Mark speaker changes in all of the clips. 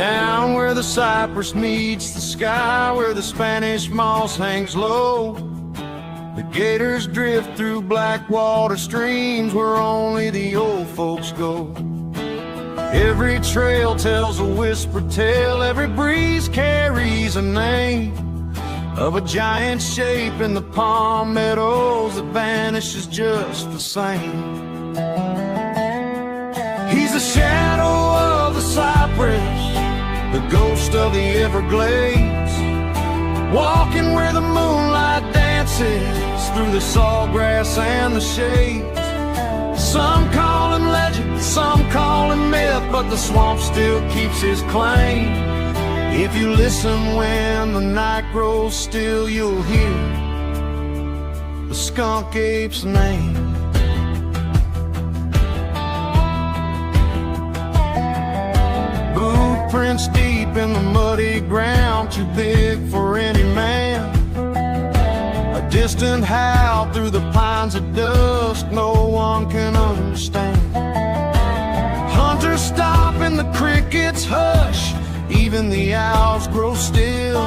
Speaker 1: Down where the cypress meets the sky, where the Spanish moss hangs low, the gators drift through black water streams where only the old folks go. Every trail tells a whispered tale, every breeze carries a name of a giant shape in the palm meadows that vanishes just the same. He's the shadow of the cypress, the ghost of the Everglades, walking where the moonlight dances through the sawgrass and the shades. Some call him legend, some call him myth, but the swamp still keeps his claim. If you listen when the night grows still, you'll hear the skunk ape's name. Boot prints deep in the muddy ground, too big for any man. A distant howl through the pines at dusk, no one can understand. Hunters stop and the crickets hush, even the owls grow still.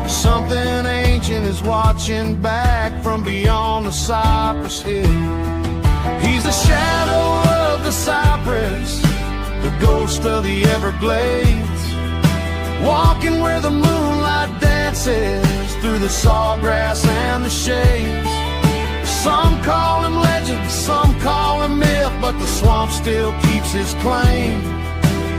Speaker 1: Something ancient is watching back from beyond the cypress hill. He's the shadow of the cypress, the ghost of the Everglades, walking where the moonlight dances through the sawgrass and the shades. Some call him legend, some call him myth, but the swamp still keeps his claim.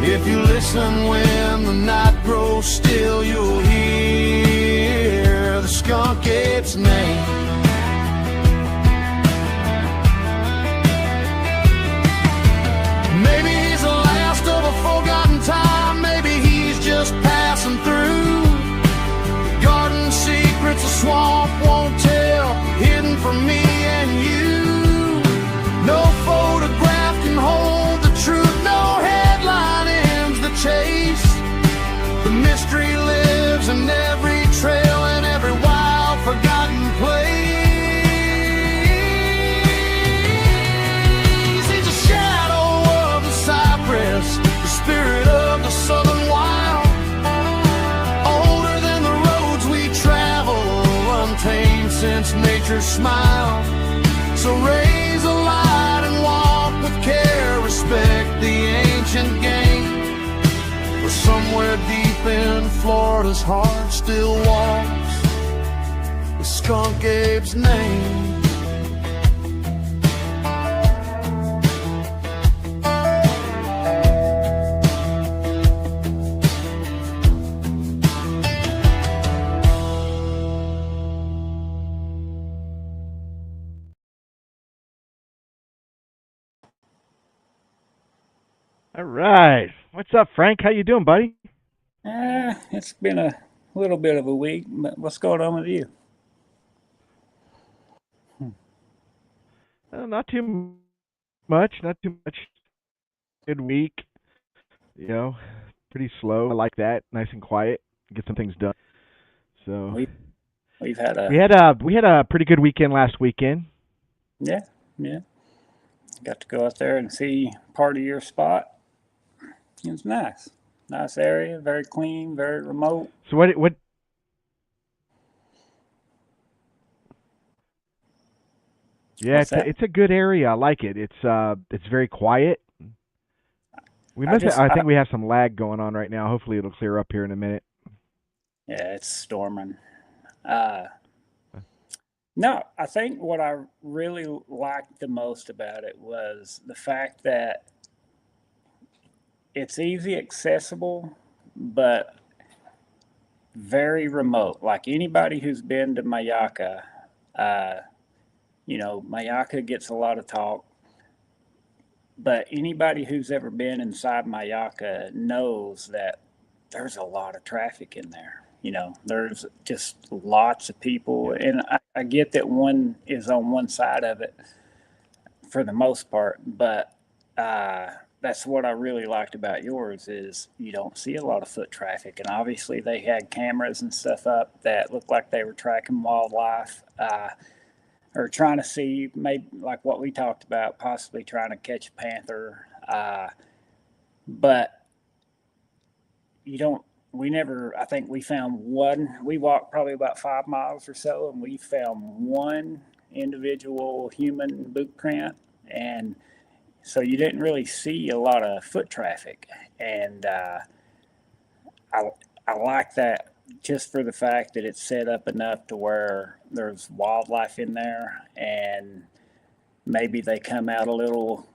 Speaker 1: If you listen when the night grows still, you'll hear the skunk ape's name. Maybe he's the last of a forgotten time, maybe he's just passing through. Garden secrets a swamp won't tell, hidden from me and you. No photograph can hold the truth, no headline ends the chase. The mystery lives in every trail and every wild forgotten place. He's a shadow of the cypress, the spirit of the southern wild, older than the roads we travel, untamed since nature's smile. So raise a light and walk with care, respect the ancient game, for somewhere deep in Florida's heart still walks the skunk ape's name.
Speaker 2: All right. What's up, Frank? How you doing, buddy?
Speaker 3: It's been a little bit of a week, but what's going on with you?
Speaker 2: Not too much. Not too much. Good week. You know, pretty slow. I like that. Nice and quiet. Get some things done. So
Speaker 3: We we've had a
Speaker 2: we had a pretty good weekend last weekend.
Speaker 3: yeah. Got to go out there and see part of your spot. It was nice area, very clean, very remote.
Speaker 2: So what? Yeah,
Speaker 3: What's that?
Speaker 2: it's a good area. I like it. It's very quiet. We
Speaker 3: I
Speaker 2: must.
Speaker 3: just
Speaker 2: I think we have some lag going on right now. Hopefully, it'll clear up here in a minute.
Speaker 3: Yeah, it's storming. Uh, no, I think what I really liked the most about it was the fact that it's easy accessible, but very remote. Like anybody who's been to Mayaka, uh, Mayaka gets a lot of talk, but anybody who's ever been inside Mayaka knows that there's a lot of traffic in there. There's just lots of people,
Speaker 2: Yeah.
Speaker 3: and I get that one is on one side of it for the most part, but that's what I really liked about yours is you don't see a lot of foot traffic, and obviously they had cameras and stuff up that looked like they were tracking wildlife, or trying to see maybe like what we talked about, possibly trying to catch a panther. But you don't, we never, I think we found one, we walked probably about 5 miles or so, and we found one individual human boot print. And so you didn't really see a lot of foot traffic. And I, I like that just for the fact that it's set up enough to where there's wildlife in there, and maybe they come out a little,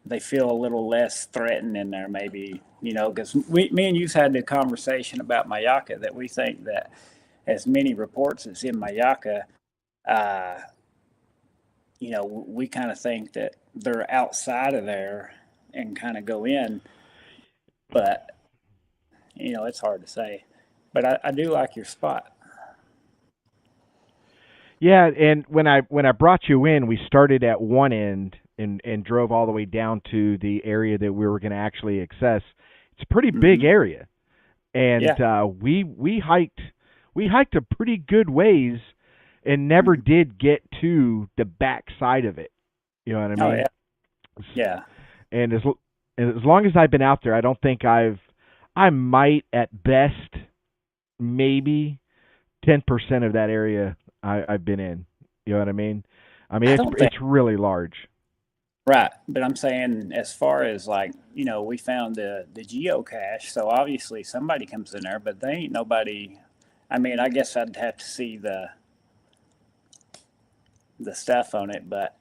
Speaker 3: they feel a little less threatened in there, maybe, because me and you've had the conversation about Mayaka, that we think that as many reports as in Mayaka, uh, we kind of think that they're outside of there and kind of go in, but it's hard to say. But I do like your spot.
Speaker 2: Yeah, and when I brought you in, we started at one end and drove all the way down to the area that we were going to actually access. It's a pretty big area, and
Speaker 3: Yeah.
Speaker 2: we hiked a pretty good ways and never did get to the back side of it. You know what I
Speaker 3: Oh
Speaker 2: mean?
Speaker 3: yeah. Yeah.
Speaker 2: And as long as I've been out there, I don't think I might at best maybe 10% of that area I've been in. You know what I mean? I mean
Speaker 3: I don't think
Speaker 2: it's really large.
Speaker 3: right, but I'm saying as far as like we found the geocache, so obviously somebody comes in there, but they ain't nobody. I mean, I guess I'd have to see the stuff on it, but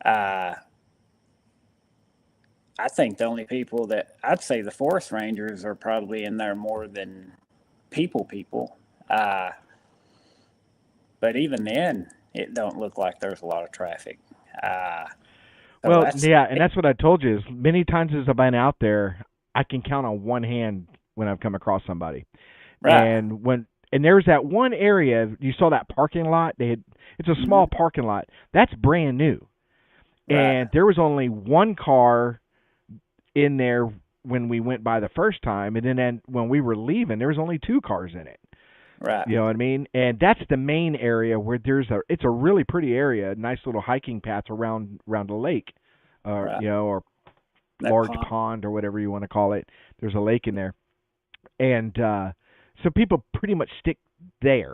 Speaker 3: uh, I think the only people that I'd say the forest rangers are probably in there more than people. Uh, but even then, it don't look like there's a lot of traffic. Uh, so
Speaker 2: Well,
Speaker 3: that's
Speaker 2: yeah, and that's what I told you is many times as I've been out there, I can count on one hand when I've come across somebody.
Speaker 3: right.
Speaker 2: And there was that one area you saw that parking lot. It's a
Speaker 3: Hmm.
Speaker 2: small parking lot that's brand new,
Speaker 3: Right.
Speaker 2: and there was only one car in there when we went by the first time, and then when we were leaving, there was only two cars in it.
Speaker 3: Right.
Speaker 2: You know what I mean? And that's the main area where it's a really pretty area, a nice little hiking path around a lake,
Speaker 3: Right.
Speaker 2: or
Speaker 3: That
Speaker 2: large
Speaker 3: pond.
Speaker 2: pond or whatever you want to call it. There's a lake in there, and so people pretty much stick there.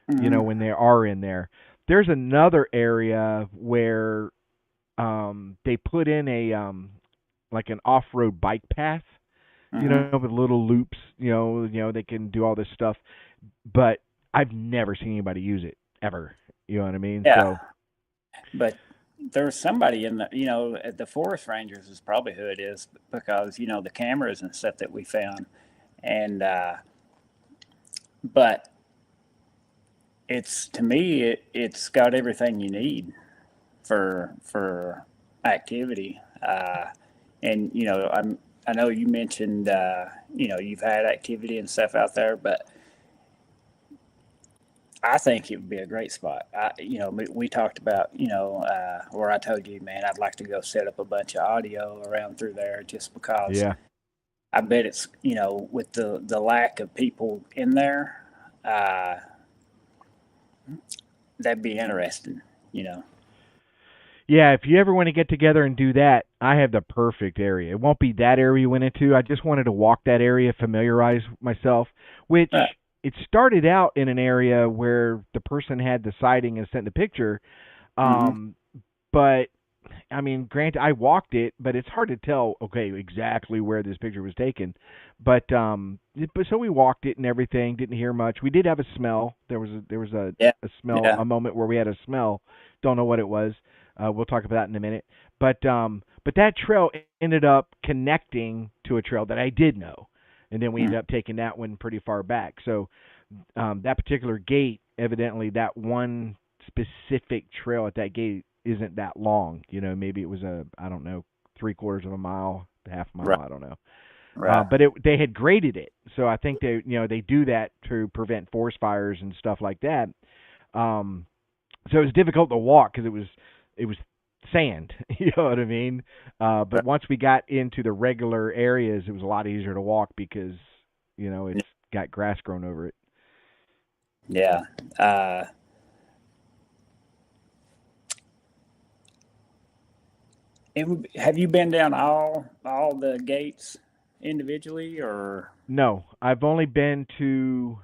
Speaker 3: Hmm.
Speaker 2: When they are in there. There's another area where they put in a like an off-road bike path,
Speaker 3: Hmm.
Speaker 2: with little loops. They can do all this stuff, but I've never seen anybody use it ever. You know what I mean?
Speaker 3: Yeah.
Speaker 2: So
Speaker 3: But there's somebody in at the forest rangers is probably who it is, because the cameras and stuff that we found, and but it's, to me, it's got everything you need for activity. And I know you mentioned you've had activity and stuff out there, but I think it would be a great spot. We talked about, where I told you, man, I'd like to go set up a bunch of audio around through there, just because
Speaker 2: yeah,
Speaker 3: I bet it's, with the lack of people in there, uh, that'd be interesting, you know.
Speaker 2: yeah. If you ever want to get together and do that, I have the perfect area. It won't be that area you went into. I just wanted to walk that area, familiarize myself. Which
Speaker 3: Right.
Speaker 2: it started out in an area where the person had the sighting and sent the picture.
Speaker 3: Hmm.
Speaker 2: Um, but I mean, granted, I walked it, but it's hard to tell. Okay, exactly where this picture was taken. But so we walked it and everything. Didn't hear much. We did have a smell. There was
Speaker 3: Yeah.
Speaker 2: a smell,
Speaker 3: Yeah.
Speaker 2: a moment where we had a smell. Don't know what it was. We'll talk about that in a minute. But that trail ended up connecting to a trail that I did know, and then we ended
Speaker 3: Mm.
Speaker 2: up taking that one pretty far back. So that particular gate, evidently, that one specific trail at that gate isn't that long. Maybe it was I don't know, 3/4 of a mile, half a mile,
Speaker 3: Right.
Speaker 2: I don't know.
Speaker 3: Right.
Speaker 2: But they had graded it, so I think they do that to prevent forest fires and stuff like that. Um, so it was difficult to walk because it was sand. You know what I mean? But
Speaker 3: Right.
Speaker 2: once we got into the regular areas, it was a lot easier to walk because it's got grass grown over it.
Speaker 3: Yeah. Uh, have you been down all the gates? individually, or?
Speaker 2: No, I've only been to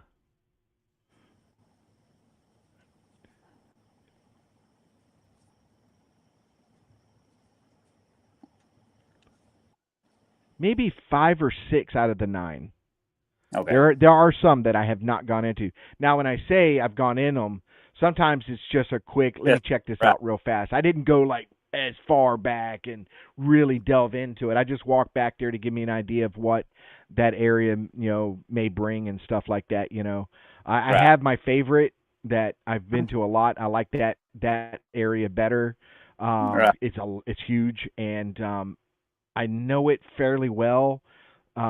Speaker 2: maybe 5 or 6 out of the 9.
Speaker 3: Okay.
Speaker 2: There are some that I have not gone into. Now, when I say I've gone in them, sometimes it's just a quick, let
Speaker 3: Yes.
Speaker 2: me check this
Speaker 3: Right.
Speaker 2: out real fast. I didn't go like as far back and really delve into it. I just walked back there to give me an idea of what that area, may bring and stuff like that. I
Speaker 3: Right.
Speaker 2: have my favorite that I've been to a lot. I like that area better.
Speaker 3: Right.
Speaker 2: It's huge, and I know it fairly well.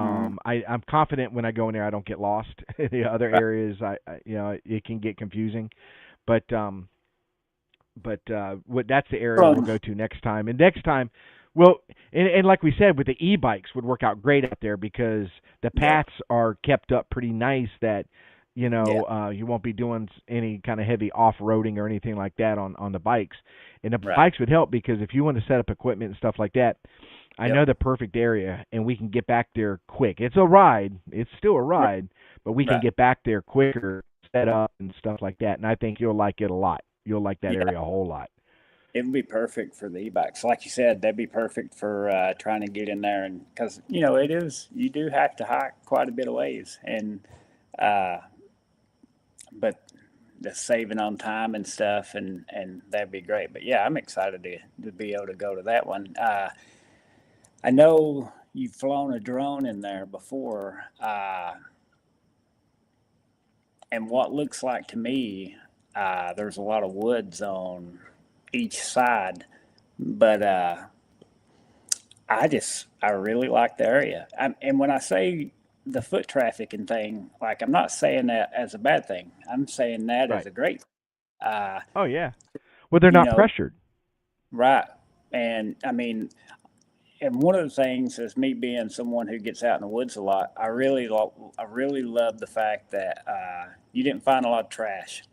Speaker 3: Mm-hmm.
Speaker 2: I'm confident when I go in there I don't get lost. The other
Speaker 3: Right.
Speaker 2: areas, it can get confusing, but what that's the area we'll
Speaker 3: Well,
Speaker 2: go to next time. And next time, well, and like we said, with the e-bikes would work out great out there because the
Speaker 3: yeah.
Speaker 2: paths are kept up pretty nice. That
Speaker 3: Yeah.
Speaker 2: you won't be doing any kind of heavy off-roading or anything like that on the bikes. And the
Speaker 3: Right.
Speaker 2: bikes would help because if you want to set up equipment and stuff like that, I
Speaker 3: Yep.
Speaker 2: know the perfect area, and we can get back there quick. It's a ride. It's still a
Speaker 3: Right.
Speaker 2: ride, but we can
Speaker 3: Right.
Speaker 2: get back there quicker, set up and stuff like that. And I think you'll like it a lot. You'll like that
Speaker 3: Yeah.
Speaker 2: area a whole lot.
Speaker 3: It would be perfect for the e-bikes. Like you said, that'd be perfect for trying to get in there. And because, you do have to hike quite a bit of ways. Uh, but the saving on time and stuff, and that'd be great. But yeah, I'm excited to be able to go to that one. I know you've flown a drone in there before. And what looks like to me, there's a lot of woods on each side, but I really like the area. And when I say the foot traffic and thing, like I'm not saying that as a bad thing. I'm saying that as
Speaker 2: Right.
Speaker 3: a great thing. Uh,
Speaker 2: Oh yeah. Well, they're
Speaker 3: you
Speaker 2: not
Speaker 3: know,
Speaker 2: pressured.
Speaker 3: right. And I mean, and one of the things is me being someone who gets out in the woods a lot. I really love the fact that you didn't find a lot of trash.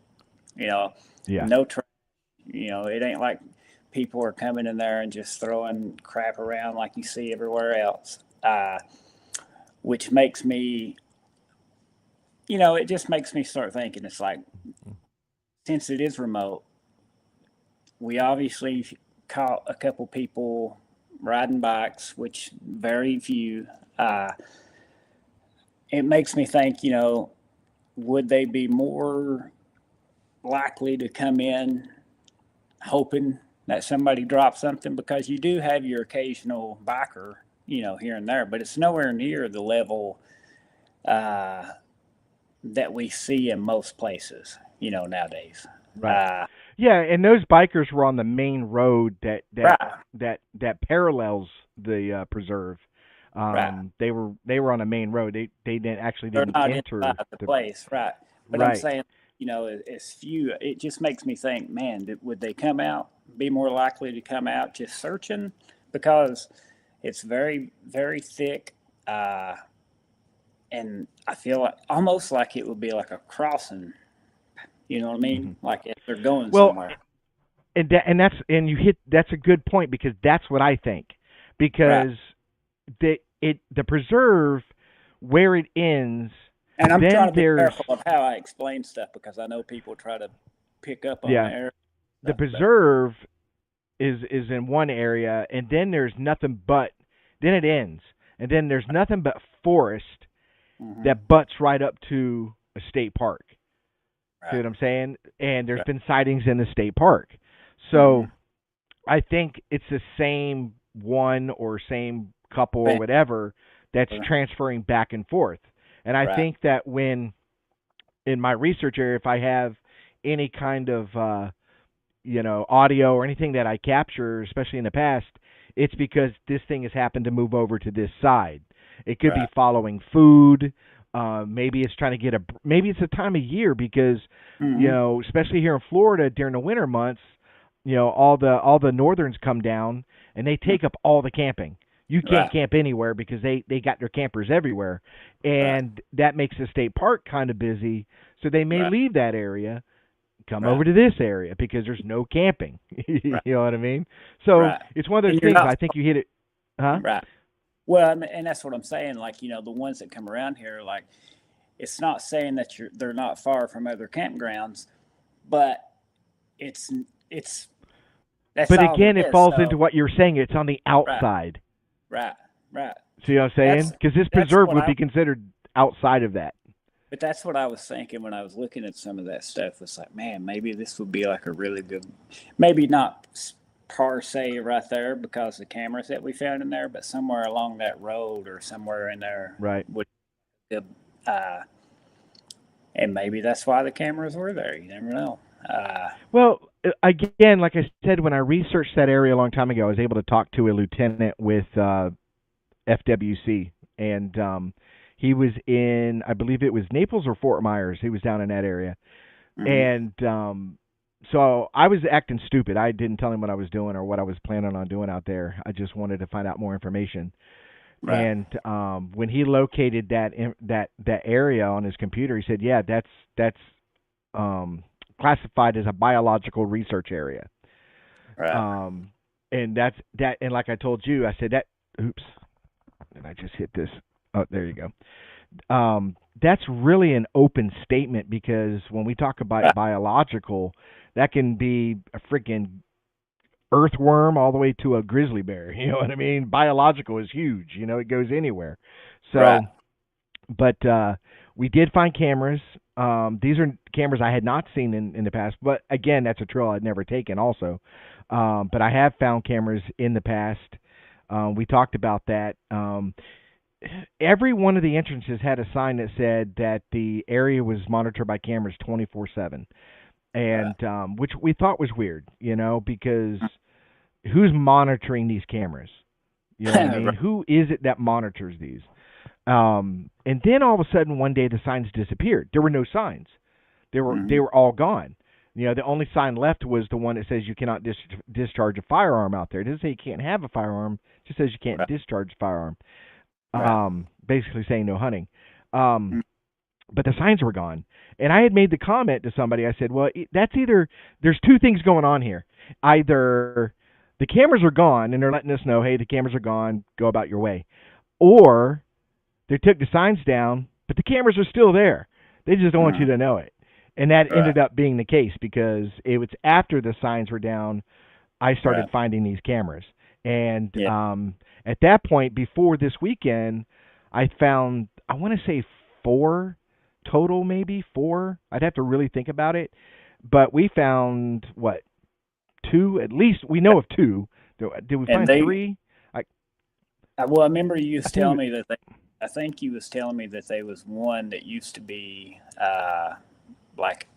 Speaker 3: You know,
Speaker 2: Yeah.
Speaker 3: no trash. It ain't like people are coming in there and just throwing crap around like you see everywhere else. Which makes me, it just makes me start thinking. It's like, since it is remote, we obviously caught a couple people riding bikes, which very few. Uh, it makes me think, would they be more likely to come in hoping that somebody drops something? Because you do have your occasional biker, here and there, but it's nowhere near the level uh, that we see in most places, nowadays.
Speaker 2: Right.
Speaker 3: Uh,
Speaker 2: Yeah, and those bikers were on the main road
Speaker 3: right,
Speaker 2: that parallels the preserve.
Speaker 3: right.
Speaker 2: They were on a main road. They
Speaker 3: They're
Speaker 2: didn't
Speaker 3: not
Speaker 2: enter
Speaker 3: inside the
Speaker 2: the
Speaker 3: place, right? But I'm
Speaker 2: right.
Speaker 3: saying, it's few. It just makes me think, man, would they come out? Be more likely to come out just searching because it's very, very thick, and I feel like almost like it would be like a crossing. You know what I mean?
Speaker 2: Hmm.
Speaker 3: Like if they're going
Speaker 2: Well,
Speaker 3: somewhere.
Speaker 2: that's a good point because that's what I think.
Speaker 3: Right.
Speaker 2: Because the preserve where it ends,
Speaker 3: And I'm trying
Speaker 2: then
Speaker 3: to be
Speaker 2: there's
Speaker 3: careful of how I explain stuff because I know people try to pick up on the
Speaker 2: yeah,
Speaker 3: air
Speaker 2: the
Speaker 3: stuff. But
Speaker 2: preserve is in one area, and then there's nothing but then it ends, and then there's nothing but forest
Speaker 3: hmm
Speaker 2: that butts right up to a state park. See
Speaker 3: right,
Speaker 2: what I'm saying? And there's
Speaker 3: right.
Speaker 2: been sightings in the state park. So
Speaker 3: hmm
Speaker 2: I think it's the same one or same couple or
Speaker 3: Family,
Speaker 2: whatever that's transferring back and forth. And I
Speaker 3: right,
Speaker 2: think that when in my research area, if I have any kind of audio or anything that I capture, especially in the past, it's because this thing has happened to move over to this side. It could be
Speaker 3: right.
Speaker 2: following food. Maybe it's trying to get maybe it's a time of year because
Speaker 3: hmm
Speaker 2: especially here in Florida during the winter months, all the northerns come down and they take up all the camping. You can't
Speaker 3: Right,
Speaker 2: camp anywhere because they got their campers everywhere,
Speaker 3: right,
Speaker 2: and that makes the state park kind of busy. So they may
Speaker 3: right,
Speaker 2: leave that area, come
Speaker 3: right,
Speaker 2: over to this area because there's no camping. You
Speaker 3: right,
Speaker 2: know what I mean? So
Speaker 3: right.
Speaker 2: it's one of
Speaker 3: And
Speaker 2: those
Speaker 3: you're
Speaker 2: things.
Speaker 3: not
Speaker 2: I think you hit it, huh?
Speaker 3: right. Well, and that's what I'm saying. Like, the ones that come around here, like, it's not saying that they're not far from other campgrounds, but it's it's that's
Speaker 2: But
Speaker 3: all there
Speaker 2: again, it
Speaker 3: is.
Speaker 2: falls into
Speaker 3: So
Speaker 2: what you're saying. It's on the
Speaker 3: right,
Speaker 2: outside.
Speaker 3: right, right.
Speaker 2: See what I'm saying?
Speaker 3: That's
Speaker 2: Because this
Speaker 3: that's
Speaker 2: preserve
Speaker 3: what
Speaker 2: would
Speaker 3: I
Speaker 2: be considered outside of that.
Speaker 3: but that's what I was thinking when I was looking at some of that stuff. It's like, man, maybe this would be like a really good, maybe not per se right there because the cameras that we found in there, but somewhere along that road or somewhere in there
Speaker 2: Right.
Speaker 3: would be good. And maybe that's why the cameras were there. You never know.
Speaker 2: Well, again, like I said, when I researched that area a long time ago, I was able to talk to a lieutenant with FWC, and he was in, I believe it was Naples or Fort Myers. He was down in that area,
Speaker 3: Mm-hmm.
Speaker 2: and so I was acting stupid. I didn't tell him what I was doing or what I was planning on doing out there. I just wanted to find out more information.
Speaker 3: Right.
Speaker 2: And when he located that area on his computer, he said, "Yeah, that's classified as a biological research area."
Speaker 3: Right.
Speaker 2: And that's that. And like I told you, I said that. Oops, and I just hit this. Oh, there you go. That's really an open statement because when we talk about
Speaker 3: Right.
Speaker 2: biological, that can be a freaking earthworm all the way to a grizzly bear. You know what I mean? Biological is huge. It goes anywhere. So,
Speaker 3: Right.
Speaker 2: but we did find cameras. These are cameras I had not seen in the past, but again, that's a trail I'd never taken. Also, but I have found cameras in the past. We talked about that. Every one of the entrances had a sign that said that the area was monitored by cameras 24/7,
Speaker 3: Right.
Speaker 2: and which we thought was weird, because who's monitoring these cameras? You know what I mean?
Speaker 3: Right.
Speaker 2: Who is it that monitors these? And then all of a sudden one day the signs disappeared. There were no signs. They were
Speaker 3: Mm-hmm.
Speaker 2: they were all gone. The only sign left was the one that says you cannot discharge a firearm out there. It doesn't say you can't have a firearm. It just says you can't
Speaker 3: Right.
Speaker 2: discharge a firearm.
Speaker 3: Right.
Speaker 2: Basically saying no hunting. But the signs were gone. And I had made the comment to somebody. I said, well, that's either there's two things going on here. Either the cameras are gone and they're letting us know, hey, the cameras are gone, go about your way. Or they took the signs down, but the cameras are still there. They just don't want
Speaker 3: Mm-hmm.
Speaker 2: you to know it. And that
Speaker 3: Right.
Speaker 2: ended up being the case because it was after the signs were down, I started
Speaker 3: Right.
Speaker 2: finding these cameras. And
Speaker 3: Yeah.
Speaker 2: at that point, before this weekend, I found, I want to say 4 total, maybe 4. I'd have to really think about it. But we found, what, 2? At least we know of 2. Did we
Speaker 3: And
Speaker 2: find
Speaker 3: they,
Speaker 2: 3?
Speaker 3: well, I remember you
Speaker 2: I
Speaker 3: was
Speaker 2: think
Speaker 3: telling me that I think you was telling me that there was one that used to be, like,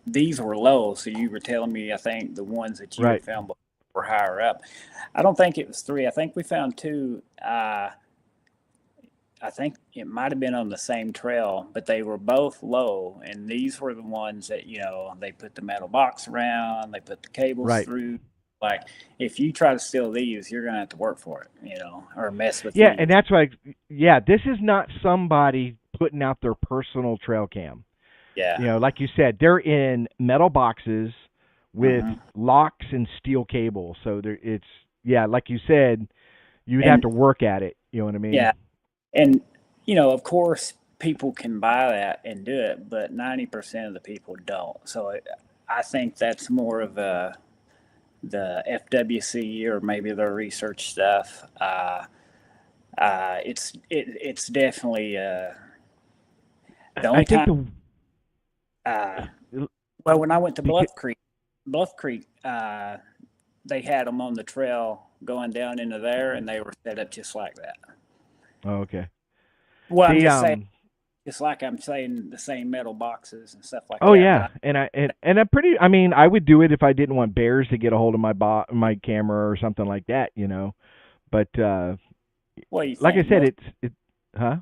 Speaker 3: these were low. So you were telling me, I think the ones that you had
Speaker 2: right.
Speaker 3: found were higher up. I don't think it was 3. I think we found 2. I think it might have been on the same trail, but they were both low. And these were the ones that, they put the metal box around, they put the cables
Speaker 2: Right.
Speaker 3: through. Like, if you try to steal these, you're going to have to work for it, or mess with
Speaker 2: Yeah, and
Speaker 3: these.
Speaker 2: that's why. Yeah, this is not somebody putting out their personal trail cam.
Speaker 3: Yeah.
Speaker 2: Like you said, they're in metal boxes with
Speaker 3: Hmm.
Speaker 2: locks and steel cable. So it's yeah, like you said, you'd have
Speaker 3: And
Speaker 2: to work at it. You know what I mean?
Speaker 3: yeah, and of course, people can buy that and do it, but 90% of the people don't. So I think that's more of the FWC or maybe their research stuff. It's definitely the
Speaker 2: I
Speaker 3: only
Speaker 2: think
Speaker 3: time. Uh, well, when I went to
Speaker 2: beca-
Speaker 3: Bluff Creek, they had them on the trail going down into there, and they were set up just like that.
Speaker 2: oh, okay.
Speaker 3: Well, I'm
Speaker 2: The
Speaker 3: just saying, just like I'm saying, the same metal boxes and stuff like
Speaker 2: oh
Speaker 3: that. But
Speaker 2: yeah, and I'm pretty. I mean, I would do it if I didn't want bears to get a hold of my camera or something like that. But
Speaker 3: what do you
Speaker 2: like I
Speaker 3: think?
Speaker 2: said, it. Huh?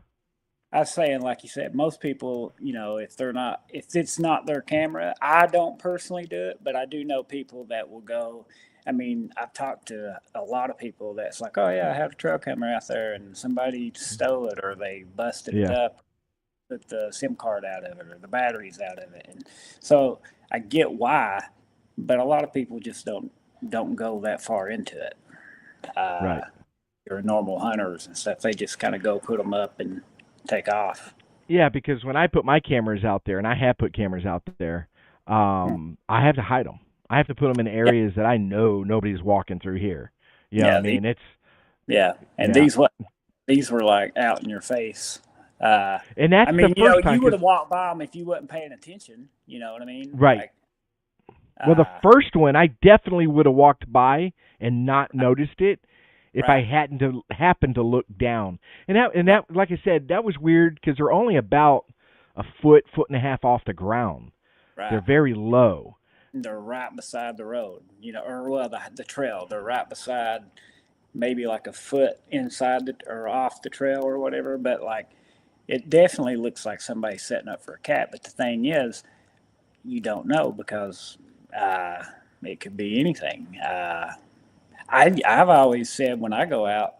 Speaker 3: I was saying, like you said, most people, if it's not their camera, I don't personally do it, but I do know people that will go. I mean, I've talked to a lot of people that's like, oh yeah, I have a trail camera out there, and somebody stole it or they busted it
Speaker 2: Yeah.
Speaker 3: up, put the SIM card out of it or the batteries out of it, and so I get why, but a lot of people just don't go that far into it. Uh,
Speaker 2: Right.
Speaker 3: or normal hunters and stuff. They just kind of go put them up and take off.
Speaker 2: Yeah, because when I put my cameras out there, and I have put cameras out there, I have to hide them. I have to put them in
Speaker 3: Yeah,
Speaker 2: areas that I know nobody's walking through here. You know what I
Speaker 3: yeah,
Speaker 2: mean? It's
Speaker 3: yeah. And
Speaker 2: yeah,
Speaker 3: these were like out in your face.
Speaker 2: and that's
Speaker 3: I
Speaker 2: the
Speaker 3: mean,
Speaker 2: first time
Speaker 3: you would
Speaker 2: because
Speaker 3: have walked by them if you wasn't paying attention. You know what I mean?
Speaker 2: right.
Speaker 3: Like,
Speaker 2: Well, the
Speaker 3: uh,
Speaker 2: first one I definitely would have walked by and not noticed it if I
Speaker 3: right,
Speaker 2: hadn't to happened to look down. And
Speaker 3: right,
Speaker 2: that, like I said, that was weird because they're only about a foot and a half off the ground. They're
Speaker 3: right.
Speaker 2: very low.
Speaker 3: They're right beside the road, or well, the trail. They're right beside, maybe like a foot inside or off the trail or whatever. But like, it definitely looks like somebody's setting up for a cat. But the thing is, you don't know because uh, it could be anything. I've always said when I go out,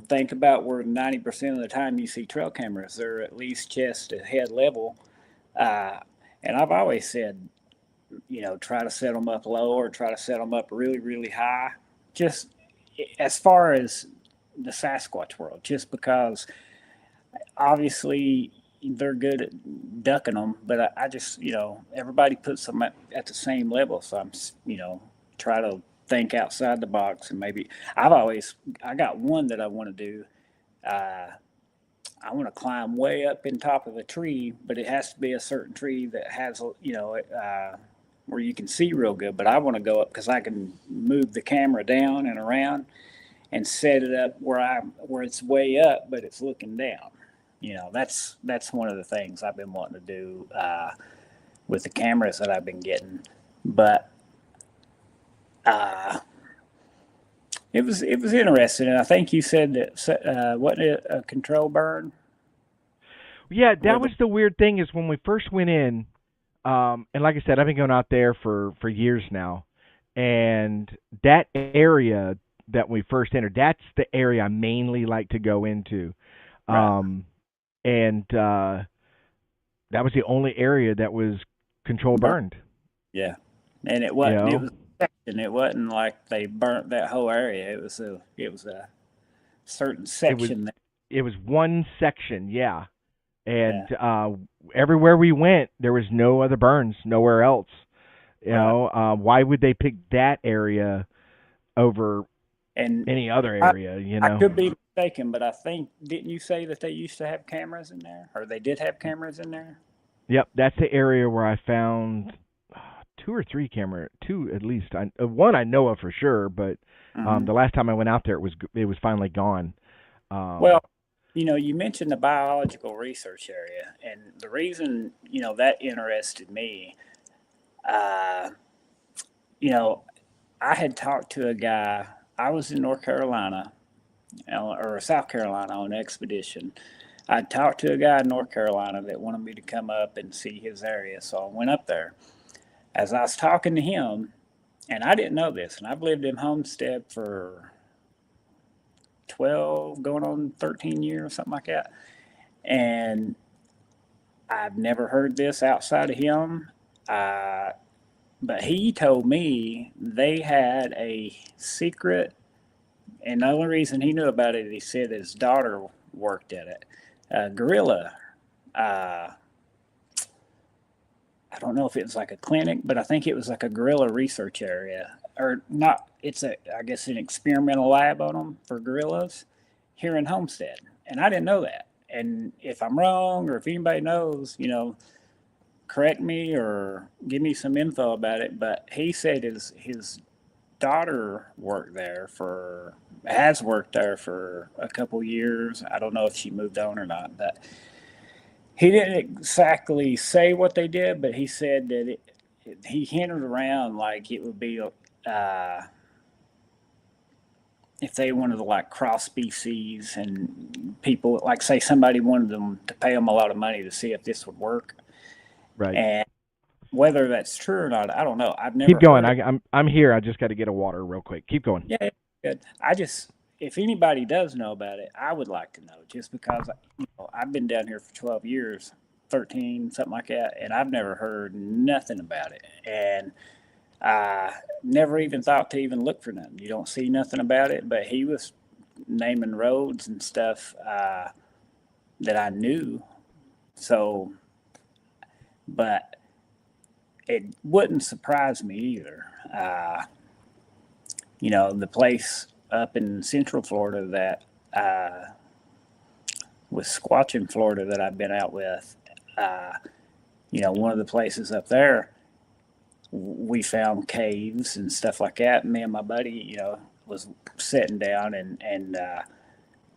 Speaker 3: think about where 90% of the time you see trail cameras, they're at least chest to head level. Uh, and I've always said, try to set them up low or try to set them up really, really high. Just as far as the Sasquatch world, just because obviously they're good at ducking them, but I just, everybody puts them at the same level. So I'm, try to think outside the box and maybe I got one that I want to do. Uh, I want to climb way up in top of a tree, but it has to be a certain tree that has, where you can see real good. But I want to go up because I can move the camera down and around and set it up where it's way up, but it's looking down. That's one of the things I've been wanting to do with the cameras that I've been getting. But uh, it was interesting, and I think you said that wasn't it a control burn?
Speaker 2: Yeah, that
Speaker 3: With
Speaker 2: was the weird thing is when we first went in, and like I said, I've been going out there for years now, and that area that we first entered, that's the area I mainly like to go into,
Speaker 3: right,
Speaker 2: um, and that was the only area that was control
Speaker 3: burn,
Speaker 2: burned.
Speaker 3: yeah, and it
Speaker 2: You
Speaker 3: wasn't. It
Speaker 2: know,
Speaker 3: was a section. It wasn't like they burnt that whole area. It was a certain
Speaker 2: it was
Speaker 3: section.
Speaker 2: it was one section, yeah, and
Speaker 3: Yeah,
Speaker 2: everywhere we went, there was no other burns, nowhere else. You
Speaker 3: right.
Speaker 2: know, why would they pick that area over
Speaker 3: And
Speaker 2: any other
Speaker 3: I
Speaker 2: area? You
Speaker 3: I
Speaker 2: know.
Speaker 3: could be mistaken, but I think didn't you say that they used to have cameras in there, or they did have cameras in there?
Speaker 2: Yep, that's the area where I found two or three two at least. One I know of for sure, but
Speaker 3: Hmm.
Speaker 2: the last time I went out there, it was finally gone.
Speaker 3: Well,
Speaker 2: Um,
Speaker 3: you mentioned the biological research area, and the reason that interested me, uh, you know, I had talked to a guy. I was in North Carolina or South Carolina on an expedition. I talked to a guy in North Carolina that wanted me to come up and see his area, so I went up there. As I was talking to him, and I didn't know this, and I've lived in Homestead for 12, going on 13 years, something like that. And I've never heard this outside of him. Uh, but he told me they had a secret, and the only reason he knew about it, he said his daughter worked at it. Gorilla. Uh, I don't know if it was like a clinic, but I think it was like a gorilla research area, or not. It's I guess, an experimental lab on them for gorillas here in Homestead, and I didn't know that. And if I'm wrong, or if anybody knows, correct me or give me some info about it. But he said his daughter has worked there for a couple years. I don't know if she moved on or not, but he didn't exactly say what they did, but he said that he hinted around like it would be if they wanted to like cross species, and people like say somebody wanted them to pay them a lot of money to see if this would work.
Speaker 2: right.
Speaker 3: And whether that's true or not, I don't know. I've
Speaker 2: Keep
Speaker 3: never
Speaker 2: going.
Speaker 3: heard it.
Speaker 2: I'm here. I just got to get a water real quick. Keep going.
Speaker 3: Yeah, good. I just, if anybody does know about it, I would like to know, just because I've been down here for 12 years, 13, something like that, and I've never heard nothing about it. And I never even thought to even look for nothing. You don't see nothing about it, but he was naming roads and stuff that I knew. So, but it wouldn't surprise me either. The place up in Central Florida that was Squatch in Florida that I've been out with, one of the places up there, we found caves and stuff like that. Me and my buddy, was sitting down and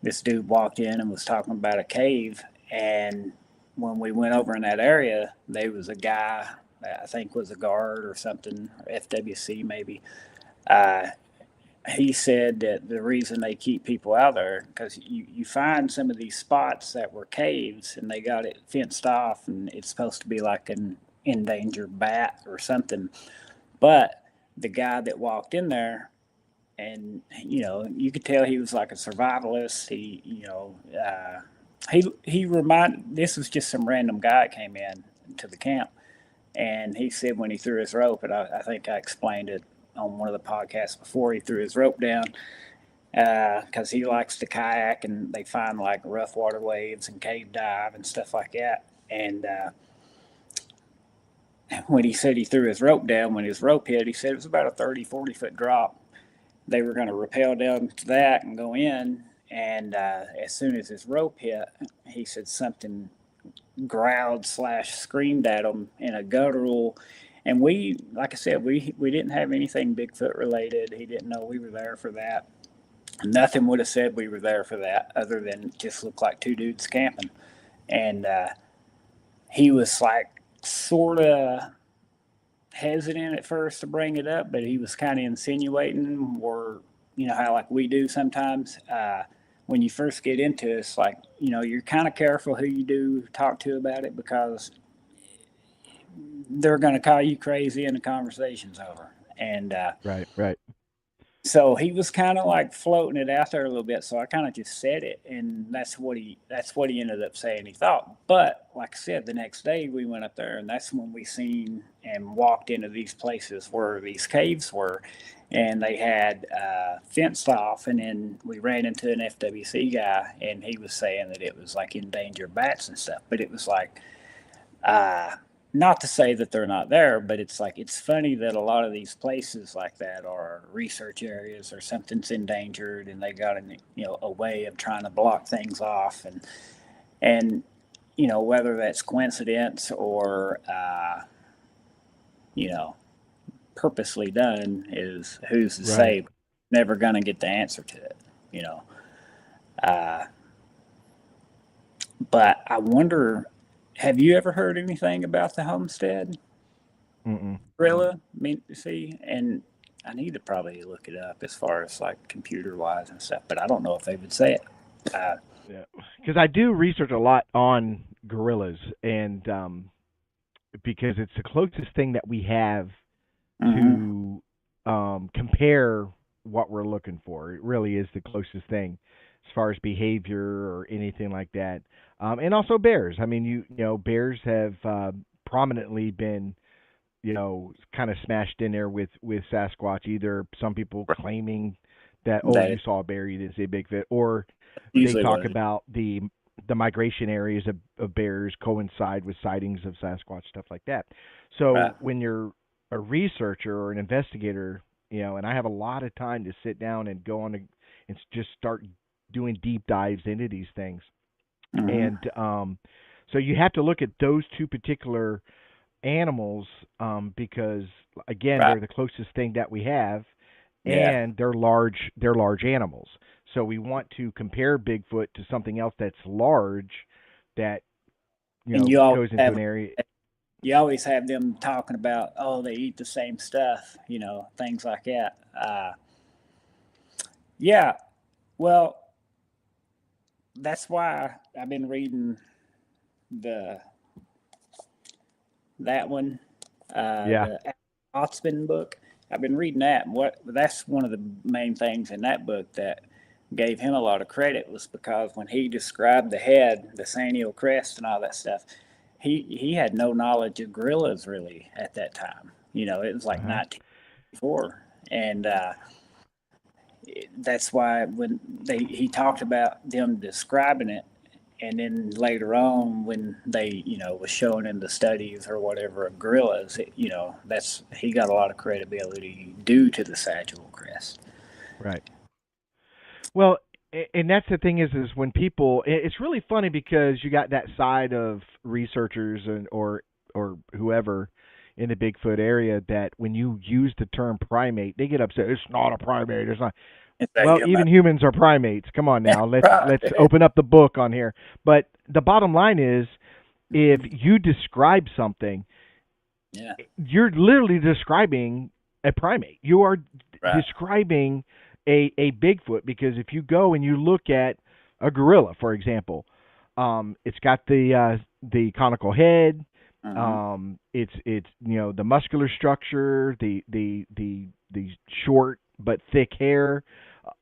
Speaker 3: this dude walked in and was talking about a cave. And when we went over in that area, there was a guy, I think was a guard or something, or FWC maybe. He said that the reason they keep people out there because you find some of these spots that were caves and they got it fenced off and it's supposed to be like an endangered bat or something. But the guy that walked in there, and you could tell he was like a survivalist. He reminded. This was just some random guy that came in to the camp, and he said when he threw his rope, and I think I explained it on one of the podcasts before, he threw his rope down because he likes to kayak and they find like rough water waves and cave dive and stuff like that. And when he said he threw his rope down, when his rope hit, he said it was about a 30-40 foot drop. They were going to rappel down to that and go in. And as soon as his rope hit, he said something growled / screamed at him in a guttural. And we, like I said, we didn't have anything Bigfoot related. He didn't know we were there for that. Nothing would have said we were there for that other than just looked like two dudes camping. And he was like sort of hesitant at first to bring it up, but he was kind of insinuating, or how like we do sometimes when you first get into it, it's like you're kind of careful who you do talk to about it because they're going to call you crazy and the conversation's over. And
Speaker 2: right.
Speaker 3: So he was kind of like floating it out there a little bit. So I kind of just said it, and that's what he ended up saying he thought. But like I said, the next day we went up there, and that's when we seen and walked into these places where these caves were, and they had fenced off. And then we ran into an FWC guy, and he was saying that it was like endangered bats and stuff. But it was like, not to say that they're not there, but it's like it's funny that a lot of these places like that are research areas or something's endangered, and they got a way of trying to block things off, and whether that's coincidence or purposely done is who's to say. Never gonna get the answer to it, but I wonder. Have you ever heard anything about the homestead? Gorilla? And I need to probably look it up as far as like computer wise and stuff, but I don't know if they would say it.
Speaker 2: Yeah, because I do research a lot on gorillas, and because it's the closest thing that we have to compare what we're looking for. It really is the closest thing as far as behavior or anything like that. And also bears. I mean, bears have prominently been, kind of smashed in there with Sasquatch. Either some people claiming that you saw a bear, you didn't see a Bigfoot, or they talk about the migration areas of bears coincide with sightings of Sasquatch, stuff like that. So when you're a researcher or an investigator, and I have a lot of time to sit down and go on and just start doing deep dives into these things. And so you have to look at those two particular animals because again they're the closest thing that we have, and they're large animals. So we want to compare Bigfoot to something else that's large that goes into an area.
Speaker 3: You always have them talking about they eat the same stuff, things like that. Well, that's why I've been reading that one, the Otzman book. I've been reading that. That's one of the main things in that book that gave him a lot of credit was because when he described the head, the Saniel crest, and all that stuff, he had no knowledge of gorillas really at that time. It was like 1994, and that's why when he talked about them describing it, and then later on when they was showing in the studies or whatever of gorillas, that's he got a lot of credibility due to the sagittal crest.
Speaker 2: Right. Well, and that's the thing is when people, it's really funny because you got that side of researchers or whoever in the Bigfoot area that when you use the term primate, they get upset. It's not a primate. It's not.
Speaker 3: It's
Speaker 2: Well,
Speaker 3: like,
Speaker 2: even humans are primates. Come on now,
Speaker 3: right.
Speaker 2: let's open up the book on here. But the bottom line is, if you describe something,
Speaker 3: Yeah.
Speaker 2: you're literally describing a primate. You are
Speaker 3: Right.
Speaker 2: describing a Bigfoot, because if you go and you look at a gorilla, for example, it's got the conical head.
Speaker 3: Mm-hmm.
Speaker 2: It's the muscular structure, the short but thick hair,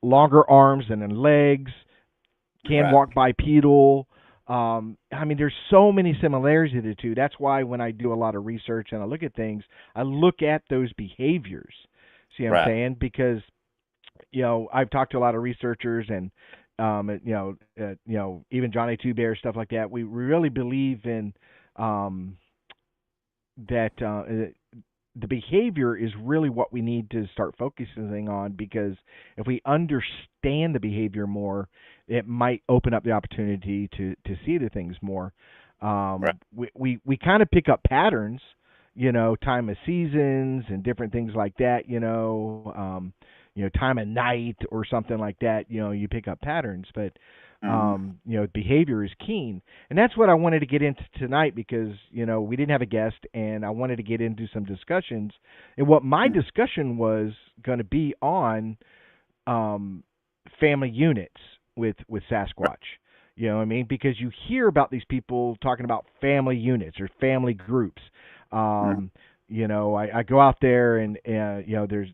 Speaker 2: longer arms and then legs, can
Speaker 3: Right.
Speaker 2: walk bipedal. I mean, there's so many similarities to the two. That's why when I do a lot of research and I look at things, I look at those behaviors. See what I'm
Speaker 3: Right.
Speaker 2: saying? Because I've talked to a lot of researchers and even John A. Two Bear, stuff like that. We really believe in that the behavior is really what we need to start focusing on, because if we understand the behavior more, it might open up the opportunity to see the things more.
Speaker 3: Right.
Speaker 2: We kind of pick up patterns, time of seasons and different things like that, time of night or something like that, you pick up patterns, but behavior is keen. And that's what I wanted to get into tonight, because, we didn't have a guest and I wanted to get into some discussions. And what my discussion was going to be on family units with Sasquatch. You know what I mean? Because you hear about these people talking about family units or family groups. I go out there and there's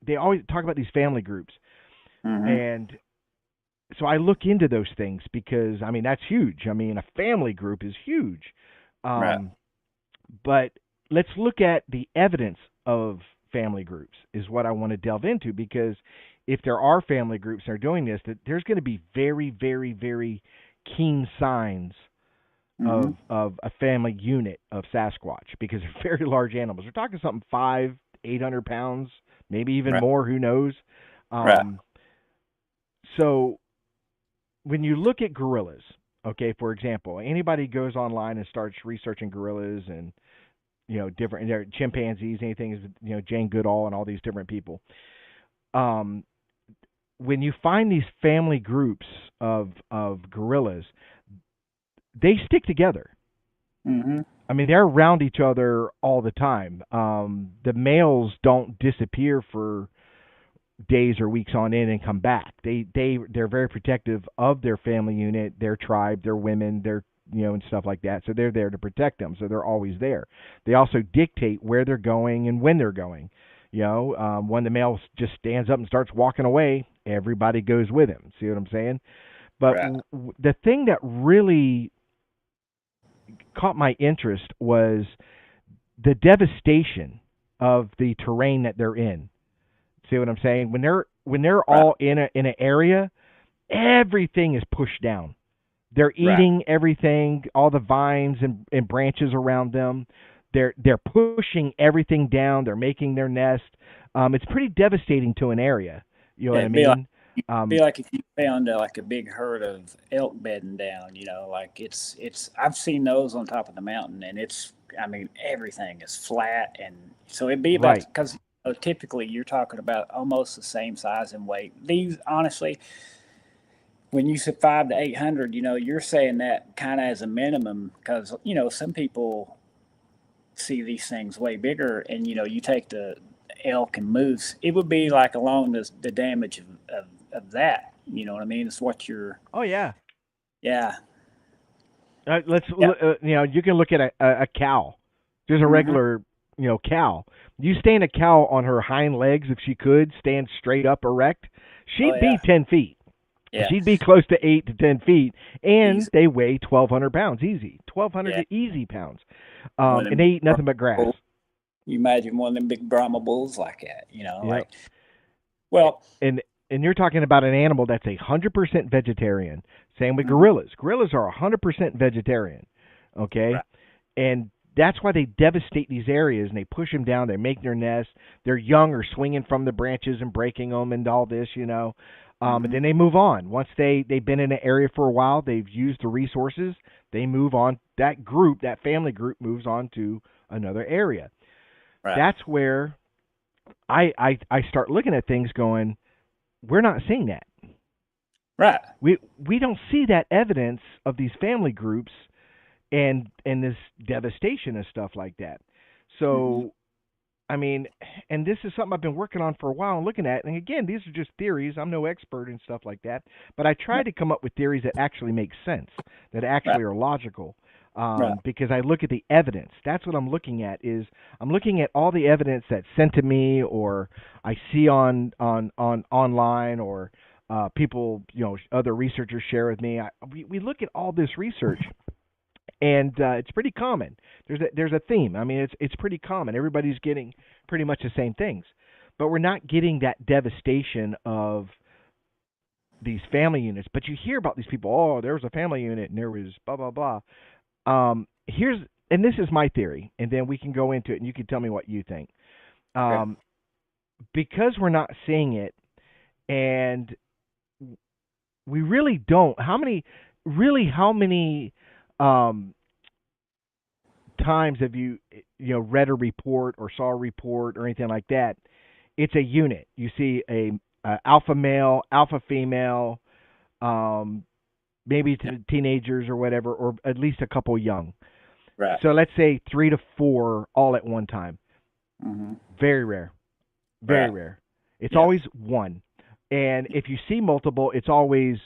Speaker 2: they always talk about these family groups. And so I look into those things because that's huge. A family group is huge.
Speaker 3: Right.
Speaker 2: But let's look at the evidence of family groups is what I want to delve into, because if there are family groups that are doing this, that there's going to be very, very, very keen signs of a family unit of Sasquatch, because they're very large animals. We're talking something 500-800 pounds, maybe even more. Who knows? So when you look at gorillas, okay, for example, anybody goes online and starts researching gorillas and different chimpanzees, anything, Jane Goodall and all these different people. When you find these family groups of gorillas, they stick together. They're around each other all the time. The males don't disappear for days or weeks on end and come back. They're very protective of their family unit, their tribe, their women, their and stuff like that. So they're there to protect them. So they're always there. They also dictate where they're going and when they're going. When the male just stands up and starts walking away, everybody goes with him. See what I'm saying? But the thing that really caught my interest was the devastation of the terrain that they're in. See what I'm saying? When they're all in an area, everything is pushed down. They're eating everything, all the vines and branches around them. They're pushing everything down. They're making their nest. It's pretty devastating to an area. You know what I mean?
Speaker 3: It'd be like if you found like a big herd of elk bedding down. Like it's. I've seen those on top of the mountain, and it's. Everything is flat, and so it'd be about because typically you're talking about almost the same size and weight. These honestly. When you said 500 to 800, you're saying that kind of as a minimum, because some people see these things way bigger, and you take the elk and moose, it would be like along the damage of that. You know what I mean? It's what you're.
Speaker 2: Oh yeah.
Speaker 3: Yeah.
Speaker 2: You can look at a cow. There's a regular cow. You stand a cow on her hind legs, if she could stand straight up erect, she'd be 10 feet. Yeah. She'd be close to 8 to 10 feet, and easy. They weigh 1,200 pounds easy. 1,200 easy pounds. And they eat nothing but grass.
Speaker 3: You imagine one of them big Brahma bulls like that, like. Well,
Speaker 2: And you're talking about an animal that's 100% vegetarian. Same with
Speaker 3: mhm,
Speaker 2: gorillas. Gorillas are 100% vegetarian. Okay,
Speaker 3: right.
Speaker 2: and that's why they devastate these areas and they push them down. They make their nests. Their young are swinging from the branches and breaking them and all this, you know. And
Speaker 3: Hmm.
Speaker 2: then they move on. Once they've been in an area for a while, they've used the resources. They move on. That group, that family group, moves on to another area.
Speaker 3: Right.
Speaker 2: That's where I start looking at things, going, we're not seeing that.
Speaker 3: Right.
Speaker 2: We don't see that evidence of these family groups and this devastation and stuff like that.
Speaker 3: Hmm.
Speaker 2: So I mean, and this is something I've been working on for a while and looking at. And again, these are just theories. I'm no expert and stuff like that, but I try
Speaker 3: Right.
Speaker 2: to come up with theories that actually make sense, that
Speaker 3: Right.
Speaker 2: actually are logical.
Speaker 3: Right.
Speaker 2: Because I look at the evidence. That's what I'm looking at. Is I'm looking at all the evidence that's sent to me, or I see on online, or people, other researchers share with me. We look at all this research, and it's pretty common. There's a theme. I mean, it's pretty common. Everybody's getting pretty much the same things, but we're not getting that devastation of these family units. But you hear about these people. Oh, there was a family unit, and there was blah blah blah. Here's and this is my theory, and then we can go into it, and you can tell me what you think.
Speaker 3: Okay.
Speaker 2: Um, because we're not seeing it, and we really don't. How many um, times have read a report or saw a report or anything like that? It's a unit. You see a alpha male, alpha female, um, maybe
Speaker 3: Yeah.
Speaker 2: teenagers or whatever, or at least a couple young.
Speaker 3: Right.
Speaker 2: So let's say 3 to 4 all at one time.
Speaker 3: Hmm.
Speaker 2: Very rare. Very
Speaker 3: Right.
Speaker 2: rare. It's
Speaker 3: Yeah.
Speaker 2: always one. And if you see multiple, it's always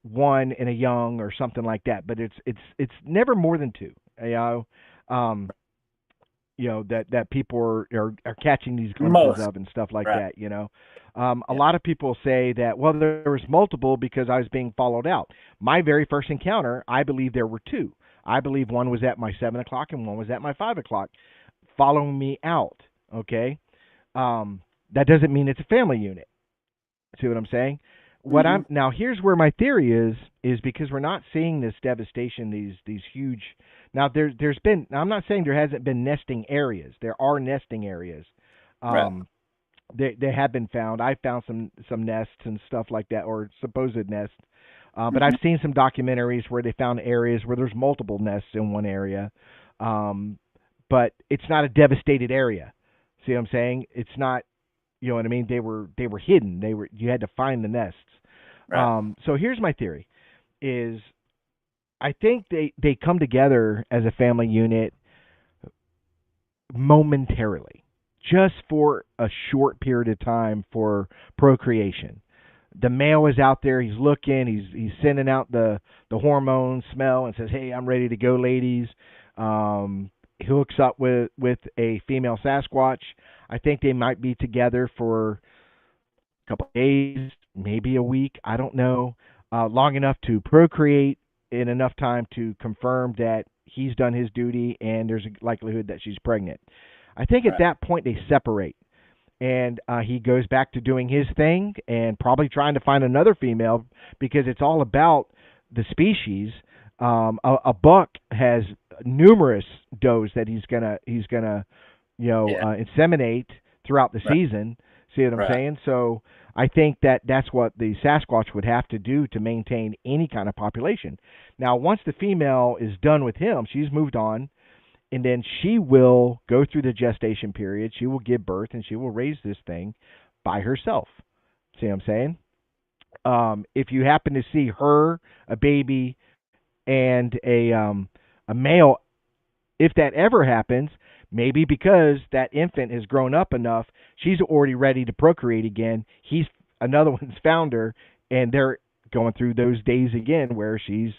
Speaker 2: one and a young or something like that. But it's never more than two. You know, um, that people are catching these glimpses
Speaker 3: Most.
Speaker 2: of and stuff like
Speaker 3: Right.
Speaker 2: that. A
Speaker 3: Yeah.
Speaker 2: lot of people say that, well, there was multiple because I was being followed out. My very first encounter, I believe there were two. I believe one was at my 7 o'clock and one was at my 5 o'clock, following me out. Okay, that doesn't mean it's a family unit. See what I'm saying? What
Speaker 3: Hmm.
Speaker 2: I'm now Here's where my theory is because we're not seeing this devastation, these huge. Now there's been. Now I'm not saying there hasn't been nesting areas. There are nesting areas.
Speaker 3: Right.
Speaker 2: Um, they have been found. I found some nests and stuff like that, or supposed nests. But
Speaker 3: Hmm.
Speaker 2: I've seen some documentaries where they found areas where there's multiple nests in one area. Um, but it's not a devastated area. See what I'm saying? It's not. You know what I mean? They were hidden. You had to find the nests.
Speaker 3: Right.
Speaker 2: So here's my theory: is I think they come together as a family unit momentarily, just for a short period of time for procreation. The male is out there, he's looking, he's sending out the hormone smell and says, "Hey, I'm ready to go, ladies." He hooks up with a female Sasquatch. I think they might be together for a couple of days, maybe a week. I don't know, long enough to procreate in enough time to confirm that he's done his duty and there's a likelihood that she's pregnant. I think at
Speaker 3: Right.
Speaker 2: that point they separate, and he goes back to doing his thing and probably trying to find another female because it's all about the species. A buck has numerous does that he's gonna
Speaker 3: Yeah.
Speaker 2: inseminate throughout the
Speaker 3: Right.
Speaker 2: season. See what I'm
Speaker 3: Right.
Speaker 2: saying? So I think that that's what the Sasquatch would have to do to maintain any kind of population. Now, once the female is done with him, she's moved on, and then she will go through the gestation period. She will give birth, and she will raise this thing by herself. See what I'm saying? If you happen to see her, a baby, and a male, if that ever happens, maybe because that infant has grown up enough, she's already ready to procreate again. He's Another one's found her, and they're going through those days again where she's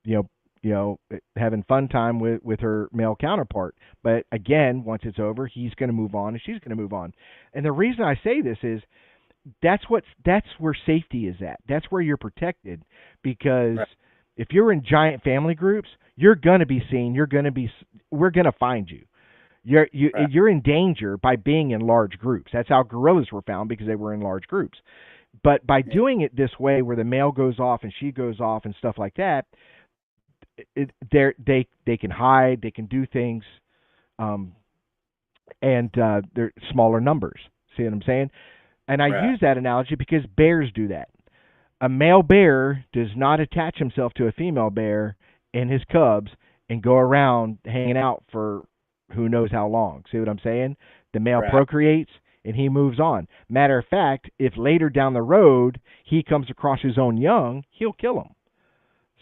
Speaker 2: you know having fun time with her male counterpart. But again, once it's over, he's going to move on and she's going to move on. And the reason I say this is that's where safety is at. That's where you're protected, because
Speaker 3: Right.
Speaker 2: if you're in giant family groups, you're going to be seen. We're going to find you.
Speaker 3: Right.
Speaker 2: You're in danger by being in large groups. That's how gorillas were found, because they were in large groups. But by
Speaker 3: Yeah.
Speaker 2: doing it this way, where the male goes off and she goes off and stuff like that, they can hide, they can do things, um, and they're smaller numbers. See what I'm saying? And I
Speaker 3: Right.
Speaker 2: use that analogy because bears do that. A male bear does not attach himself to a female bear and his cubs and go around hanging out for who knows how long. See what I'm saying? The male
Speaker 3: Right.
Speaker 2: procreates and he moves on. Matter of fact, if later down the road he comes across his own young, he'll kill them.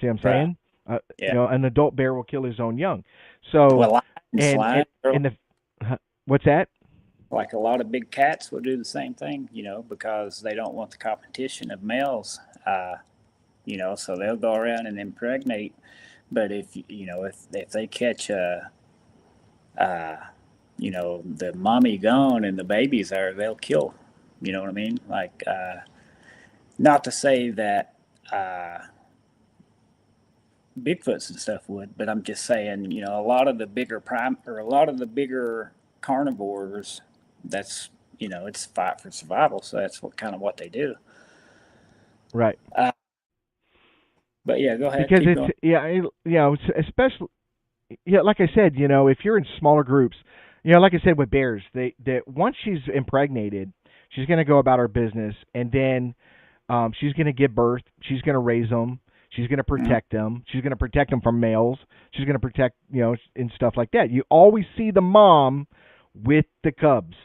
Speaker 2: See what I'm
Speaker 3: Right.
Speaker 2: saying?
Speaker 3: Yeah.
Speaker 2: An adult bear will kill his own young. So,
Speaker 3: Well, lions,
Speaker 2: and
Speaker 3: lions are
Speaker 2: and the what's that?
Speaker 3: like a lot of big cats will do the same thing, because they don't want the competition of males. So they'll go around and impregnate. But if they catch the mommy gone and the baby's there, they'll kill. You know what I mean? Like, not to say that Bigfoots and stuff would, but I'm just saying, a lot of the bigger a lot of the bigger carnivores, that's, it's fight for survival. So that's what they do.
Speaker 2: Right.
Speaker 3: Uh, but yeah, go ahead,
Speaker 2: Because
Speaker 3: keep
Speaker 2: it's
Speaker 3: going.
Speaker 2: especially like I said, if you're in smaller groups, like I said with bears, they once she's impregnated, she's going to go about her business, and then she's going to give birth. She's going to raise them. She's going to
Speaker 3: Mhm.
Speaker 2: protect them. She's going to protect them from males. She's going to protect, and stuff like that. You always see the mom with the cubs.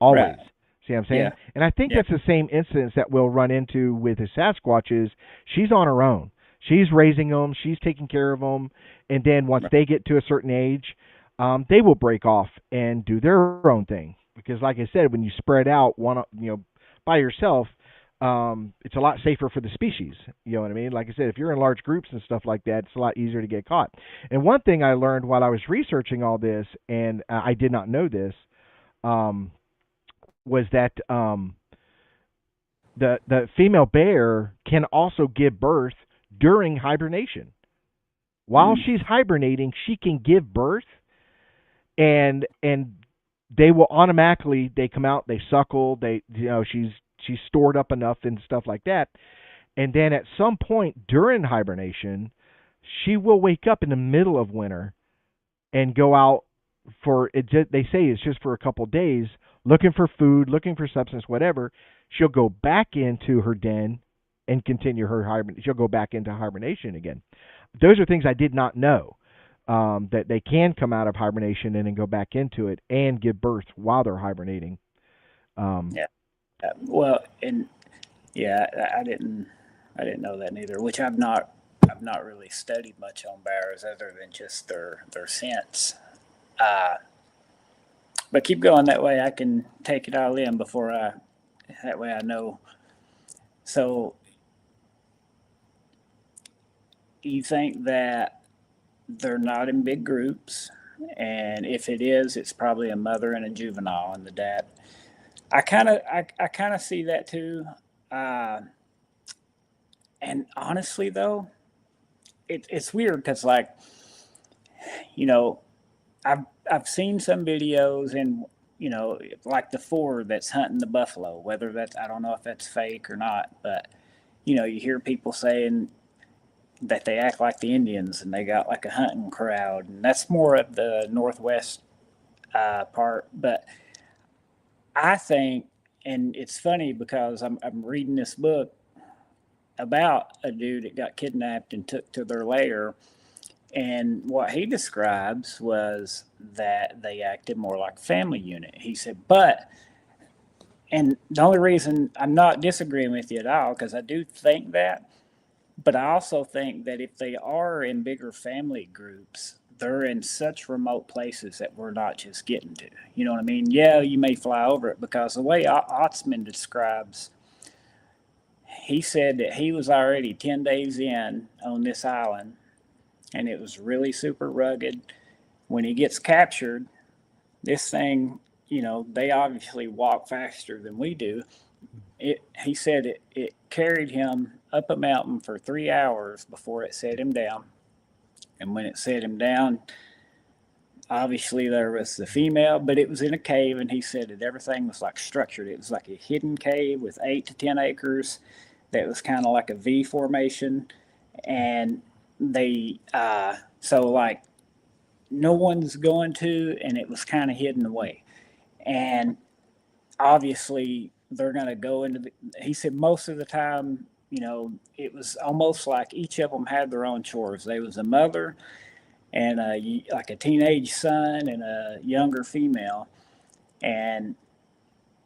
Speaker 2: Always.
Speaker 3: Right.
Speaker 2: See what I'm saying?
Speaker 3: Yeah.
Speaker 2: And I think
Speaker 3: Yeah.
Speaker 2: that's the same instance that we'll run into with the Sasquatch is she's on her own. She's raising them. She's taking care of them. And then once
Speaker 3: Right.
Speaker 2: they get to a certain age, they will break off and do their own thing. Because, like I said, when you spread out by yourself, it's a lot safer for the species. You know what I mean? Like I said, if you're in large groups and stuff like that, it's a lot easier to get caught. And one thing I learned while I was researching all this, and I did not know this, um, was that the female bear can also give birth during hibernation. While
Speaker 3: Mm.
Speaker 2: she's hibernating, she can give birth, and they will automatically they come out, they suckle, she's stored up enough and stuff like that. And then at some point during hibernation, she will wake up in the middle of winter and go out for it. They say it's just for a couple of days, looking for food, looking for substance, whatever. She'll go back into her den and continue her hibernation. She'll go back into hibernation again. Those are things I did not know. That they can come out of hibernation and then go back into it and give birth while they're hibernating. Um,
Speaker 3: Yeah. Well, and yeah, I didn't know that neither. Which I've not really studied much on bears other than just their scents. Uh, but keep going. That way I can take it all in before I. That way I know. So you think that they're not in big groups, and if it is, it's probably a mother and a juvenile, and the dad. I kind of see that too. Uh, and honestly, though, it's weird because you know I've seen some videos and like the four that's hunting the buffalo. Whether that's I don't know if that's fake or not, but you hear people saying that they act like the Indians and they got like a hunting crowd, and that's more of the northwest part. But I think, and it's funny because I'm reading this book about a dude that got kidnapped and took to their lair. And what he describes was that they acted more like a family unit. He said, and the only reason I'm not disagreeing with you at all, because I do think that, but I also think that if they are in bigger family groups, they're in such remote places that we're not just getting to. You know what I mean? Yeah, you may fly over it because the way Otzman describes, he said that he was already 10 days in on this island and it was really super rugged. When he gets captured, this thing, they obviously walk faster than we do. He said it carried him up a mountain for 3 hours before it set him down. And when it set him down, obviously there was the female, but it was in a cave, and he said that everything was like structured. It was like a hidden cave with 8 to 10 acres that was kind of like a V formation, and they so like no one's going to, and it was kind of hidden away, and obviously they're going to go into the, he said most of the time, it was almost like each of them had their own chores. There was a mother and like a teenage son and a younger female. And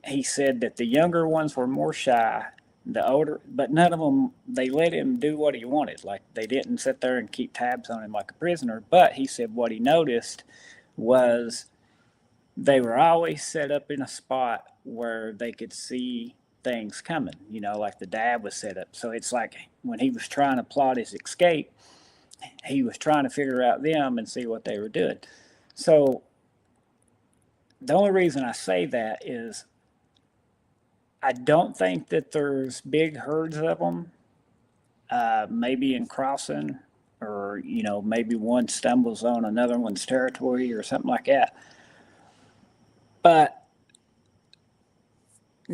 Speaker 3: he said that the younger ones were more shy. The older, but none of them, they let him do what he wanted. Like they didn't sit there and keep tabs on him like a prisoner. But he said what he noticed was they were always set up in a spot where they could see things coming, like the dad was set up. So it's like when he was trying to plot his escape, he was trying to figure out them and see what they were doing. So the only reason I say that is I don't think that there's big herds of them, maybe in crossing, or, maybe one stumbles on another one's territory or something like that. But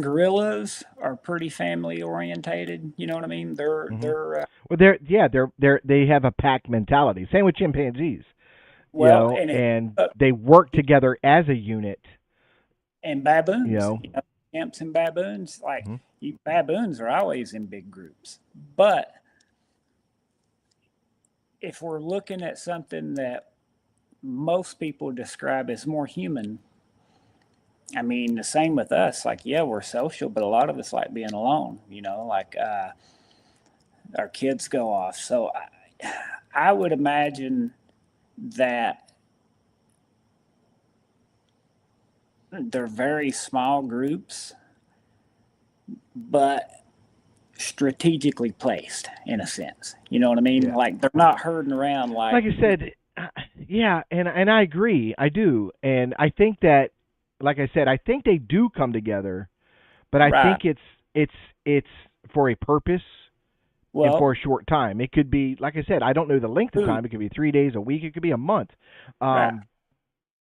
Speaker 3: gorillas are pretty family orientated. You know what I mean? They're
Speaker 2: Well, they have a pack mentality. Same with chimpanzees.
Speaker 3: well,
Speaker 2: and they work together as a unit.
Speaker 3: And baboons,
Speaker 2: You know.
Speaker 3: chimps and baboons, like
Speaker 2: Mhm.
Speaker 3: baboons are always in big groups. But if we're looking at something that most people describe as more human, I mean, the same with us. Like, yeah, we're social, but a lot of us like being alone. Like our kids go off. So I would imagine that they're very small groups, but strategically placed in a sense. You know what I mean?
Speaker 2: Yeah.
Speaker 3: Like they're not herding around
Speaker 2: Like I said, yeah, and I agree. I do, and I think that, like I said, I think they do come together, but I
Speaker 3: right.
Speaker 2: think it's for a purpose and
Speaker 3: Well,
Speaker 2: for a short time. It could be, like I said, I don't know the length of
Speaker 3: food,
Speaker 2: time. It could be 3 days, a week. It could be a month.
Speaker 3: right,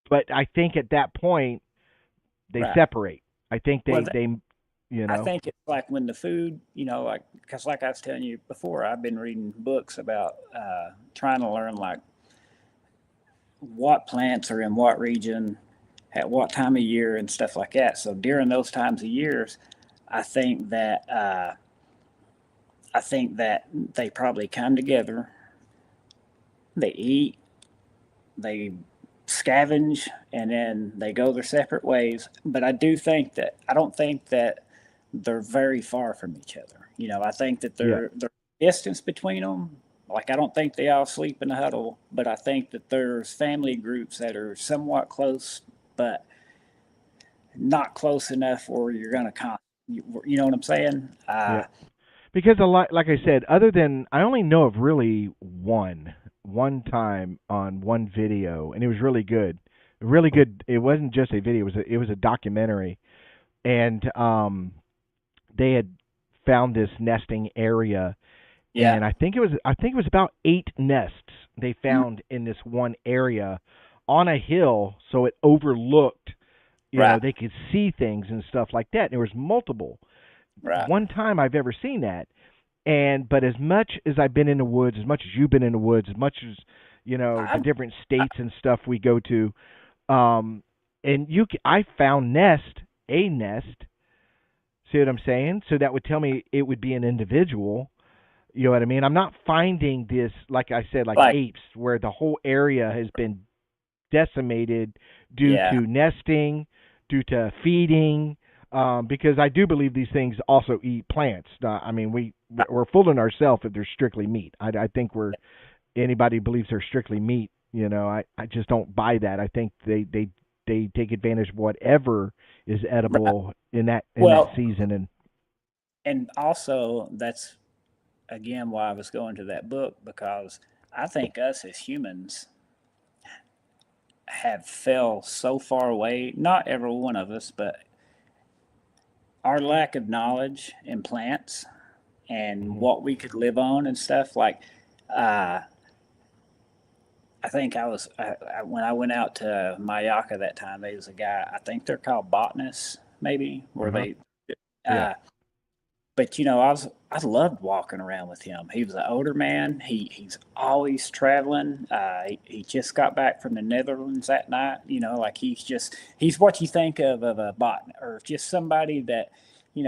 Speaker 2: But I think at that point they
Speaker 3: right.
Speaker 2: separate. I think
Speaker 3: Well, I
Speaker 2: they.
Speaker 3: think it's like when the food, like because like I was telling you before, I've been reading books about trying to learn like what plants are in what region at what time of year and stuff like that. So during those times of years, I think that uh, I think that they probably come together, they eat, they scavenge, and then they go their separate ways. But I don't think that they're very far from each other. I think that
Speaker 2: Yeah.
Speaker 3: there's distance between them. Like I don't think they all sleep in a huddle, but I think that there's family groups that are somewhat close, but not close enough where you're gonna you know what I'm saying?
Speaker 2: Yeah. Because a lot, like I said, other than I only know of really one time on one video, and it was really good, really good. It wasn't just a video; it was a documentary, and they had found this nesting area,
Speaker 3: Yeah,
Speaker 2: and I think it was about 8 nests they
Speaker 3: mm,
Speaker 2: found in this one area on a hill, so it overlooked.
Speaker 3: right,
Speaker 2: They could see things and stuff like that. And there was multiple.
Speaker 3: right.
Speaker 2: One time I've ever seen that. And but as much as I've been in the woods, as much as you've been in the woods, as much as the
Speaker 3: I'm,
Speaker 2: different states and stuff we go to, um, and I found a nest. See what I'm saying? So that would tell me it would be an individual. You know what I mean? I'm not finding this, like I said, like
Speaker 3: like,
Speaker 2: apes, where the whole area has been decimated due
Speaker 3: yeah,
Speaker 2: to nesting, due to feeding, because I do believe these things also eat plants. I mean, we're fooling ourselves if they're strictly meat. I think anybody who believes they're strictly meat. I just don't buy that. I think they take advantage of whatever is
Speaker 3: right.
Speaker 2: edible in that
Speaker 3: Well,
Speaker 2: season.
Speaker 3: and also that's again why I was going to that book because I think us as humans have fell so far away. Not every one of us, but our lack of knowledge in plants and
Speaker 2: Hmm.
Speaker 3: what we could live on and stuff like uh, I think when I went out to Mayaka that time, there was a guy. I think they're called botanists, maybe, where
Speaker 2: Uh-huh.
Speaker 3: they.
Speaker 2: Yeah.
Speaker 3: Uh, but I loved walking around with him. He was an older man. He's always traveling. He just got back from the Netherlands that night. Like he's what you think of a botanist or just somebody that,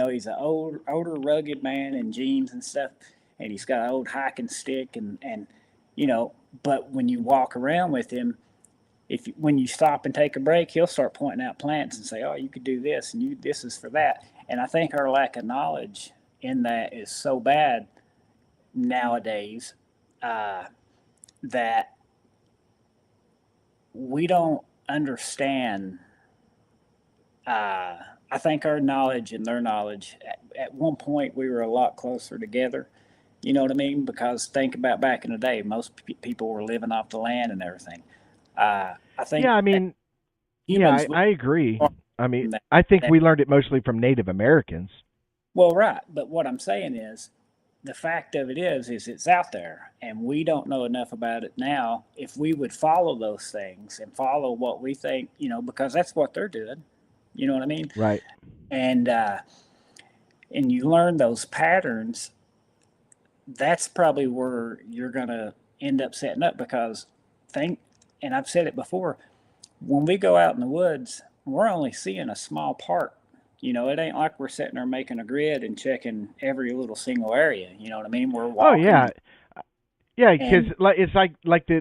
Speaker 3: he's an older rugged man in jeans and stuff, and he's got an old hiking stick and you know. But when you walk around with him, when you stop and take a break, he'll start pointing out plants and say, "Oh, you could do this, and this is for that." And I think our lack of knowledge in that is so bad nowadays, uh, that we don't understand. Uh, I think our knowledge and their knowledge at one point we were a lot closer together. You know what I mean? Because think about back in the day, most people were living off the land and everything. I
Speaker 2: Yeah,
Speaker 3: think
Speaker 2: I mean, yeah,
Speaker 3: humans
Speaker 2: I agree. I mean,
Speaker 3: that,
Speaker 2: I think
Speaker 3: that
Speaker 2: we learned it mostly from Native Americans.
Speaker 3: well, right. But what I'm saying is, the fact of it is it's out there, and we don't know enough about it now. If we would follow those things and follow what we think, because that's what they're doing. You know what I mean?
Speaker 2: Right.
Speaker 3: And you learn those patterns. That's probably where you're gonna end up setting up because think. And I've said it before. When we go out in the woods, we're only seeing a small part. It ain't like we're sitting there making a grid and checking every little single area. You know what I mean? We're
Speaker 2: Oh
Speaker 3: walking
Speaker 2: yeah. Yeah, because
Speaker 3: and
Speaker 2: it's like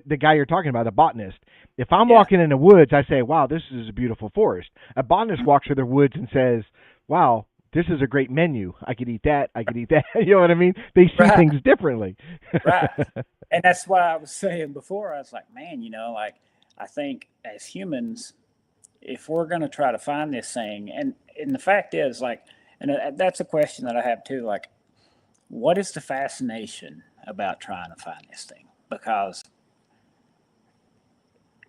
Speaker 2: the guy you're talking about, the botanist. If I'm
Speaker 3: yeah,
Speaker 2: walking in the woods, I say, "Wow, this is a beautiful forest." A botanist walks through the woods and says, "Wow, this is a great menu. I could eat that. I could eat that." You know what I mean? They see
Speaker 3: right,
Speaker 2: things differently.
Speaker 3: right. And that's why I was saying before. I was like, man, like I think as humans, if we're going to try to find this thing, and the fact is, like, and that's a question that I have too. Like, what is the fascination about trying to find this thing? Because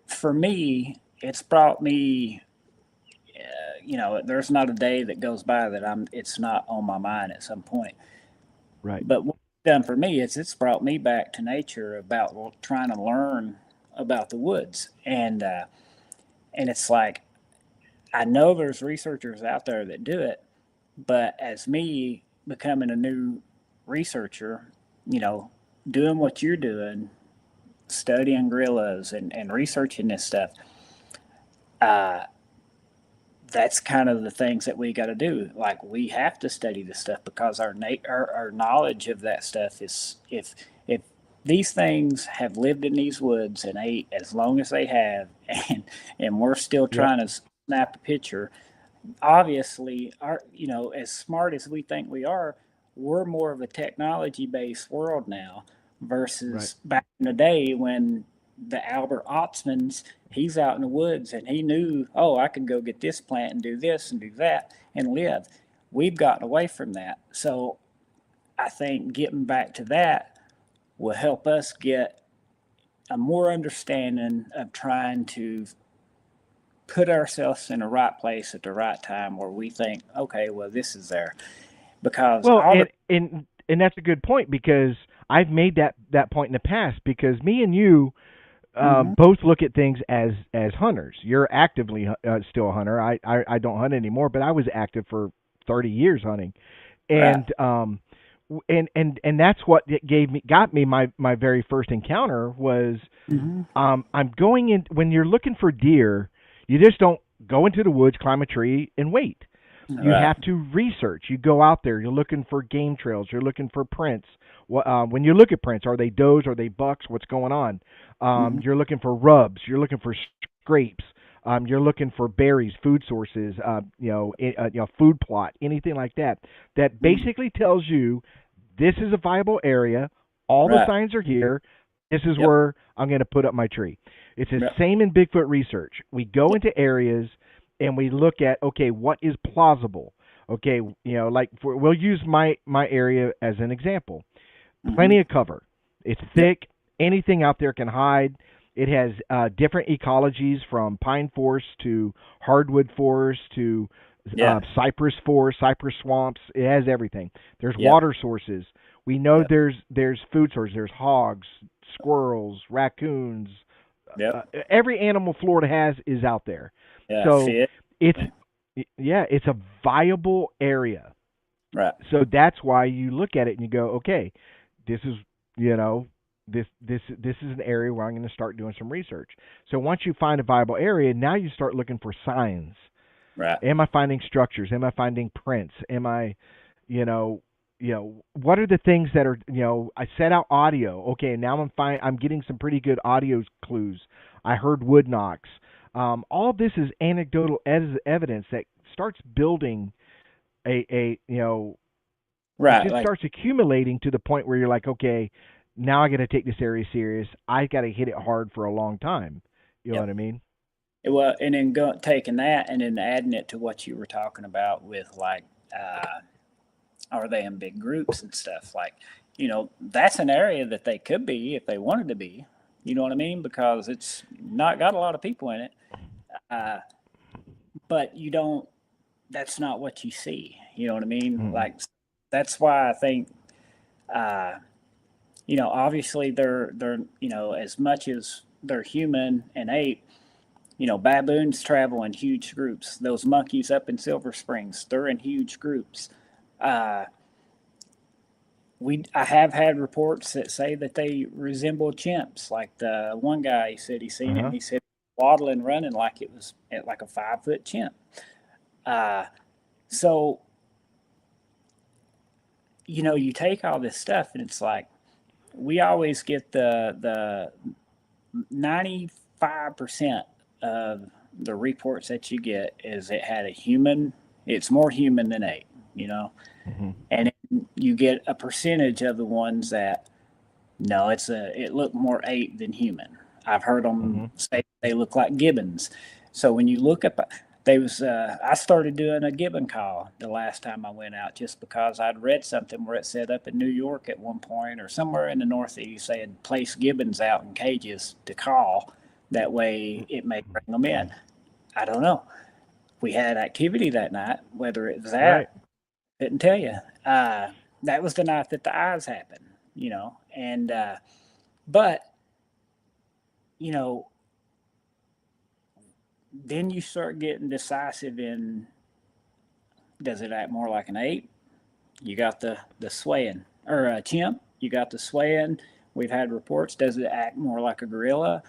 Speaker 3: for me, it's brought me. There's not a day that goes by that it's not on my mind at some point.
Speaker 2: Right.
Speaker 3: But what it's done for me is it's brought me back to nature about trying to learn about the woods, and it's like I know there's researchers out there that do it, but as me becoming a new researcher, you know, doing what you're doing, studying gorillas and researching this stuff, uh, that's kind of the things that we got to do. Like we have to study this stuff because our knowledge of that stuff is if these things have lived in these woods and ate as long as they have, and we're still
Speaker 2: Yep.
Speaker 3: trying to snap a picture. Obviously, as smart as we think we are, we're more of a technology based world now
Speaker 2: Right.
Speaker 3: versus back in the day when the Albert Otzmans, he's out in the woods and he knew, oh, I can go get this plant and do this and do that and live. We've gotten away from that. So I think getting back to that will help us get a more understanding of trying to put ourselves in the right place at the right time where we think, okay, well, this is there. Because
Speaker 2: Well,
Speaker 3: all the,
Speaker 2: and that's a good point because I've made that point in the past because me and you
Speaker 3: mm-hmm,
Speaker 2: both look at things as hunters. You're actively still a hunter. I don't hunt anymore, but I was active for 30 years hunting,
Speaker 3: right,
Speaker 2: and and that's what it got me my very first encounter was
Speaker 3: mm-hmm,
Speaker 2: I'm going in when you're looking for deer. You just don't go into the woods, climb a tree, and wait. You
Speaker 3: right,
Speaker 2: have to research. You go out there. You're looking for game trails. You're looking for prints. When you look at prints, are they does? Are they bucks? What's going on?
Speaker 3: mm-hmm,
Speaker 2: You're looking for rubs. You're looking for scrapes. You're looking for berries, food sources. Food plot, anything like that. That
Speaker 3: mm-hmm,
Speaker 2: basically tells you this is a viable area. All the
Speaker 3: right,
Speaker 2: signs are here. This is
Speaker 3: yep,
Speaker 2: where I'm going to put up my tree. It's the
Speaker 3: yep,
Speaker 2: same in Bigfoot research. We go
Speaker 3: yep,
Speaker 2: into areas and we look at okay, what is plausible? Okay, we'll use my area as an example.
Speaker 3: mm-hmm,
Speaker 2: Plenty of cover. It's
Speaker 3: yep,
Speaker 2: thick. Anything out there can hide. It has different ecologies from pine forest to hardwood forest to
Speaker 3: yeah,
Speaker 2: cypress forest, cypress swamps. It has everything. There's
Speaker 3: yep,
Speaker 2: water sources. We know
Speaker 3: yep,
Speaker 2: there's food sources. There's hogs, squirrels, raccoons,
Speaker 3: Yep.
Speaker 2: Every animal Florida has is out there.
Speaker 3: Yeah.
Speaker 2: So
Speaker 3: Fit.
Speaker 2: it's it's a viable area.
Speaker 3: Right.
Speaker 2: So that's why you look at it and you go, okay, this is this is an area where I'm going to start doing some research. So once you find a viable area, now you start looking for signs.
Speaker 3: Right.
Speaker 2: Am I finding structures? Am I finding prints? Am I, what are the things that are, I set out audio. Okay, now I'm getting some pretty good audio clues. I heard wood knocks. All this is anecdotal evidence that starts building it
Speaker 3: Right.
Speaker 2: just
Speaker 3: Like,
Speaker 2: starts accumulating to the point where you're like, okay, now I got to take this area serious. I got to hit it hard for a long time. You know
Speaker 3: yep.
Speaker 2: what I mean?
Speaker 3: Well, and then taking that and then adding it to what you were talking about with like, are they in big groups and stuff? Like, that's an area that they could be if they wanted to be. You know what I mean? Because it's not got a lot of people in it. Uh, but you don't. That's not what you see. You know what I mean?
Speaker 2: Mm.
Speaker 3: Like, that's why I think, uh, obviously they're as much as they're human and ape. Baboons travel in huge groups. Those monkeys up in Silver Springs, they're in huge groups. Uh, I have had reports that say that they resemble chimps. Like the one guy, he said he seen it,
Speaker 2: Uh-huh.
Speaker 3: and he said waddling, running like it was at like a 5 foot chimp. Uh, so you take all this stuff, and it's like we always get the 95% of the reports that you get is it had a human. It's more human than ape,
Speaker 2: Mm-hmm.
Speaker 3: and you get a percentage of the ones that no, it looked more ape than human. I've heard
Speaker 2: Mm-hmm.
Speaker 3: them say they look like gibbons. So when you look up, I started doing a gibbon call the last time I went out just because I'd read something where it said up in New York at one point or somewhere in the Northeast they had placed gibbons out in cages to call. That way it may bring them in. I don't know. We had activity that night. Whether it was
Speaker 2: Right.
Speaker 3: that, didn't tell you. That was the night that the eyes happened, and but you know, then you start getting decisive in, does it act more like an ape? You got the swaying, or a chimp. You got the swaying. We've had reports. Does it act more like a gorilla?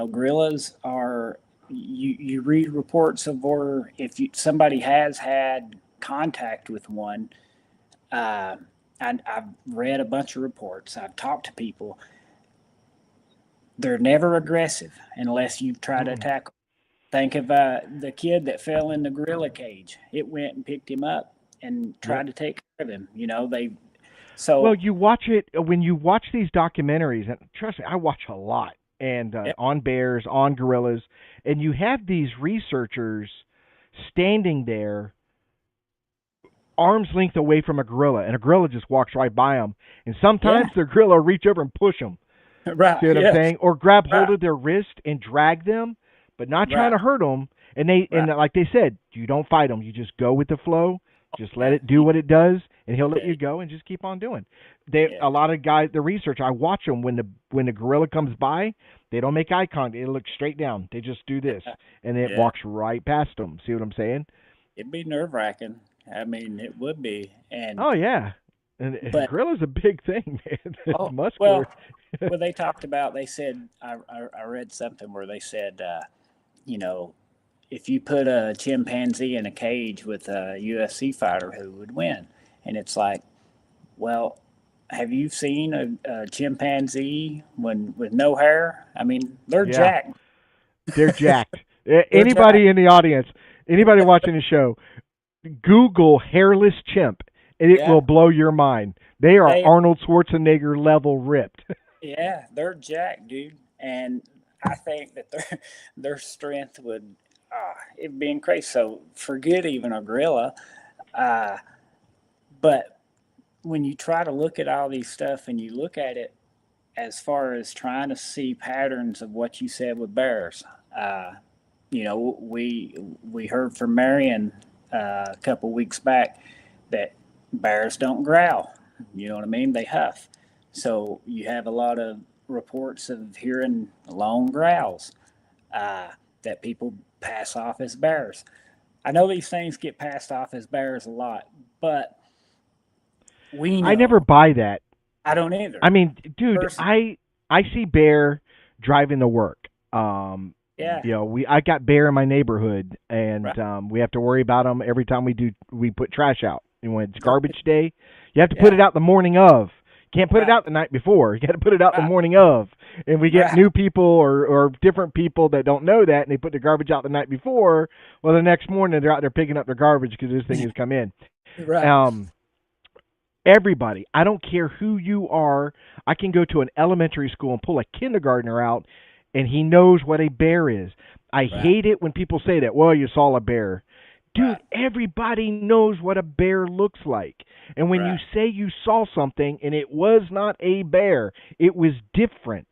Speaker 3: Gorillas are. You read reports of where if somebody has had contact with one. Uh, I've read a bunch of reports. I've talked to people. They're never aggressive unless you've tried to
Speaker 2: Mm-mm.
Speaker 3: attack them. Think of the kid that fell in the gorilla cage. It went and picked him up and
Speaker 2: Yep.
Speaker 3: tried to take care of him. They
Speaker 2: Well,
Speaker 3: so
Speaker 2: you watch it when you watch these documentaries, and trust me, I watch a lot, and
Speaker 3: yeah,
Speaker 2: on bears, on gorillas, and you have these researchers standing there, arm's length away from a gorilla, and a gorilla just walks right by them, and sometimes
Speaker 3: yeah,
Speaker 2: the gorilla will reach over and push them.
Speaker 3: right,
Speaker 2: See what I'm
Speaker 3: yeah,
Speaker 2: saying? Or grab hold
Speaker 3: right,
Speaker 2: of their wrist and drag them, but not trying
Speaker 3: right,
Speaker 2: to hurt them. And
Speaker 3: right,
Speaker 2: like they said, you don't fight them. You just go with the flow. Just let
Speaker 3: yeah,
Speaker 2: it do what it does, and he'll let
Speaker 3: yeah,
Speaker 2: you go and just keep on doing.
Speaker 3: yeah,
Speaker 2: A lot of guys, the research, I watch them when the gorilla comes by, they don't make eye contact. They look straight down. They just do this, and it
Speaker 3: yeah.
Speaker 2: walks right past them. See what I'm saying?
Speaker 3: It'd be nerve wracking. I mean, it would be,
Speaker 2: Oh yeah, and
Speaker 3: but
Speaker 2: gorilla's a big thing, man. It's
Speaker 3: oh
Speaker 2: muscular.
Speaker 3: well. Well, they talked about. They said I read something where they said, you know, if you put a chimpanzee in a cage with a UFC fighter, who would win? And it's like, well, have you seen a chimpanzee with no hair? I mean, they're
Speaker 2: Yeah.
Speaker 3: jacked.
Speaker 2: They're jacked.
Speaker 3: They're jacked.
Speaker 2: Anybody in the audience, anybody watching the show, Google hairless chimp, and it will
Speaker 3: Yeah,
Speaker 2: blow your mind. They are
Speaker 3: they
Speaker 2: Arnold Schwarzenegger level ripped.
Speaker 3: yeah, they're jacked, dude. And I think that their strength would it'd be increased. So forget even a gorilla. Uh, but when you try to look at all these stuff and you look at it as far as trying to see patterns of what you said with bears, uh, we heard from Marion a couple weeks back that bears don't growl. You know what I mean? They huff. So you have a lot of reports of hearing long growls uh, that people pass off as bears. I know these things get passed off as bears a lot, but we
Speaker 2: I never
Speaker 3: know.
Speaker 2: buy that.
Speaker 3: I don't either.
Speaker 2: I mean, dude,
Speaker 3: Person,
Speaker 2: I see Bear driving to work.
Speaker 3: yeah,
Speaker 2: I got Bear in my neighborhood, and
Speaker 3: right,
Speaker 2: we have to worry about them every time we put trash out. And when it's
Speaker 3: right,
Speaker 2: garbage day, you have to put
Speaker 3: yeah,
Speaker 2: it out the morning of. You can't put it
Speaker 3: right,
Speaker 2: out the night before. You got to put it out the
Speaker 3: right,
Speaker 2: morning of. And we get
Speaker 3: right,
Speaker 2: new people or different people that don't know that, and they put the garbage out the night before. Well, the next morning they're out there picking up their garbage because this thing has come in.
Speaker 3: right,
Speaker 2: Um, Everybody, I don't care who you are. I can go to an elementary school and pull a kindergartner out, and he knows what a bear is. I
Speaker 3: right,
Speaker 2: hate it when people say that. Well, you saw a bear. Dude,
Speaker 3: right,
Speaker 2: everybody knows what a bear looks like. And when you
Speaker 3: right.
Speaker 2: say you saw something and it was not a bear, it was different.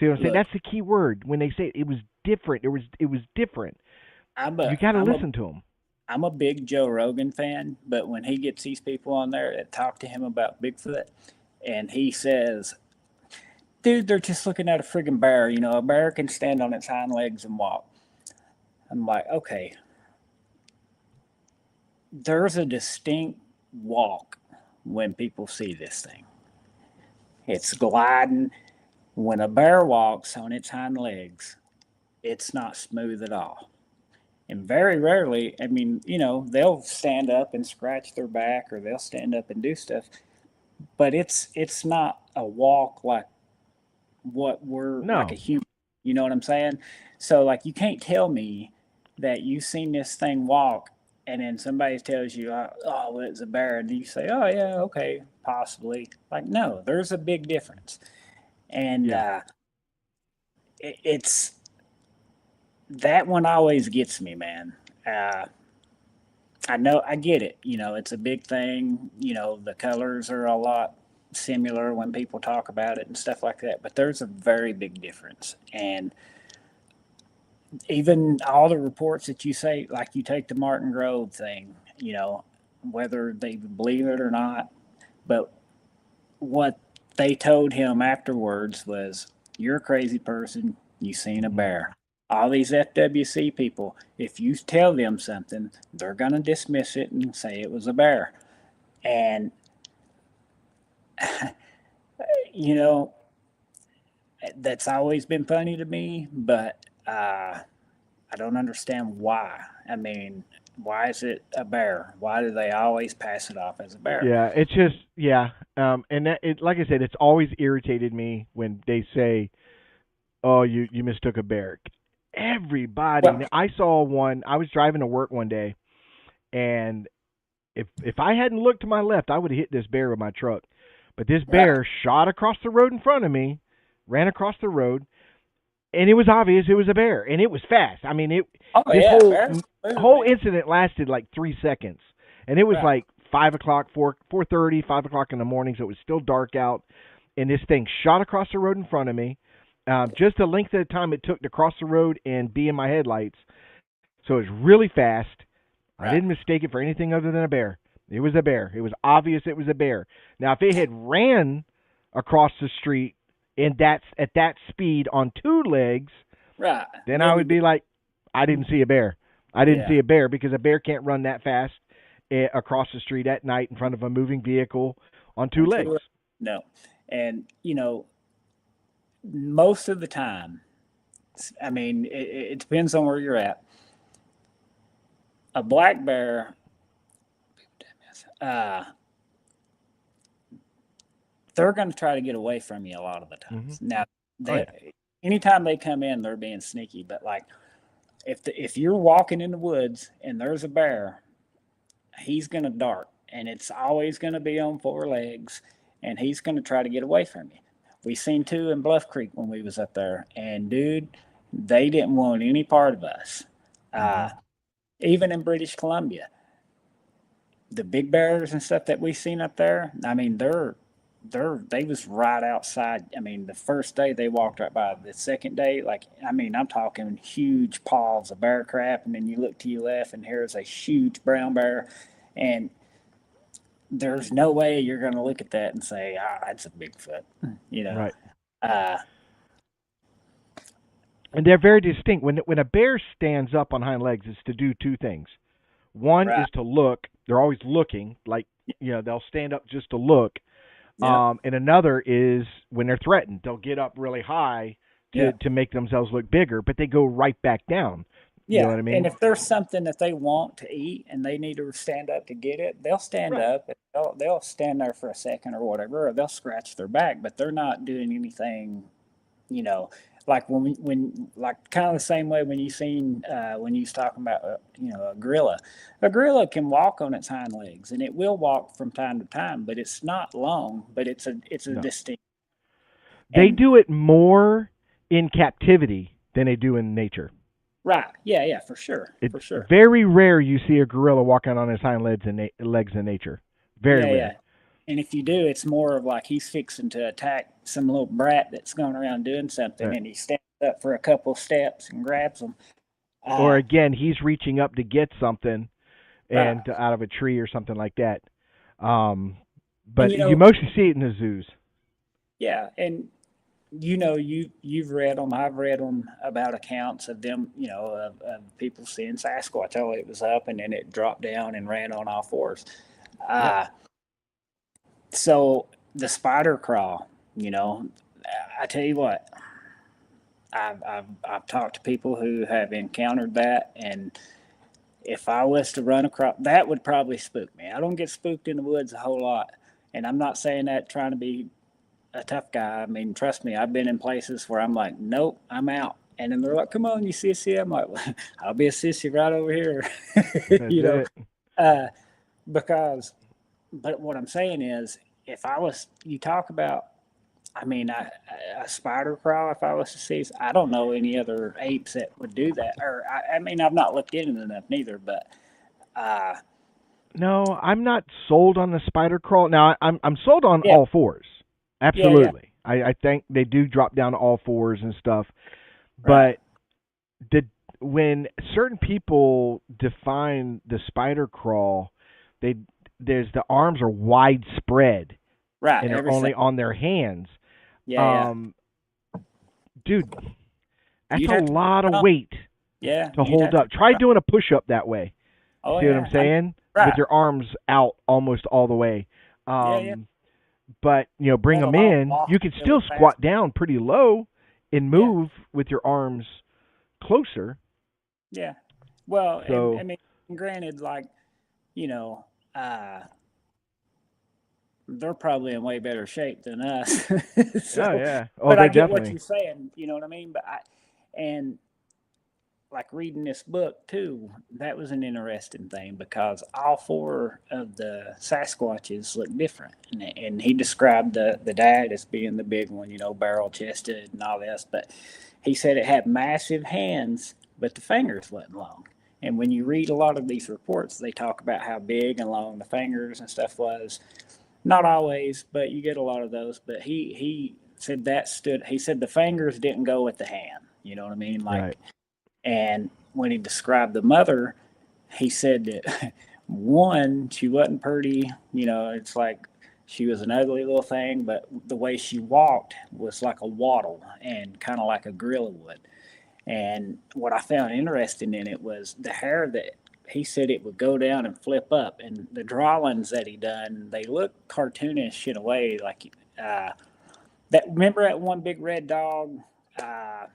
Speaker 2: See what I'm saying?
Speaker 3: Look,
Speaker 2: That's the key word. When they say it was different, it was different.
Speaker 3: I'm
Speaker 2: You
Speaker 3: a
Speaker 2: got to
Speaker 3: I'm a
Speaker 2: listen to them.
Speaker 3: I'm a big Joe Rogan fan, but when he gets these people on there that talk to him about Bigfoot, and he says, "Dude, they're just looking at a friggin' bear. You know, a bear can stand on its hind legs and walk." I'm like, okay, there's a distinct walk when people see this thing. It's gliding. When a bear walks on its hind legs, it's not smooth at all. And very rarely, I mean, they'll stand up and scratch their back or they'll stand up and do stuff, but it's not a walk like what we're like a
Speaker 2: No.
Speaker 3: human. You know what I'm saying? So like you can't tell me that you've seen this thing walk and then somebody tells you, oh, well, it's a bear, and you say, oh yeah, okay, possibly. Like no, there's a big difference, and
Speaker 2: Yeah.
Speaker 3: it's that one always gets me, man. Uh, I know, I get it. It's a big thing. The colors are a lot similar when people talk about it and stuff like that, but there's a very big difference. And even all the reports that you say, like you take the Martin Grove thing, whether they believe it or not, but what they told him afterwards was, "You're a crazy person. You seen a
Speaker 2: Hmm.
Speaker 3: bear." All these FWC people, if you tell them something, they're gonna dismiss it and say it was a bear. And you know that's always been funny to me, but I don't understand why. I mean, why is it a bear? Why do they always pass it off as a bear?
Speaker 2: Yeah, it's just yeah, and that it like I said, it's always irritated me when they say, "Oh, you mistook a bear." Everybody,
Speaker 3: Well,
Speaker 2: I saw one. I was driving to work one day, and if I hadn't looked to my left, I would have hit this bear with my truck. But this
Speaker 3: right.
Speaker 2: bear shot across the road in front of me, ran across the road, and it was obvious it was a bear, and it was fast. I mean, it
Speaker 3: Oh
Speaker 2: this
Speaker 3: yeah,
Speaker 2: whole
Speaker 3: bears move,
Speaker 2: whole
Speaker 3: man.
Speaker 2: incident lasted like 3 seconds, and it was
Speaker 3: Right,
Speaker 2: like 5 o'clock, 4:30, 5 o'clock in the morning, so it was still dark out, and this thing shot across the road in front of me. Just the length of the time it took to cross the road and be in my headlights, so it was really fast. I
Speaker 3: right,
Speaker 2: didn't mistake it for anything other than a bear. It was a bear. It was obvious it was a bear. Now, if it had ran across the street at that speed on two legs,
Speaker 3: right.
Speaker 2: then I
Speaker 3: Then
Speaker 2: would
Speaker 3: you'd be,
Speaker 2: be like, I didn't see a bear. I didn't
Speaker 3: yeah.
Speaker 2: see a bear because a bear can't run that fast across the street at night in front of a moving vehicle on two
Speaker 3: On
Speaker 2: legs.
Speaker 3: tour, no. And most of the time, I mean, it depends on where you're at. A black bear, uh, they're going to try to get away from you a lot of the
Speaker 2: Hmm.
Speaker 3: times. Now,
Speaker 2: Oh yeah.
Speaker 3: anytime they come in, they're being sneaky. But like, if you're walking in the woods and there's a bear, he's going to dart, and it's always going to be on four legs, and he's going to try to get away from you. We seen two in Bluff Creek when we was up there, and dude, they didn't want any part of us.
Speaker 2: Hmm.
Speaker 3: Uh, Even in British Columbia, the big bears and stuff that we seen up there, I mean, they was right outside. I mean, the first day they walked right by. The second day, like, I mean, I'm talking huge paws of bear crap, and then you look to your left, and here's a huge brown bear, and there's no way you're going to look at that and say, ah, that's a Bigfoot, you know.
Speaker 2: Right.
Speaker 3: Uh,
Speaker 2: And they're very distinct. When a bear stands up on hind legs, it's to do two things. One
Speaker 3: right.
Speaker 2: is to look. They're always looking, like they'll stand up just to look.
Speaker 3: Yeah.
Speaker 2: And another is when they're threatened, they'll get up really high
Speaker 3: Yeah.
Speaker 2: to make themselves look bigger, but they go right back down. You know
Speaker 3: Yeah.
Speaker 2: what I
Speaker 3: And
Speaker 2: mean?
Speaker 3: if there's something that they want to eat and they need to stand up to get it, they'll stand
Speaker 2: Right.
Speaker 3: up and they'll stand there for a second or whatever, or they'll scratch their back, but they're not doing anything, you know, like when like kind of the same way when you seen when you was talking about a gorilla can walk on its hind legs and it will walk from time to time, but it's not long, but it's a
Speaker 2: No.
Speaker 3: distinct.
Speaker 2: They
Speaker 3: And
Speaker 2: do it more in captivity than they do in nature.
Speaker 3: right, yeah, yeah, for sure,
Speaker 2: It's
Speaker 3: for sure.
Speaker 2: very rare you see a gorilla walking on his hind legs in nature. Very
Speaker 3: Yeah,
Speaker 2: rare.
Speaker 3: yeah. And if you do, it's more of like he's fixing to attack some little brat that's going around doing something,
Speaker 2: Uh,
Speaker 3: and he stands up for a couple steps and grabs them.
Speaker 2: or
Speaker 3: Uh,
Speaker 2: again, he's reaching up to get something
Speaker 3: right.
Speaker 2: and out of a tree or something like that. Um,
Speaker 3: And
Speaker 2: but you mostly see it in the zoos.
Speaker 3: yeah, and you've read them, I've read them about accounts of them, of people seeing Sasquatch. Oh, it was up and then it dropped down and ran on all fours.
Speaker 2: Yep.
Speaker 3: Uh, so the spider crawl, you know, I tell you what, I've talked to people who have encountered that, and if I was to run across that, would probably spook me. I don't get spooked in the woods a whole lot, and I'm not saying that trying to be a tough guy. I mean, trust me, I've been in places where I'm like, nope, I'm out. And then they're like, come on, you sissy. I'm like, well, I'll be a sissy right over here.
Speaker 2: That's
Speaker 3: you know,
Speaker 2: it.
Speaker 3: uh, because, but what I'm saying is, if I was, you talk about, I mean, a spider crawl, if I was to see, I don't know any other apes that would do that. Or, I mean, I've not looked into it enough neither, but, uh,
Speaker 2: No, I'm not sold on the spider crawl. Now, I'm sold on
Speaker 3: yeah,
Speaker 2: all fours.
Speaker 3: yeah, yeah,
Speaker 2: Absolutely. I think they do drop down to all fours and stuff.
Speaker 3: right,
Speaker 2: But the when certain people define the spider crawl, they there's the arms are widespread
Speaker 3: right,
Speaker 2: and they're
Speaker 3: everything.
Speaker 2: only on their hands.
Speaker 3: Yeah, yeah.
Speaker 2: Um, dude, that's
Speaker 3: You'd
Speaker 2: a
Speaker 3: have to,
Speaker 2: lot of weight
Speaker 3: yeah,
Speaker 2: to
Speaker 3: you'd
Speaker 2: hold
Speaker 3: have to,
Speaker 2: up. Try doing a push up that way.
Speaker 3: oh,
Speaker 2: See what I'm
Speaker 3: yeah,
Speaker 2: saying? With
Speaker 3: right,
Speaker 2: your arms out almost all the way.
Speaker 3: yeah, yeah.
Speaker 2: But bring
Speaker 3: Let
Speaker 2: them
Speaker 3: alone
Speaker 2: in. You
Speaker 3: walking
Speaker 2: can
Speaker 3: really
Speaker 2: still
Speaker 3: fast.
Speaker 2: squat down pretty low and
Speaker 3: Yeah,
Speaker 2: move with your arms closer.
Speaker 3: yeah. Well, and I
Speaker 2: So,
Speaker 3: mean, granted, like, you know, uh, they're probably in way better shape than us.
Speaker 2: oh
Speaker 3: So,
Speaker 2: yeah, oh
Speaker 3: but I
Speaker 2: they
Speaker 3: get what
Speaker 2: definitely.
Speaker 3: you're saying, you know what I mean? And like reading this book too, that was an interesting thing because all four of the Sasquatches look different. And he described the dad as being the big one, barrel chested and all this, but he said it had massive hands, but the fingers wasn't long. And when you read a lot of these reports, they talk about how big and long the fingers and stuff was. Not always, but you get a lot of those. But he said that stood. He said the fingers didn't go with the hand. You know what I mean?
Speaker 2: Right.
Speaker 3: Like, and when he described the mother, he said that one, she wasn't pretty. It's like she was an ugly little thing, but the way she walked was like a waddle and kind of like a gorilla would. And what I found interesting in it was the hair that he said it would go down and flip up, and the drawings that he done, they look cartoonish in a way. Like that. Remember that one big red dog? Uh,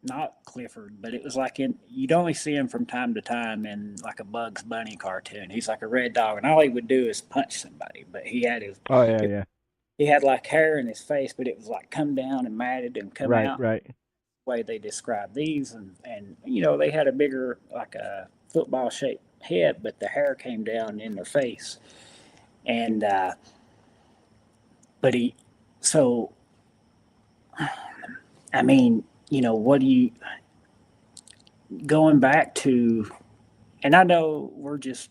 Speaker 3: Not Clifford, but it was like you'd only see him from time to time in like a Bugs Bunny cartoon. He's like a red dog, and all he would do is punch somebody. But
Speaker 2: Oh yeah, yeah.
Speaker 3: he had like hair in his face, but it was like come down and matted and come
Speaker 2: Right,
Speaker 3: out.
Speaker 2: right.
Speaker 3: The way they described these, and they had a bigger like a football shaped head, but the hair came down in their face. And but he, so I mean, what do you going back to? And I know we're just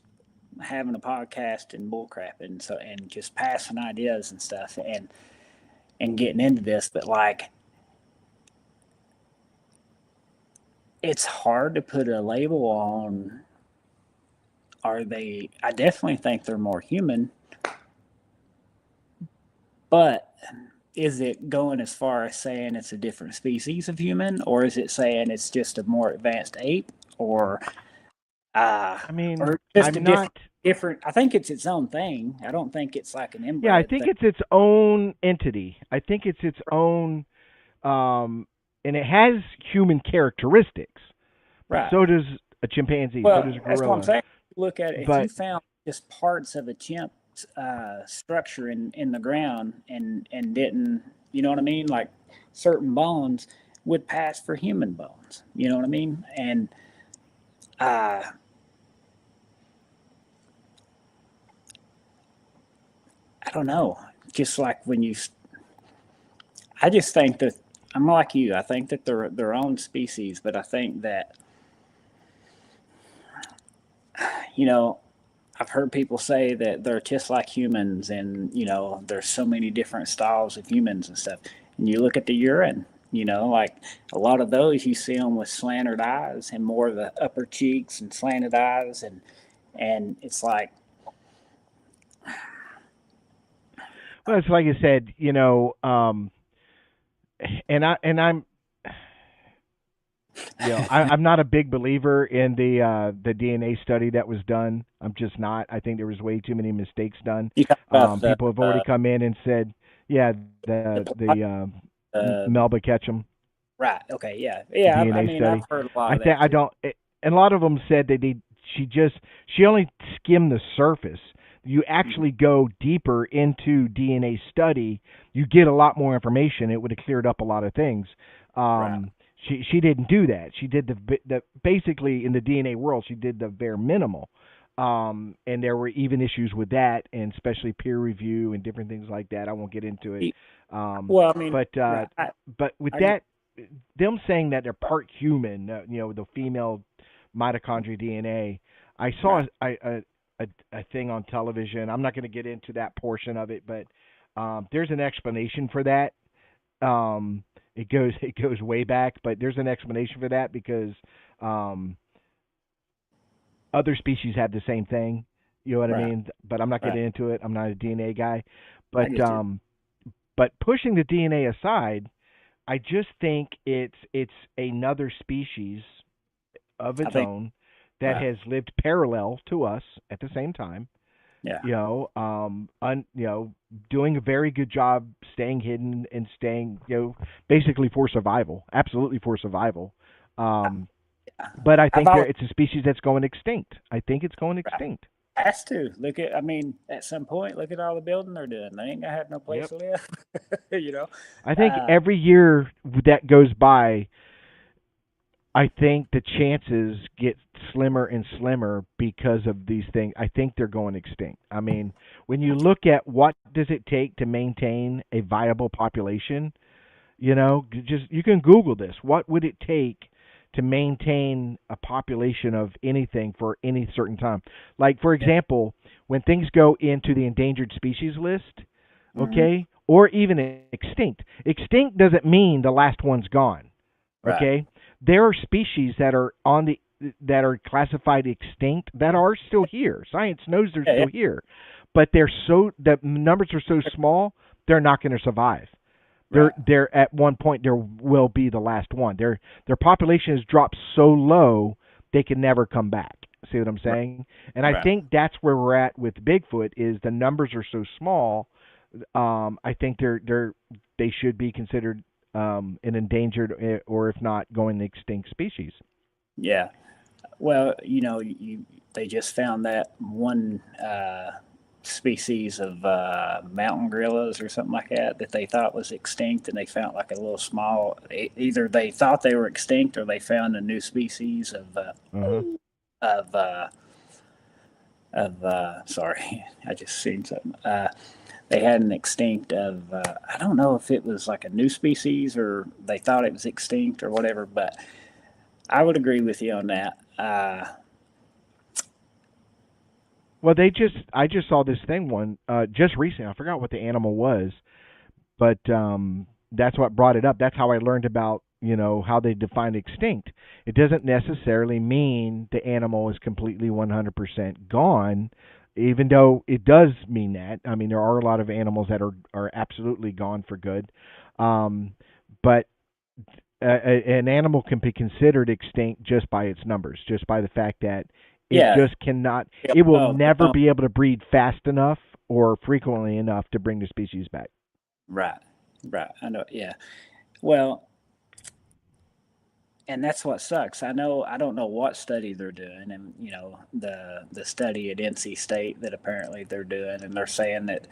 Speaker 3: having a podcast and bullcrapping, so and just passing ideas and stuff, and getting into this, but like it's hard to put a label on. Are they? I definitely think they're more human, but is it going as far as saying it's a different species of human, or is it saying it's just a more advanced ape, or uh,
Speaker 2: I mean,
Speaker 3: or just a
Speaker 2: I'm not.
Speaker 3: different? I think it's its own thing. I don't think it's like an
Speaker 2: Yeah, I
Speaker 3: inbred
Speaker 2: think
Speaker 3: thing.
Speaker 2: it's its own entity. I think it's its own, um, and it has human characteristics, but
Speaker 3: Right.
Speaker 2: so does a chimpanzee, so
Speaker 3: Well,
Speaker 2: does a
Speaker 3: that's what I'm
Speaker 2: gorilla.
Speaker 3: saying. Look at it. If you
Speaker 2: But
Speaker 3: found just parts of a chimp structure in the ground and didn't, you know what I mean? Like certain bones would pass for human bones. You know what I mean? And uh, I don't know. Just like when you, I just think that I'm like you. I think that they're their own species, but I think that you know I've heard people say that they're just like humans, and there's so many different styles of humans and stuff. And you look at the urine, like a lot of those you see them with slanted eyes and more of the upper cheeks and slanted eyes, and it's like,
Speaker 2: well, it's like I said, and I'm I'm not a big believer in the DNA study that was done. I'm just not. I think there was way too many mistakes done.
Speaker 3: you talk about
Speaker 2: People have already come in and said, yeah,
Speaker 3: the uh,
Speaker 2: Melba Ketchum
Speaker 3: right, okay, yeah,
Speaker 2: the
Speaker 3: yeah. I
Speaker 2: DNA
Speaker 3: mean, I've
Speaker 2: study.
Speaker 3: heard a lot
Speaker 2: I
Speaker 3: of
Speaker 2: think
Speaker 3: that
Speaker 2: I
Speaker 3: too.
Speaker 2: don't. And a lot of them said that she only skimmed the surface. You
Speaker 3: Mhm.
Speaker 2: actually go deeper into DNA study, you get a lot more information. It would have cleared up a lot of things.
Speaker 3: Right.
Speaker 2: She didn't do that. She did the basically in the DNA world she did the bare minimal. And there were even issues with that, and especially peer review and different things like that. I won't get into it. Um,
Speaker 3: Well, I mean,
Speaker 2: but uh,
Speaker 3: right.
Speaker 2: but with
Speaker 3: I get.
Speaker 2: that, them saying that they're part human, the female mitochondria DNA. I saw
Speaker 3: Right.
Speaker 2: a thing on television. I'm not going to get into that portion of it, but there's an explanation for that. It goes way back, but there's an explanation for that because um, other species have the same thing. You know what I
Speaker 3: Right.
Speaker 2: mean? But I'm not
Speaker 3: Right.
Speaker 2: getting into it. I'm not a DNA guy.
Speaker 3: I
Speaker 2: But
Speaker 3: get you.
Speaker 2: pushing the DNA aside, I just think it's another species of
Speaker 3: I
Speaker 2: its
Speaker 3: think.
Speaker 2: own that
Speaker 3: Right.
Speaker 2: has lived parallel to us at the same time.
Speaker 3: Yeah.
Speaker 2: Doing a very good job staying hidden and staying, basically for survival, absolutely for survival. Um,
Speaker 3: Yeah.
Speaker 2: but I
Speaker 3: I've
Speaker 2: think
Speaker 3: always.
Speaker 2: it's a species that's going extinct. I think it's going
Speaker 3: Right.
Speaker 2: extinct.
Speaker 3: Has to look at. I mean, at some point, look at all the building they're doing. They ain't gonna have no place
Speaker 2: Yep.
Speaker 3: to live. you know.
Speaker 2: I think
Speaker 3: Uh,
Speaker 2: every year that goes by, I think the chances get slimmer and slimmer because of these things. I think they're going extinct. I mean, when you look at what does it take to maintain a viable population, just you can Google this. What would it take to maintain a population of anything for any certain time? Like, for
Speaker 3: yeah.
Speaker 2: example, when things go into the endangered species list,
Speaker 3: Hmm.
Speaker 2: okay, or even extinct. Extinct doesn't mean the last one's gone.
Speaker 3: Right.
Speaker 2: Okay, there are species that are classified extinct that are still here. Science knows they're
Speaker 3: Yeah. Yeah.
Speaker 2: still here, but the numbers are so small they're not going to survive.
Speaker 3: Right.
Speaker 2: They're at one point there will be the last one. Their population has dropped so low they can never come back. See what I'm
Speaker 3: Right.
Speaker 2: saying? And I
Speaker 3: Right.
Speaker 2: think that's where we're at with Bigfoot is the numbers are so small. I think they should be considered an endangered or if not going extinct species.
Speaker 3: Yeah. Well, they just found that one species of mountain gorillas or something like that they thought was extinct, and they found like a little small. Either they thought they were extinct, or they found a new species
Speaker 2: Uh huh.
Speaker 3: of uh, sorry, I just seen something. They had an extinct of I don't know if it was like a new species or they thought it was extinct or whatever, but I would agree with you on that.
Speaker 2: Well, I just saw this thing one just recently. I forgot what the animal was, but that's what brought it up. That's how I learned about how they define extinct. It doesn't necessarily mean the animal is completely 100% gone. even though it does mean that. I mean, there are a lot of animals that are absolutely gone for good, but an animal can be considered extinct just by its numbers, just by the fact that it
Speaker 3: Yeah.
Speaker 2: just cannot.
Speaker 3: Yeah.
Speaker 2: It will
Speaker 3: Oh,
Speaker 2: never
Speaker 3: no.
Speaker 2: be able to breed fast enough or frequently enough to bring the species back.
Speaker 3: Right. Right. I know. Yeah. Well, and that's what sucks. I don't know what study they're doing, and the study at NC State that apparently they're doing, and they're saying that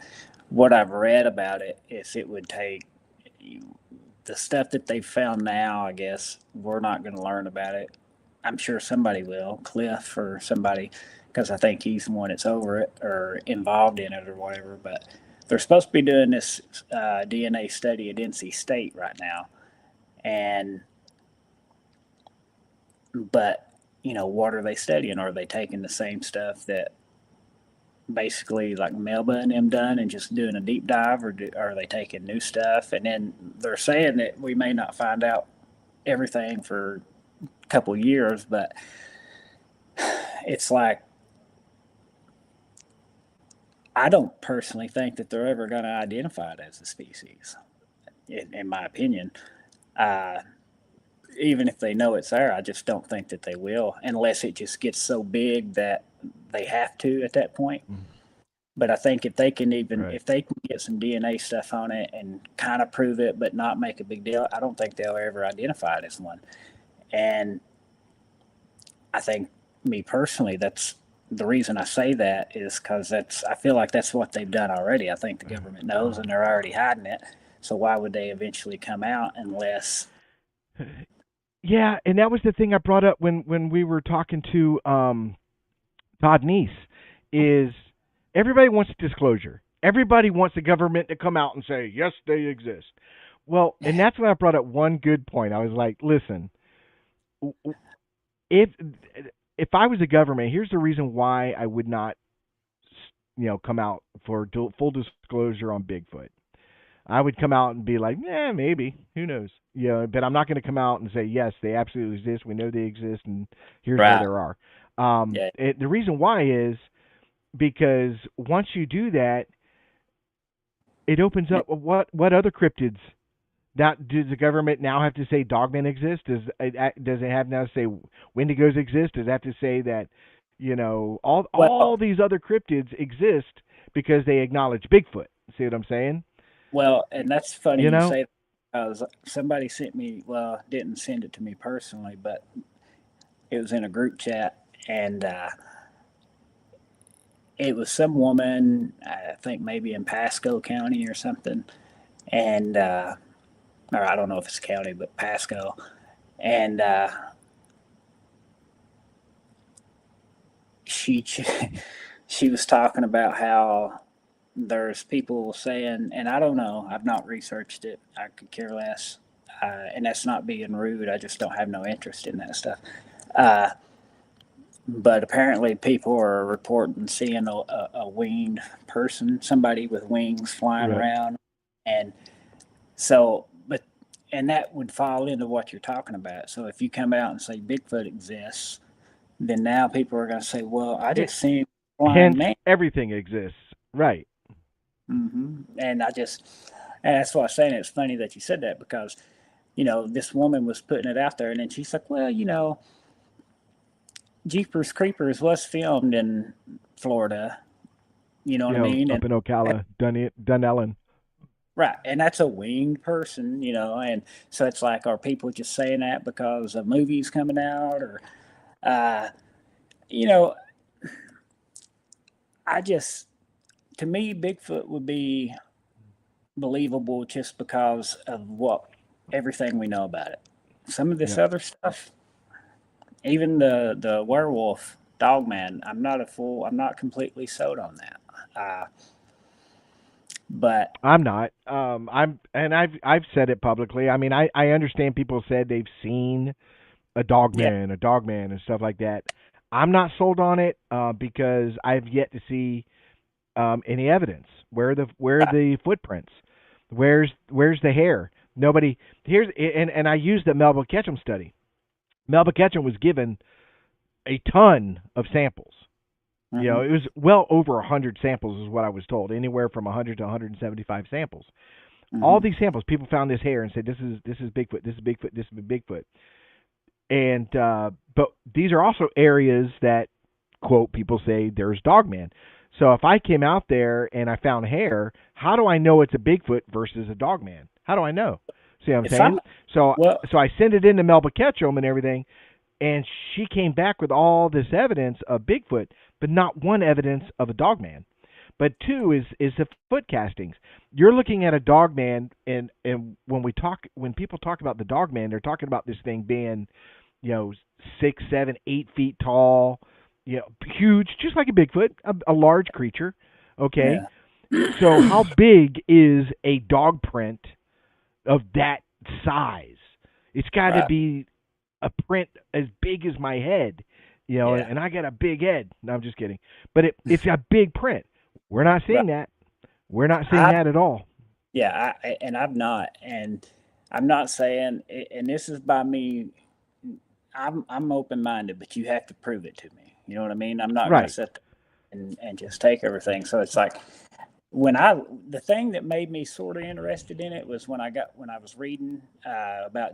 Speaker 3: what I've read about it is it would take the stuff that they've found now. I guess we're not going to learn about it. I'm sure somebody will, Cliff or somebody, because I think he's the one that's over it or involved in it or whatever. But they're supposed to be doing this DNA study at NC State right now, and but what are they studying? Are they taking the same stuff that basically like Melba and them done and just doing a deep dive, or are they taking new stuff? And then they're saying that we may not find out everything for a couple years, but it's like I don't personally think that they're ever going to identify it as a species, in my opinion. Uh, Even if they know it's there, I just don't think that they will, unless it just gets so big that they have to at that point.
Speaker 2: Mm.
Speaker 3: But I think
Speaker 2: Right.
Speaker 3: if they can get some DNA stuff on it and kind of prove it, but not make a big deal, I don't think they'll ever identify it as one. And I think, me personally, that's the reason I say that is because I feel like that's what they've done already. I think the government knows and they're already hiding it. So why would they eventually come out unless?
Speaker 2: Yeah, and that was the thing I brought up when we were talking to Todd Neese. Is everybody wants disclosure? Everybody wants the government to come out and say yes, they exist. Well, and that's when I brought up one good point. I was like, listen, if if I was the government, here's the reason why I would not, come out for full disclosure on Bigfoot. I would come out and be like, maybe, who knows, but I'm not going to come out and say yes, they absolutely exist. We know they exist, and here's where
Speaker 3: Right.
Speaker 2: there are.
Speaker 3: Yeah.
Speaker 2: The reason why is because once you do that, it opens up what other cryptids. Now, does the government now have to say dogmen exist? Does it have now to say wendigos exist? Does it have to say that all
Speaker 3: Well,
Speaker 2: these other cryptids exist because they acknowledge Bigfoot? See what I'm saying?
Speaker 3: and that's funny
Speaker 2: You
Speaker 3: you
Speaker 2: know?
Speaker 3: say that because somebody sent me, well, didn't send it to me personally, but it was in a group chat, and it was some woman, I think maybe in Pasco County or something, and or I don't know if it's county, but Pasco, and she she was talking about how there's people saying, and I don't know, I've not researched it, I could care less, and that's not being rude. I just don't have no interest in that stuff. Uh, but apparently, people are reporting seeing a winged person, somebody with wings flying
Speaker 2: Right.
Speaker 3: around, and so, and that would fall into what you're talking about. So if you come out and say Bigfoot exists, then now people are going to say, "Well, I
Speaker 2: It,
Speaker 3: just seen a flying
Speaker 2: hence,
Speaker 3: man."
Speaker 2: everything exists. Right.
Speaker 3: And and that's why I'm saying it's funny that you said that because, this woman was putting it out there, and then she's like, "Well, Jeepers Creepers was filmed in Florida." You know what I mean?
Speaker 2: Up in Ocala, Dunellen.
Speaker 3: Right, and that's a winged person, and so it's like, are people just saying that because a movie's coming out, or, uh, you know, I just, to me, Bigfoot would be believable just because of what everything we know about it. Some of this
Speaker 2: Yep.
Speaker 3: other stuff, even the werewolf dogman, I'm not completely sold on that. Uh, but
Speaker 2: I'm not. I've said it publicly. I mean, I understand people said they've seen
Speaker 3: yeah,
Speaker 2: a dogman, and stuff like that. I'm not sold on it because I've yet to see any evidence. Where are
Speaker 3: right,
Speaker 2: the footprints? Where's the hair? Nobody here's and I used the Melba Ketchum study. Melba Ketchum was given a ton of samples, You know,
Speaker 3: Mm-hmm.
Speaker 2: it was well over 100 samples is what I was told, anywhere from 100 to 175 samples. All
Speaker 3: Mm-hmm.
Speaker 2: these samples, people found this hair and said, this is Bigfoot, this is Bigfoot, this is Bigfoot. And but these are also areas that quote people say there's Dogman. So if I came out there and I found hair, how do I know it's a Bigfoot versus a Dogman? How do I know? See what I'm
Speaker 3: If I'm
Speaker 2: saying? So
Speaker 3: well,
Speaker 2: so I sent it into Melba Ketchum and everything, and she came back with all this evidence of Bigfoot, but not one evidence of a Dogman. But two is the foot castings. You're looking at a Dogman, and when people talk about the Dogman, they're talking about this thing being, 6, 7, 8 feet tall, huge, just like a Bigfoot, a large creature. Okay,
Speaker 3: yeah,
Speaker 2: so how big is a dog print of that size? It's got to
Speaker 3: right,
Speaker 2: be a print as big as my head,
Speaker 3: yeah,
Speaker 2: and I got a big head. No, I'm just kidding. But it's a big print. We're not
Speaker 3: right.
Speaker 2: seeing that. We're not seeing
Speaker 3: I've
Speaker 2: that at all.
Speaker 3: yeah, and I've not, and I'm not saying, and this is by me. I'm open minded, but you have to prove it to me. You know what I mean? I'm not going to
Speaker 2: Right.
Speaker 3: sit there and just take everything. So it's like when I the thing that made me sort of interested in it was when I was reading about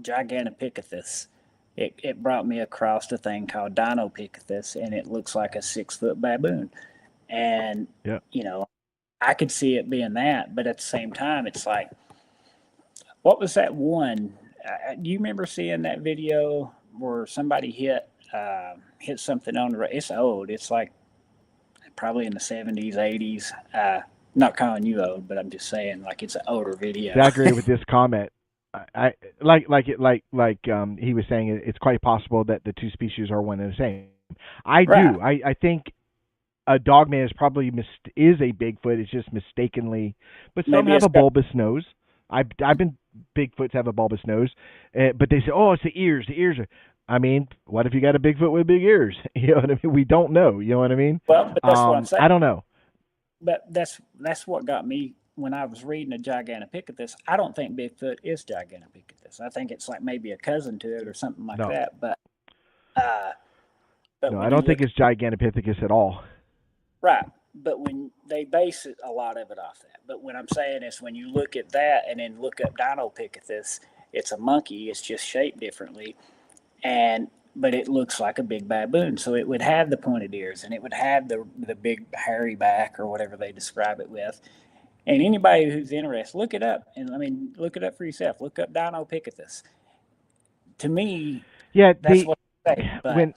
Speaker 3: Gigantopithecus. It brought me across a thing called Dinopithecus, and it looks like a 6 foot baboon. And
Speaker 2: Yeah.
Speaker 3: you know, I could see it being that, but at the same time, it's like, what was that one? Do you remember seeing that video where somebody hit something on the road? It's old. It's like probably in the 70s, 80s. Not calling you old, but I'm just saying like it's an older video.
Speaker 2: I agree with this comment. I he was saying it's quite possible that the two species are one and the same. I
Speaker 3: Right.
Speaker 2: do. I think a dogman is probably is a Bigfoot. It's just mistakenly, but some
Speaker 3: Maybe
Speaker 2: have
Speaker 3: it's
Speaker 2: a
Speaker 3: got,
Speaker 2: bulbous nose. I've been Bigfoots have a bulbous nose, but they say, oh, it's the ears. The ears are. I mean, what if you got a Bigfoot with big ears? You know what I mean? We don't know. You know what I mean?
Speaker 3: well, but that's what I'm saying.
Speaker 2: I don't know.
Speaker 3: But that's what got me when I was reading a Gigantopithecus. I don't think Bigfoot is Gigantopithecus. I think it's like maybe a cousin to it or something like
Speaker 2: No,
Speaker 3: that. Uh, but
Speaker 2: no, I
Speaker 3: when you
Speaker 2: don't think
Speaker 3: look
Speaker 2: it's Gigantopithecus at all.
Speaker 3: right, but when they base it, a lot of it off that. But what I'm saying is when you look at that and then look up Dinopithecus, it's a monkey. It's just shaped differently, and but it looks like a big baboon. So it would have the pointed ears and it would have the big hairy back or whatever they describe it with. And anybody who's interested, look it up. And I mean, look it up for yourself. Look up Dinopithecus. To me,
Speaker 2: Yeah,
Speaker 3: that's what I say. But
Speaker 2: when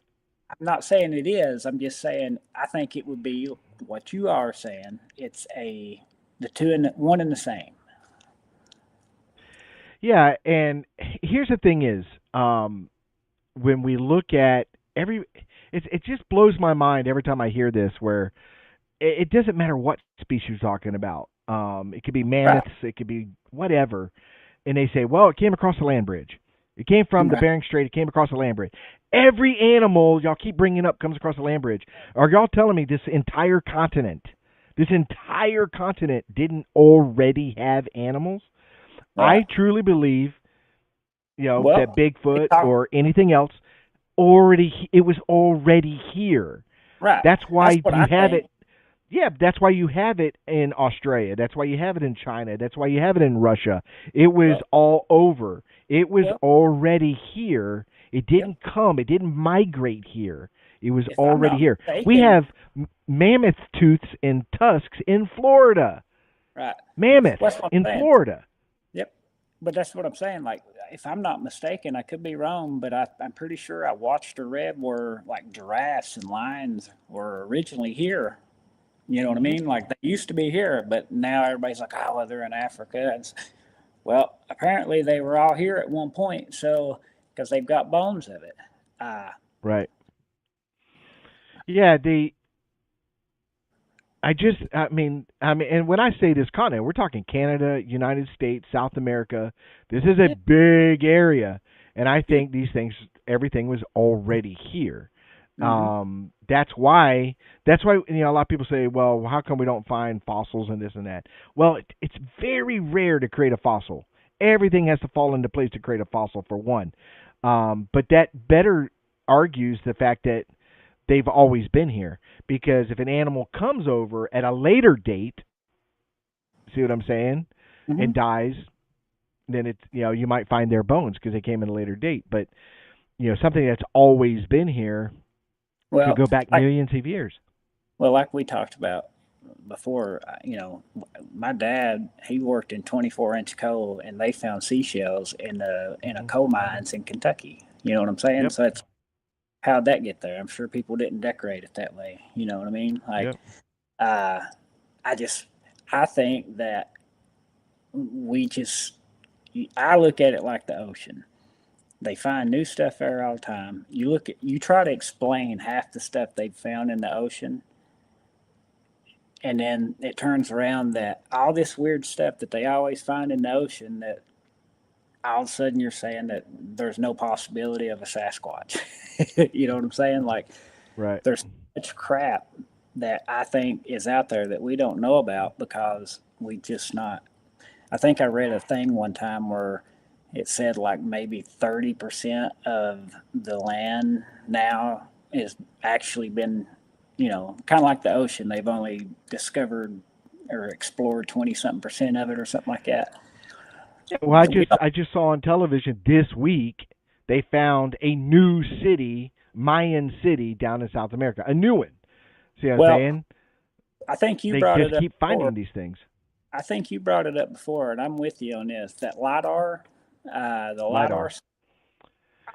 Speaker 3: I'm not saying it is. I'm just saying I think it would be what you are saying. It's the two and one and the same.
Speaker 2: yeah, and here's the thing is, when we look at it just blows my mind every time I hear this. Where it doesn't matter what species you're talking about. It could be
Speaker 3: Right.
Speaker 2: mammoths, it could be whatever, and they say, well, it came across the land bridge. It came from the
Speaker 3: Right.
Speaker 2: Bering Strait. It came across the land bridge. Every animal y'all keep bringing up comes across the land bridge. Are y'all telling me this entire continent didn't already have animals? I
Speaker 3: Right.
Speaker 2: truly believe, that
Speaker 3: Well, they
Speaker 2: Bigfoot
Speaker 3: talk
Speaker 2: or anything else it was already here.
Speaker 3: right.
Speaker 2: That's
Speaker 3: That's
Speaker 2: why
Speaker 3: what
Speaker 2: you
Speaker 3: I
Speaker 2: have
Speaker 3: think.
Speaker 2: it. Yeah, that's why you have it in Australia. That's why you have it in China. That's why you have it in Russia. It was
Speaker 3: Well,
Speaker 2: all over. It was
Speaker 3: well,
Speaker 2: already here. It
Speaker 3: yep.
Speaker 2: didn't come. It didn't migrate here. It was
Speaker 3: If I'm
Speaker 2: already
Speaker 3: not
Speaker 2: here. We
Speaker 3: mistaken,
Speaker 2: have mammoth tooths and tusks in Florida.
Speaker 3: right.
Speaker 2: Mammoths
Speaker 3: Well, that's what
Speaker 2: in
Speaker 3: I'm saying.
Speaker 2: Florida.
Speaker 3: Yep. But that's what I'm saying. Like, if I'm not mistaken, I could be wrong, but I'm pretty sure I watched or read where like giraffes and lions were originally here. You know what I
Speaker 2: Hmm.
Speaker 3: mean? Like they used to be here, but now everybody's like, oh, well, they're in Africa. Well, apparently they were all here at one point. So, because they've got bones of it. Uh,
Speaker 2: Right. Yeah, and when I say this continent, we're talking Canada, United States, South America. This is a
Speaker 3: yeah.
Speaker 2: big area, and I think everything was already here.
Speaker 3: Mm-hmm.
Speaker 2: That's why. A lot of people say, well, how come we don't find fossils and this and that? Well, it's very rare to create a fossil. Everything has to fall into place to create a fossil, for one. But that better argues the fact that they've always been here. Because if an animal comes over at a later date, see what I'm saying,
Speaker 3: Hmm.
Speaker 2: and dies, then it's, you might find their bones because they came at a later date. But something that's always been here could
Speaker 3: Well,
Speaker 2: go back
Speaker 3: like
Speaker 2: millions of years.
Speaker 3: like we talked about before, my dad, he worked in 24-inch coal, and they found seashells in a
Speaker 2: Hmm.
Speaker 3: coal mines in Kentucky. You know what I'm saying?
Speaker 2: Yep.
Speaker 3: So it's how'd that get there? I'm sure people didn't decorate it that way. You know what I mean? Like,
Speaker 2: Yep.
Speaker 3: uh, I just I think that we just I look at it like the ocean. They find new stuff there all the time. You try to explain half the stuff they've found in the ocean, and then it turns around that all this weird stuff that they always find in the ocean, that all of a sudden you're saying that there's no possibility of a Sasquatch. You know what I'm saying? Like,
Speaker 2: Right.
Speaker 3: there's such crap that I think is out there that we don't know about because we just not. I think I read a thing one time where it said like maybe 30% of the land now is actually been, kind of like the ocean. They've only discovered or explored 20 something percent of it or something like that.
Speaker 2: Yeah, well, I
Speaker 3: So we
Speaker 2: just
Speaker 3: don't,
Speaker 2: I just saw on television this week they found a new city, Mayan city down in South America, a new one. See what I'm
Speaker 3: well,
Speaker 2: saying?
Speaker 3: I think you
Speaker 2: They
Speaker 3: brought
Speaker 2: just
Speaker 3: it up
Speaker 2: keep
Speaker 3: before.
Speaker 2: finding these things.
Speaker 3: I think you brought it up before, and I'm with you on this. That LIDAR, the LIDAR,
Speaker 2: LiDAR.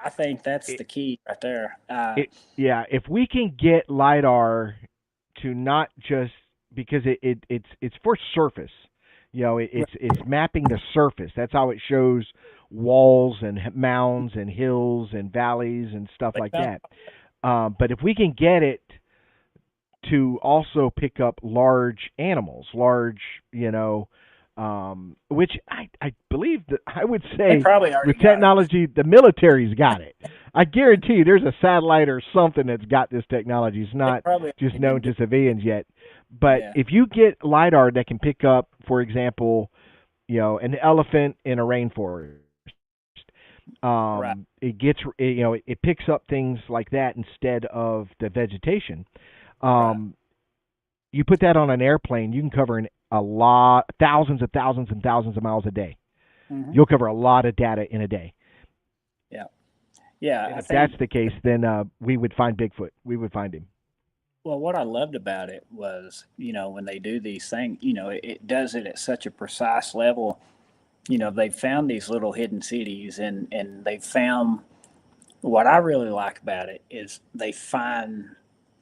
Speaker 3: I think that's
Speaker 2: It,
Speaker 3: the key right there.
Speaker 2: yeah, if we can get LiDAR to not just, because it's for surface. It's mapping the surface. That's how it shows walls and mounds and hills and valleys and stuff
Speaker 3: They
Speaker 2: like
Speaker 3: found,
Speaker 2: that. But if we can get it to also pick up large animals, which I believe that I would
Speaker 3: they
Speaker 2: say
Speaker 3: probably already
Speaker 2: with
Speaker 3: got it.
Speaker 2: technology, the military's got it. I guarantee you there's a satellite or something that's got this technology. It's
Speaker 3: They
Speaker 2: not
Speaker 3: probably
Speaker 2: just
Speaker 3: already
Speaker 2: known
Speaker 3: been
Speaker 2: to
Speaker 3: doing.
Speaker 2: civilians yet. But
Speaker 3: Yeah,
Speaker 2: if you get LiDAR that can pick up, for example, an elephant in a rainforest,
Speaker 3: right,
Speaker 2: it picks up things like that instead of the vegetation.
Speaker 3: right.
Speaker 2: Um, you put that on an airplane, you can cover a lot, thousands and thousands and thousands of miles a day.
Speaker 3: Hmm.
Speaker 2: You'll cover a lot of data in a day.
Speaker 3: Yeah, yeah.
Speaker 2: And
Speaker 3: I
Speaker 2: if that's
Speaker 3: think.
Speaker 2: the case, then we would find Bigfoot. We would find him.
Speaker 3: Well, what I loved about it was, when they do these things, it does it at such a precise level. They've found these little hidden cities, and they've found what I really like about it is they find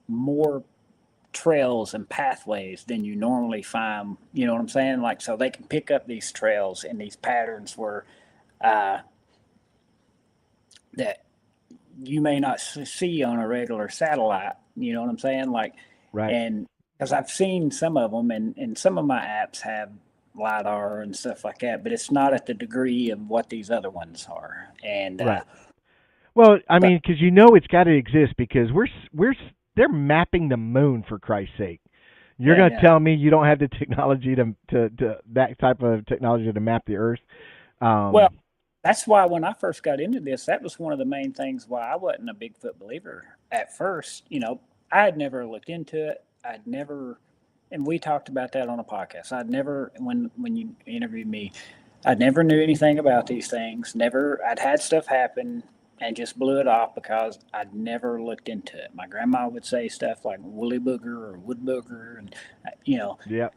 Speaker 3: more trails and pathways than you normally find. You know what I'm saying? Like, so they can pick up these trails and these patterns where uh, that you may not see on a regular satellite. You know what I'm saying? Like,
Speaker 2: Right.
Speaker 3: and because I've seen some of them, and some of my apps have lidar and stuff like that, but it's not at the degree of what these other ones are. And
Speaker 2: Right. Well, I
Speaker 3: but
Speaker 2: mean, because it's got to exist because they're mapping the moon, for Christ's sake. You're
Speaker 3: yeah,
Speaker 2: going to
Speaker 3: yeah.
Speaker 2: tell me you don't have the technology to that type of technology to map the Earth?
Speaker 3: Well,
Speaker 2: Um,
Speaker 3: that's why when I first got into this, that was one of the main things why I wasn't a Bigfoot believer at first. I had never looked into it. I'd never, and we talked about that on a podcast. I'd never, when you interviewed me, I never knew anything about these things. Never, I'd had stuff happen and just blew it off because I'd never looked into it. My grandma would say stuff like woolly booger or wood booger, and you know,
Speaker 2: yeah.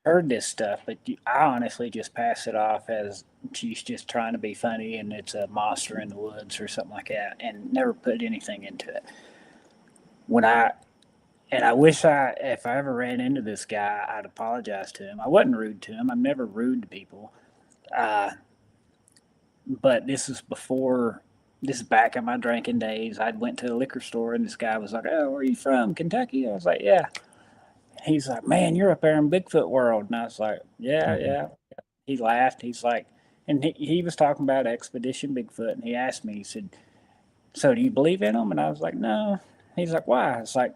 Speaker 3: heard this stuff, but I honestly just pass it off as she's just trying to be funny and it's a monster in the woods or something like that, and never put anything into it. When I and I wish if I ever ran into this guy, I'd apologize to him. I wasn't rude to him. I'm never rude to people. Uh, but this is before. This is back in my drinking days. I went to a liquor store and this guy was like, "Oh, where are you from? Kentucky?" I was like, "Yeah." He's like, "Man, you're up there in Bigfoot world," and I was like, "Yeah,
Speaker 2: Hmm.
Speaker 3: yeah." He laughed. He's like, and he was talking about Expedition Bigfoot, and he asked me, he said, "So do you believe in them?" And I was like, "No." He's like, "Why?" It's like,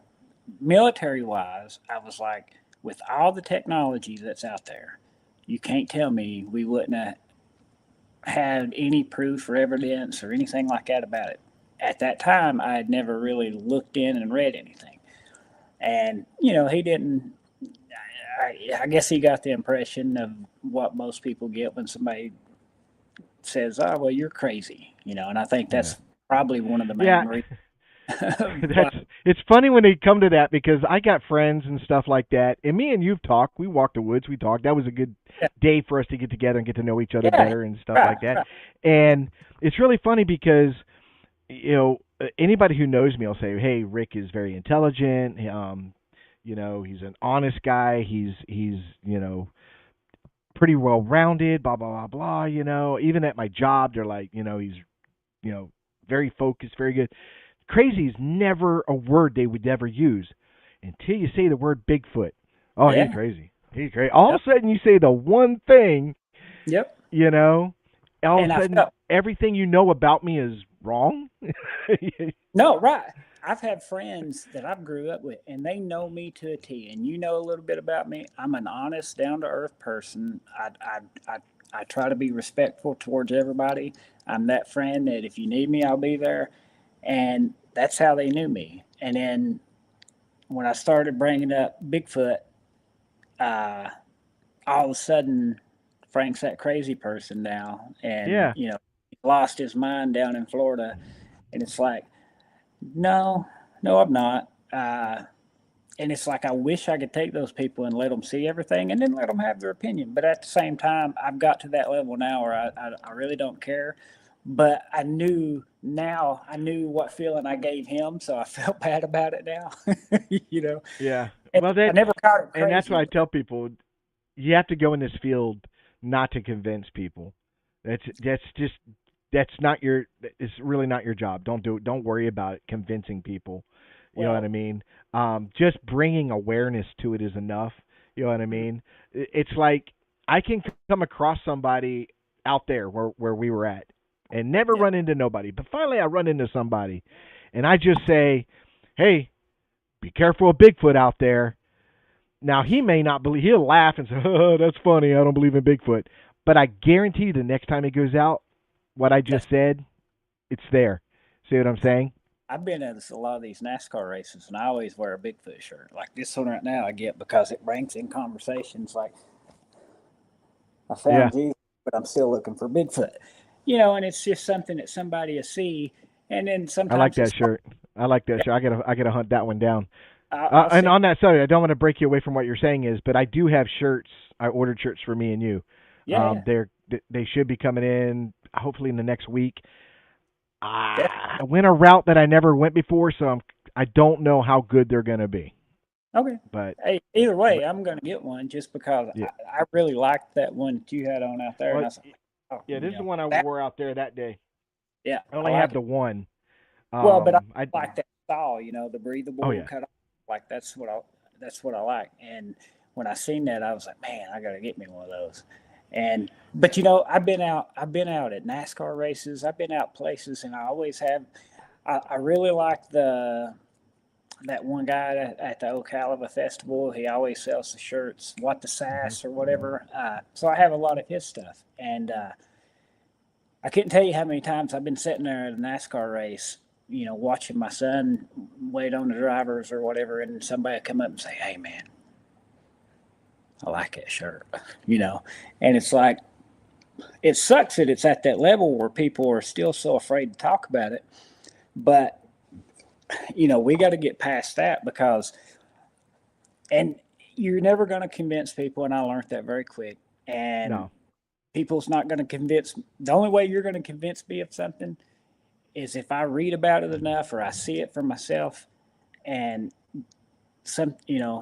Speaker 3: military wise, I was like, with all the technology that's out there, you can't tell me we wouldn't have had any proof or evidence or anything like that about it. at that time, I had never really looked in and read anything. And, you know, he didn't, I guess he got the impression of what most people get when somebody says, "Oh, well, you're crazy," you know, and I think
Speaker 2: Yeah.
Speaker 3: that's probably one of the
Speaker 2: Yeah.
Speaker 3: main reasons.
Speaker 2: That's it's funny when they come to that because I got friends and stuff like that, and me and you've talked. We walked the woods. We talked. That was a good
Speaker 3: Yeah,
Speaker 2: day for us to get together and get to know each other
Speaker 3: yeah,
Speaker 2: better and stuff
Speaker 3: right,
Speaker 2: like that.
Speaker 3: right.
Speaker 2: And it's really funny because anybody who knows me will say, "Hey, Rick is very intelligent. He's an honest guy. He's pretty well rounded. Blah blah blah blah. Even at my job, they're like, he's you know very focused, very good." Crazy is never a word they would ever use until you say the word Bigfoot. Oh, he's
Speaker 3: Yeah,
Speaker 2: crazy. He's crazy. All of
Speaker 3: yep,
Speaker 2: a sudden, you say the one thing,
Speaker 3: yep.
Speaker 2: you know, all of
Speaker 3: And
Speaker 2: a
Speaker 3: I
Speaker 2: sudden,
Speaker 3: felt
Speaker 2: everything you know about me is wrong.
Speaker 3: no, right. I've had friends that I've grew up with, and they know me to a T. And you know a little bit about me. I'm an honest, down to earth person. I try to be respectful towards everybody. I'm that friend that if you need me, I'll be there. And that's how they knew me. And then when I started bringing up Bigfoot, uh, all of a sudden, Frank's that crazy person now, and
Speaker 2: Yeah,
Speaker 3: you know, he lost his mind down in Florida. And it's like, no, no, I'm not. And it's like I wish I could take those people and let them see everything, and then let them have their opinion. But at the same time, I've got to that level now where I really don't care. But I knew what feeling I gave him, so I felt bad about it now. you know,
Speaker 2: yeah.
Speaker 3: and
Speaker 2: Well,
Speaker 3: I never caught him
Speaker 2: that's
Speaker 3: crazy.
Speaker 2: what I
Speaker 3: But
Speaker 2: tell people. You have to go in this field not to convince people. That's not your. It's really not your job. Don't do it. Don't worry about it. Convincing people. You know what I
Speaker 3: well,
Speaker 2: mean? Just bringing awareness to it is enough. You know what I
Speaker 3: mm,
Speaker 2: mean? It's like I can come across somebody out there where we were at, and never
Speaker 3: yeah,
Speaker 2: run into nobody. But finally, I run into somebody, and I just say, "Hey, be careful of Bigfoot out there." Now he may not believe. He'll laugh and say, "Oh, that's funny. I don't believe in Bigfoot." But I guarantee the next time he goes out, what I just
Speaker 3: that's
Speaker 2: said, it's there. See what I'm saying?
Speaker 3: I've been at a lot of these NASCAR races, and I always wear a Bigfoot shirt. Like this one right now, I get because it brings in conversations like I
Speaker 2: Yeah,
Speaker 3: found Jesus, but I'm still looking for Bigfoot. You know, and it's just something that somebody will see, and then
Speaker 2: I like
Speaker 3: sometimes
Speaker 2: that
Speaker 3: it's
Speaker 2: shirt. I like that shirt. I gotta hunt that one down.
Speaker 3: I'll
Speaker 2: And
Speaker 3: say,
Speaker 2: on that subject, I don't want to break you away from what you're saying is, but I do have shirts. I ordered shirts for me and you.
Speaker 3: yeah, yeah,
Speaker 2: They should be coming in hopefully in the next week.
Speaker 3: definitely.
Speaker 2: I went a route that I never went before, so I don't know how good they're gonna be.
Speaker 3: Okay.
Speaker 2: But
Speaker 3: Hey, either
Speaker 2: but
Speaker 3: way, I'm going to get one just because
Speaker 2: yeah.
Speaker 3: I really liked that one that you had on out there, and
Speaker 2: Well,
Speaker 3: I was like, oh,
Speaker 2: yeah,
Speaker 3: you
Speaker 2: this is the
Speaker 3: know,
Speaker 2: one I
Speaker 3: that
Speaker 2: wore out there that day.
Speaker 3: yeah,
Speaker 2: I
Speaker 3: I
Speaker 2: only have
Speaker 3: like it.
Speaker 2: the one.
Speaker 3: Well, but I
Speaker 2: I
Speaker 3: like that style, the
Speaker 2: Oh
Speaker 3: breathable
Speaker 2: yeah.
Speaker 3: cut off. Like that's what I like. And when I seen that, I was like, man, I got to get me one of those. And but I've been out at NASCAR races. I've been out places, and I always have. I really like the that one guy at the Ocala Festival. He always sells the shirts, what the
Speaker 2: Hmm.
Speaker 3: sass or whatever. So I have a lot of his stuff, and I couldn't tell you how many times I've been sitting there at a NASCAR race, watching my son wait on the drivers or whatever, and somebody come up and say, "Hey, man, I like that shirt," you know, and it's like it sucks that it's at that level where people are still so afraid to talk about it, but we got to get past that because and you're never going to convince people, and I learned that very quick. And
Speaker 2: No.
Speaker 3: people's not going to convince. The only way you're going to convince me of something is if I read about it enough or I see it for myself, and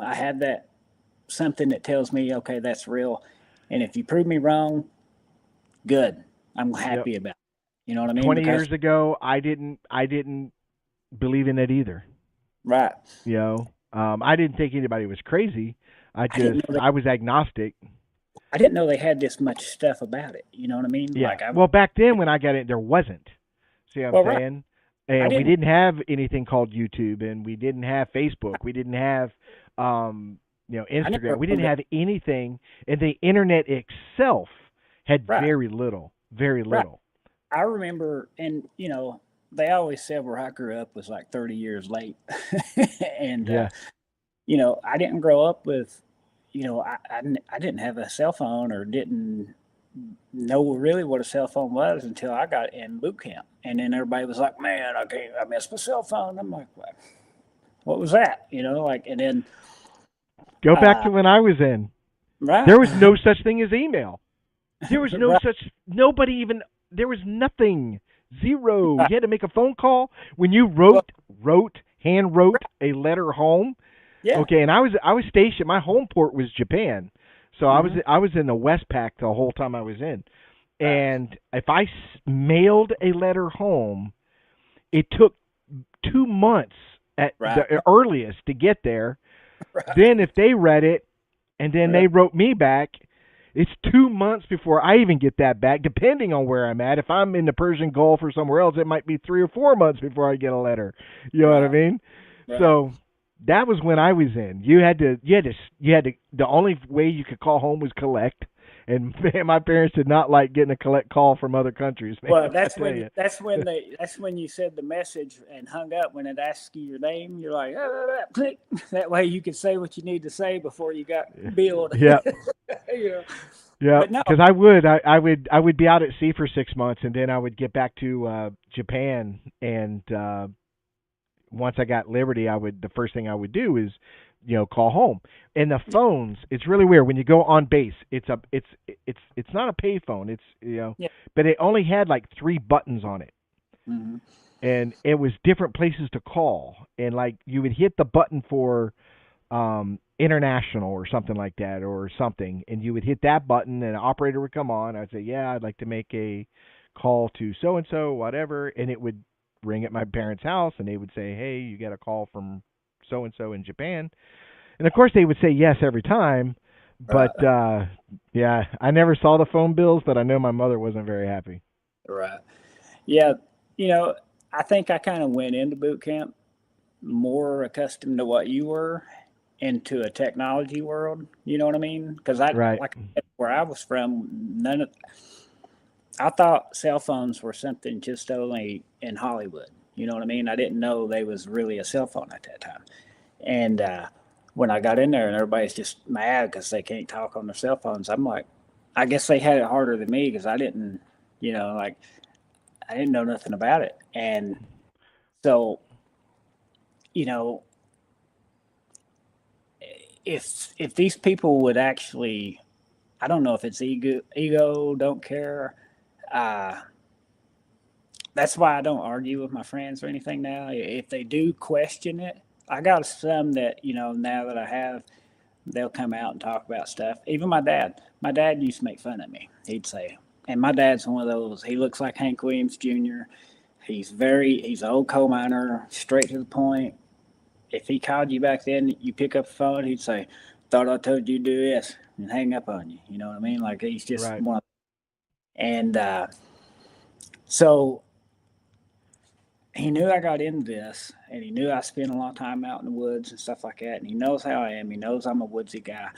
Speaker 3: I have that something that tells me, okay, that's real. And if you prove me wrong, good. I'm
Speaker 2: Yep.
Speaker 3: happy about it. You know what I mean?
Speaker 2: 20
Speaker 3: Because
Speaker 2: years ago, I didn't believe in it either.
Speaker 3: right,
Speaker 2: I didn't think anybody was crazy.
Speaker 3: I didn't know
Speaker 2: I was agnostic.
Speaker 3: I didn't know they had this much stuff about it. You know what I mean?
Speaker 2: Yeah.
Speaker 3: Like I
Speaker 2: Well, back then when I got it, there wasn't. See what I'm
Speaker 3: well, right.
Speaker 2: saying?
Speaker 3: I
Speaker 2: And we
Speaker 3: didn't.
Speaker 2: didn't have anything called YouTube, and we didn't have Facebook. We didn't have,
Speaker 3: I
Speaker 2: Instagram.
Speaker 3: never
Speaker 2: We
Speaker 3: owned
Speaker 2: didn't
Speaker 3: it.
Speaker 2: have anything, and the internet itself had
Speaker 3: Right,
Speaker 2: very little, very
Speaker 3: right.
Speaker 2: little.
Speaker 3: I remember, and they always said where I grew up was like 30 years late. And,
Speaker 2: Yeah.
Speaker 3: I didn't grow up with, I didn't have a cell phone or didn't know really what a cell phone was until I got in boot camp. And then everybody was like, man, I miss my cell phone. I'm like, what was that? And then,
Speaker 2: Go back
Speaker 3: uh,
Speaker 2: to when I was in.
Speaker 3: right,
Speaker 2: There was no such thing as email. There was no
Speaker 3: right,
Speaker 2: such, nobody even, there was nothing. Zero. You had to make a phone call when you
Speaker 3: well,
Speaker 2: hand wrote a letter home.
Speaker 3: yeah,
Speaker 2: Okay, and I was stationed. My home port was Japan, so
Speaker 3: hmm,
Speaker 2: I was in the Westpac the whole time I was in.
Speaker 3: right,
Speaker 2: And if I mailed a letter home, it took 2 months at
Speaker 3: right,
Speaker 2: the earliest to get there.
Speaker 3: right,
Speaker 2: Then if they read it and then
Speaker 3: right,
Speaker 2: they wrote me back, it's 2 months before I even get that back, depending on where I'm at. If I'm in the Persian Gulf or somewhere else, it might be 3 or 4 months before I get a letter. You know what I
Speaker 3: right,
Speaker 2: mean?
Speaker 3: right.
Speaker 2: So that was when I was in. You had to. The only way you could call home was collect, and man, my parents did not like getting a collect call from other countries, man.
Speaker 3: Well,
Speaker 2: I tell you.
Speaker 3: that's when you said the message and hung up when it asks you your name. You're like, click. That way you can say what you need to say before you got billed.
Speaker 2: Yeah.
Speaker 3: you know.
Speaker 2: Yeah,
Speaker 3: But no,
Speaker 2: because I would be out at sea for 6 months, and then I would get back to Japan, and once I got liberty, the first thing I would do is, call home. And the phones, it's really weird when you go on base. It's not a pay phone.
Speaker 3: yeah,
Speaker 2: But it only had like 3 buttons on it,
Speaker 3: hmm,
Speaker 2: and it was different places to call, and like you would hit the button for international or something like that or something, and you would hit that button and an operator would come on. I'd say, yeah, I'd like to make a call to so and so, whatever, and it would ring at my parents' house, and they would say, hey, you got a call from so and so in Japan, and of course they would say yes every time. But
Speaker 3: right,
Speaker 2: yeah, I never saw the phone bills, but I know my mother wasn't very happy.
Speaker 3: right. Yeah, you know, I think I kind of went into boot camp more accustomed to what you were into a technology world. You know what I mean? Because
Speaker 2: Right.
Speaker 3: like I said, where I was from, I thought cell phones were something just only in Hollywood. You know what I mean? I didn't know they was really a cell phone at that time. And when I got in there and everybody's just mad because they can't talk on their cell phones, I'm like, I guess they had it harder than me because I didn't, like I didn't know nothing about it. And so, you know, if these people would actually, I don't know if it's ego, don't care. Uh, that's why I don't argue with my friends or anything now. If they do question it, I got some that now that I have, they'll come out and talk about stuff. Even my dad. My dad used to make fun of me. He'd say, and my dad's one of those. He looks like Hank Williams Jr. He's an old coal miner, straight to the point. If he called you back then, you pick up the phone, he'd say, "Thought I told you to do this," and hang up on you. You know what I mean? Like he's just
Speaker 2: Right.
Speaker 3: one. And so he knew I got into this, and he knew I spent a lot of time out in the woods and stuff like that. And he knows how I am. He knows I'm a woodsy guy,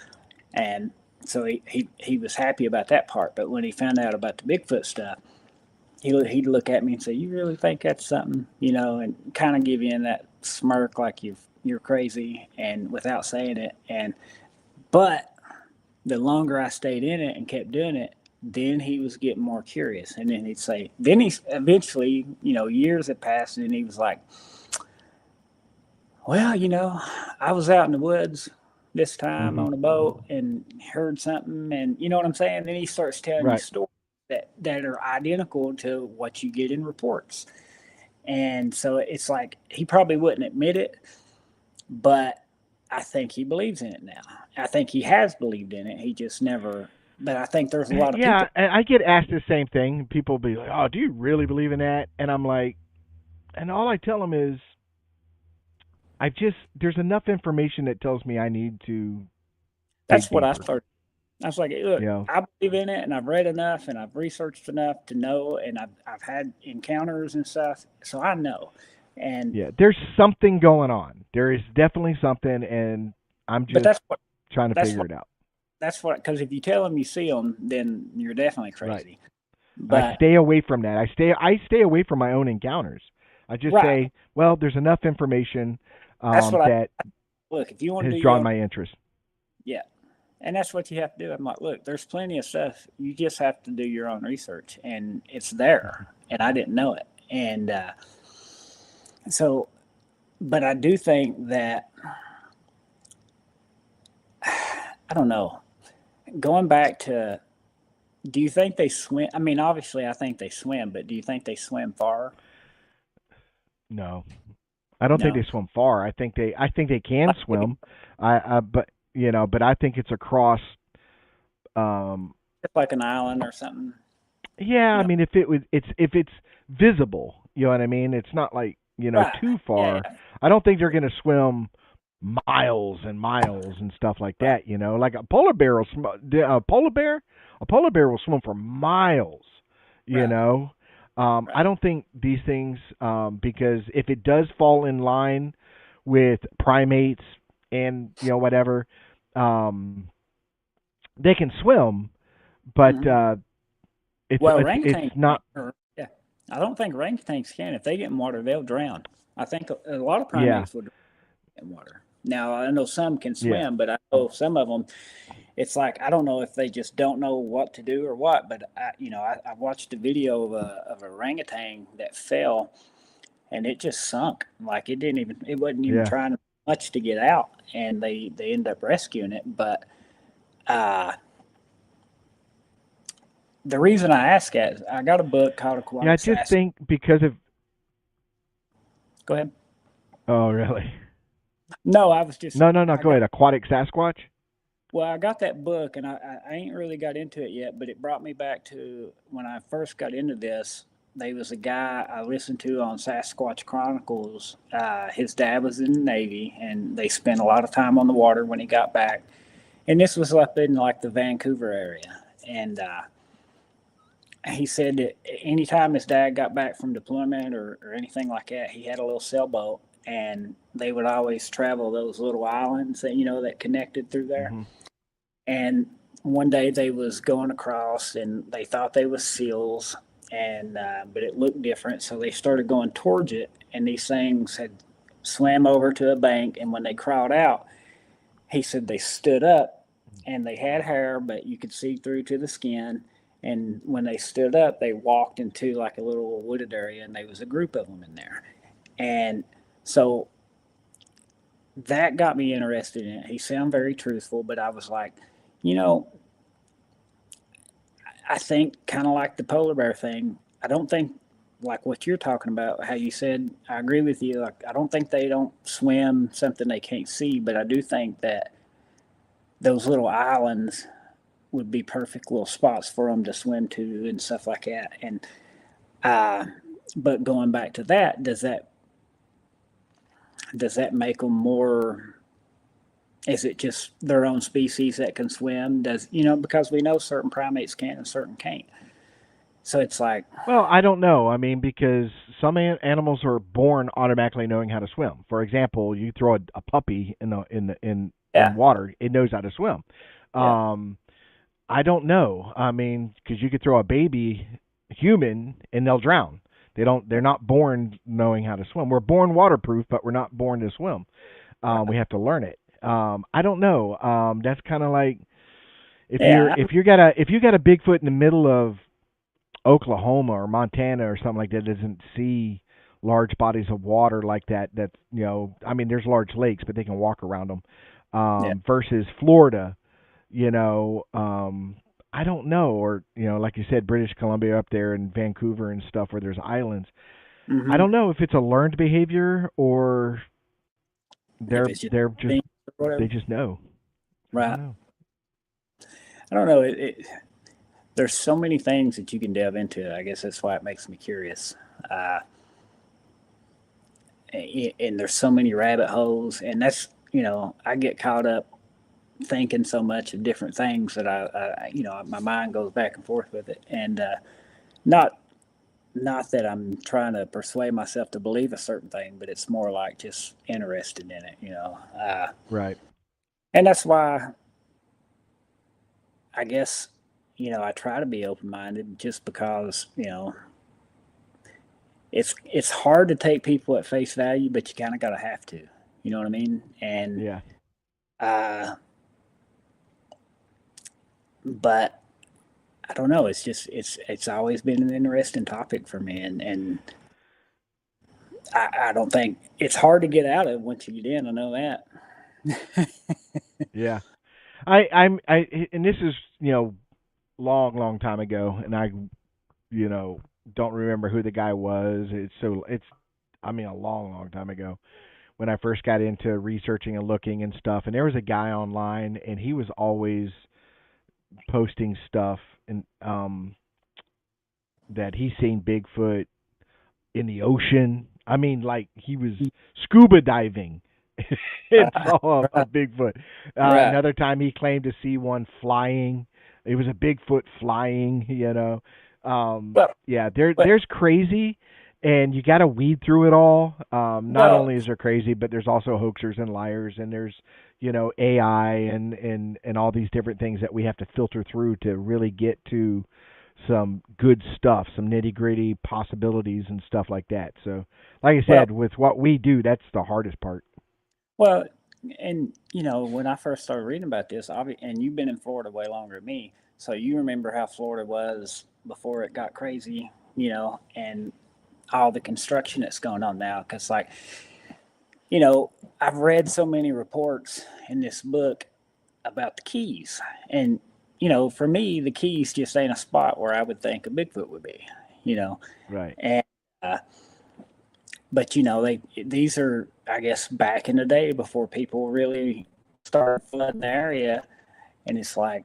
Speaker 3: and so he was happy about that part. But when he found out about the Bigfoot stuff, he'd look at me and say, "You really think that's something?" And kind of give you in that smirk like you're crazy, and without saying it. And but the longer I stayed in it and kept doing it, then he was getting more curious. And then he'd say, then he eventually, years had passed, and he was like, "Well, I was out in the woods this time
Speaker 2: Mhm.
Speaker 3: on a boat and heard something," and you know what I'm saying. Then he starts telling you
Speaker 2: Right.
Speaker 3: stories that are identical to what you get in reports. And so it's like he probably wouldn't admit it, but I think he believes in it now. I think he has believed in it. He just never. But I think there's a lot of
Speaker 2: Yeah,
Speaker 3: people.
Speaker 2: and I get asked the same thing. People be like, "Oh, do you really believe in that?" And I'm like, and all I tell them is, there's enough information that tells me I need to dig
Speaker 3: That's what I
Speaker 2: deeper.
Speaker 3: started. I was like, look,
Speaker 2: You know,
Speaker 3: I believe in it, and I've read enough, and I've researched enough to know, and I've had encounters and stuff, so I know. And
Speaker 2: yeah, there's something going on. There is definitely something, and I'm
Speaker 3: but
Speaker 2: just trying to
Speaker 3: that's
Speaker 2: figure
Speaker 3: what
Speaker 2: it out.
Speaker 3: because if you tell them you see them, then you're definitely
Speaker 2: Right.
Speaker 3: crazy.
Speaker 2: I
Speaker 3: But
Speaker 2: stay away from that. I stay away from my own encounters. I just
Speaker 3: Right.
Speaker 2: say, well, there's enough information
Speaker 3: That's what
Speaker 2: that
Speaker 3: look, if you want to
Speaker 2: has
Speaker 3: do your
Speaker 2: drawn
Speaker 3: own,
Speaker 2: my interest.
Speaker 3: yeah. And that's what you have to do. I'm like, look, there's plenty of stuff. You just have to do your own research, and it's there. And I didn't know it. And so, but I do think that, I don't know, going back to, do you think they swim? I mean, obviously, I think they swim, but do you think they swim far?
Speaker 2: No, I don't think
Speaker 3: No.
Speaker 2: they swim far. I think they can swim. But but I think it's across. Um,
Speaker 3: It's like an island or something.
Speaker 2: yeah,
Speaker 3: You
Speaker 2: I
Speaker 3: know,
Speaker 2: mean, if it's visible, you know what I mean. It's not like
Speaker 3: right.
Speaker 2: too
Speaker 3: Yeah,
Speaker 2: far.
Speaker 3: yeah.
Speaker 2: I don't think they're going to swim miles and miles and stuff like
Speaker 3: Right.
Speaker 2: that. Like a polar bear will a polar bear will swim for miles. You
Speaker 3: Right.
Speaker 2: know, I
Speaker 3: Right.
Speaker 2: don't think these things because if it does fall in line with primates and whatever, um, they can swim, but
Speaker 3: Hmm. Well,
Speaker 2: it's
Speaker 3: orangutans can't.
Speaker 2: not.
Speaker 3: Yeah, I don't think orangutans can. If they get in water, they'll drown. I think a lot of
Speaker 2: Yeah,
Speaker 3: primates would drown in water. Now, I know some can
Speaker 2: yeah.
Speaker 3: swim, but I know some of them. It's like I don't know if they just don't know what to do or what. But I watched a video of a orangutan that fell, and it just sunk. Like it wasn't even
Speaker 2: Yeah.
Speaker 3: trying much to get out, and they ended up rescuing it. But uh, the reason I ask that is I got a book called
Speaker 2: Yeah, I
Speaker 3: Aquatic
Speaker 2: just
Speaker 3: Sass.
Speaker 2: think because of.
Speaker 3: Go ahead.
Speaker 2: Oh, really?
Speaker 3: No, I was just
Speaker 2: No, no, no.
Speaker 3: I
Speaker 2: Go
Speaker 3: got
Speaker 2: ahead. Aquatic Sasquatch.
Speaker 3: well, I got that book, and I ain't really got into it yet, but it brought me back to when I first got into this. There was a guy I listened to on Sasquatch Chronicles. His dad was in the Navy, and they spent a lot of time on the water when he got back. And this was up in like the Vancouver area, and he said that anytime his dad got back from deployment or anything like that, he had a little sailboat, and they would always travel those little islands that connected through there.
Speaker 2: Hmm.
Speaker 3: And one day they was going across, and they thought they was seals, and but it looked different, so they started going towards it, and these things had swam over to a bank, and when they crawled out, he said they stood up, and they had hair, but you could see through to the skin. And when they stood up, they walked into like a little wooded area, and there was a group of them in there. And so that got me interested in it. He sounded very truthful, but I was like, you know, I think kind of like the polar bear thing. I don't think like what you're talking about, how you said, I agree with you. Like, I don't think they don't swim something they can't see, but I do think that those little islands would be perfect little spots for them to swim to and stuff like that. And uh, but going back to that, does that make them more? Is it just their own species that can swim? Because we know certain primates can and certain can't. So it's like,
Speaker 2: Well, I don't know. I mean, because some animals are born automatically knowing how to swim. For example, you throw a puppy in
Speaker 3: yeah,
Speaker 2: water, it knows how to swim.
Speaker 3: yeah,
Speaker 2: Um, I don't know. I mean, because you could throw a baby human and they'll drown. They don't. They're not born knowing how to swim. We're born waterproof, but we're not born to swim.
Speaker 3: right,
Speaker 2: We have to learn it. I don't know. That's kind of like
Speaker 3: yeah,
Speaker 2: if you got a Bigfoot in the middle of Oklahoma or Montana or something like that doesn't see large bodies of water like that. That I mean, there's large lakes, but they can walk around them.
Speaker 3: yeah.
Speaker 2: Versus Florida, you know, I don't know, or like you said, British Columbia up there and Vancouver and stuff where there's islands. I
Speaker 3: Mm-hmm.
Speaker 2: don't know if it's a learned behavior or
Speaker 3: If
Speaker 2: they're
Speaker 3: it's just
Speaker 2: they're just
Speaker 3: things or
Speaker 2: they
Speaker 3: whatever,
Speaker 2: just know. I don't
Speaker 3: right?
Speaker 2: know.
Speaker 3: I don't know. There's so many things that you can delve into. I guess that's why it makes me curious. Uh, and there's so many rabbit holes, and that's I get caught up thinking so much of different things that my mind goes back and forth with it, and not not that I'm trying to persuade myself to believe a certain thing, but it's more like just interested in it.
Speaker 2: Right.
Speaker 3: And that's why I guess I try to be open minded, just because it's hard to take people at face value, but you kind of gotta have to. You know what I mean? And
Speaker 2: Yeah.
Speaker 3: uh, but I don't know. It's just it's always been an interesting topic for me, and I don't think it's hard to get out of once you get in. I know that.
Speaker 2: Yeah. And this is, long time ago, and I, you know, don't remember who the guy was. I mean, a long time ago when I first got into researching and looking and stuff. And there was a guy online, and he was always posting stuff and that he's seen Bigfoot in the ocean. I mean, like he was scuba diving and saw a
Speaker 3: Right,
Speaker 2: Bigfoot.
Speaker 3: right.
Speaker 2: Another time he claimed to see one flying. It was a Bigfoot flying.
Speaker 3: Well,
Speaker 2: Yeah,
Speaker 3: well,
Speaker 2: there's crazy, and you got to weed through it all. Not
Speaker 3: well,
Speaker 2: only is there crazy, but there's also hoaxers and liars, and there's AI and all these different things that we have to filter through to really get to some good stuff, some nitty gritty possibilities and stuff like that. So, like I
Speaker 3: well,
Speaker 2: said, with what we do, that's the hardest part.
Speaker 3: well, and when I first started reading about this, and you've been in Florida way longer than me, so you remember how Florida was before it got crazy, and all the construction that's going on now. Because, like, you know, I've read so many reports in this book about the Keys, and for me, the Keys just ain't a spot where I would think a Bigfoot would be, you know,
Speaker 2: Right.
Speaker 3: and uh, but these are, I guess, back in the day before people really started flooding the area, and it's like,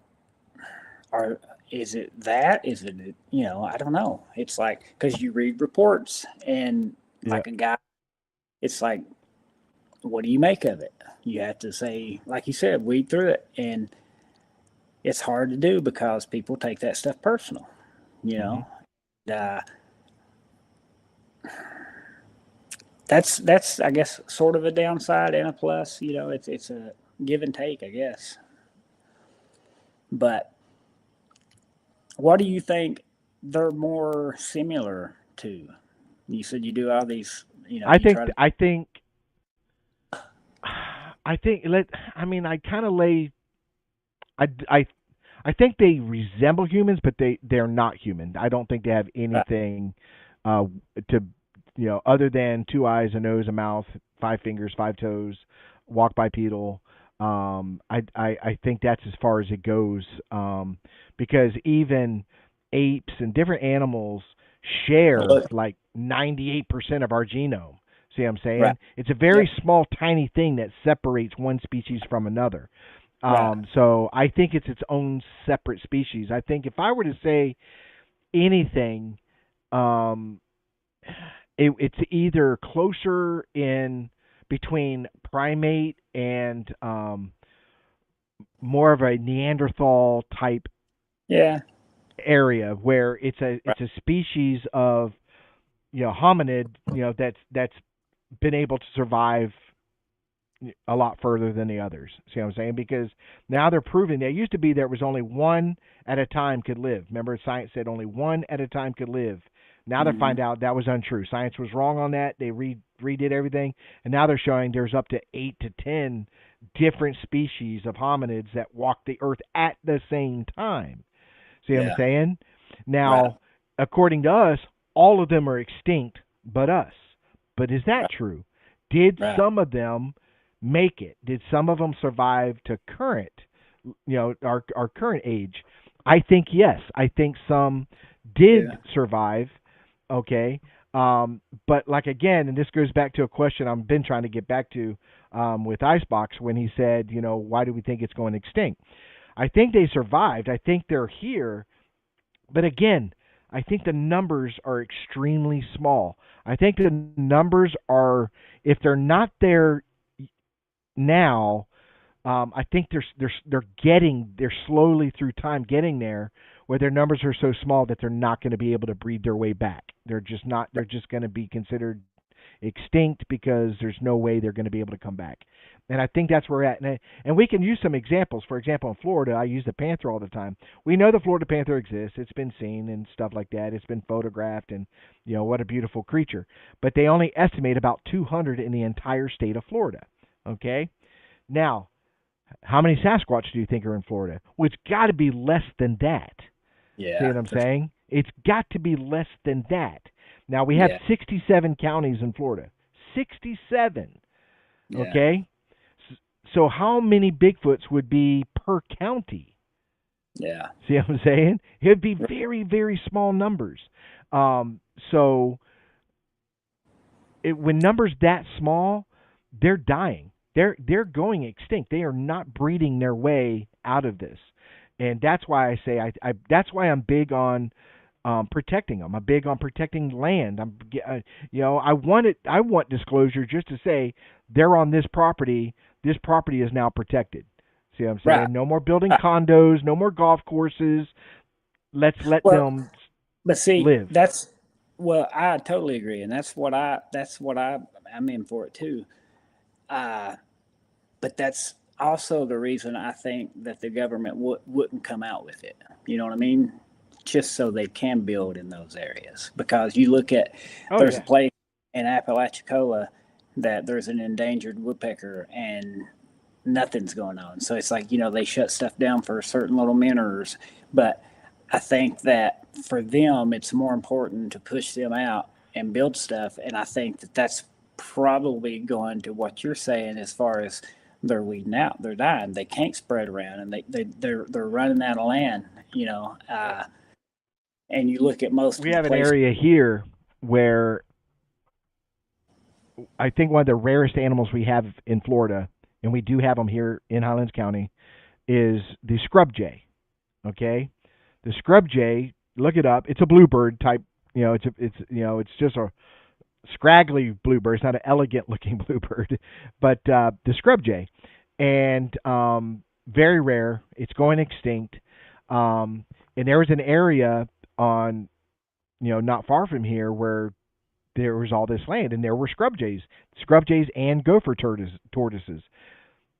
Speaker 3: are is it that? Is it, I don't know. It's like, because you read reports, and
Speaker 2: Yeah.
Speaker 3: like a guy, it's like, what do you make of it? You have to say, like you said, weed through it, and it's hard to do because people take that stuff personal, you
Speaker 2: Hmm.
Speaker 3: know. Uh, that's I guess sort of a downside and a plus. It's a give and take, I guess. But what do you think they're more similar to? You said you do all these,
Speaker 2: I
Speaker 3: you
Speaker 2: think
Speaker 3: try to.
Speaker 2: I think I think let I mean I kind of lay I I I think they resemble humans, but they're not human. I don't think they have
Speaker 3: Right,
Speaker 2: anything uh to other than two eyes, a nose, a mouth, five fingers, five toes, walk bipedal. I think that's as far as it goes. Because even apes and different animals share
Speaker 3: look,
Speaker 2: like 98% of our genome. See what I'm
Speaker 3: right,
Speaker 2: saying? It's a very
Speaker 3: yep,
Speaker 2: small, tiny thing that separates one species from another.
Speaker 3: right,
Speaker 2: So I think it's its own separate species. I think if I were to say anything, um, it's either closer in between primate and more of a Neanderthal type
Speaker 3: yeah,
Speaker 2: area where
Speaker 3: right,
Speaker 2: it's a species of hominid that's been able to survive a lot further than the others. See what I'm saying? Because now they're proving there used to be there was only one at a time could live. Remember, science said only one at a time could live. Now they
Speaker 3: hmm
Speaker 2: find out that was untrue. Science was wrong on that. They redid everything, and now they're showing there's up to 8 to 10 different species of hominids that walk the earth at the same time. See what I'm
Speaker 3: yeah,
Speaker 2: saying?
Speaker 3: right,
Speaker 2: Now, according to us, all of them are extinct but us. But is that
Speaker 3: right,
Speaker 2: true? Did
Speaker 3: right,
Speaker 2: some of them make it? Did some of them survive to current, our current age? I think yes. I think some did
Speaker 3: yeah,
Speaker 2: survive. Okay. But like again, and this goes back to a question I've been trying to get back to with Icebox when he said, why do we think it's going extinct? I think they survived. I think they're here. But again, I think the numbers are extremely small. I think the numbers are, if they're not there now, I think they're slowly through time getting there, where their numbers are so small that they're not going to be able to breed their way back. They're just not. They're just going to be considered extinct because there's no way they're going to be able to come back. And I think that's where we're at. And we can use some examples. For example, in Florida, I use the panther all the time. We know the Florida panther exists. It's been seen and stuff like that. It's been photographed, and what a beautiful creature. But they only estimate about 200 in the entire state of Florida. Okay? Now, how many Sasquatch do you think are in Florida? Well, it's got to be less than that.
Speaker 3: Yeah.
Speaker 2: See what I'm saying? It's got to be less than that. Now, we have 67 counties in Florida. 67.
Speaker 3: Yeah.
Speaker 2: Okay? So how many Bigfoots would be per county?
Speaker 3: Yeah.
Speaker 2: See what I'm saying? It would be very, very small numbers. So when numbers that small, they're dying. They're going extinct. They are not breeding their way out of this. And that's why I say that's why I'm big on protecting them. I'm big on protecting land. I want disclosure just to say they're on this property. This property is now protected. See what I'm saying?
Speaker 3: Right.
Speaker 2: No more building condos. No more golf courses. Let's let them
Speaker 3: But see,
Speaker 2: live.
Speaker 3: I totally agree, and that's what I'm in for it too. But that's also the reason I think that the government wouldn't come out with it. You know what I mean? Just so they can build in those areas. Because you look at there's a place in Apalachicola that there's an endangered woodpecker and nothing's going on. So it's like, they shut stuff down for certain little minnows. But I think that for them, it's more important to push them out and build stuff. And I think that that's probably going to what you're saying as far as they're weeding out. They're dying. They can't spread around, and they're running out of land, and you look at most.
Speaker 2: We have an area here where I think one of the rarest animals we have in Florida, and we do have them here in Highlands County, is the scrub jay. Okay, the scrub jay. Look it up. It's a bluebird type. It's just a scraggly bluebird. It's not an elegant looking bluebird, but the scrub jay, and very rare. It's going extinct. And there was an area on, not far from here where there was all this land, and there were scrub jays and gopher tortoises.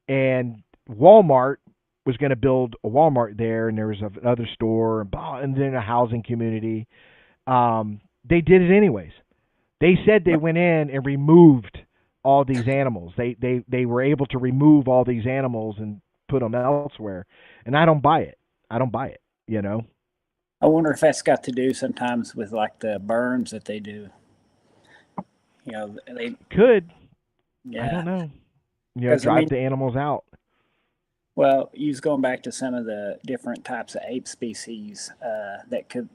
Speaker 2: And Walmart was going to build a Walmart there, and there was another store, and then a housing community. They did it anyways. They said they went in and removed all these animals. They were able to remove all these animals and put them elsewhere, and I don't buy it.
Speaker 3: I wonder if that's got to do sometimes with like the burns that they do. They
Speaker 2: could.
Speaker 3: Yeah.
Speaker 2: I don't know. Drive the animals out.
Speaker 3: Well, you was going back to some of the different types of ape species that could,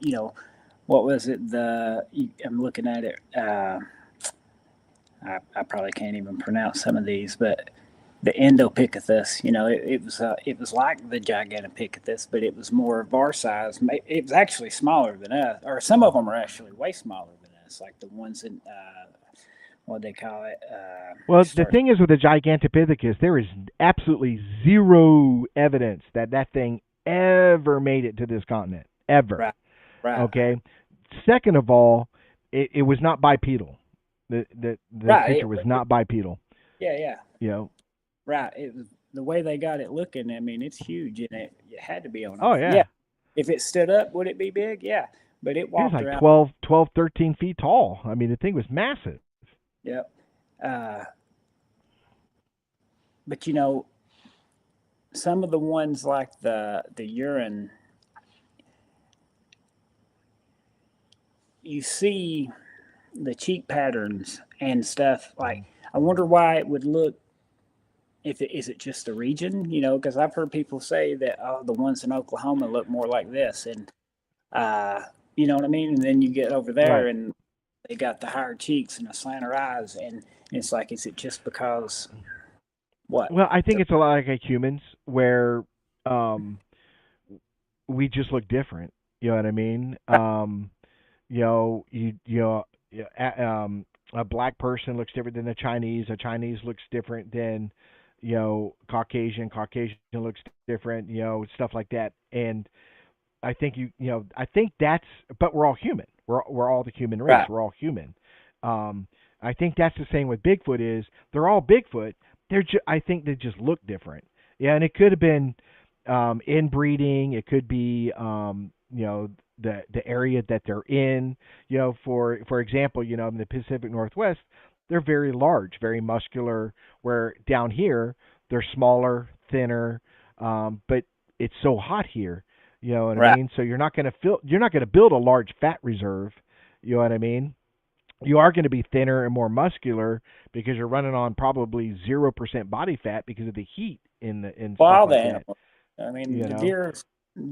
Speaker 3: what was it? I'm looking at it. I probably can't even pronounce some of these, but the Endopithecus, it was like the Gigantopithecus, but it was more of our size. It was actually smaller than us, or some of them are actually way smaller than us, like the ones in what they call it.
Speaker 2: Well, the thing is with the Gigantopithecus, there is absolutely zero evidence that thing ever made it to this continent, ever.
Speaker 3: Right.
Speaker 2: Okay. Second of all, it was not bipedal. The creature was not bipedal.
Speaker 3: Yeah. Right. It was the way they got it looking. I mean, it's huge, and it had to be on.
Speaker 2: Oh yeah.
Speaker 3: If it stood up, would it be big? Yeah. But it walked
Speaker 2: around.
Speaker 3: It
Speaker 2: was like 12, 13 feet tall. I mean, the thing was massive.
Speaker 3: Yep. But some of the ones like the urine, you see the cheek patterns and stuff. Like, I wonder why it would look. Is it just the region? Because I've heard people say that the ones in Oklahoma look more like this, and you know what I mean. And then you get over there, and they got the higher cheeks and the slanted eyes, and it's like, is it just because what?
Speaker 2: Well, I think it's a lot like humans, where we just look different. You know what I mean? A black person looks different than a Chinese. A Chinese looks different than Caucasian. Caucasian looks different. Stuff like that. And I think I think that's. But we're all human. We're all the human race.
Speaker 3: Right.
Speaker 2: We're all human. I think that's the same with Bigfoot is they're all Bigfoot. I think they just look different. Yeah, and it could have been inbreeding. It could be the area that they're in. For example, in the Pacific Northwest, they're very large, very muscular. Where down here they're smaller, thinner, but it's so hot here. You know what I
Speaker 3: Right.
Speaker 2: mean? So you're not going to build a large fat reserve. You know what I mean? You are going to be thinner and more muscular because you're running on probably 0% body fat because of the heat in
Speaker 3: Well,
Speaker 2: stuff
Speaker 3: all the
Speaker 2: like that.
Speaker 3: animals. I mean,
Speaker 2: You
Speaker 3: the
Speaker 2: know?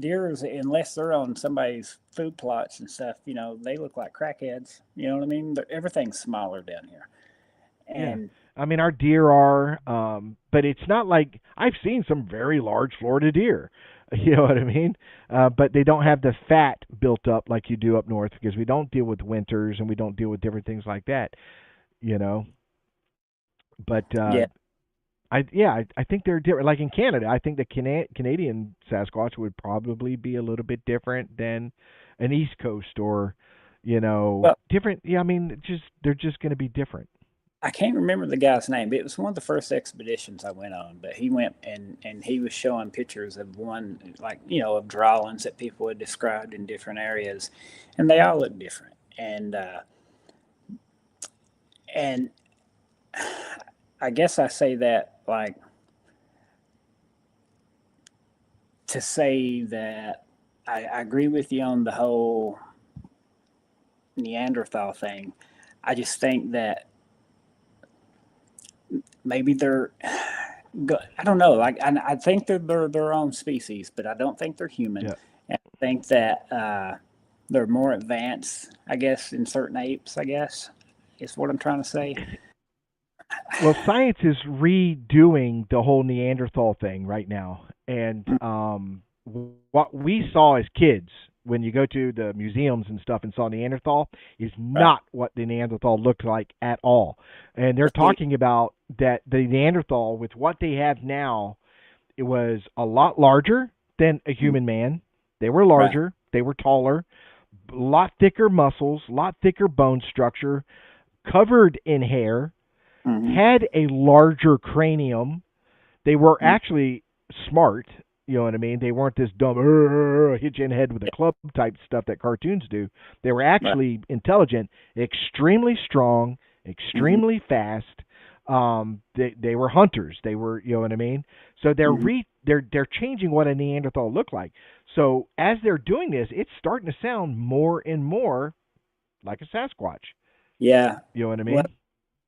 Speaker 3: deers, unless they're on somebody's food plots and stuff, they look like crackheads. You know what I mean? Everything's smaller down here,
Speaker 2: Yeah.
Speaker 3: and
Speaker 2: I mean, our deer are, but it's not like I've seen some very large Florida deer. You know what I mean? But they don't have the fat built up like you do up north because we don't deal with winters and we don't deal with different things like that. You know, but
Speaker 3: yeah.
Speaker 2: I think they're different. Like in Canada, I think the Canadian Sasquatch would probably be a little bit different than an East Coast or
Speaker 3: Well,
Speaker 2: different. Yeah, I mean, they're just going to be different.
Speaker 3: I can't remember the guy's name, but it was one of the first expeditions I went on. But he went and he was showing pictures of one, like, of drawings that people had described in different areas, and they all look different. And I guess I say that, like, to say that I agree with you on the whole Neanderthal thing. I just think that maybe they're, I don't know. Like, I think they're their own species, but I don't think they're human.
Speaker 2: Yeah.
Speaker 3: And I think that they're more advanced, I guess, in certain apes. I guess is what I'm trying to say.
Speaker 2: Well, science is redoing the whole Neanderthal thing right now, and what we saw as kids when you go to the museums and stuff and saw Neanderthal is
Speaker 3: Right.
Speaker 2: not what the Neanderthal looked like at all. And they're
Speaker 3: See,
Speaker 2: talking about that the Neanderthal, with what they have now, it was a lot larger than a human man. They were
Speaker 3: right.
Speaker 2: larger, they were taller, a lot thicker muscles, a lot thicker bone structure, covered in hair,
Speaker 3: Hmm.
Speaker 2: had a larger cranium. They were actually smart. You know what I mean? They weren't this dumb hit you in the head with a club type stuff that cartoons do. They were
Speaker 3: Right.
Speaker 2: actually intelligent, extremely strong,
Speaker 3: Hmm.
Speaker 2: extremely fast. They were hunters. They were, you know what I mean? So
Speaker 3: Hmm.
Speaker 2: they're changing what a Neanderthal looked like. So as they're doing this, it's starting to sound more and more like a Sasquatch.
Speaker 3: Yeah.
Speaker 2: You know what I
Speaker 3: Well,
Speaker 2: mean?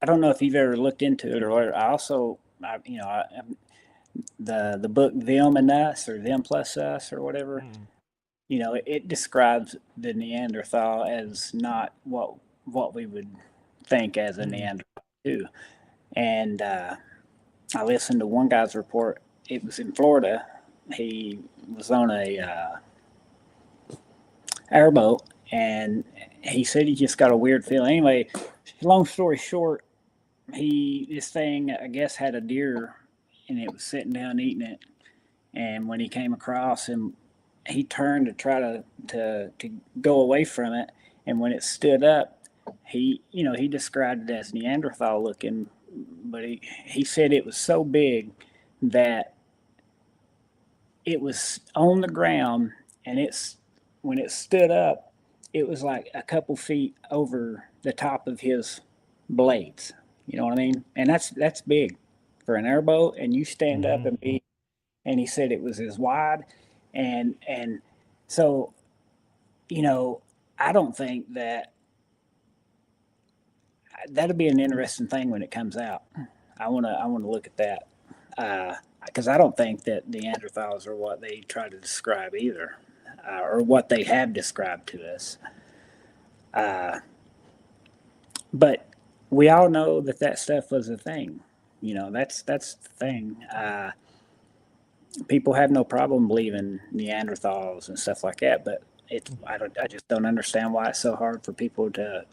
Speaker 3: I don't know if you've ever looked into it or whatever. I also, the book Them and Us or Them Plus Us or whatever.
Speaker 2: Mm.
Speaker 3: It describes the Neanderthal as not what we would think as a
Speaker 2: Mm.
Speaker 3: Neanderthal too. And I listened to one guy's report. It was in Florida. He was on a airboat, and he said he just got a weird feeling. Anyway, long story short, this thing I guess had a deer, and it was sitting down eating it. And when he came across him, he turned to try to go away from it. And when it stood up, he described it as Neanderthal looking, but he said it was so big that it was on the ground, and when it stood up, it was like a couple feet over the top of his blades. You know what I mean? And that's big for an airboat. And you stand up
Speaker 2: Mhm.
Speaker 3: and be, and he said it was as wide, and so you know I don't think that'll be an interesting thing when it comes out. I want to look at that because I don't think that Neanderthals are what they try to describe either, or what they have described to us. Uh, but we all know that that stuff was a thing. That's the thing. People have no problem believing Neanderthals and stuff like that, but I just don't understand why it's so hard for people to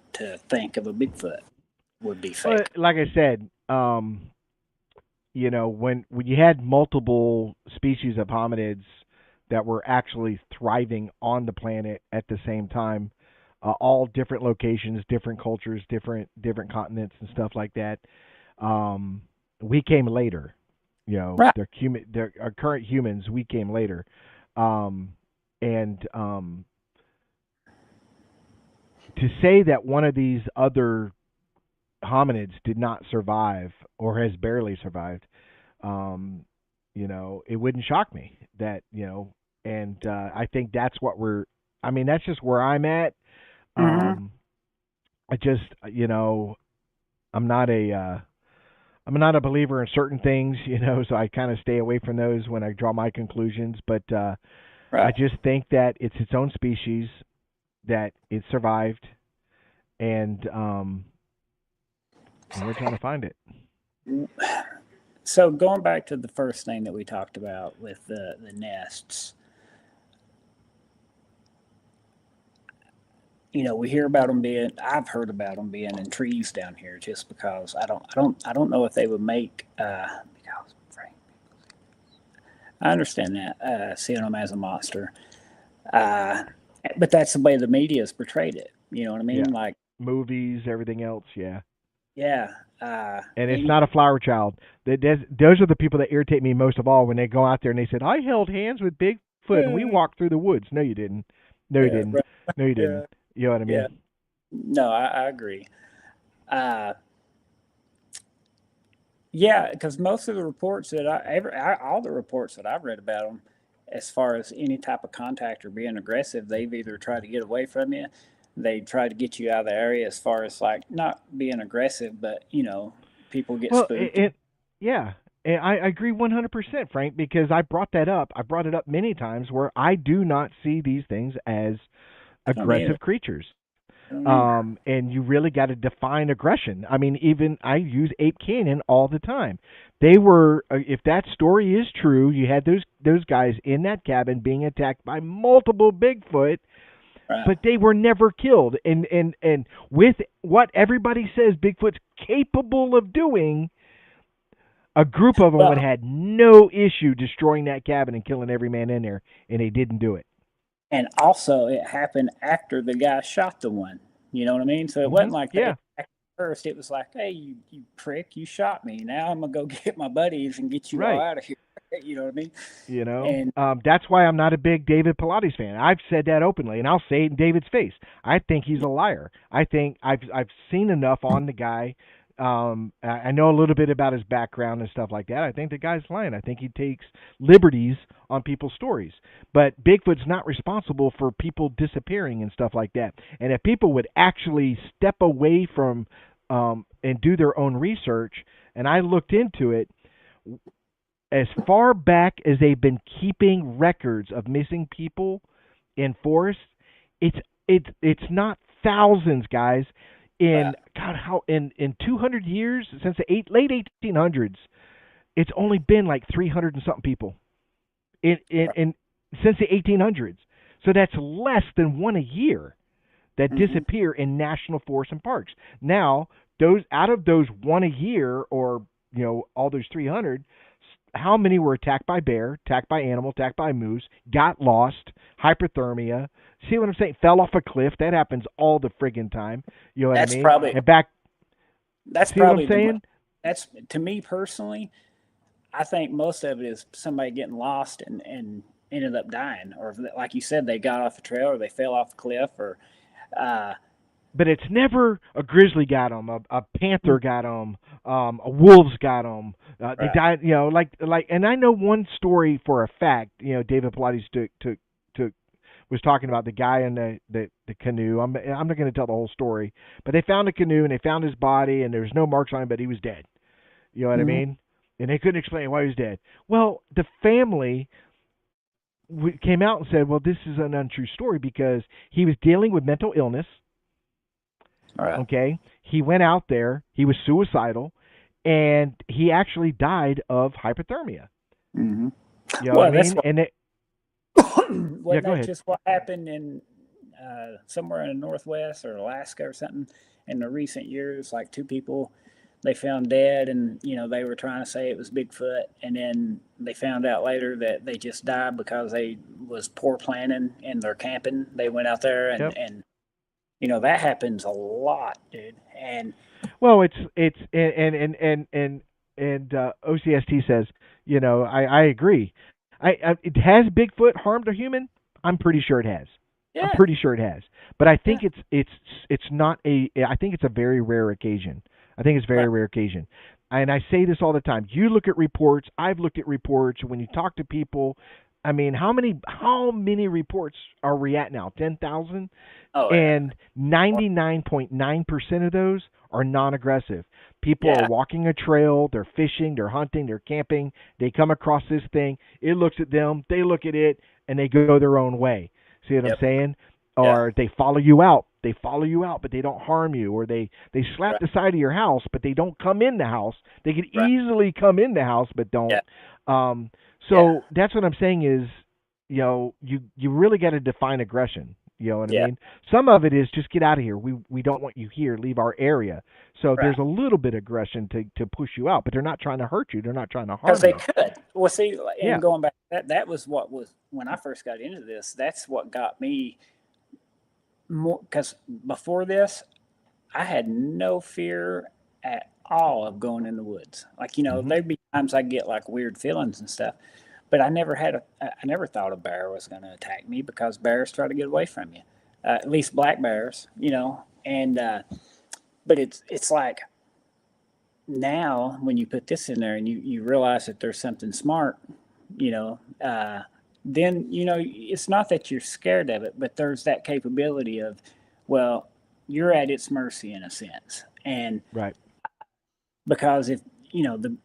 Speaker 3: think of a Bigfoot would be
Speaker 2: Well,
Speaker 3: fake.
Speaker 2: like I said, when you had multiple species of hominids that were actually thriving on the planet at the same time, all different locations, different cultures, different continents and stuff like that. We came later. You know,
Speaker 3: Right.
Speaker 2: they're our current humans. We came later, um, and to say that one of these other hominids did not survive or has barely survived, um, it wouldn't shock me that, and I think that's what I mean, that's just where I'm at.
Speaker 3: Hmm.
Speaker 2: Um, I just, I'm not a, I'm not a believer in certain things, so I kind of stay away from those when I draw my conclusions. But I
Speaker 3: Right.
Speaker 2: just think that it's its own species, that it survived, and we're trying to find it.
Speaker 3: So going back to the first thing that we talked about with the nests, we hear about them being. I've heard about them being in trees down here, just because I don't know if they would make. Because Frank, I understand that seeing them as a monster, uh, but that's the way the media has portrayed it. You know what I
Speaker 2: Yeah,
Speaker 3: mean? Like,
Speaker 2: movies, everything else. Yeah,
Speaker 3: yeah,
Speaker 2: and it's
Speaker 3: any
Speaker 2: not a flower child. Those are the people that irritate me most of all when they go out there and they said, "I held hands with Bigfoot and we
Speaker 3: yeah,
Speaker 2: walked through the woods." No, you didn't. No, you didn't.
Speaker 3: right,
Speaker 2: No, you
Speaker 3: yeah,
Speaker 2: didn't. You know what I
Speaker 3: yeah.
Speaker 2: mean?
Speaker 3: No, I agree. Uh, Yeah, because most of the reports that all the reports that I've read about them, as far as any type of contact or being aggressive, they've either tried to get away from you, they try to get you out of the area. As far as like not being aggressive, but people get
Speaker 2: Well,
Speaker 3: spooked.
Speaker 2: yeah, and I agree 100%, Frank, because I brought that up. I brought it up many times where I do not see these things as
Speaker 3: I don't either.
Speaker 2: aggressive creatures.
Speaker 3: I don't either.
Speaker 2: And you really got to define aggression. I mean, even I use Ape Canyon all the time. They were, if that story is true, you had those guys in that cabin being attacked by multiple Bigfoot,
Speaker 3: Right.
Speaker 2: but they were never killed. And with what everybody says Bigfoot's capable of doing, a group of them would
Speaker 3: Well,
Speaker 2: have had no issue destroying that cabin and killing every man in there, and they didn't do it.
Speaker 3: and also it happened after the guy shot the one. You know what I mean? So it wasn't like they
Speaker 2: Yeah,
Speaker 3: attacked first. It was like, hey, you prick, you shot me. Now I'm gonna go get my buddies and get you all
Speaker 2: right.
Speaker 3: out of here. You know what I mean?
Speaker 2: You know,
Speaker 3: And
Speaker 2: that's why I'm not a big David Pilates fan. I've said that openly, and I'll say it in David's face. I think he's a liar. I think I've seen enough on the guy. I know a little bit about his background and stuff like that. I think the guy's lying. I think he takes liberties on people's stories. But Bigfoot's not responsible for people disappearing and stuff like that. And if people would actually step away from and do their own research, and I looked into it, as far back as they've been keeping records of missing people in forests, it's it's not thousands, guys. In
Speaker 3: right.
Speaker 2: God, how in 200 years since the late 1800s, it's only been like 300 and something people in since the 1800s. So that's less than one a year that
Speaker 3: Mm-hmm.
Speaker 2: disappear in national forests and parks. Now, those out of those one a year, or all those 300, how many were attacked by bear, attacked by animal, attacked by moose, got lost, hyperthermia? See what I'm saying? Fell off a cliff. That happens all the friggin' time. You know what I
Speaker 3: That's
Speaker 2: mean?
Speaker 3: probably
Speaker 2: And back,
Speaker 3: that's
Speaker 2: see what I'm
Speaker 3: probably the
Speaker 2: saying?
Speaker 3: that's to me personally. I think most of it is somebody getting lost and ended up dying, or like you said, they got off the trail or they fell off the cliff, or uh,
Speaker 2: But it's never a grizzly got them, a panther got them, a wolves got them. They
Speaker 3: right.
Speaker 2: died, like. And I know one story for a fact. David Pilates took was talking about the guy in the canoe. I'm not going to tell the whole story, but they found a canoe and they found his body and there was no marks on him, but he was dead. You know what I
Speaker 3: Mm-hmm.
Speaker 2: mean? And they couldn't explain why he was dead. Well, the family came out and said, "Well, this is an untrue story because he was dealing with mental illness."
Speaker 3: All right.
Speaker 2: Okay, he went out there. He was suicidal, and he actually died of hypothermia.
Speaker 3: Mm-hmm.
Speaker 2: You know what I
Speaker 3: Well, that's
Speaker 2: mean?
Speaker 3: what
Speaker 2: And yeah,
Speaker 3: wasn't
Speaker 2: go
Speaker 3: that
Speaker 2: ahead.
Speaker 3: just what happened in somewhere in the Northwest or Alaska or something in the recent years? Like two people they found dead, and they were trying to say it was Bigfoot, and then they found out later that they just died because they was poor planning and they're camping. They went out there
Speaker 2: Yep.
Speaker 3: and That happens a lot, dude. And
Speaker 2: Well, it's and OCST says, I agree. It has Bigfoot harmed a human? I'm pretty sure it has. I'm
Speaker 3: yeah,
Speaker 2: pretty sure it has. But I
Speaker 3: yeah,
Speaker 2: think it's not a I think it's a very rare occasion. I think it's a
Speaker 3: right.
Speaker 2: very rare occasion. And I say this all the time. You look at reports, I've looked at reports, when you talk to people, I mean, how many reports are we at now? 10,000?
Speaker 3: Oh yeah,
Speaker 2: And 99.9% of those are non-aggressive. People are
Speaker 3: yeah,
Speaker 2: walking a trail, they're fishing, they're hunting, they're camping, they come across this thing, it looks at them, they look at it, and they go their own way. See what I'm
Speaker 3: yep,
Speaker 2: saying?
Speaker 3: yeah,
Speaker 2: Or they follow you out. They follow you out, but they don't harm you. Or they slap
Speaker 3: right,
Speaker 2: the side of your house, but they don't come in the house. They could
Speaker 3: right,
Speaker 2: easily come in the house, but don't.
Speaker 3: yeah,
Speaker 2: Um,
Speaker 3: yeah,
Speaker 2: so that's what I'm saying is, you really got to define aggression. You know what I
Speaker 3: yeah,
Speaker 2: mean? Some of it is just get out of here. We don't want you here. Leave our area. So
Speaker 3: right.
Speaker 2: there's a little bit of aggression to push you out, but they're not trying to hurt you. They're not trying to
Speaker 3: Because
Speaker 2: harm
Speaker 3: they
Speaker 2: you.
Speaker 3: could. Well, see, and
Speaker 2: Yeah.
Speaker 3: going back, that was what was when I first got into this. That's what got me more. Because before this, I had no fear at all of going in the woods. Like
Speaker 2: Mhm.
Speaker 3: there'd be times I get like weird feelings and stuff, but I never thought a bear was going to attack me because bears try to get away from you. At least black bears, and but it's like now when you put this in there and you realize that there's something smart, you know, uh, then it's not that you're scared of it, but there's that capability of, well, you're at its mercy in a sense, and
Speaker 2: Right.
Speaker 3: because if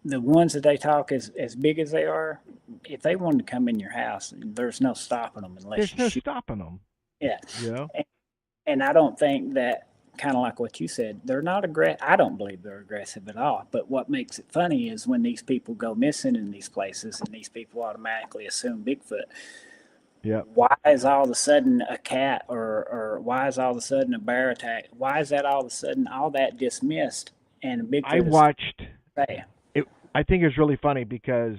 Speaker 3: the ones that they talk as big as they are, if they wanted to come in your house, there's no stopping them unless
Speaker 2: There's
Speaker 3: you
Speaker 2: no
Speaker 3: shoot.
Speaker 2: stopping them.
Speaker 3: Yeah,
Speaker 2: You know.
Speaker 3: and I don't think that kind of like what you said, they're not aggressive. I don't believe they're aggressive at all. But what makes it funny is when these people go missing in these places and these people automatically assume Bigfoot.
Speaker 2: Yep.
Speaker 3: Why is all of a sudden a cat or why is all of a sudden a bear attack? Why is that all of a sudden all that dismissed and
Speaker 2: I
Speaker 3: Bigfoot is
Speaker 2: watched
Speaker 3: say,
Speaker 2: it. I think it's really funny because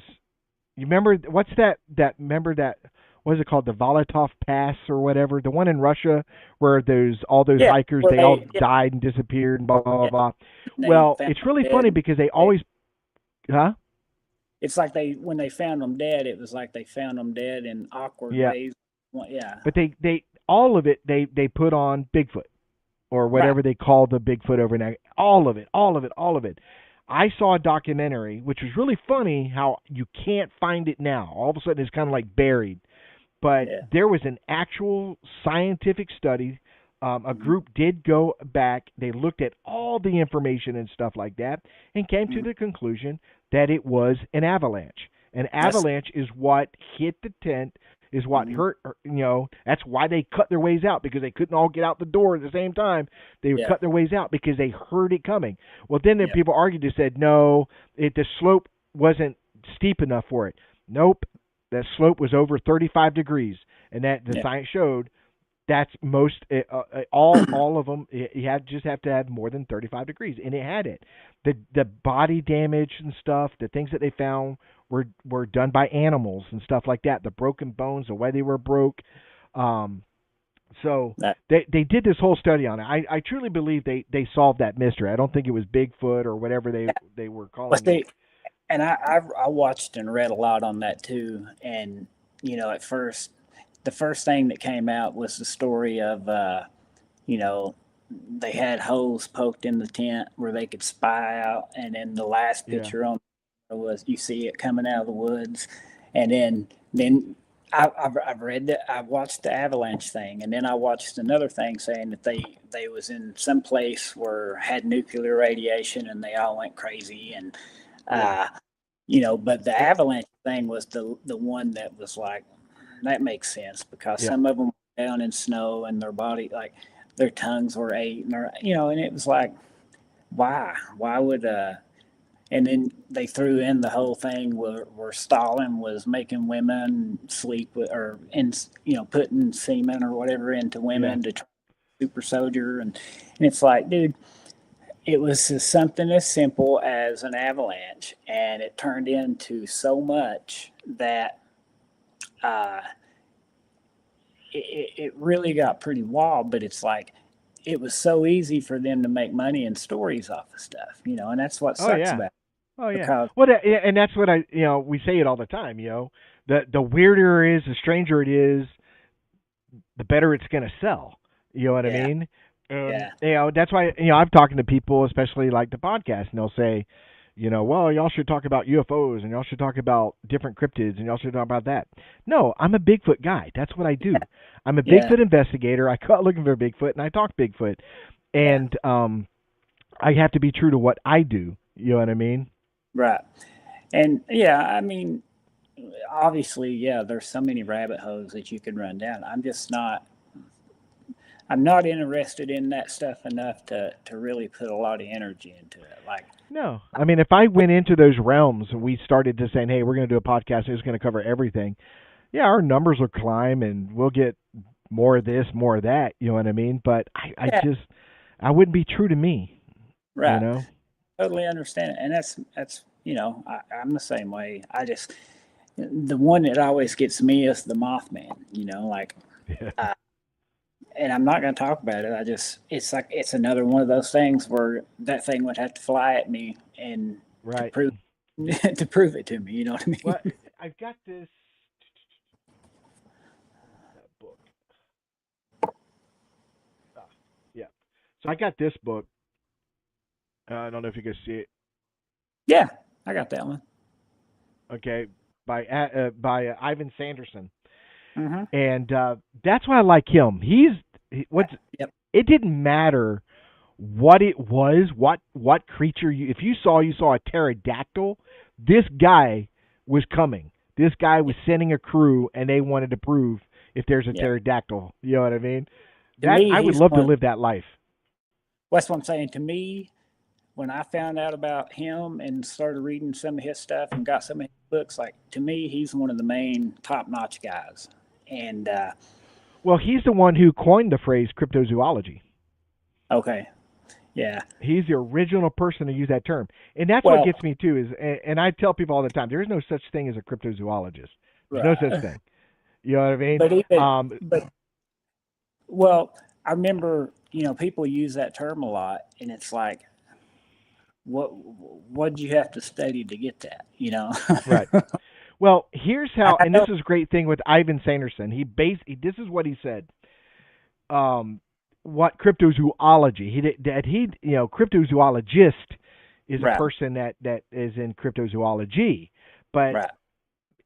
Speaker 2: you remember what's that remember that what is it called, the Volatov Pass or whatever, the one in Russia where those all those
Speaker 3: yeah,
Speaker 2: hikers,
Speaker 3: where
Speaker 2: they all
Speaker 3: yeah,
Speaker 2: died and disappeared and blah blah blah
Speaker 3: yeah,
Speaker 2: blah.
Speaker 3: they
Speaker 2: Well,
Speaker 3: found
Speaker 2: it's really
Speaker 3: them
Speaker 2: funny
Speaker 3: dead.
Speaker 2: because they
Speaker 3: They,
Speaker 2: always, huh?
Speaker 3: it's like they when they found them dead, it was like they found them dead in awkward
Speaker 2: Yeah,
Speaker 3: ways. Well, yeah,
Speaker 2: but they all of it they put on Bigfoot or
Speaker 3: right.
Speaker 2: whatever they call the Bigfoot over now. All of it, all of it, all of it. I saw a documentary which was really funny how you can't find it now. All of a sudden it's kind of like buried, but
Speaker 3: Yeah.
Speaker 2: there was an actual scientific study. A
Speaker 3: Mhm.
Speaker 2: group did go back. They looked at all the information and stuff like that, and came to
Speaker 3: Mhm.
Speaker 2: the conclusion that it was an avalanche. An
Speaker 3: That's
Speaker 2: avalanche is what hit the tent, is what
Speaker 3: mhm.
Speaker 2: hurt. That's why they cut their ways out because they couldn't all get out the door at the same time. They would
Speaker 3: Yeah.
Speaker 2: cut their ways out because they heard it coming. Well, then the
Speaker 3: Yeah.
Speaker 2: people argued and said, no, the slope wasn't steep enough for it. Nope, that slope was over 35 degrees, and that the
Speaker 3: Yeah.
Speaker 2: science showed that's most all of them. You have to have more than 35 degrees, and it had it. The body damage and stuff, the things that they found were done by animals and stuff like that. The broken bones, the way they were broke. Um, so
Speaker 3: That
Speaker 2: they did this whole study on it. I truly believe they solved that mystery. I don't think it was Bigfoot or whatever they were
Speaker 3: well,
Speaker 2: calling it.
Speaker 3: see, and I watched and read a lot on that too. And at first, the first thing that came out was the story of you know they had holes poked in the tent where they could spy out, and then the last
Speaker 2: Yeah,
Speaker 3: picture on was you see it coming out of the woods, and then I've read that I watched the avalanche thing, and then I watched another thing saying that they was in some place where had nuclear radiation and they all went crazy and
Speaker 2: yeah.
Speaker 3: uh, but the
Speaker 2: Well,
Speaker 3: avalanche thing was the one that was like that makes sense because
Speaker 2: yeah.
Speaker 3: some of them were down in snow and their body like their tongues were ate and and it was like why would and then they threw in the whole thing where Stalin was making women sleep with, or in putting semen or whatever into
Speaker 2: Yeah.
Speaker 3: women to try super soldier and it's like dude it was just something as simple as an avalanche and it turned into so much that uh, it really got pretty wild but it's like it was so easy for them to make money and stories off of stuff, and that's what
Speaker 2: Oh
Speaker 3: sucks
Speaker 2: yeah.
Speaker 3: about it
Speaker 2: Oh yeah.
Speaker 3: because
Speaker 2: Well, and that's what we say it all the time. The weirder it is, the stranger it is, the better it's going to sell. You know what I
Speaker 3: yeah,
Speaker 2: mean?
Speaker 3: yeah,
Speaker 2: That's why I'm talking to people, especially like the podcast, and they'll say, well, y'all should talk about UFOs and y'all should talk about different cryptids and y'all should talk about that. No, I'm a Bigfoot guy. That's what I do. I'm a
Speaker 3: yeah,
Speaker 2: Bigfoot investigator. I go out looking for Bigfoot and I talk Bigfoot,
Speaker 3: yeah,
Speaker 2: and I have to be true to what I do. You know what I mean?
Speaker 3: right. And yeah, I mean, obviously, yeah, there's so many rabbit holes that you can run down. I'm not interested in that stuff enough to really put a lot of energy into it. Like,
Speaker 2: No, I mean, if I went into those realms and we started to saying, "Hey, we're going to do a podcast that's going to cover everything," yeah, our numbers will climb and we'll get more of this, more of that. You know what I mean? But
Speaker 3: yeah,
Speaker 2: I wouldn't be true to me. You
Speaker 3: right.
Speaker 2: know?
Speaker 3: Totally understand it. And that's I'm the same way. The one that always gets me is the Mothman, like,
Speaker 2: Yeah.
Speaker 3: uh, and I'm not going to talk about it. It's like, it's another one of those things where that thing would have to fly at me and to
Speaker 2: Right.
Speaker 3: prove, to prove it to me. You know what I mean?
Speaker 2: Well, I've got this book. Ah, yeah. So I got this book. I don't know if you can see it.
Speaker 3: Yeah, I got that one.
Speaker 2: Okay, by Ivan Sanderson,
Speaker 3: Mm-hmm.
Speaker 2: and that's why I like him. What's
Speaker 3: Yep.
Speaker 2: it didn't matter what it was, what creature if you saw a pterodactyl, this guy was coming. This guy was sending a crew, and they wanted to prove if there's a
Speaker 3: Yeah.
Speaker 2: pterodactyl. You know what I mean?
Speaker 3: To
Speaker 2: That
Speaker 3: me,
Speaker 2: I would
Speaker 3: he's
Speaker 2: love to
Speaker 3: one.
Speaker 2: live that life.
Speaker 3: That's what I'm saying. To me, when I found out about him and started reading some of his stuff and got some of his books, like, to me, he's one of the main top notch guys. And
Speaker 2: Well, he's the one who coined the phrase cryptozoology.
Speaker 3: okay, yeah.
Speaker 2: He's the original person to use that term, and that's what
Speaker 3: Well,
Speaker 2: gets me too. And I tell people all the time, there is no such thing as a cryptozoologist. There's no such
Speaker 3: right.
Speaker 2: thing. You know what I mean?
Speaker 3: But even
Speaker 2: Um,
Speaker 3: but well, I remember, people use that term a lot, and it's like, what do you have to study to get that?
Speaker 2: right. Well, here's how,
Speaker 3: I
Speaker 2: and this
Speaker 3: know.
Speaker 2: is a great thing with Ivan Sanderson. This is what he said. What cryptozoology? Cryptozoologist is a
Speaker 3: Right,
Speaker 2: person that is in cryptozoology. But
Speaker 3: right.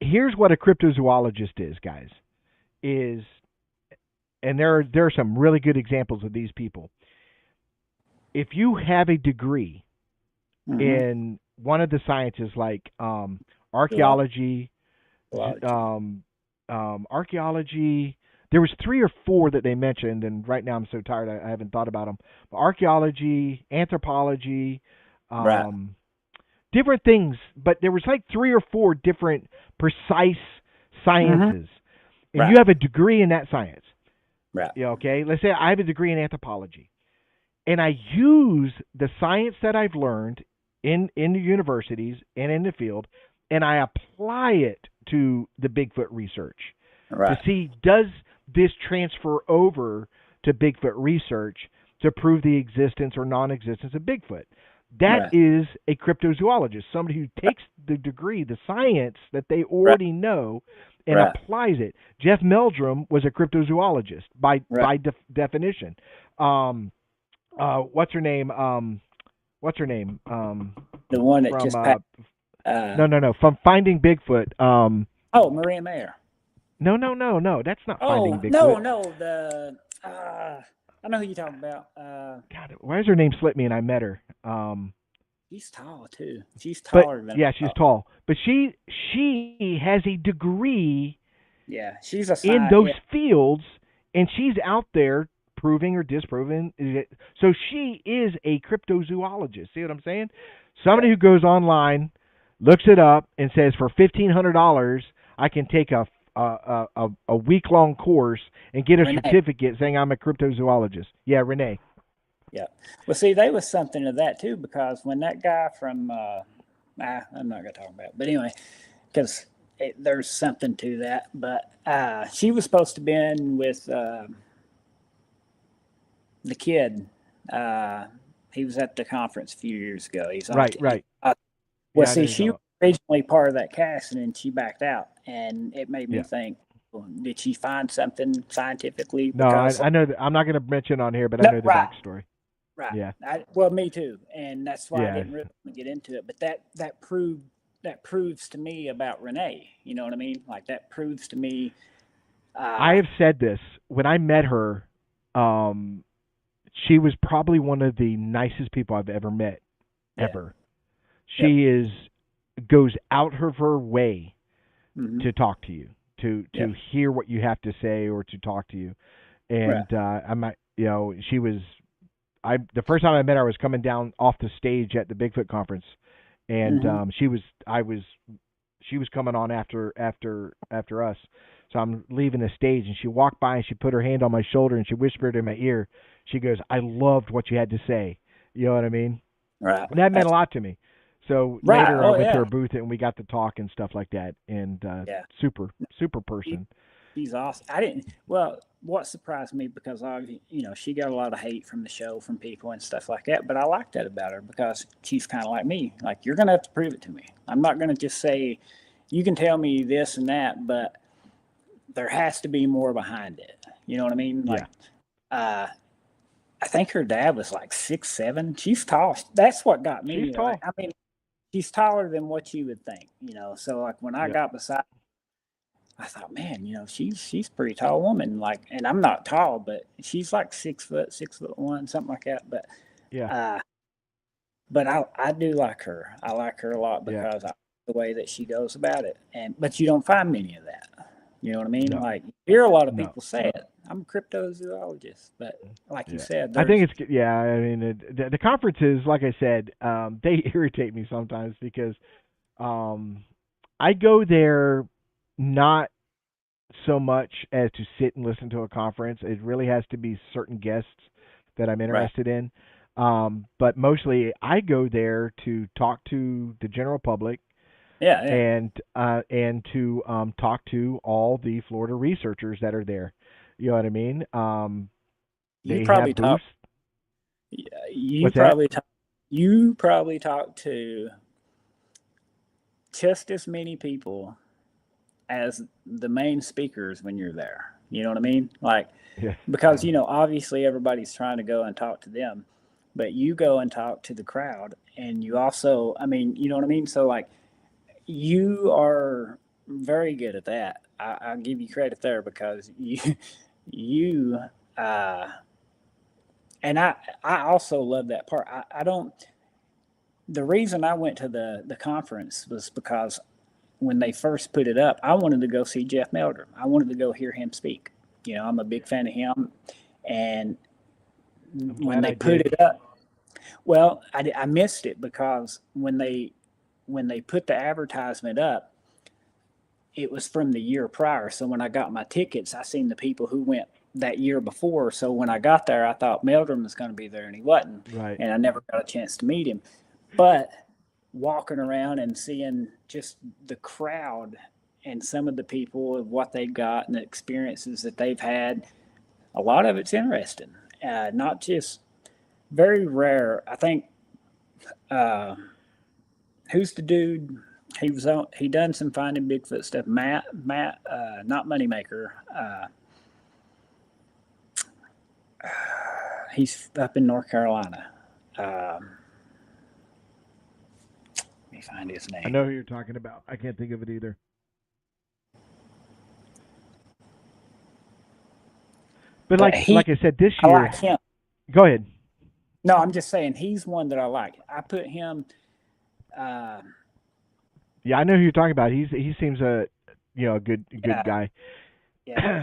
Speaker 2: here's what a cryptozoologist is, guys. Is and there are some really good examples of these people. If you have a degree
Speaker 3: Mm-hmm.
Speaker 2: in one of the sciences like
Speaker 3: Zoology.
Speaker 2: archaeology, archaeology. There was three or four that they mentioned, and right now I'm so tired I haven't thought about them. But archaeology, anthropology,
Speaker 3: Right.
Speaker 2: um, different things. But there was like three or four different precise
Speaker 3: Mm-hmm.
Speaker 2: sciences, and you
Speaker 3: Right.
Speaker 2: have a degree in that science.
Speaker 3: Right.
Speaker 2: Yeah, okay. Let's say I have a degree in anthropology, and I use the science that I've learned in the universities and in the field, and I apply it to the Bigfoot research to
Speaker 3: Right.
Speaker 2: see does this transfer over to Bigfoot research to prove the existence or non-existence of Bigfoot. That
Speaker 3: Right.
Speaker 2: is a cryptozoologist, somebody who takes the degree, the science that they
Speaker 3: Right.
Speaker 2: already know, and
Speaker 3: Right.
Speaker 2: applies it. Jeff Meldrum was a cryptozoologist by
Speaker 3: Right.
Speaker 2: definition. What's her name? What's her name?
Speaker 3: The one that
Speaker 2: From
Speaker 3: just passed.
Speaker 2: no, from Finding Bigfoot.
Speaker 3: Oh, Maria Mayer.
Speaker 2: No. That's not Finding
Speaker 3: Oh,
Speaker 2: Bigfoot.
Speaker 3: no. I know who you're talking about.
Speaker 2: God, why does her name slip me? And I met her.
Speaker 3: She's tall too. She's
Speaker 2: But
Speaker 3: taller than.
Speaker 2: yeah, she's tall. But she has a degree
Speaker 3: Yeah, she's a
Speaker 2: in
Speaker 3: science.
Speaker 2: those
Speaker 3: Yeah,
Speaker 2: fields, and she's out there proving or disproving it. So she is a cryptozoologist. See what I'm saying? Somebody
Speaker 3: yeah,
Speaker 2: who goes online, looks it up, and says for $1,500 I can take a week long course and get a
Speaker 3: Renee.
Speaker 2: certificate saying I'm a cryptozoologist. Yeah, Renee.
Speaker 3: Yeah. Well, see, there was something of that too, because when that guy from, I'm not gonna talk about it, but anyway, because there's something to that. But she was supposed to be in with the kid, uh, he was at the conference a few years ago.
Speaker 2: Right, right.
Speaker 3: Well,
Speaker 2: Yeah, I know
Speaker 3: see,
Speaker 2: who you're talking
Speaker 3: she was
Speaker 2: about.
Speaker 3: originally part of that cast, and then she backed out, and it made me
Speaker 2: Yeah.
Speaker 3: think, well, did she find something scientifically?
Speaker 2: No,
Speaker 3: Because
Speaker 2: I know that I'm not going to mention on here, but I
Speaker 3: no,
Speaker 2: know the
Speaker 3: right,
Speaker 2: backstory.
Speaker 3: right.
Speaker 2: Yeah,
Speaker 3: Well, me too, and that's why I
Speaker 2: yeah.
Speaker 3: didn't really get into it. But that proves to me about Renee. You know what I mean? Like that proves to me.
Speaker 2: I
Speaker 3: Uh,
Speaker 2: have said this when I met her. Um, she was probably one of the nicest people I've ever met,
Speaker 3: yeah.
Speaker 2: ever.
Speaker 3: Yep.
Speaker 2: She goes out of her way
Speaker 3: Hmm.
Speaker 2: to talk to you, to
Speaker 3: Yep.
Speaker 2: hear what you have to say or to talk to you.
Speaker 3: Right.
Speaker 2: And I might, she was. I the first time I met her, I was coming down off the stage at the Bigfoot conference, and
Speaker 3: Hmm.
Speaker 2: she was coming on after us. So I'm leaving the stage, and she walked by and she put her hand on my shoulder and she whispered in my ear. She goes, "I loved what you had to say." You know what I mean?
Speaker 3: Right.
Speaker 2: And that meant a
Speaker 3: That's
Speaker 2: lot to me. So
Speaker 3: right.
Speaker 2: later, I
Speaker 3: Oh
Speaker 2: went to her
Speaker 3: yeah.
Speaker 2: booth and we got to talk and stuff like that. And
Speaker 3: Yeah.
Speaker 2: super person.
Speaker 3: She's awesome. I didn't. Well, what surprised me because she got a lot of hate from the show from people and stuff like that. But I like that about her because she's kind of like me. Like you're gonna have to prove it to me. I'm not gonna just say you can tell me this and that, but there has to be more behind it. You know what I mean?
Speaker 2: Yeah,
Speaker 3: Like, uh, I think her dad was like 6'7". She's tall. That's what got
Speaker 2: she's
Speaker 3: me. Like,
Speaker 2: tall.
Speaker 3: I mean, she's taller than what you would think. So like when I
Speaker 2: Yeah,
Speaker 3: got beside I thought, man, she's a pretty tall woman. Like, and I'm not tall, but she's like 6 foot, 6'1", something like that.
Speaker 2: yeah,
Speaker 3: Uh, but I do like her. I like her a lot
Speaker 2: yeah.
Speaker 3: because the way that she goes about it. But you don't find many of that. You know what I mean?
Speaker 2: No,
Speaker 3: Like, you hear a lot of
Speaker 2: no.
Speaker 3: people say it. I'm a cryptozoologist, but like you
Speaker 2: Yeah,
Speaker 3: said,
Speaker 2: I think
Speaker 3: there's
Speaker 2: it's yeah. I mean, the conferences, like I said, they irritate me sometimes because um, I go there not so much as to sit and listen to a conference. It really has to be certain guests that I'm
Speaker 3: right.
Speaker 2: interested in. But mostly, I go there to talk to the general public
Speaker 3: Yeah, yeah.
Speaker 2: and to talk to all the Florida researchers that are there. You know what I mean?
Speaker 3: You
Speaker 2: They
Speaker 3: probably
Speaker 2: have booths.
Speaker 3: talk. You
Speaker 2: What's that?
Speaker 3: probably talk. You probably talk to just as many people as the main speakers when you're there. You know what I mean? Like,
Speaker 2: Yeah.
Speaker 3: because, obviously everybody's trying to go and talk to them, but you go and talk to the crowd. And you also, I mean, you know what I mean? So, like, you are very good at that. I'll give you credit there because you, uh, and I also love that part. I don't, the reason I went to the conference was because when they first put it up, I wanted to go see Jeff Meldrum. I wanted to go hear him speak. I'm a big fan of him. And
Speaker 2: I'm
Speaker 3: when
Speaker 2: glad
Speaker 3: they
Speaker 2: I
Speaker 3: put
Speaker 2: did.
Speaker 3: it up, well, I missed it because when they put the advertisement up, it was from the year prior. So when I got my tickets, I seen the people who went that year before. So when I got there, I thought Meldrum was going to be there, and he wasn't.
Speaker 2: Right.
Speaker 3: And I never got a chance to meet him. But walking around and seeing just the crowd and some of the people of what they've got and the experiences that they've had, a lot of it's interesting. Not just very rare. I think uh, who's the dude? He done some Finding Bigfoot stuff. Matt, not Moneymaker. He's up in North Carolina. Let me find his
Speaker 2: I
Speaker 3: name.
Speaker 2: know who you're talking about. I can't think of it either. But
Speaker 3: But
Speaker 2: like I said, this
Speaker 3: I
Speaker 2: year,
Speaker 3: like him.
Speaker 2: go ahead.
Speaker 3: No, I'm just saying he's one that I like. I put him. Uh,
Speaker 2: Yeah, I know who you're talking about. He seems a good
Speaker 3: yeah,
Speaker 2: guy.
Speaker 3: yeah,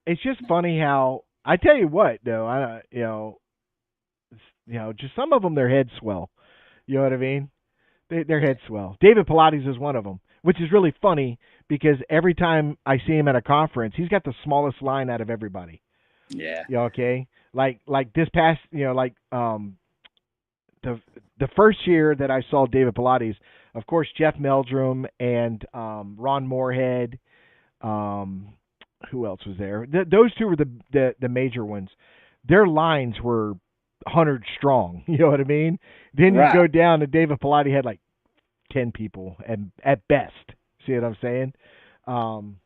Speaker 2: It's just funny how I tell you what though. Just some of them their heads swell. You know what I mean? Their heads swell. David Pilates is one of them, which is really funny because every time I see him at a conference, he's got the smallest line out of everybody.
Speaker 3: yeah.
Speaker 2: Okay, like this past, the the first year that I saw David Pilates, of course, Jeff Meldrum and Ron Moorhead. Um, who else was there? Those two were the major ones. their lines were 100 strong. You know what I mean? Then you
Speaker 3: Right.
Speaker 2: go down, and David Pilati had like 10 people at best. See what I'm saying? Um,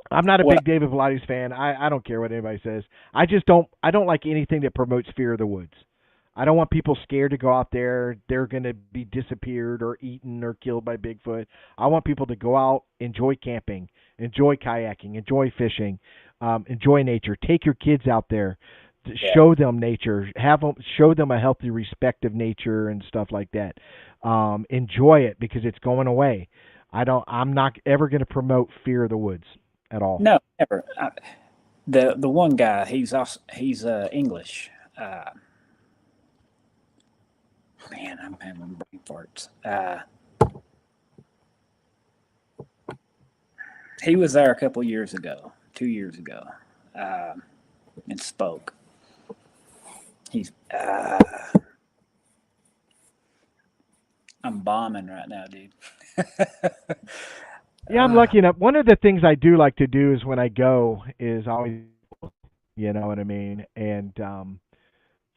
Speaker 2: I'm not a
Speaker 3: Well,
Speaker 2: big David Pilates fan. I don't care what anybody says. I don't like anything that promotes fear of the woods. I don't want people scared to go out there. They're going to be disappeared or eaten or killed by Bigfoot. I want people to go out, enjoy camping, enjoy kayaking, enjoy fishing, enjoy nature. Take your kids out there,
Speaker 3: yeah.
Speaker 2: show them nature, show them a healthy respect of nature and stuff like that. Enjoy it because it's going away. I'm not ever going to promote fear of the woods at all.
Speaker 3: No, never. The one guy, he's English. Uh, Man, I'm having brain farts. He was there a couple years ago, 2 years ago, and spoke. He's. I'm bombing right now, dude.
Speaker 2: Yeah, I'm lucky enough. One of the things I do like to do is when I go is always, you know what I mean, and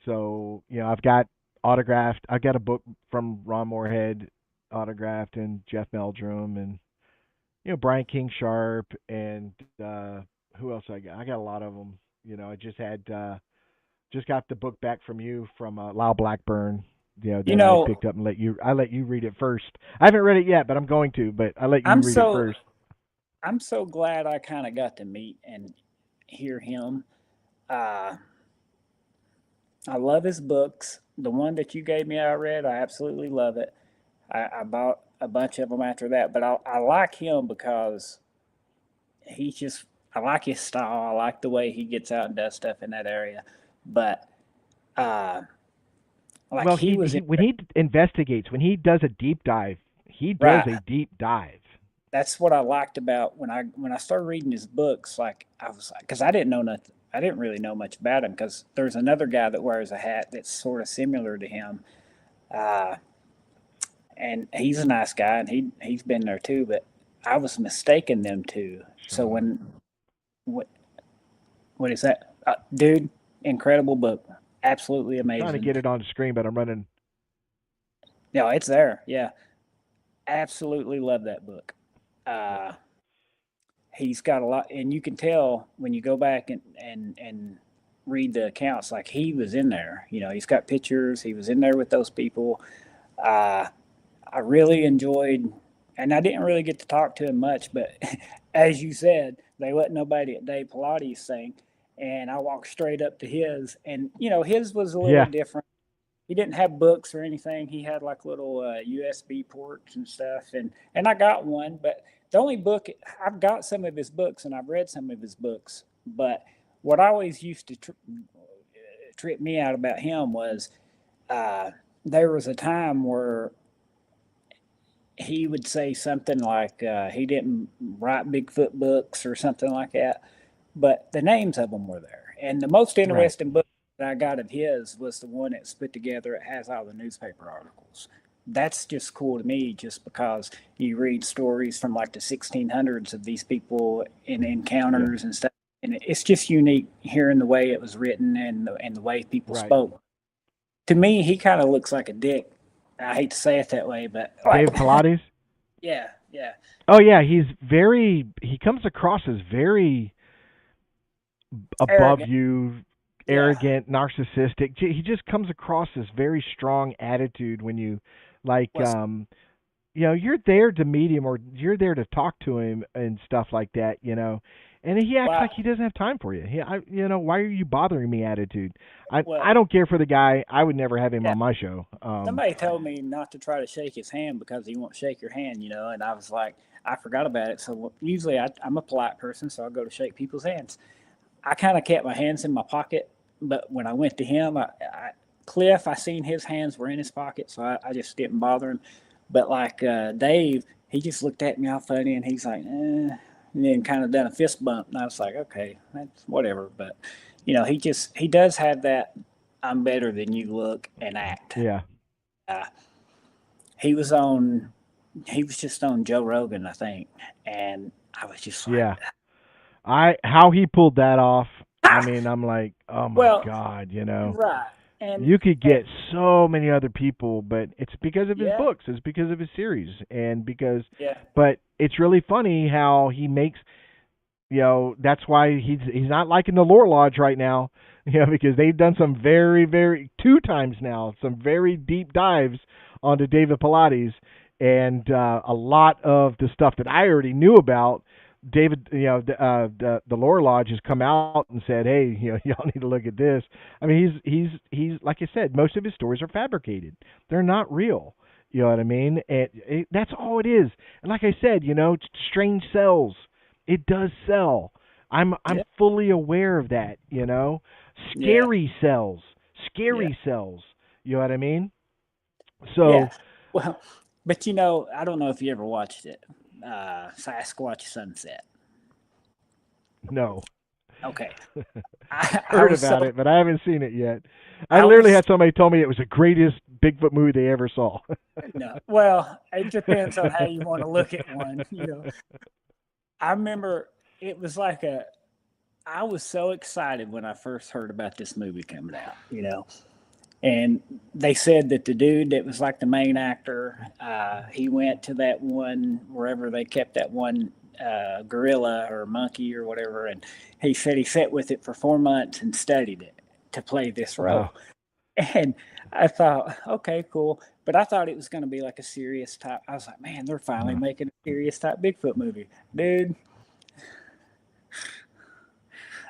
Speaker 2: so I've got autographed. I got a book from Ron Moorhead autographed, and Jeff Meldrum, and Brian King Sharp, and who else I got? I got a lot of them. I just got the book back from you from Lyle Blackburn.
Speaker 3: You
Speaker 2: That I
Speaker 3: know,
Speaker 2: picked up and I let you read it first. I haven't read it yet, but I'm going to. But I let you
Speaker 3: I'm
Speaker 2: read it
Speaker 3: so
Speaker 2: first.
Speaker 3: I'm so glad I kind of got to meet and hear him. Uh, I love his books. The one that you gave me, I read. I absolutely love it. I bought a bunch of them after that, but I like him because he's just. I like his style. I like the way he gets out and does stuff in that area. But uh, like
Speaker 2: Well,
Speaker 3: he
Speaker 2: he,
Speaker 3: was
Speaker 2: he
Speaker 3: in,
Speaker 2: when he investigates, when he does a deep dive, he does
Speaker 3: right.
Speaker 2: a deep dive.
Speaker 3: That's what I liked about when I started reading his books. Like I was like, because I didn't know nothing. I didn't really know much about him because there's another guy that wears a hat that's sort of similar to him, uh, and he's a nice guy, and he's been there too. But I was mistaking them two. So
Speaker 2: Showing up.
Speaker 3: what what is that, dude? Incredible book, absolutely
Speaker 2: I'm trying to
Speaker 3: amazing.
Speaker 2: get it on the screen, but I'm running.
Speaker 3: No, it's there. Yeah, absolutely love that book. Uh, he's got a lot, and you can tell when you go back and read the accounts, like he was in there. He's got pictures. He was in there with those people. Uh, I really enjoyed, and I didn't really get to talk to him much, but as you said, they let nobody at Dave Pilates sing, and I walked straight up to his, and his was a little
Speaker 2: Yeah,
Speaker 3: different. He didn't have books or anything. He had like little USB ports and stuff, and I got one. But the only book I've got some of his books, and I've read some of his books. But what I always used to trip me out about him was uh, there was a time where he would say something like he didn't write Bigfoot books or something like that, but the names of them were there. And the most
Speaker 2: right.
Speaker 3: interesting book that I got of his was the one that's put together. It has all the newspaper articles. That's just cool to me, just because you read stories from like the 1600s of these people in
Speaker 2: Yeah,
Speaker 3: encounters and stuff, and it's just unique hearing the way it was written and the way people
Speaker 2: right.
Speaker 3: spoke. To me, he kind of looks like a dick. I hate to say it that way, but like,
Speaker 2: Dave Pilates.
Speaker 3: yeah, yeah,
Speaker 2: Oh yeah, he comes across as very above
Speaker 3: arrogant.
Speaker 2: you,
Speaker 3: Yeah,
Speaker 2: arrogant, narcissistic. He just comes across this very strong attitude when you like
Speaker 3: was
Speaker 2: you're there to meet him or you're there to talk to him and stuff like that. And he acts
Speaker 3: well,
Speaker 2: like he doesn't have time for you. Why are you bothering me attitude. I
Speaker 3: well,
Speaker 2: don't care for the guy. I would never have him
Speaker 3: yeah.
Speaker 2: on my show.
Speaker 3: Somebody told me not to try to shake his hand because he won't shake your hand, and I was like, I forgot about it. So usually I'm a polite person, so I go to shake people's hands. I kind of kept my hands in my pocket, but when I went to him, Cliff, I seen his hands were in his pocket, so I just didn't bother him. But like Dave, he just looked at me all funny, and he's like, and then kind of done a fist bump, and I was like, okay, that's whatever. But he does have that I'm better than you look and act.
Speaker 2: Yeah.
Speaker 3: Uh, he was on, he was just on Joe Rogan, I think, and I was just like,
Speaker 2: Yeah. How he pulled that off, I mean, I'm like, oh my
Speaker 3: Well,
Speaker 2: God,
Speaker 3: right.
Speaker 2: you could
Speaker 3: And
Speaker 2: get so many other people, but it's because of his
Speaker 3: yeah,
Speaker 2: books, it's because of his series, and because,
Speaker 3: yeah,
Speaker 2: but it's really funny how he makes, that's why he's not liking the Lore Lodge right now, because they've done some very, very, two times now, some very deep dives onto David Pilates, and a lot of the stuff that I already knew about. David, the Lore Lodge has come out and said, "Hey, y'all need to look at this." I mean, he's like I said, most of his stories are fabricated; they're not real. You know what I mean? And that's all it is. And like I said, strange cells, it does sell. I'm
Speaker 3: yeah,
Speaker 2: fully aware of that.
Speaker 3: yeah,
Speaker 2: Scary cells,
Speaker 3: yeah,
Speaker 2: scary cells. You know what I mean?
Speaker 3: yeah.
Speaker 2: So
Speaker 3: Well, but I don't know if you ever watched it, Sasquatch Sunset.
Speaker 2: no.
Speaker 3: Okay, I
Speaker 2: Heard
Speaker 3: was
Speaker 2: about
Speaker 3: so
Speaker 2: it, but I haven't seen it yet. I
Speaker 3: I
Speaker 2: literally
Speaker 3: was
Speaker 2: had somebody tell me it was the greatest Bigfoot movie they ever saw.
Speaker 3: no. Well, it depends on how you want to look at one. I remember it was like a. I was so excited when I first heard about this movie coming out. And they said that the dude that was like the main actor, he went to that one wherever they kept that one gorilla or monkey or whatever, and he said he sat with it for 4 months and studied it to play this
Speaker 2: Wow.
Speaker 3: role. And I thought, okay, cool, but I thought it was going to be like a serious type. I was like, man, they're finally
Speaker 2: No.
Speaker 3: making a serious type Bigfoot movie, dude.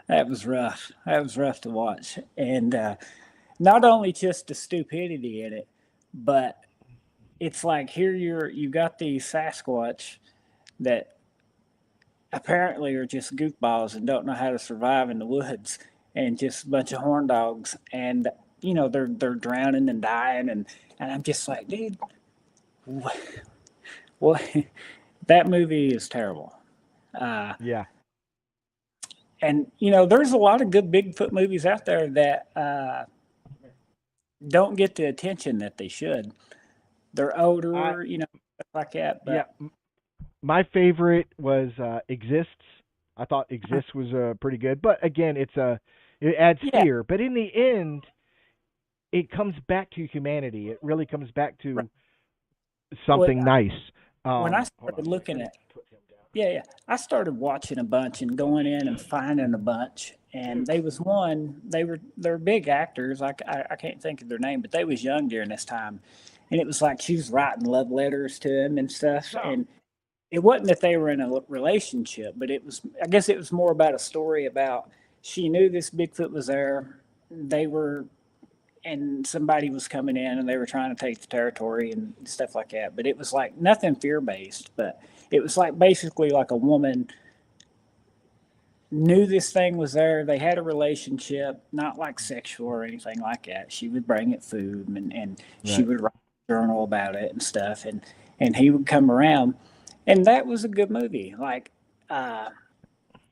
Speaker 3: That was rough. That was rough to watch, and not only just the stupidity in it, but it's like here you got these Sasquatch that apparently are just goofballs and don't know how to survive in the woods, and just a bunch of horn dogs, and they're drowning and dying, and I'm just like, dude, what? what? That movie is terrible. Uh,
Speaker 2: Yeah.
Speaker 3: and there's a lot of good Bigfoot movies out there that don't get the attention that they should. They're
Speaker 2: I
Speaker 3: older, stuff like that,
Speaker 2: yeah.
Speaker 3: but
Speaker 2: My favorite was Exists. I thought Exists was pretty good, but again, it adds
Speaker 3: yeah,
Speaker 2: fear. But in the end, it comes back to humanity. It really comes back
Speaker 3: right.
Speaker 2: to
Speaker 3: Well,
Speaker 2: something nice.
Speaker 3: when I
Speaker 2: Hold on
Speaker 3: started
Speaker 2: a second. Let
Speaker 3: looking
Speaker 2: me
Speaker 3: at,
Speaker 2: put him down.
Speaker 3: yeah, I started watching a bunch and going in and finding a bunch. And they was one, they're big actors. I can't think of their name, but they was young during this time, and it was like she was writing love letters to him and stuff.
Speaker 2: No.
Speaker 3: And it wasn't that they were in a relationship, but I guess it was more about a story about she knew this Bigfoot was there. They were and somebody was coming in and they were trying to take the territory and stuff like that. But it was like nothing fear based, but it was like basically like a woman knew this thing was there. They had a relationship, not like sexual or anything like that. She would bring it food, and she
Speaker 2: Right.
Speaker 3: would write a journal about it and stuff. And he would come around, and that was a good movie. Like, uh,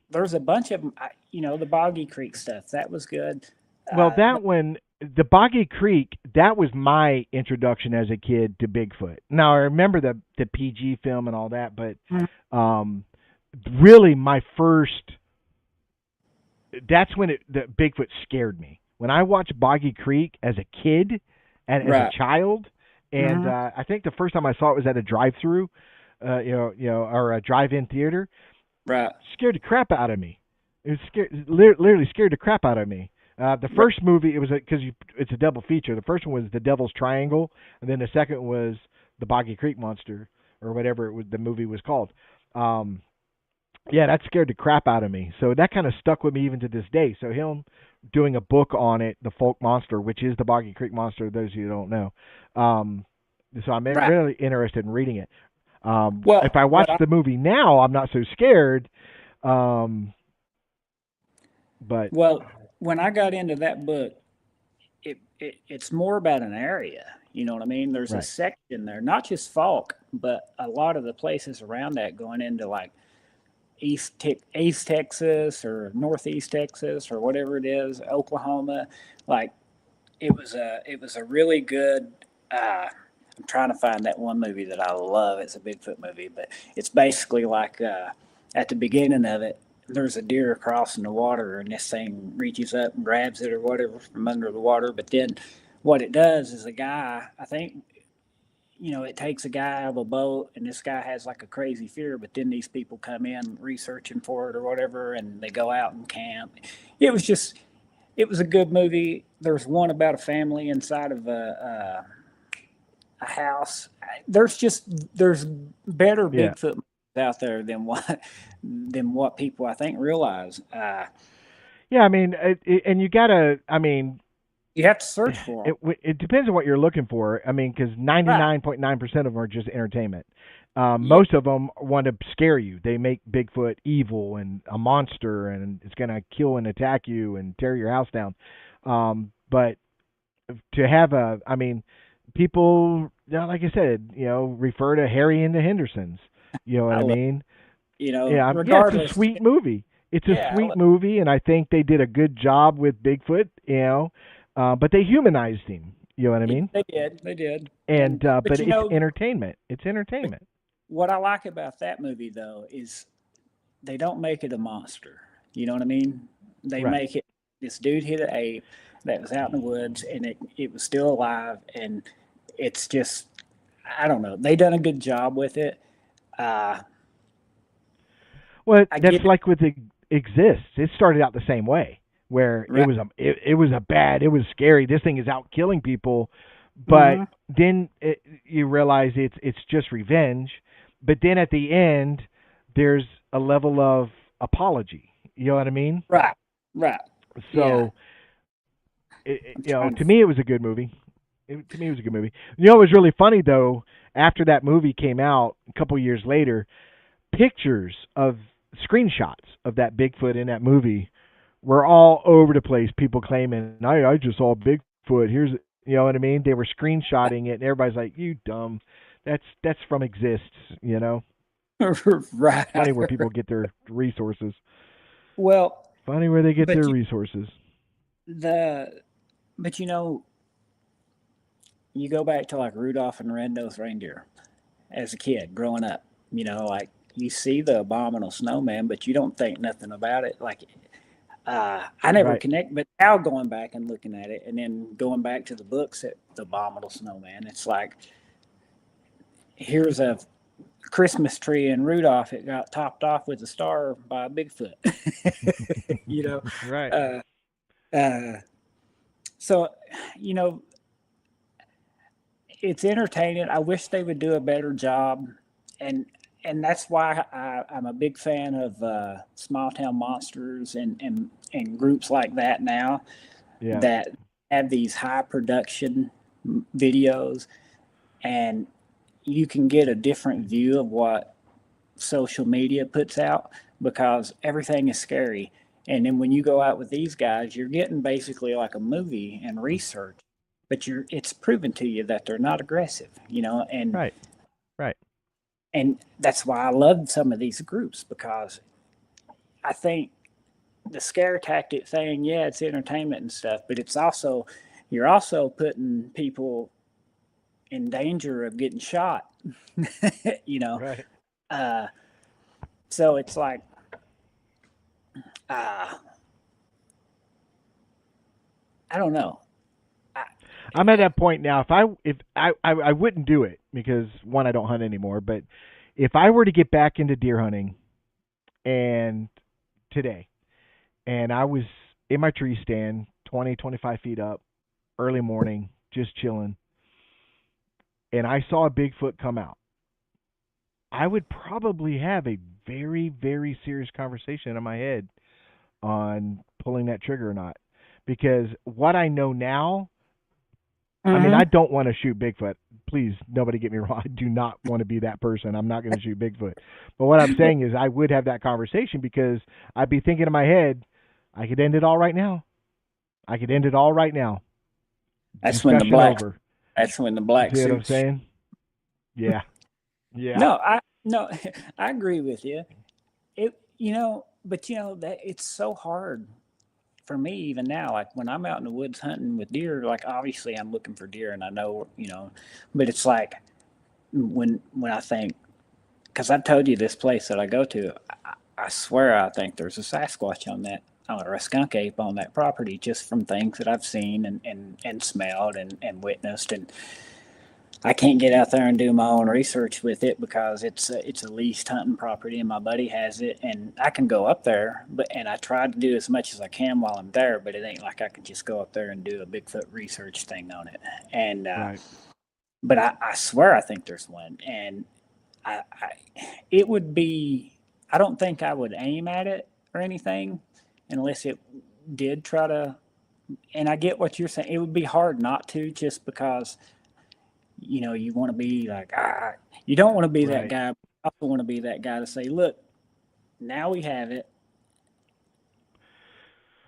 Speaker 3: there's a bunch of them, the Boggy Creek stuff. That was good.
Speaker 2: Well,
Speaker 3: But
Speaker 2: that one, the Boggy Creek, that was my introduction as a kid to Bigfoot. Now I remember the PG film and all that, but um, really my first, that's when the Bigfoot scared me. When I watched Boggy Creek as a kid and as a
Speaker 3: right.
Speaker 2: child, and
Speaker 3: Hmm.
Speaker 2: I think the first time I saw it was at a drive-through, or a drive-in theater.
Speaker 3: Right.
Speaker 2: Scared the crap out of me. It was literally scared the crap out of me. The
Speaker 3: Right.
Speaker 2: first movie, it was because it's a double feature. The first one was The Devil's Triangle, and then the second was The Boggy Creek Monster, or whatever the movie was called. Um, yeah, that scared the crap out of me. So that kind of stuck with me even to this day. So him doing a book on it, The Folk Monster, which is the Boggy Creek Monster, those of you who don't know. Um, so I'm
Speaker 3: Right.
Speaker 2: really interested in reading it. If
Speaker 3: Well,
Speaker 2: I watch the movie now, I'm not so scared. Um, but
Speaker 3: well, when I got into that book, it's more about an area. You know what I mean? There's a
Speaker 2: right,
Speaker 3: section there, not just Falk, but a lot of the places around that going into like East Texas or Northeast Texas or whatever it is, Oklahoma. Like it was a really good. I'm trying to find that one movie that I love. It's a Bigfoot movie, but it's basically like at the beginning of it. there's a deer crossing the water, and this thing reaches up and grabs it or whatever from under the water. But then what it does is a guy, I think, it takes a guy out of a boat, and this guy has like a crazy fear. But then these people come in researching for it or whatever, and they go out and camp. It was just, it was a good movie. There's one about a family inside of a house. There's better
Speaker 2: Yeah.
Speaker 3: Bigfoot movies out there than what people I think realize.
Speaker 2: Yeah, I mean, and you gotta, I mean,
Speaker 3: You have to search for them.
Speaker 2: it depends on what you're looking for. I mean, because
Speaker 3: Right.
Speaker 2: 99.9% of them are just entertainment.
Speaker 3: Yeah.
Speaker 2: Most of them want to scare you. They make Bigfoot evil and a monster, and it's gonna kill and attack you and tear your house down. But to have I mean, people, like I said, refer to Harry and the Hendersons. You know what
Speaker 3: I
Speaker 2: I
Speaker 3: love,
Speaker 2: mean? Yeah, it's a
Speaker 3: regardless.
Speaker 2: sweet movie. It's a
Speaker 3: Yeah,
Speaker 2: sweet movie, and I think they did a good job with Bigfoot. But they humanized him. You know what I mean?
Speaker 3: they did. They did.
Speaker 2: And
Speaker 3: But
Speaker 2: but it's entertainment. It's entertainment.
Speaker 3: what I like about that movie though is they don't make it a monster. You know what I mean? They
Speaker 2: Right.
Speaker 3: make it this dude hit an ape that was out in the woods, and it was still alive, and it's just, I don't know. They done a good job with it. Uh,
Speaker 2: Well,
Speaker 3: I
Speaker 2: that's
Speaker 3: get it.
Speaker 2: like with exists. It started out the same way, where
Speaker 3: Right.
Speaker 2: it was a bad, it was scary. This thing is out killing people, but
Speaker 3: Hmm.
Speaker 2: then you realize it's just revenge. But then at the end, there's a level of apology. You know what I mean?
Speaker 3: Right. Right. Yeah.
Speaker 2: So
Speaker 3: I'm trying
Speaker 2: to
Speaker 3: to.
Speaker 2: me, it was a good movie. To me, it was a good movie. It was really funny though. After that movie came out, a couple years later, pictures of screenshots of that Bigfoot in that movie were all over the place. People claiming, I just saw Bigfoot. Here's, you know what I mean? They were screenshotting it, and everybody's like, you dumb. That's from exists.
Speaker 3: Right.
Speaker 2: Funny where people get their resources.
Speaker 3: Well,
Speaker 2: Funny where they get
Speaker 3: but
Speaker 2: their
Speaker 3: you,
Speaker 2: resources.
Speaker 3: the but you go back to like Rudolph and the Red-Nosed Reindeer as a kid growing up. Like you see the abominable snowman, but you don't think nothing about it. Like I never
Speaker 2: Right.
Speaker 3: connect, but now going back and looking at it, and then going back to the books at the abominable snowman, it's like here's a Christmas tree in Rudolph. It got topped off with a star by a Bigfoot. you know,
Speaker 2: Right.
Speaker 3: uh, uh, so you know it's entertaining. I wish they would do a better job, and and that's why I'm a big fan of small town monsters and groups like that now
Speaker 2: Yeah.
Speaker 3: that have these high production videos, and you can get a different view of what social media puts out because everything is scary. And then when you go out with these guys, you're getting basically like a movie and research, but it's proven to you that they're not aggressive,
Speaker 2: Right. Right.
Speaker 3: and that's why I love some of these groups because I think the scare tactic thing, yeah, it's entertainment and stuff, but it's also you're also putting people in danger of getting shot, you know.
Speaker 2: Right.
Speaker 3: Uh, so it's like, uh, I don't know. I,
Speaker 2: I'm at that point now. If I wouldn't do it because one, I don't hunt anymore. But if I were to get back into deer hunting and today, and I was in my tree stand, 25 feet up, early morning, just chilling, and I saw a Bigfoot come out, I would probably have a very, very serious conversation in my head on pulling that trigger or not. Because what I know now, I mean, I
Speaker 3: mm-hmm.
Speaker 2: don't want to shoot Bigfoot. Please, nobody get me wrong. I do not want to be that person. I'm not going to shoot Bigfoot. But what I'm saying is I would have that conversation because I'd be thinking in my head, I could end it all right now. I could end it all right now.
Speaker 3: That's when the
Speaker 2: Discussion
Speaker 3: black.
Speaker 2: over.
Speaker 3: That's when the
Speaker 2: You
Speaker 3: black
Speaker 2: see what I'm
Speaker 3: suits.
Speaker 2: saying? Yeah. Yeah.
Speaker 3: No, no, I agree with you. But that it's so hard for me even now. Like when I'm out in the woods hunting with deer, like obviously I'm looking for deer, and I know, but it's like when I think, because I told you this place that I go to, I swear I think there's a Sasquatch on that, or a skunk ape on that property, just from things that I've seen and smelled and witnessed. And I can't get out there and do my own research with it because it's a leased hunting property, and my buddy has it, and I can go up there, and I try to do as much as I can while I'm there, but it ain't like I can just go up there and do a Bigfoot research thing on it. And
Speaker 2: Right.
Speaker 3: but I swear I think there's one, and I it would be. I don't think I would aim at it or anything unless it did try to. And I get what you're saying. It would be hard not to, just because you want to be like, you don't want to be that
Speaker 2: Right.
Speaker 3: guy. I also want to be that guy to say, look, now we have it.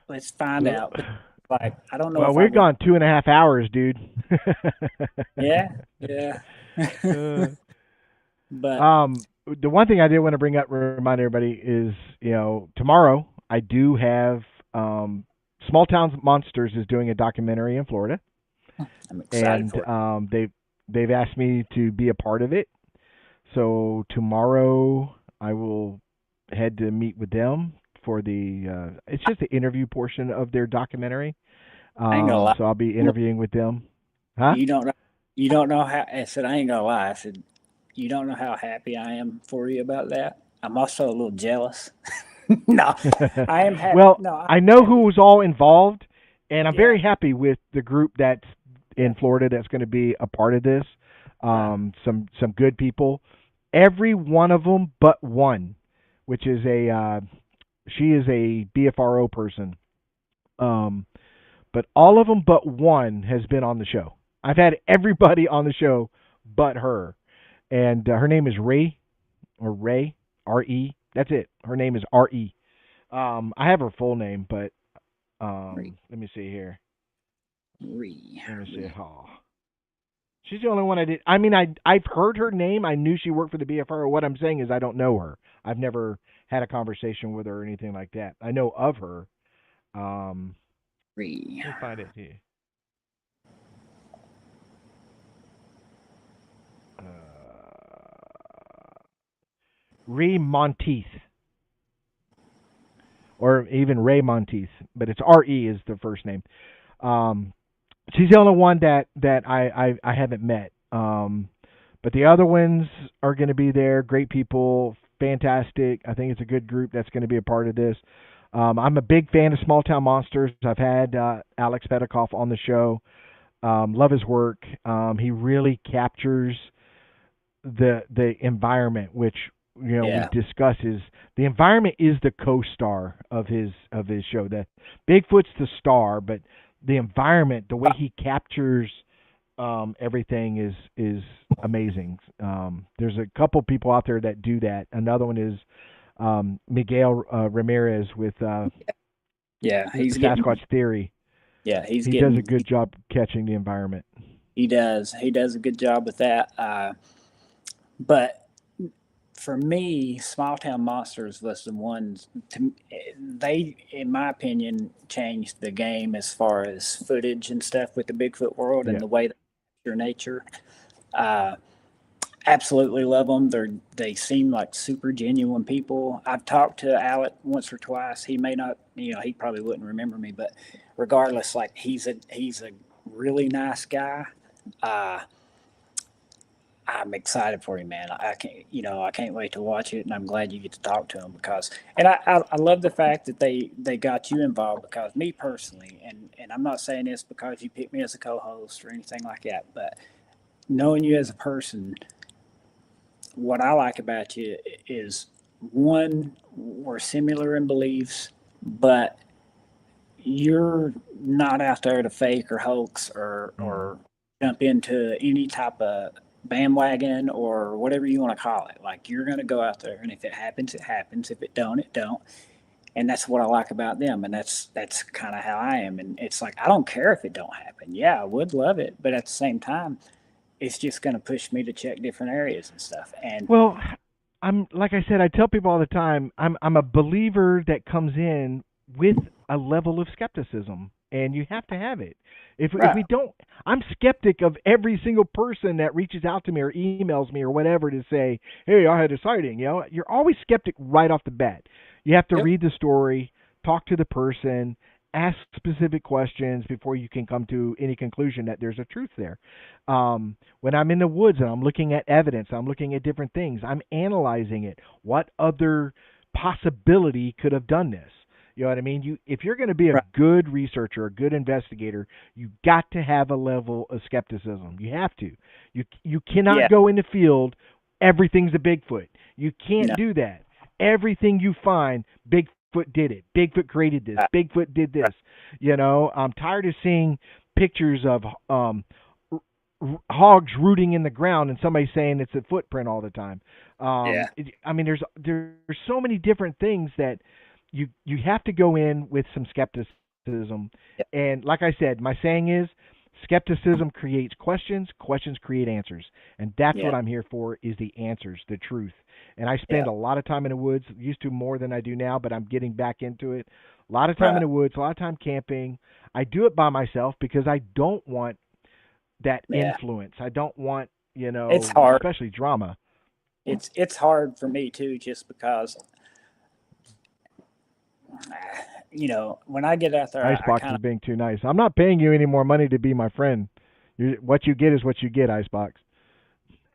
Speaker 3: Let's find
Speaker 2: Well,
Speaker 3: out. But like, I don't know
Speaker 2: well,
Speaker 3: if I
Speaker 2: we're
Speaker 3: would.
Speaker 2: gone 2.5 hours, dude.
Speaker 3: Yeah, yeah.
Speaker 2: Uh,
Speaker 3: But
Speaker 2: the one thing I did want to bring up, remind everybody, is tomorrow I do have Small Town Monsters is doing a documentary in Florida,
Speaker 3: I'm excited
Speaker 2: and
Speaker 3: for it.
Speaker 2: they've asked me to be a part of it. So tomorrow I will head to meet with them for the it's just the interview portion of their documentary.
Speaker 3: I ain't gonna lie.
Speaker 2: So I'll be
Speaker 3: Look,
Speaker 2: interviewing with them. Huh?
Speaker 3: you don't know. You don't know how. I said I ain't gonna lie. I said you don't know how happy I am for you about that. I'm also a little jealous. No, I am happy.
Speaker 2: Well,
Speaker 3: No, I'm
Speaker 2: I know
Speaker 3: happy.
Speaker 2: who's all involved, and I'm
Speaker 3: Yeah,
Speaker 2: very happy with the group that's
Speaker 3: yeah,
Speaker 2: in Florida that's going to be a part of this.
Speaker 3: right.
Speaker 2: Some good people. Every one of them but one, which is she is a BFRO person. Um, but all of them but one has been on the show. I've had everybody on the show but her, and her name is Ray or Ray R-E. That's it. Her name is R-E. I have her full name, but
Speaker 3: Re,
Speaker 2: let me see here.
Speaker 3: re,
Speaker 2: Let me see.
Speaker 3: re.
Speaker 2: Oh, she's the only one I did. I mean, I've heard her name. I knew she worked for the BFR. What I'm saying is I don't know her. I've never had a conversation with her or anything like that. I know of her. Um,
Speaker 3: Re.
Speaker 2: let me find it here. Ree Monteith, or even Ray Monteith, but it's R-E is the first name. Um, she's the only one that I haven't met. But the other ones are going to be there. Great people, fantastic. I think it's a good group that's going to be a part of this. I'm a big fan of Small Town Monsters. I've had Alex Petikoff on the show. Love his work. He really captures the environment, which we
Speaker 3: Yeah,
Speaker 2: discuss is the environment is the co-star of his show. The Bigfoot's the star, but the environment, the way he captures everything is amazing. There's a couple people out there that do that. Another one is Miguel Ramirez with
Speaker 3: yeah. He's getting.
Speaker 2: Sasquatch Theory.
Speaker 3: Yeah, he's
Speaker 2: He does a
Speaker 3: getting.
Speaker 2: good job catching the environment.
Speaker 3: He does. He does a good job with that. But for me, Small Town Monsters was the ones they, in my opinion, changed the game as far as footage and stuff with the Bigfoot world and
Speaker 2: Yeah.
Speaker 3: the way they capture nature. Uh, Absolutely love them. They seem like super genuine people. I've talked to Alec once or twice. He may not, he probably wouldn't remember me, but regardless, like he's a really nice guy. Uh, I'm excited for you, man. I can't wait to watch it, and I'm glad you get to talk to him and I love the fact that they got you involved because me personally, and I'm not saying this because you picked me as a co-host or anything like that, but knowing you as a person, what I like about you is one, we're similar in beliefs, but you're not out there to fake or hoax
Speaker 2: Mm.
Speaker 3: or jump into any type of bandwagon or whatever you want to call it. Like you're going to go out there, and if it happens, it happens. If it don't, it don't. And that's what I like about them, and that's kind of how I am. And it's like I don't care if it don't happen. Yeah, I would love it, but at the same time, it's just going to push me to check different areas and stuff. And
Speaker 2: Well, I'm like I said, I tell people all the time, I'm a believer that comes in with a level of skepticism, and you have to have it. If
Speaker 3: right,
Speaker 2: we don't, I'm skeptic of every single person that reaches out to me or emails me or whatever to say, hey, I had a sighting. You're always skeptic right off the bat. You have to
Speaker 3: Yep.
Speaker 2: read the story, talk to the person, ask specific questions before you can come to any conclusion that there's a truth there. When I'm in the woods and I'm looking at evidence, I'm looking at different things, I'm analyzing it. What other possibility could have done this? You know what I mean? If you're going to be a
Speaker 3: Right.
Speaker 2: good researcher, a good investigator, you got to have a level of skepticism. You have to. You cannot
Speaker 3: Yeah.
Speaker 2: go in the field, everything's a Bigfoot. You can't
Speaker 3: No.
Speaker 2: do that. Everything you find, Bigfoot did it. Bigfoot created this.
Speaker 3: Right.
Speaker 2: Bigfoot did this.
Speaker 3: Right.
Speaker 2: You know, I'm tired of seeing pictures of hogs rooting in the ground and somebody saying it's a footprint all the time.
Speaker 3: Yeah.
Speaker 2: I mean, there's so many different things that you have to go in with some skepticism.
Speaker 3: Yeah.
Speaker 2: And like I said, my saying is, skepticism creates questions, questions create answers, and that's
Speaker 3: Yeah.
Speaker 2: what I'm here for, is the answers, the truth. And I spend
Speaker 3: Yeah.
Speaker 2: a lot of time in the woods, used to more than I do now, but I'm getting back into it. A lot of time in
Speaker 3: Right.
Speaker 2: the woods, a lot of time camping. I do it by myself because I don't want that
Speaker 3: Yeah.
Speaker 2: influence. I don't want,
Speaker 3: It's hard.
Speaker 2: especially drama.
Speaker 3: It's hard for me too, just because when I get out there, I
Speaker 2: Icebox
Speaker 3: kind
Speaker 2: is being too nice. I'm not paying you any more money to be my friend. What you get is what you get, Icebox.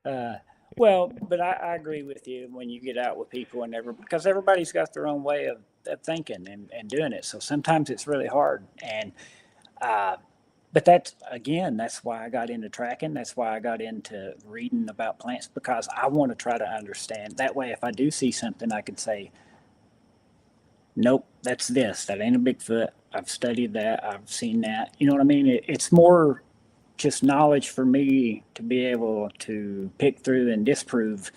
Speaker 3: of well, but I agree with you when you get out with people and because everybody's got their own way of thinking and doing it. So sometimes it's really hard. And uh, but that's why I got into tracking. That's why I got into reading about plants, because I want to try to understand. That way, if I do see something, I can say, nope, that's this. That ain't a Bigfoot. I've studied that. I've seen that. You know what I mean? It's more just knowledge for me to be able to pick through and disprove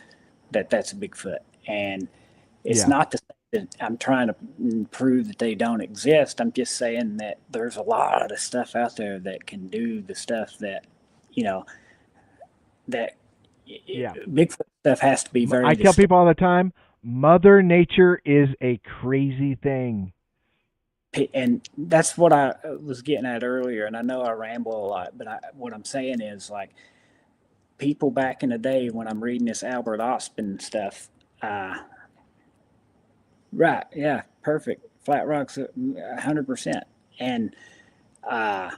Speaker 3: that that's a Bigfoot. And it's
Speaker 2: Yeah.
Speaker 3: not to say that I'm trying to prove that they don't exist. I'm just saying that there's a lot of stuff out there that can do the stuff that, you know, that
Speaker 2: Yeah.
Speaker 3: Bigfoot stuff has to be very
Speaker 2: I tell
Speaker 3: distinct.
Speaker 2: people all the time, Mother Nature is a crazy thing.
Speaker 3: And that's what I was getting at earlier. And I know I ramble a lot, but what I'm saying is, like, people back in the day when I'm reading this Albert Austin stuff. Right, yeah, perfect. Flat Rock's 100%. And uh,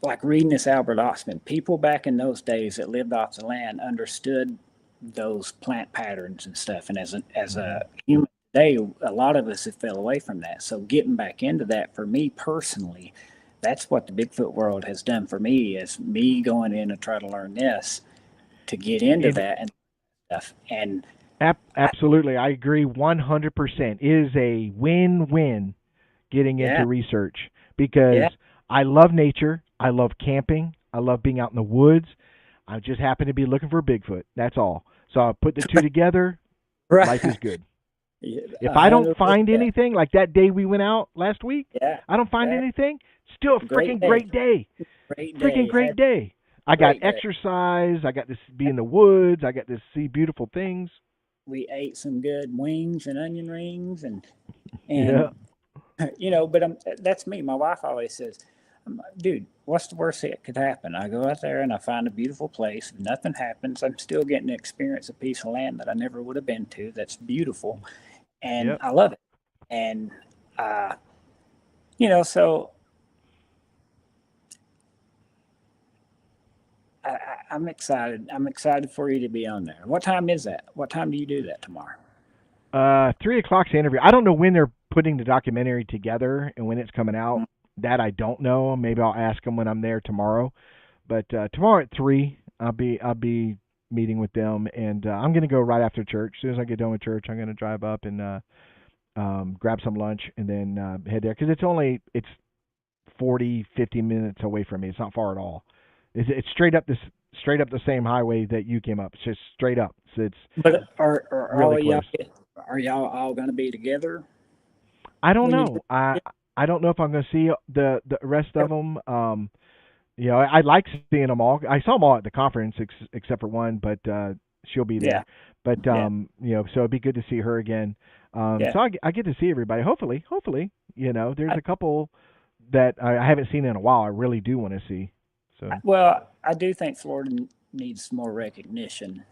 Speaker 3: like reading this Albert Austin, people back in those days that lived off the land understood those plant patterns and stuff. And as
Speaker 2: Hmm.
Speaker 3: a human today, a lot of us have fell away from that. So getting back into that, for me personally, that's what the Bigfoot world has done for me, is me going in and try to learn this to get into
Speaker 2: It
Speaker 3: that and stuff. And
Speaker 2: absolutely, I agree 100%. It is a win-win getting
Speaker 3: yeah,
Speaker 2: into research because
Speaker 3: yeah,
Speaker 2: I love nature, I love camping, I love being out in the woods. I just happen to be looking for Bigfoot. That's all. So I put the two together, life is
Speaker 3: right,
Speaker 2: good. If
Speaker 3: a
Speaker 2: I don't
Speaker 3: hundred
Speaker 2: find
Speaker 3: percent.
Speaker 2: anything, like that day we went out last week,
Speaker 3: Yeah,
Speaker 2: I don't find
Speaker 3: yeah,
Speaker 2: anything, still a
Speaker 3: great
Speaker 2: freaking
Speaker 3: day,
Speaker 2: great day.
Speaker 3: great
Speaker 2: Freaking
Speaker 3: day,
Speaker 2: great
Speaker 3: had
Speaker 2: day. I got
Speaker 3: great day.
Speaker 2: exercise, I got to be in the woods, I got to see beautiful things.
Speaker 3: We ate some good wings and onion rings,
Speaker 2: Yeah.
Speaker 3: and but that's me. My wife always says, "Dude, what's the worst that could happen? I go out there and I find a beautiful place. If nothing happens, I'm still getting to experience a piece of land that I never would have been to. That's beautiful, and
Speaker 2: Yep.
Speaker 3: I love it. And uh, so I'm excited. I'm excited for you to be on there. What time is that? What time do you do that tomorrow?
Speaker 2: 3 o'clock's the interview. I don't know when they're putting the documentary together and when it's coming out. That I don't know. Maybe I'll ask them when I'm there tomorrow. But tomorrow at 3, I'll be meeting with them, and I'm gonna go right after church. As soon as I get done with church, I'm gonna drive up and grab some lunch and then head there because it's 40-50 minutes away from me. It's not far at all. It's straight up the same highway that you came up. It's just straight up. So it's
Speaker 3: But are
Speaker 2: really
Speaker 3: all y'all
Speaker 2: close.
Speaker 3: are y'all all going to be together
Speaker 2: I don't
Speaker 3: when you
Speaker 2: know.
Speaker 3: do it?
Speaker 2: I don't know if I'm going to see the rest of them. I like seeing them all. I saw them all at the conference except for one, but she'll be
Speaker 3: Yeah,
Speaker 2: there. But
Speaker 3: yeah,
Speaker 2: so it'd be good to see her again.
Speaker 3: yeah.
Speaker 2: So I get to see everybody. Hopefully, there's a couple that I haven't seen in a while. I really do want to see. So
Speaker 3: Well, I do think Florida needs more recognition,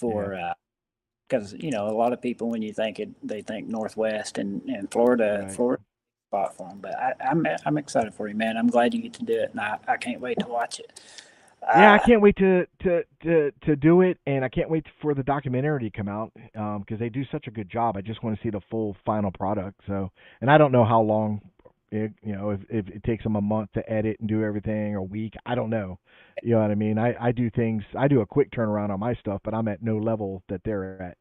Speaker 2: yeah,
Speaker 3: for because you know a lot of people when you think it, they think Northwest and Florida,
Speaker 2: Right.
Speaker 3: Florida spot for them. But I'm excited for you, man. I'm glad you get to do it, and I can't wait to watch it.
Speaker 2: Yeah, I
Speaker 3: Uh,
Speaker 2: can't wait to do it, and I can't wait for the documentary to come out because they do such a good job. I just want to see the full final product. So, and I don't know how long, if it takes them a month to edit and do everything, or a week. I don't know. You know what I mean? I do things. I do a quick turnaround on my stuff, but I'm at no level that they're at.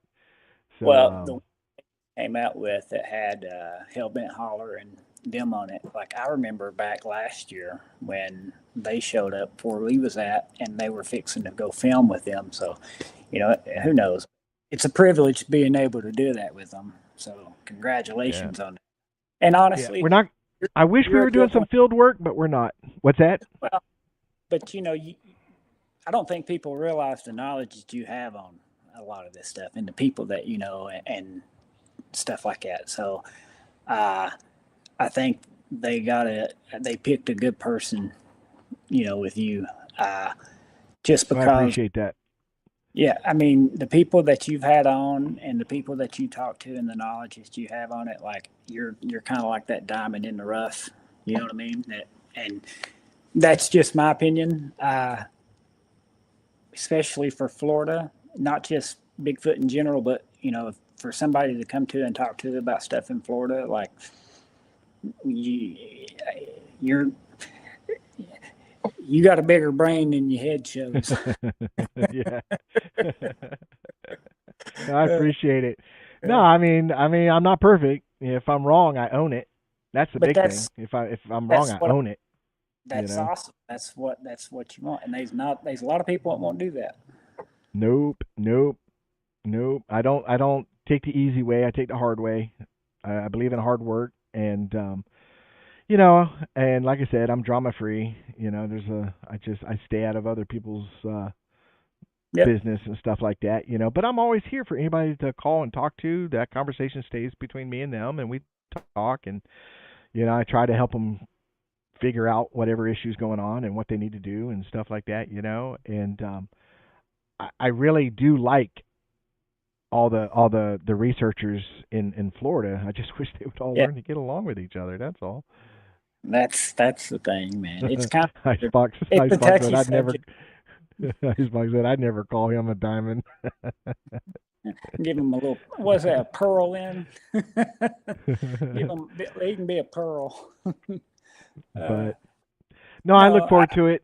Speaker 2: So,
Speaker 3: well, the came out with that had Hellbent Holler and them on it. Like I remember back last year when they showed up where we was at, and they were fixing to go film with them. So, you know, who knows? It's a privilege being able to do that with them. So,
Speaker 2: yeah,
Speaker 3: congratulations on that. And
Speaker 2: yeah,
Speaker 3: honestly,
Speaker 2: we're not. I wish we
Speaker 3: you're a
Speaker 2: were doing
Speaker 3: good
Speaker 2: some
Speaker 3: one.
Speaker 2: field work, but we're not. What's that?
Speaker 3: Well, but you know, I don't think people realize the knowledge that you have on a lot of this stuff and the people that you know and stuff like that. So, uh, I think they picked a good person, you know, with you, uh, just
Speaker 2: Well, I
Speaker 3: because.
Speaker 2: appreciate that.
Speaker 3: Yeah, I mean, the people that you've had on and the people that you talk to and the knowledge that you have on it, like you're kind of like that diamond in the rough. You know what I mean? And that's just my opinion, especially for Florida, not just Bigfoot in general, but you know, for somebody to come to and talk to about stuff in Florida, like you, you're you got a bigger brain than your head shows.
Speaker 2: Yeah. No, I appreciate it. No, I mean, I'm not perfect. If I'm wrong, I own it. That's the
Speaker 3: But
Speaker 2: big thing. If I'm wrong,
Speaker 3: that's
Speaker 2: I
Speaker 3: what
Speaker 2: own it. You
Speaker 3: that's
Speaker 2: know.
Speaker 3: awesome. That's what you want. And there's a lot of people that won't do that.
Speaker 2: Nope, nope, nope. I don't take the easy way. I take the hard way. I believe in hard work, and you know, and like I said, I'm drama free. I stay out of other people's
Speaker 3: Yep.
Speaker 2: business and stuff like that. But I'm always here for anybody to call and talk to. That conversation stays between me and them, and we talk, and I try to help them figure out whatever issues going on and what they need to do and stuff like that. And I really do like all the researchers in Florida. I just wish they would all
Speaker 3: Yeah.
Speaker 2: learn to get along with each other. That's all.
Speaker 3: That's the thing, man. It's kind of
Speaker 2: Icebox
Speaker 3: it's a
Speaker 2: Icebox said
Speaker 3: touchy
Speaker 2: I'd never
Speaker 3: subject.
Speaker 2: Icebox said I'd never call him a diamond.
Speaker 3: Give them a little. What's that? A pearl in? Give them. They can be a pearl. Uh,
Speaker 2: But no, I look
Speaker 3: no,
Speaker 2: forward to it.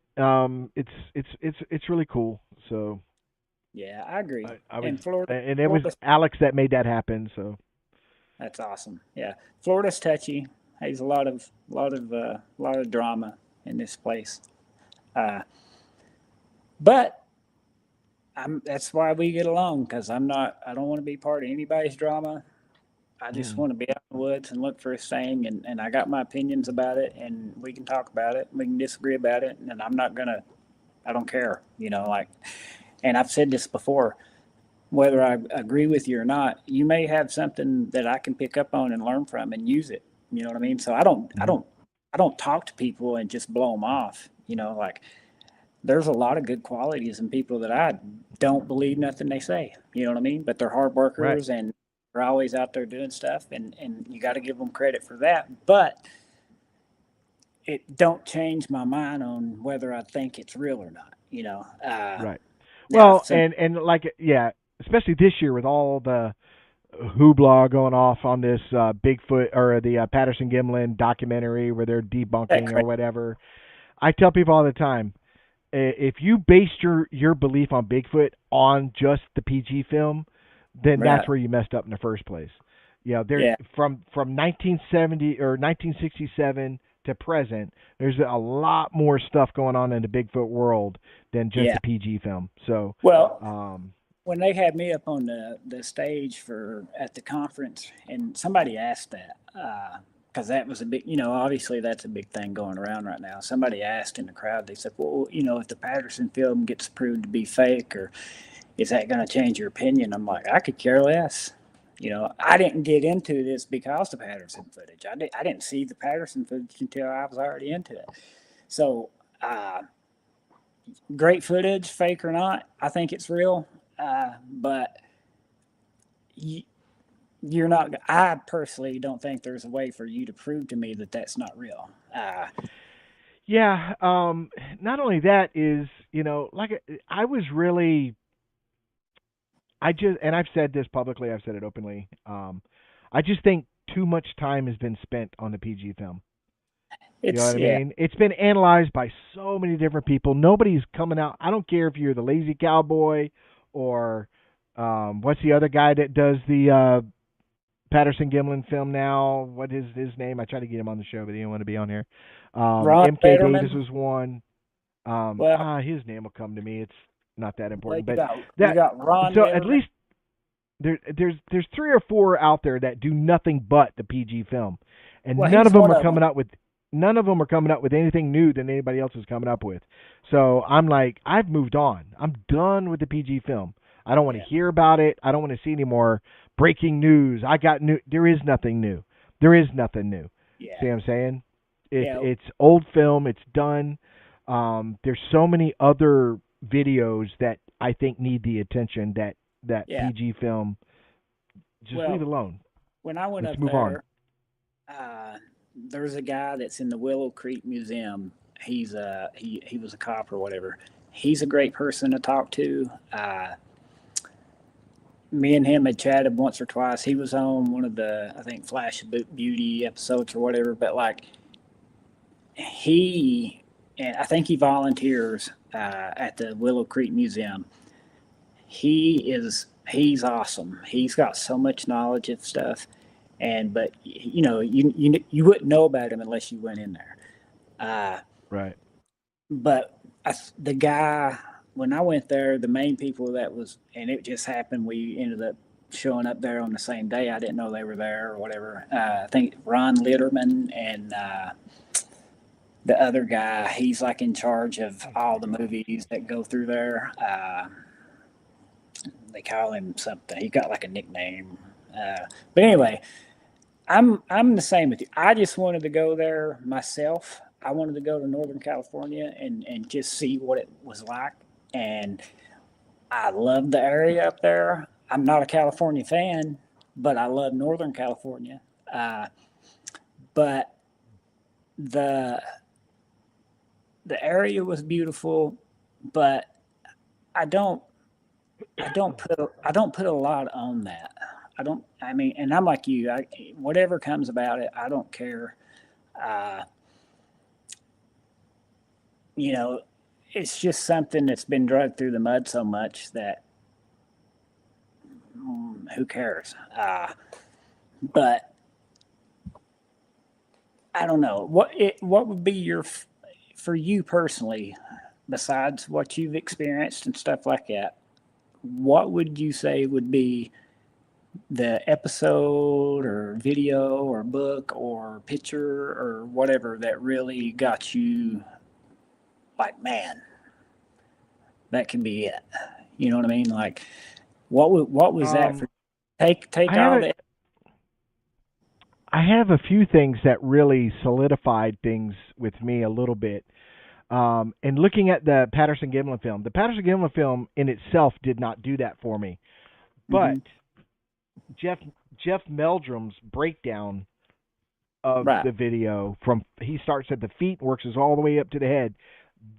Speaker 2: It's really cool. So
Speaker 3: yeah, I agree.
Speaker 2: I was,
Speaker 3: And Florida,
Speaker 2: and it was
Speaker 3: Florida,
Speaker 2: Alex that made that happen. So
Speaker 3: that's awesome. Yeah, Florida's touchy. There's a lot of drama in this place. Uh, but that's why we get along because I don't want to be part of anybody's drama. I just
Speaker 2: mm,
Speaker 3: want to be out in the woods and look for his thing, and I got my opinions about it, and we can talk about it, we can disagree about it, and I'm not gonna, I don't care, like, and I've said this before, whether I agree with you or not, you may have something that I can pick up on and learn from and use it. You know what I mean? So
Speaker 2: mm,
Speaker 3: I don't talk to people and just blow them off. Like there's a lot of good qualities in people that I don't believe nothing they say. You know what I mean? But they're hard
Speaker 2: right.
Speaker 3: workers and they're always out there doing stuff, and you got to give them credit for that. But it don't change my mind on whether I think it's real or not.
Speaker 2: Right.
Speaker 3: Now
Speaker 2: Well, and like yeah, especially this year with all the hoopla going off on this Bigfoot or the Patterson Gimlin documentary where they're
Speaker 3: that
Speaker 2: debunking or
Speaker 3: crazy,
Speaker 2: whatever. I tell people all the time, if you based your belief on Bigfoot on just the PG film, then that's
Speaker 3: right?
Speaker 2: where you messed up in the first place. There
Speaker 3: Yeah,
Speaker 2: from 1970 or 1967 to present, there's a lot more stuff going on in the Bigfoot world than just
Speaker 3: yeah.
Speaker 2: the PG film. So,
Speaker 3: Well,
Speaker 2: um,
Speaker 3: when they had me up on the stage for at the conference, and somebody asked that because that was a big, obviously that's a big thing going around right now. Somebody asked in the crowd, they said, "Well, if the Patterson film gets proved to be fake, or is that going to change your opinion?" I'm like, I could care less. I didn't get into this because of Patterson footage. I didn't see the Patterson footage until I was already into it. So, uh, great footage, fake or not, I think it's real. But you, you're not. I personally don't think there's a way for you to prove to me that that's not real.
Speaker 2: Yeah. Not only that is, like I was really, I just, and I've said this publicly, I've said it openly. I just think too much time has been spent on the PG film. You know
Speaker 3: It's
Speaker 2: what I
Speaker 3: yeah,
Speaker 2: mean? It's been analyzed by so many different people. Nobody's coming out. I don't care if you're the lazy cowboy or what's the other guy that does the Patterson Gimlin film now? What is his name? I tried to get him on the show, but he didn't want to be on here.
Speaker 3: Ron
Speaker 2: MK Davis
Speaker 3: Federman.
Speaker 2: was one.
Speaker 3: Well,
Speaker 2: His name will come to me. It's not that
Speaker 3: well,
Speaker 2: important,
Speaker 3: you
Speaker 2: but
Speaker 3: got you
Speaker 2: that
Speaker 3: got Ron
Speaker 2: so at
Speaker 3: Mitterman.
Speaker 2: least there's three or four out there that do nothing but the PG film, and
Speaker 3: Well, he's one of them.
Speaker 2: none of them are coming up with anything new than anybody else is coming up with. So I'm like, I've moved on. I'm done with the PG film. I don't want
Speaker 3: Yeah,
Speaker 2: to hear about it. I don't want to see any more breaking news. I got new. There is nothing new. There is nothing new.
Speaker 3: yeah,
Speaker 2: See what I'm saying?
Speaker 3: yeah,
Speaker 2: It's old film. It's done. There's so many other videos that I think need the attention that
Speaker 3: yeah.
Speaker 2: PG film. Just leave
Speaker 3: Well,
Speaker 2: it alone.
Speaker 3: when I went
Speaker 2: Let's
Speaker 3: up
Speaker 2: move on.
Speaker 3: there, there's a guy that's in the Willow Creek Museum. He was a cop or whatever. He's a great person to talk to. Me and him had chatted once or twice. He was on one of the, I think, Flash of Beauty episodes or whatever. But like he, and I think he volunteers at the Willow Creek Museum. He's awesome. He's got so much knowledge of stuff, and but you wouldn't know about him unless you went in there. Uh,
Speaker 2: Right.
Speaker 3: but the guy, when I went there, the main people that was, and it just happened, we ended up showing up there on the same day. I didn't know they were there or whatever. I think Ron Litterman and the other guy, he's like in charge of all the movies that go through there. They call him something. He got like a nickname. But anyway, I'm the same with you. I just wanted to go there myself. I wanted to go to Northern California and just see what it was like. And I love the area up there. I'm not a California fan, but I love Northern California. Uh, but the the area was beautiful, but I don't I don't put a lot on that. I don't. I mean, and I'm like you. Whatever comes about it, I don't care. Uh, you know, it's just something that's been dragged through the mud so much that who cares? But I don't know what would be for you personally, besides what you've experienced and stuff like that. What would you say would be the episode or video or book or picture or whatever that really got you like, man, that can be it. You know what I mean? Like, what was that for?
Speaker 2: Um,
Speaker 3: Take
Speaker 2: I have
Speaker 3: all
Speaker 2: a
Speaker 3: the
Speaker 2: I have a few things that really solidified things with me a little bit. And looking at the Patterson Gimlin film in itself did not do that for me. But
Speaker 3: hmm
Speaker 2: Jeff Jeff Meldrum's breakdown of
Speaker 3: right.
Speaker 2: the video from he starts at the feet, works his all the way up to the head,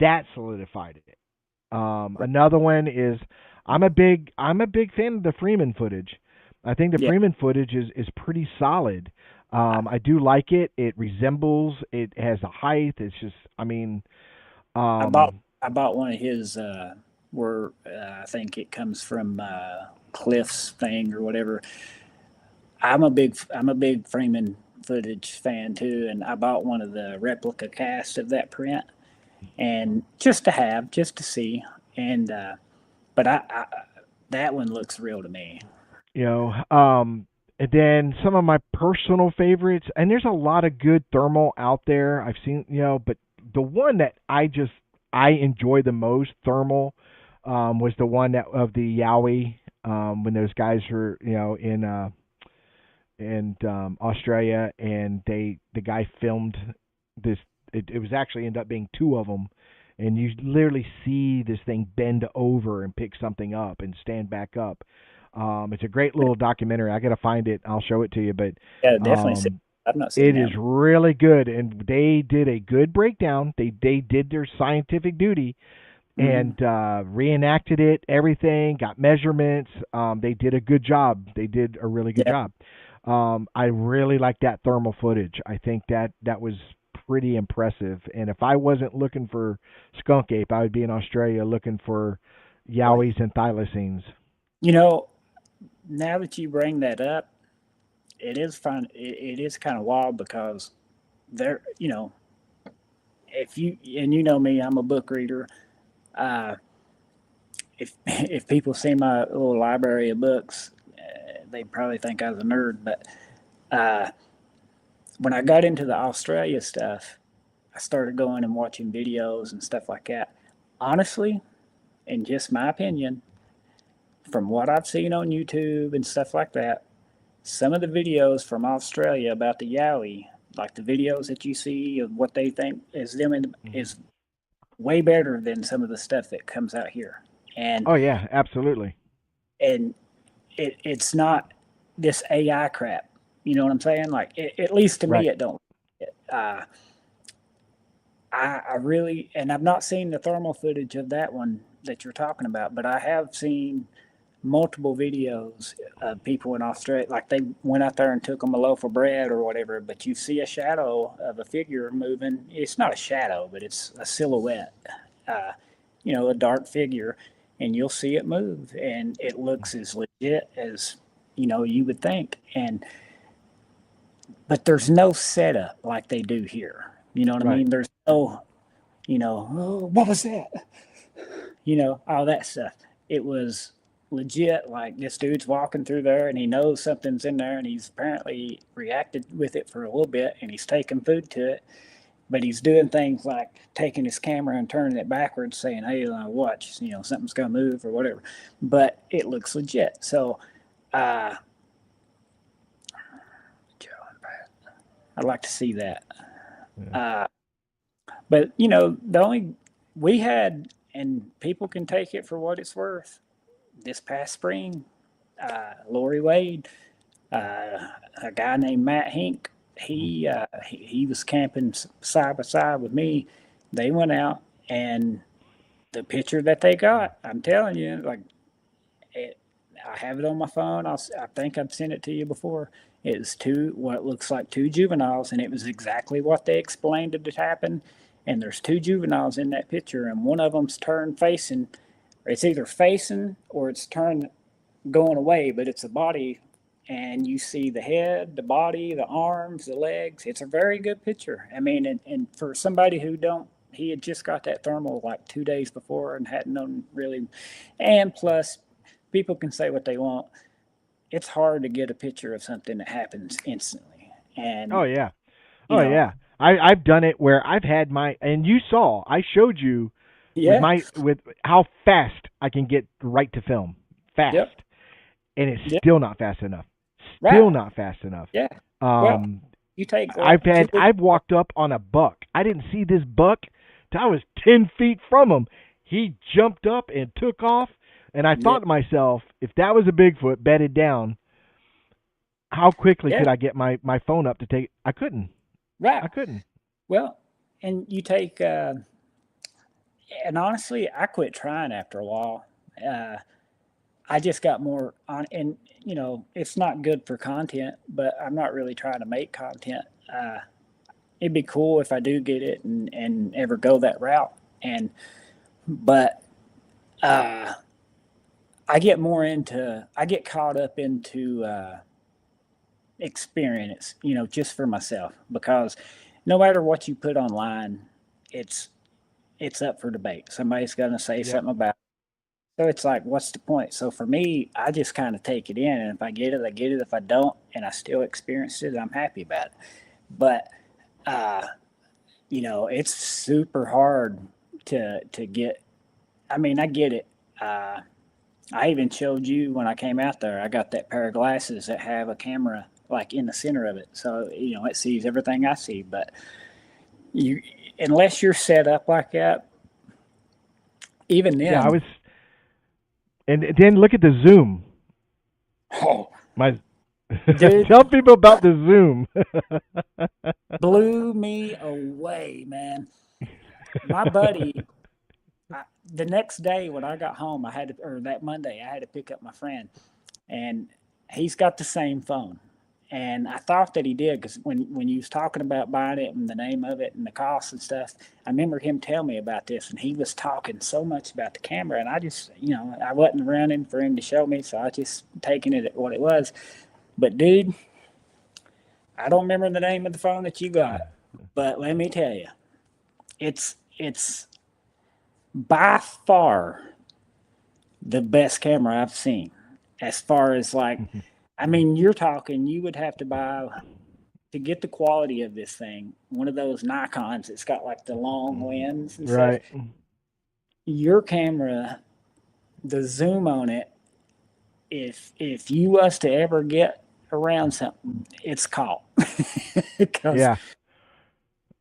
Speaker 2: that solidified it.
Speaker 3: Right.
Speaker 2: Another one is I'm a big fan of the Freeman footage. I think the
Speaker 3: Yeah,
Speaker 2: Freeman footage is pretty solid.
Speaker 3: I,
Speaker 2: I do like it. It resembles. It has the height. It's just. I mean,
Speaker 3: I bought
Speaker 2: um,
Speaker 3: I bought one of his where I think it comes from Cliff's thing or whatever. I'm a big Freeman footage fan too, and I bought one of the replica casts of that print, and just to have, just to see, and but that one looks real to me.
Speaker 2: you know, and then some of my personal favorites, and there's a lot of good thermal out there. I've seen, but the one that I enjoy the most thermal was the one that of the Yowie when those guys were, in Australia, and the guy filmed this. It was actually ended up being two of them, and you literally see this thing bend over and pick something up and stand back up. It's a great little documentary. I got to find it. I'll show it to you. But
Speaker 3: Yeah, definitely.
Speaker 2: um,
Speaker 3: I've not seen
Speaker 2: it
Speaker 3: that
Speaker 2: is
Speaker 3: one.
Speaker 2: really good, and they did a good breakdown. They did their scientific duty
Speaker 3: Hmm.
Speaker 2: and reenacted it. Everything got measurements. They did a good job. They did a really good
Speaker 3: Yeah.
Speaker 2: job. I really like that thermal footage. I think that was pretty impressive. And if I wasn't looking for skunk ape, I would be in Australia looking for
Speaker 3: Boy.
Speaker 2: yowies and thylacines.
Speaker 3: You know, now that you bring that up, it is fun. It is kind of wild because there, if you and you know me, I'm a book reader. Uh, if if people see my little library of books, they probably think I was a nerd. But uh, when I got into the Australia stuff, I started going and watching videos and stuff like that. Honestly, in just my opinion, from what I've seen on YouTube and stuff like that, some of the videos from Australia about the Yowie, like the videos that you see of what they think is them
Speaker 2: Mhm.
Speaker 3: is way better than some of the stuff that comes out here. And
Speaker 2: Oh yeah, absolutely.
Speaker 3: and it's not this AI crap. You know what I'm saying? Like at least to me,
Speaker 2: Right.
Speaker 3: it don't. Uh, I really, and I've not seen the thermal footage of that one that you're talking about, but I have seen multiple videos of people in Australia, like they went out there and took them a loaf of bread or whatever, but you see a shadow of a figure moving. It's not a shadow, but it's a silhouette, uh, a dark figure, and you'll see it move, and it looks as legit as, you would think. But there's no setup like they do here. You know what I
Speaker 2: Right.
Speaker 3: mean? There's no, oh, what was that? All that stuff. It was legit. Like this dude's walking through there and he knows something's in there and he's apparently reacted with it for a little bit and he's taking food to it. But he's doing things like taking his camera and turning it backwards, saying, "Hey, watch, something's gonna move or whatever." But it looks legit. So, uh, I'd like to see that.
Speaker 2: Yeah.
Speaker 3: Uh, but the only we had, and people can take it for what it's worth. This past spring, Lori Wade, a guy named Matt Hink,
Speaker 2: Mhm.
Speaker 3: he was camping side by side with me. They went out, and the picture that they got, I'm telling you, like it, I have it on my phone. I think I've sent it to you before. It was what looks like two juveniles, and it was exactly what they explained it had happened. And there's two juveniles in that picture, and one of them's turned facing. It's either facing or it's turned going away, but it's a body, and you see the head, the body, the arms, the legs. It's a very good picture. I mean, and for somebody who don't, he had just got that thermal like 2 days before and hadn't known really. And plus, people can say what they want. It's hard to get a picture of something that happens instantly.
Speaker 2: Oh
Speaker 3: And,
Speaker 2: yeah.
Speaker 3: you
Speaker 2: Oh
Speaker 3: know,
Speaker 2: yeah. I've done it where I've had my and you saw I showed you with
Speaker 3: yeah,
Speaker 2: my with how fast I can get right to film. Fast.
Speaker 3: yep,
Speaker 2: And it's
Speaker 3: yep,
Speaker 2: still not fast enough. Still
Speaker 3: right,
Speaker 2: not fast enough.
Speaker 3: yeah. Well,
Speaker 2: Um
Speaker 3: you take like two.
Speaker 2: I've walked up on a buck. I didn't see this buck till I was 10 feet from him. He jumped up and took off, and I
Speaker 3: Yeah,
Speaker 2: thought to myself, if that was a Bigfoot bedded down, how quickly
Speaker 3: yeah,
Speaker 2: could I get my phone up to take? I couldn't.
Speaker 3: right.
Speaker 2: I couldn't.
Speaker 3: Well, and you take, and honestly, I quit trying after a while. Uh, I just got more on, and it's not good for content, but I'm not really trying to make content. Uh, it'd be cool if I do get it and ever go that route. But uh, I get caught up into experience, just for myself because no matter what you put online, it's it's up for debate. Somebody's going to say
Speaker 2: Yep.
Speaker 3: something about it. So it's like, what's the point? So for me, I just kind of take it in, and if I get it, I get it. If I don't, and I still experience it, I'm happy about it. But uh, it's super hard to get. I mean, I get it. Uh, I even showed you when I came out there. I got that pair of glasses that have a camera like in the center of it, so it sees everything I see. But you, unless you're set up like that, even
Speaker 2: Yeah, I
Speaker 3: then,
Speaker 2: was. And then look at the zoom.
Speaker 3: Oh,
Speaker 2: My
Speaker 3: dude,
Speaker 2: tell people about the Zoom.
Speaker 3: blew me away, man. My buddy, the next day when I got home, or that Monday, I had to pick up my friend, and he's got the same phone. And I thought that he did because when you was talking about buying it and the name of it and the cost and stuff, I remember him telling me about this, and he was talking so much about the camera, and I just, I wasn't running for him to show me, so I just taking it at what it was. But dude, I don't remember the name of the phone that you got, but let me tell you, it's by far the best camera I've seen. As far as like, I mean, you're talking, you would have to buy to get the quality of this thing, one of those Nikons. It's got like the long lens and stuff.
Speaker 2: Right.
Speaker 3: Your camera, the zoom on it, if you was to ever get around something, it's caught because
Speaker 2: Yeah.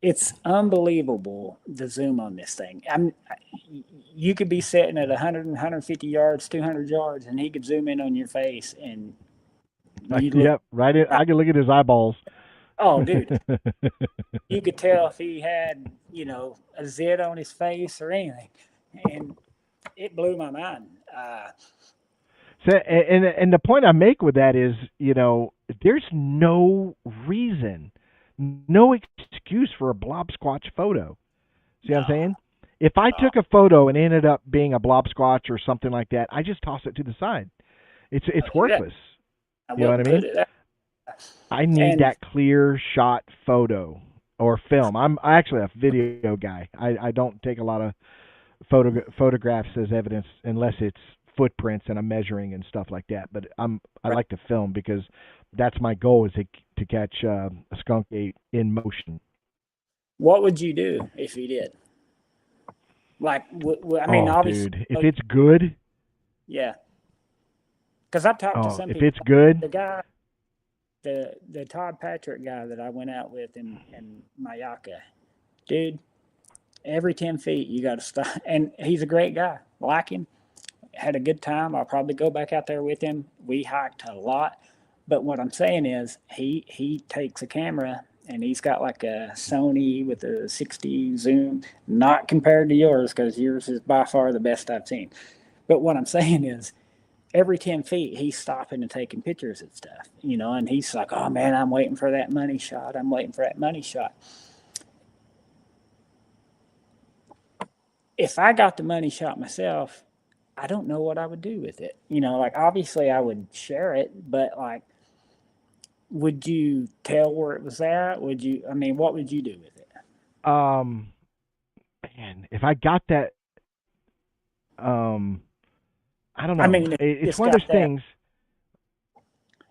Speaker 3: it's unbelievable the zoom on this thing. You could be sitting at 100, 150 yards, 200 yards, and he could zoom in on your face, and you look.
Speaker 2: Yep. Right. I can look at his eyeballs.
Speaker 3: Oh, dude, you could tell if he had, a zit on his face or anything, and it blew my mind.
Speaker 2: So, and the point I make with that is, there's no reason, no excuse for a blob squatch photo. See what I'm
Speaker 3: No,
Speaker 2: saying? If I took a photo and it ended up being a blob squatch or something like that, I just toss it to the side. It's worthless.
Speaker 3: I
Speaker 2: You know what I
Speaker 3: wouldn't
Speaker 2: mean?
Speaker 3: put it out.
Speaker 2: I need
Speaker 3: And
Speaker 2: that clear shot photo or film. I'm actually a video guy. I don't take a lot of photographs as evidence unless it's footprints and I'm measuring and stuff like that. But I like to film because that's my goal is to catch a skunk ape in motion.
Speaker 3: what would you do if he did? Like, I mean,
Speaker 2: Oh,
Speaker 3: obviously,
Speaker 2: dude, if it's good,
Speaker 3: yeah. Because I've talked to some
Speaker 2: if
Speaker 3: people.
Speaker 2: it's good,
Speaker 3: The guy, the Todd Patrick guy that I went out with in Mayaka, dude. Every 10 feet, you got to stop. And he's a great guy. Like him, had a good time. I'll probably go back out there with him. We hiked a lot. But what I'm saying is, he takes a camera and he's got like a Sony with a 60 zoom, not compared to yours because yours is by far the best I've seen. But what I'm saying is, every 10 feet, he's stopping and taking pictures and stuff, and he's like, oh man, I'm waiting for that money shot. I'm waiting for that money shot. If I got the money shot myself, I don't know what I would do with it. Like obviously I would share it, but like, would you tell where it was at? I mean, what would you do with it?
Speaker 2: um, man, if I got that, um, I don't
Speaker 3: I
Speaker 2: know.
Speaker 3: mean, if
Speaker 2: It's
Speaker 3: it's
Speaker 2: one of
Speaker 3: got
Speaker 2: those
Speaker 3: that,
Speaker 2: things.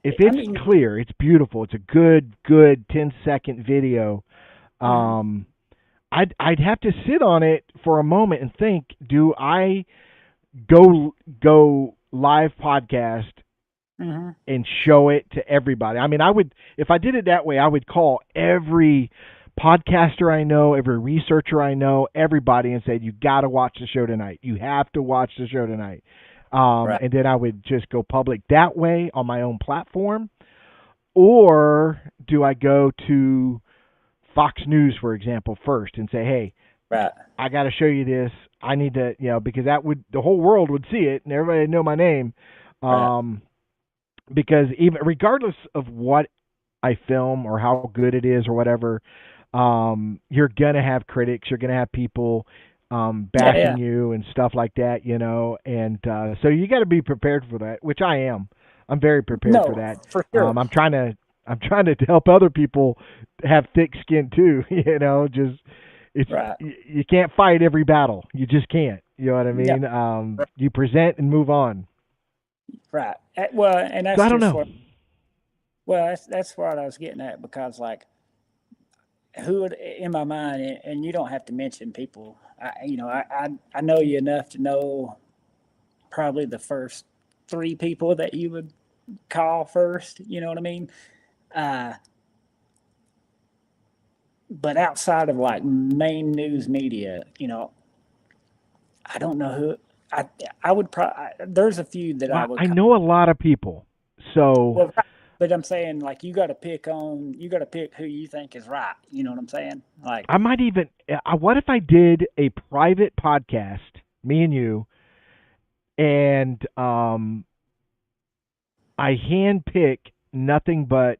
Speaker 2: If
Speaker 3: I
Speaker 2: it's
Speaker 3: mean,
Speaker 2: clear, it's beautiful. It's a good 10-second video.
Speaker 3: mm,
Speaker 2: Um, I'd have to sit on it for a moment and think, do I go live podcast
Speaker 3: mm-hmm,
Speaker 2: and show it to everybody? I mean, I would, if I did it that way, I would call every podcaster I know, every researcher I know, everybody and said, you got to watch the show tonight. You have to watch the show tonight.
Speaker 3: right,
Speaker 2: And then I would just go public that way on my own platform. Or do I go to Fox News, for example, first and say, hey,
Speaker 3: right,
Speaker 2: I got to show you this. I need to, because the whole world would see it and everybody would know my name.
Speaker 3: right,
Speaker 2: Because even regardless of what I film or how good it is or whatever, you're gonna have critics, you're gonna have people
Speaker 3: yeah, yeah,
Speaker 2: bashing you and stuff like that, and so you got to be prepared for that, which I am. I'm very prepared for
Speaker 3: no,
Speaker 2: that.
Speaker 3: for sure,
Speaker 2: I'm trying to help other people have thick skin too. Just
Speaker 3: right,
Speaker 2: you can't fight every battle. You just can't. You know what I
Speaker 3: yeah,
Speaker 2: mean? You present and move on.
Speaker 3: right. Well, and
Speaker 2: So
Speaker 3: that's
Speaker 2: I don't
Speaker 3: just
Speaker 2: know.
Speaker 3: what. Well, that's what I was getting at because like who would in my mind, and you don't have to mention people. I know you enough to know probably the first three people that you would call first. You know what I mean? Uh, but outside of like main news media, I don't know who. I I would probably there's a few that I
Speaker 2: Well,
Speaker 3: would
Speaker 2: I
Speaker 3: call.
Speaker 2: know a lot of people. So
Speaker 3: Well, right. But I'm saying, like, you got to pick who you think is right. You know what I'm saying? Like,
Speaker 2: I might even. What if I did a private podcast, me and you, and I handpick nothing but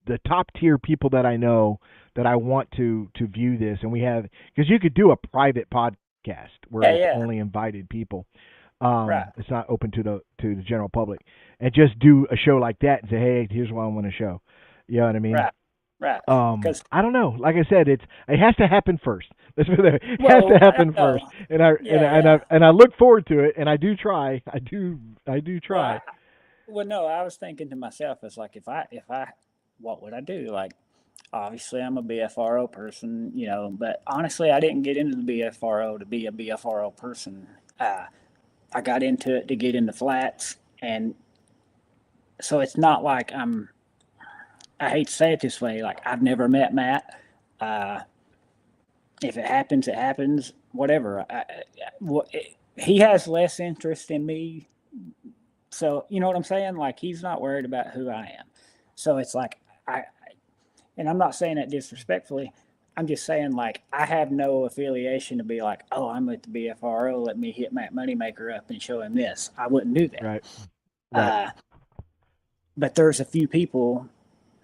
Speaker 2: the top tier people that I know that I want to view this, and we have, because you could do a private podcast where
Speaker 3: yeah,
Speaker 2: it's
Speaker 3: yeah,
Speaker 2: only invited people.
Speaker 3: right,
Speaker 2: It's not open to the general public, and just do a show like that and say, hey, here's what I want to show. You know what I mean?
Speaker 3: right, right. Because,
Speaker 2: I don't know. Like I said, it has to happen first. Let's put it there. It has to
Speaker 3: well, I
Speaker 2: happen
Speaker 3: don't
Speaker 2: first,
Speaker 3: know.
Speaker 2: and I and
Speaker 3: Yeah,
Speaker 2: I, and I
Speaker 3: yeah.
Speaker 2: and I look forward to it, and I do try. I do
Speaker 3: Well,
Speaker 2: try.
Speaker 3: well, no, I was thinking to myself, it's like, what would I do? Like, obviously, I'm a BFRO person, but honestly, I didn't get into the BFRO to be a BFRO person. Uh, I got into it to get into flats, and so it's not like I hate to say it this way, like I've never met Matt. Uh, if it happens, it happens. Whatever. He has less interest in me, so you know what I'm saying. Like he's not worried about who I am. So it's like I, and I'm not saying it disrespectfully. I'm just saying like I have no affiliation to be like, oh, I'm at the BFRO. Let me hit Matt Moneymaker up and show him this. I wouldn't do that.
Speaker 2: Right. Right.
Speaker 3: Uh, but there's a few people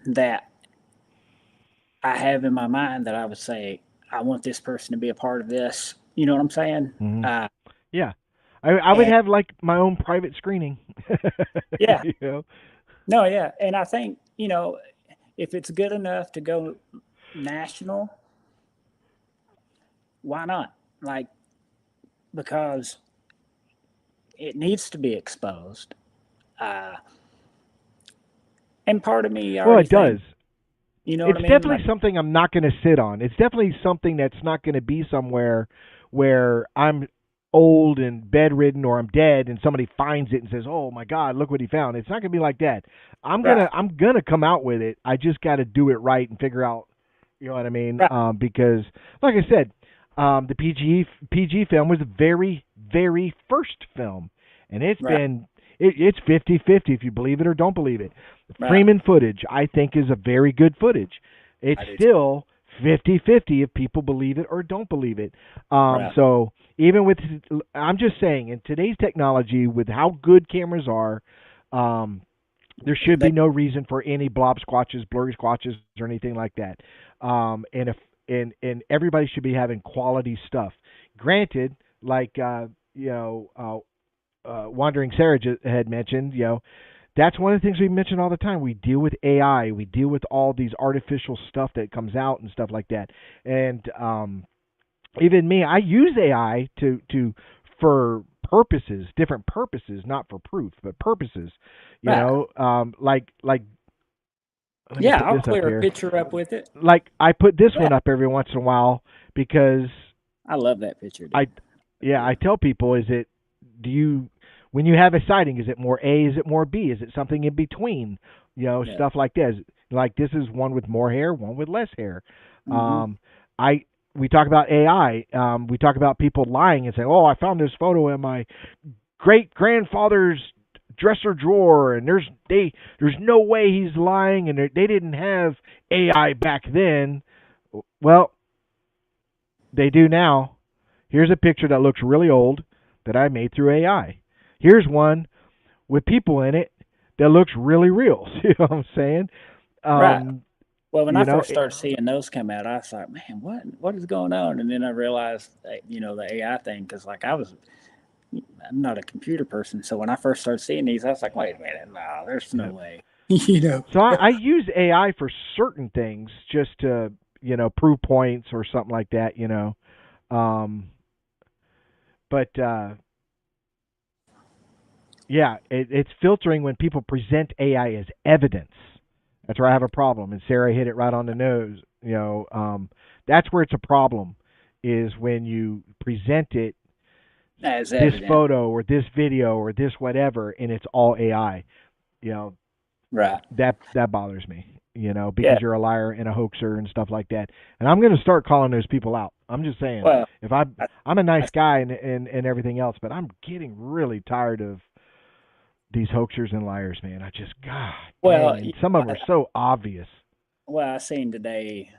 Speaker 3: that I have in my mind that I would say I want this person to be a part of this. You know what I'm saying?
Speaker 2: Hmm.
Speaker 3: Uh,
Speaker 2: Yeah. I would
Speaker 3: and
Speaker 2: have like my own private screening.
Speaker 3: yeah,
Speaker 2: You know.
Speaker 3: no, yeah, and I think if it's good enough to go national, why not? Like because it needs to be exposed. Uh, and part of me
Speaker 2: Well,
Speaker 3: already
Speaker 2: it does.
Speaker 3: thinks, you know what
Speaker 2: It's
Speaker 3: I mean?
Speaker 2: definitely
Speaker 3: Like,
Speaker 2: something I'm not going to sit on. It's definitely something that's not going to be somewhere where I'm old and bedridden or I'm dead and somebody finds it and says, "Oh my God, look what he found." It's not going to be like that.
Speaker 3: right,
Speaker 2: I'm gonna come out with it. I just got to do it right and figure out, you know what I mean?
Speaker 3: right,
Speaker 2: Because, like I said, the PG film was the very first film, and
Speaker 3: right,
Speaker 2: it's 50-50 if you believe it or don't believe it.
Speaker 3: right.
Speaker 2: Freeman footage, I think, is a very good footage. It's
Speaker 3: I do too.
Speaker 2: still 50-50 if people believe it or don't believe it.
Speaker 3: Right,
Speaker 2: So even with, I'm just saying, in today's technology, with how good cameras are, there should be
Speaker 3: they,
Speaker 2: no reason for any blob squatches, blurry squatches, or anything like that. And if and everybody should be having quality stuff. Granted, like Wandering Sarah had mentioned, that's one of the things we mention all the time. We deal with AI, we deal with all these artificial stuff that comes out and stuff like that. And even me, I use AI to for purposes, different purposes, not for proof, but purposes.
Speaker 3: right.
Speaker 2: Like let me
Speaker 3: Yeah,
Speaker 2: put
Speaker 3: I'll
Speaker 2: this up
Speaker 3: clear a
Speaker 2: here.
Speaker 3: picture up with it.
Speaker 2: Like I put this
Speaker 3: Yeah,
Speaker 2: one up every once in a while because
Speaker 3: I love that picture, dude.
Speaker 2: I yeah, I tell people, is it, do you, when you have a sighting, is it more A, is it more B, is it something in between,
Speaker 3: Yeah.
Speaker 2: stuff like this. Like this is one with more hair, one with less hair.
Speaker 3: Mm-hmm.
Speaker 2: um I We talk about AI. We talk about people lying and saying, "Oh, I found this photo in my great grandfather's dresser drawer," and there's no way he's lying, and they didn't have AI back then. Well, they do now. Here's a picture that looks really old that I made through AI. Here's one with people in it that looks really real. See what I'm saying?
Speaker 3: Right.
Speaker 2: Um,
Speaker 3: Well, when I
Speaker 2: you know,
Speaker 3: first started seeing those come out, I thought, man, what is going on? And then I realized, that, the AI thing, because like I'm not a computer person, so when I first started seeing these, I was like, wait a minute, no, there's no
Speaker 2: yeah.
Speaker 3: way, you know.
Speaker 2: So I use AI for certain things just to, prove points or something like that. Um, but yeah, it's filtering when people present AI as evidence. That's where I have a problem. And Sarah hit it right on the nose. That's where it's a problem, is when you present it,
Speaker 3: As
Speaker 2: this
Speaker 3: evident,
Speaker 2: photo or this video or this whatever, and it's all AI. You know
Speaker 3: right?
Speaker 2: that bothers me.
Speaker 3: Yeah.
Speaker 2: Because you're a liar and a hoaxer and stuff like that. And I'm going to start calling those people out. I'm just saying,
Speaker 3: Well,
Speaker 2: if
Speaker 3: I,
Speaker 2: I'm a nice
Speaker 3: I
Speaker 2: guy and everything else, but I'm getting really tired of these hoaxers and liars, man. I just, God
Speaker 3: Well,
Speaker 2: dang, and some of them are so obvious.
Speaker 3: well, I seen today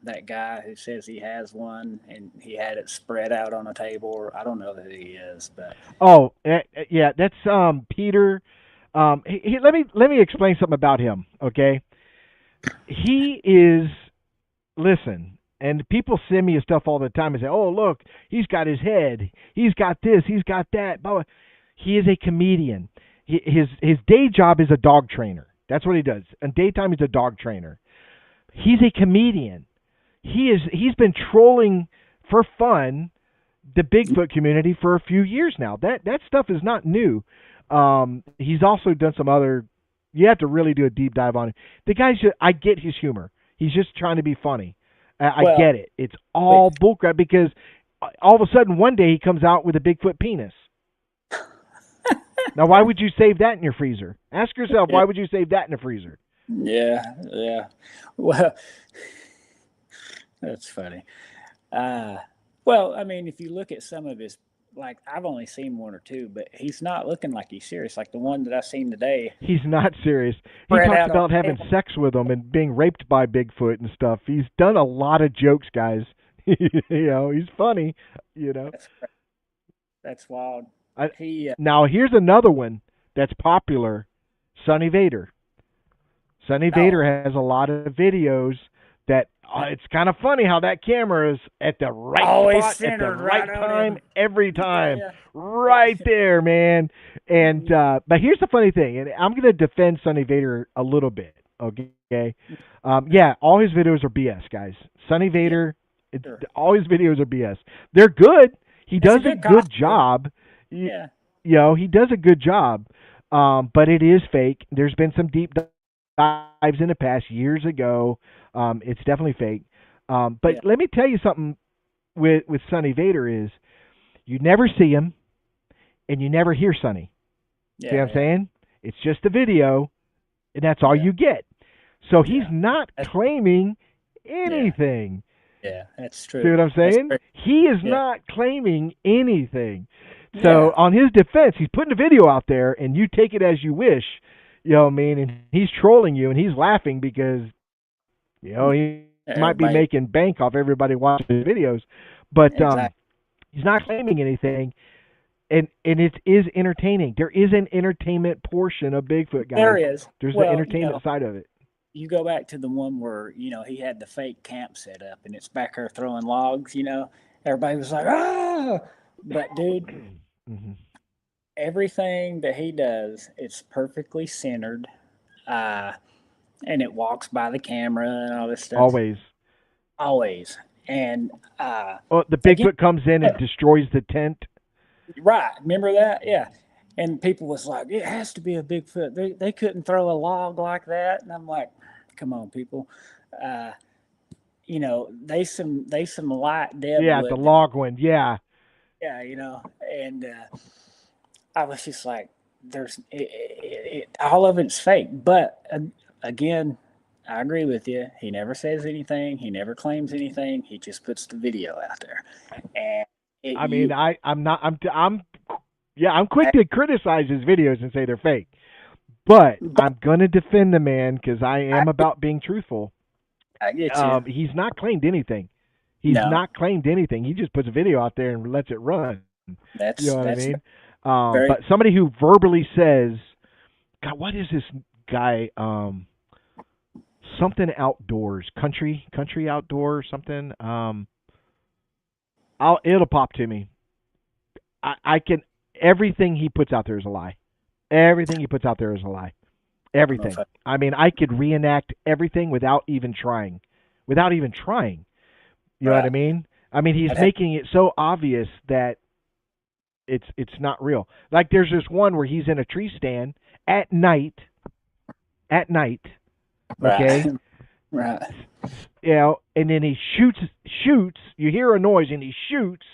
Speaker 3: that guy who says he has one, and he had it spread out on a table. Or I don't know who he is, but
Speaker 2: Oh, yeah, that's Peter. Let me explain something about him, okay? He is, listen, and people send me stuff all the time and say, "Oh, look, he's got his head, he's got this, he's got that." But he is a comedian. His day job is a dog trainer. That's what he does. In daytime, he's a dog trainer. He's a comedian. He's been trolling for fun the Bigfoot community for a few years now. That stuff is not new. He's also done some other. You have to really do a deep dive on him. The guy's just, I get his humor. He's just trying to be funny. I
Speaker 3: well,
Speaker 2: get it. It's all bullcrap because all of a sudden one day he comes out with a Bigfoot penis. Now, why would you save that in your freezer? Ask yourself, why would you save that in the freezer?
Speaker 3: yeah. Well, that's funny. Well, I mean, if you look at some of his, like I've only seen one or two, but he's not looking like he's serious. Like the one that I seen today.
Speaker 2: He's not serious. He
Speaker 3: Spread
Speaker 2: talks
Speaker 3: out
Speaker 2: about
Speaker 3: on
Speaker 2: having
Speaker 3: table.
Speaker 2: sex with them and being raped by Bigfoot and stuff. He's done a lot of jokes, guys. He's funny.
Speaker 3: That's wild.
Speaker 2: I,
Speaker 3: He
Speaker 2: Now, here's another one that's popular. Sonny Vader. Sonny Vader has a lot of videos that it's kind of funny how that camera is at the right
Speaker 3: always
Speaker 2: spot at the
Speaker 3: centered
Speaker 2: right
Speaker 3: right on
Speaker 2: time
Speaker 3: him.
Speaker 2: every time.
Speaker 3: Yeah.
Speaker 2: Right there, man. And but here's the funny thing, and I'm going to defend Sonny Vader a little bit, okay? Yeah, all his videos are BS, guys. Sonny Vader,
Speaker 3: Sure.
Speaker 2: all his videos are BS. They're good. He
Speaker 3: It's a
Speaker 2: does a
Speaker 3: good
Speaker 2: good
Speaker 3: costume.
Speaker 2: job.
Speaker 3: Yeah.
Speaker 2: He does a good job. But it is fake. There's been some deep dives in the past years ago. It's definitely fake. But let me tell you something with Sonny Vader is you never see him and you never hear Sonny.
Speaker 3: Yeah.
Speaker 2: See what I'm saying? It's just a video, and that's all you get. So he's not claiming anything.
Speaker 3: Yeah, that's true.
Speaker 2: See what I'm saying? He is not claiming anything. So on his defense, he's putting a video out there, and you take it as you wish. You know what I mean? And he's trolling you, and he's laughing because, he might be making bank off everybody watching his videos. But he's not claiming anything, and it is entertaining. There is an entertainment portion of Bigfoot, guys.
Speaker 3: There is.
Speaker 2: There's the entertainment side of it.
Speaker 3: You go back to the one where, he had the fake camp set up, and it's back there throwing logs, Everybody was like, ah! But, dude, everything that he does, it's perfectly centered, and it walks by the camera and all this stuff. Always. And
Speaker 2: the Bigfoot comes in and destroys the tent.
Speaker 3: Right. Remember that? Yeah. And people was like, it has to be a Bigfoot. They couldn't throw a log like that. And I'm like, come on, people. They some light deadwood.
Speaker 2: Yeah, the log one. Yeah.
Speaker 3: Yeah, and I was just like, all of it's fake. But again, I agree with you. He never says anything. He never claims anything. He just puts the video out there. And
Speaker 2: I'm quick to criticize his videos and say they're fake. But I'm going to defend the man because I am about being truthful.
Speaker 3: I get you.
Speaker 2: He's not claimed anything. He's not claimed anything. He just puts a video out there and lets it run.
Speaker 3: That's
Speaker 2: what I mean? But somebody who verbally says, God, what is this guy? Something outdoors, country outdoor, something. It'll pop to me. I can. Everything he puts out there is a lie. Everything he puts out there is a lie. Everything. I mean, I could reenact everything without even trying. You know what I mean? I mean, he's making it so obvious that it's not real. Like there's this one where he's in a tree stand at night. Okay.
Speaker 3: Right.
Speaker 2: And then he shoots. You hear a noise, and he shoots.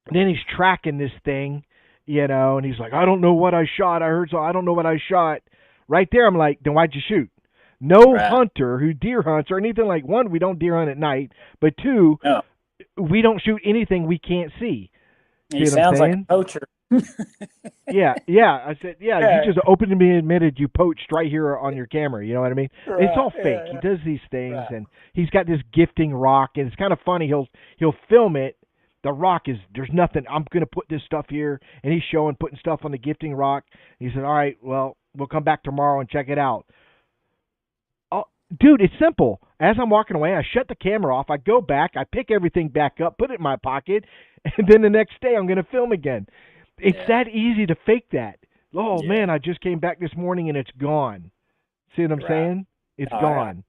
Speaker 2: And then he's tracking this thing, and he's like, I don't know what I shot. I heard so. I don't know what I shot. Right there, I'm like, then why'd you shoot? No hunter who deer hunts or anything like, one, we don't deer hunt at night, but two, we don't shoot anything we can't see.
Speaker 3: He sounds like a poacher.
Speaker 2: Yeah, yeah. I said, yeah. You
Speaker 3: Yeah,
Speaker 2: just openly admitted you poached right here on your camera. You know what I mean? It's
Speaker 3: right.
Speaker 2: all fake. He
Speaker 3: Yeah,
Speaker 2: does these things,
Speaker 3: right.
Speaker 2: and he's got this gifting rock, and it's kind of funny. He'll film it. The rock is there's nothing. I'm gonna put this stuff here, and he's showing putting stuff on the gifting rock. He said, all right, well, we'll come back tomorrow and check it out. Oh, dude, it's simple. As I'm walking away, I shut the camera off. I go back. I pick everything back up, put it in my pocket, and then the next day I'm going to film again. It's
Speaker 3: Yeah,
Speaker 2: that easy to fake that. Oh
Speaker 3: yeah,
Speaker 2: man, I just came back this morning and it's gone. See what I'm
Speaker 3: right.
Speaker 2: saying? It's
Speaker 3: No, I
Speaker 2: gone.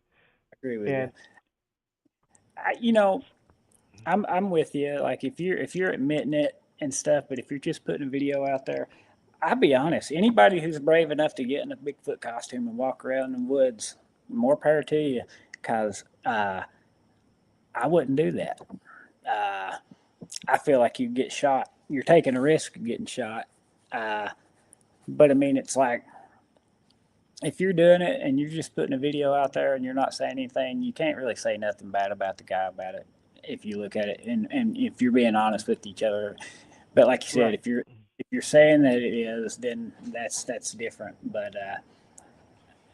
Speaker 3: agree with you.
Speaker 2: And
Speaker 3: You know, I'm with you. Like if you're admitting it and stuff, but if you're just putting a video out there, I'll be honest. Anybody who's brave enough to get in a Bigfoot costume and walk around in the woods, more power to you, because I wouldn't do that. Uh, I feel like you get shot. You're taking a risk of getting shot. Uh, but I mean, it's like if you're doing it and you're just putting a video out there and you're not saying anything, you can't really say nothing bad about the guy about it if you look at it and if you're being honest with each other. But like you said,
Speaker 2: right.
Speaker 3: if you're saying that it is, then that's different.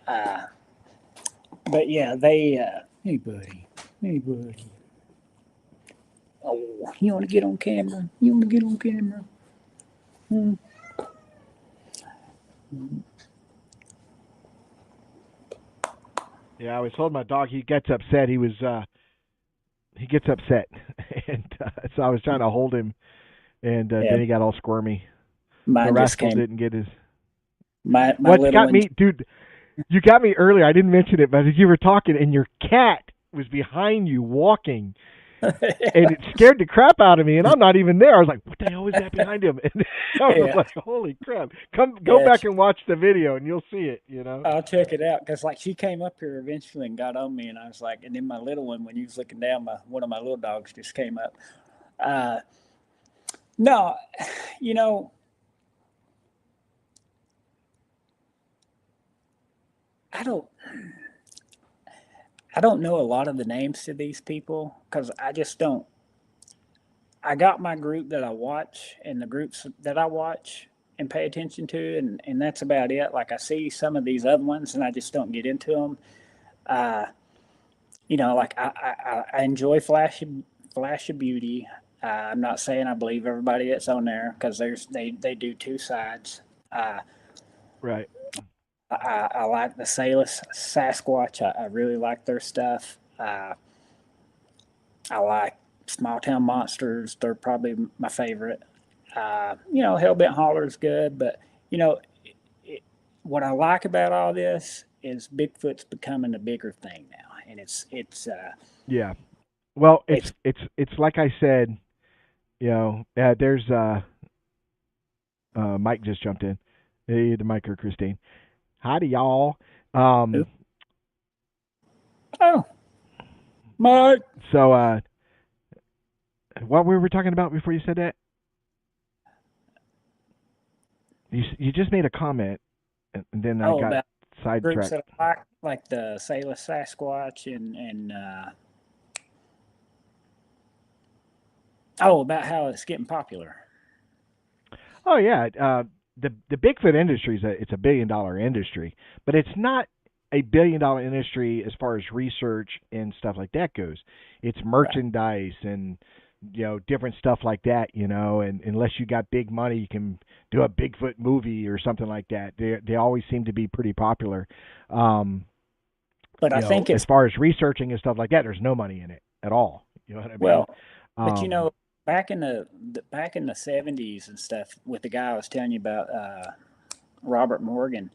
Speaker 3: Uh, but yeah, they. Hey buddy, hey buddy. Oh, you want to get on camera? You want to get on camera? Hmm.
Speaker 2: Yeah, I was told my dog he gets upset. He gets upset, and so I was trying to hold him, and
Speaker 3: Yeah,
Speaker 2: then he got all squirmy. The
Speaker 3: mine just
Speaker 2: rascal
Speaker 3: came.
Speaker 2: didn't get his.
Speaker 3: My
Speaker 2: What
Speaker 3: little
Speaker 2: got
Speaker 3: one.
Speaker 2: me, dude? You got me earlier. I didn't mention it, but as you were talking, and your cat was behind you walking, and it scared the crap out of me. And I'm not even there. I was like, "What the hell is that behind him?" And I was
Speaker 3: Yeah,
Speaker 2: like, "Holy crap!" Go
Speaker 3: yeah.
Speaker 2: back and watch the video, and you'll see it. You know?
Speaker 3: I'll check it out because like she came up here eventually and got on me, and I was like, and then my little one, when you was looking down, my one of my little dogs just came up. Uh, no, you know, I don't, I don't know a lot of the names to these people because I just don't. I got my group that I watch and the groups that I watch and pay attention to, and that's about it. Like I see some of these other ones, and I just don't get into them. Uh, like I enjoy Flash of Beauty. I'm not saying I believe everybody that's on there because they do two sides. Uh,
Speaker 2: Right.
Speaker 3: I like the Salus Sasquatch. I really like their stuff. I like Small Town Monsters. They're probably my favorite. Hellbent Holler is good, but you know, it, what I like about all this is Bigfoot's becoming a bigger thing now, and
Speaker 2: Yeah. Well,
Speaker 3: it's
Speaker 2: it's like I said. There's Mike just jumped in. Hey, the Mike or Christine. Hi to y'all. Um,
Speaker 3: oh Mike.
Speaker 2: so what we were talking about before you said that? You just made a comment, and then I
Speaker 3: Oh,
Speaker 2: got
Speaker 3: about groups
Speaker 2: sidetracked.
Speaker 3: that I like the Salus Sasquatch and about how it's getting popular.
Speaker 2: Oh yeah, the Bigfoot industry it's a $1 billion industry, but it's not a $1 billion industry as far as research and stuff like that goes. It's
Speaker 3: Right.
Speaker 2: merchandise and different stuff like that. And unless you got big money, you can do a Bigfoot movie or something like that. They always seem to be pretty popular. Um,
Speaker 3: But I think
Speaker 2: as
Speaker 3: it's
Speaker 2: far as researching and stuff like that, there's no money in it at all. You know what I mean?
Speaker 3: well, but
Speaker 2: Um,
Speaker 3: back in the 70s and stuff with the guy I was telling you about, Robert Morgan.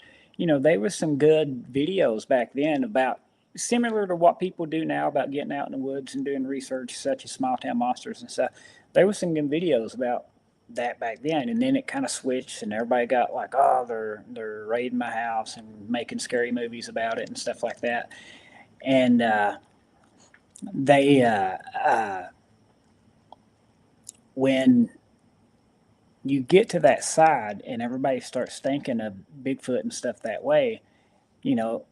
Speaker 3: There was some good videos back then about similar to what people do now about getting out in the woods and doing research, such as small town monsters and stuff. There was some good videos about that back then, and then it kind of switched, and everybody got like, oh, they're raiding my house and making scary movies about it and stuff like that. And they when you get to that side and everybody starts thinking of Bigfoot and stuff that way, you know,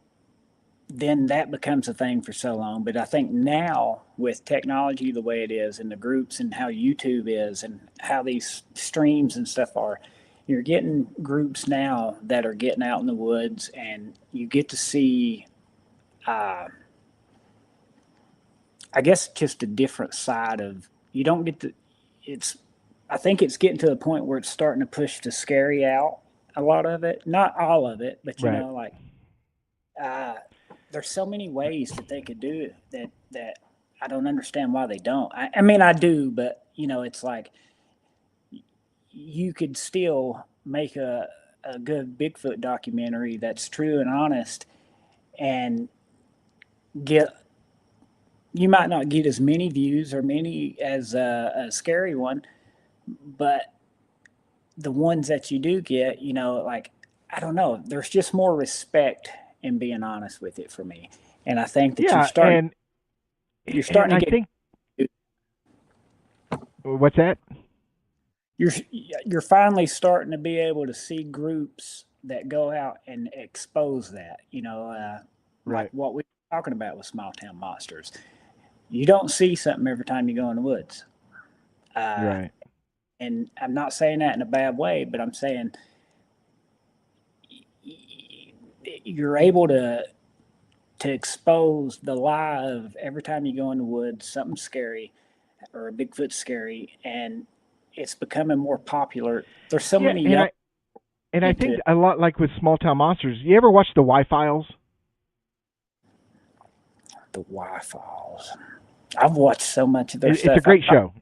Speaker 3: then that becomes a thing for so long. But I think now with technology the way it is and the groups and how YouTube is and how these streams and stuff are, you're getting groups now that are getting out in the woods and you get to see, uh, I guess, just a different side of, you don't get to, it's, I think it's getting to the point where it's starting to push the scary out a lot of it. Not all of it, but
Speaker 2: Right.
Speaker 3: like, uh, there's so many ways that they could do it that I don't understand why they don't. I mean, I do, but it's like you could still make a good Bigfoot documentary that's true and honest, and get you might not get as many views or many as a scary one, but the ones that you do get, like, I don't know, there's just more respect in being honest with it for me, and I think that
Speaker 2: Yeah,
Speaker 3: you're
Speaker 2: and
Speaker 3: starting
Speaker 2: I
Speaker 3: to
Speaker 2: think what's that?
Speaker 3: you're you're finally starting to be able to see groups that go out and expose that. Like
Speaker 2: Right.
Speaker 3: what we were talking about with small town monsters. You don't see something every time you go in the woods, uh,
Speaker 2: Right.
Speaker 3: and I'm not saying that in a bad way, but I'm saying you're able to expose the lie of every time you go in the woods, something scary or a Bigfoot scary, and it's becoming more popular. There's so
Speaker 2: Yeah,
Speaker 3: many young
Speaker 2: and I
Speaker 3: into
Speaker 2: think
Speaker 3: it.
Speaker 2: a lot like with Small Town Monsters. You ever watch the Y Files?
Speaker 3: The Y Files. I've watched so much of their
Speaker 2: It's a
Speaker 3: stuff.
Speaker 2: great show.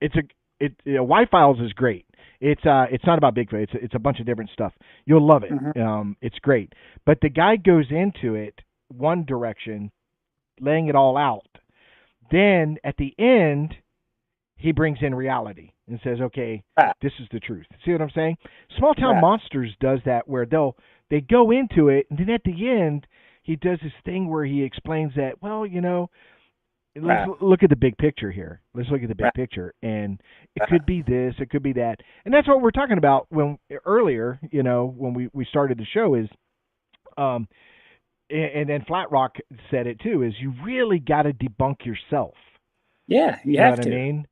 Speaker 2: It's a Y Files is great. It's not about Bigfoot. It's a bunch of different stuff. You'll love it.
Speaker 3: Mhm.
Speaker 2: It's great. But the guy goes into it one direction, laying it all out. Then at the end, he brings in reality and says, "Okay,
Speaker 3: Right,
Speaker 2: this is the truth." See what I'm saying? Small Town
Speaker 3: right,
Speaker 2: Monsters does that where they go into it, and then at the end, he does this thing where he explains that, well, let's
Speaker 3: right,
Speaker 2: look at the big picture here. Let's look at the big
Speaker 3: right,
Speaker 2: picture, and it
Speaker 3: right.
Speaker 2: could be this, it could be that, and that's what we're talking about when earlier, when we started the show is, um, and then Flat Rock said it too, is you really got to debunk yourself.
Speaker 3: Yeah, you
Speaker 2: You know
Speaker 3: have
Speaker 2: what I
Speaker 3: to.
Speaker 2: mean?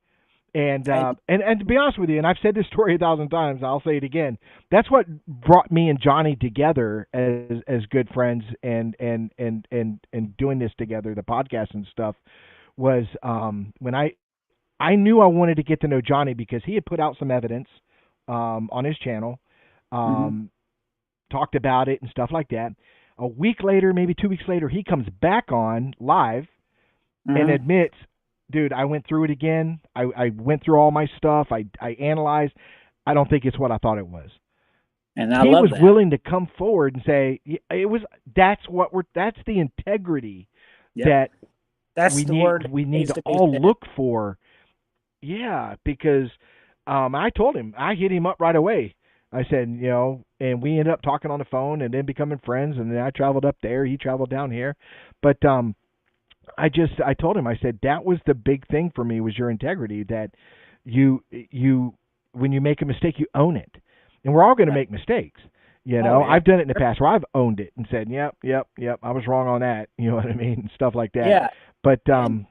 Speaker 2: And
Speaker 3: And
Speaker 2: and to be honest with you, and I've said this story 1,000 times, I'll say it again. That's what brought me and Johnny together as good friends, and doing this together, the podcast and stuff, was when I knew I wanted to get to know Johnny because he had put out some evidence on his channel,
Speaker 3: mhm,
Speaker 2: um, talked about it and stuff like that. A week later, maybe 2 weeks later, he comes back on live and
Speaker 3: mhm.
Speaker 2: admits, dude, I went through it again. I went through all my stuff. I analyzed. I don't think it's what I thought it was.
Speaker 3: And I
Speaker 2: He
Speaker 3: love
Speaker 2: was
Speaker 3: that.
Speaker 2: willing to come forward and say, it was. That's the integrity
Speaker 3: Yep.
Speaker 2: that
Speaker 3: That's the word that
Speaker 2: we need
Speaker 3: needs
Speaker 2: to
Speaker 3: to be
Speaker 2: all
Speaker 3: said.
Speaker 2: look for. Yeah, because I told him, I hit him up right away. I said, and we ended up talking on the phone and then becoming friends. And then I traveled up there, he traveled down here, but I told him, I said that was the big thing for me, was your integrity, that you when you make a mistake, you own it, and we're all going to
Speaker 3: Right.
Speaker 2: make mistakes.
Speaker 3: Oh yeah.
Speaker 2: I've done it in the past where I've owned it and said, yep, I was wrong on that. You know what I mean? Stuff like that.
Speaker 3: Yeah.
Speaker 2: But
Speaker 3: And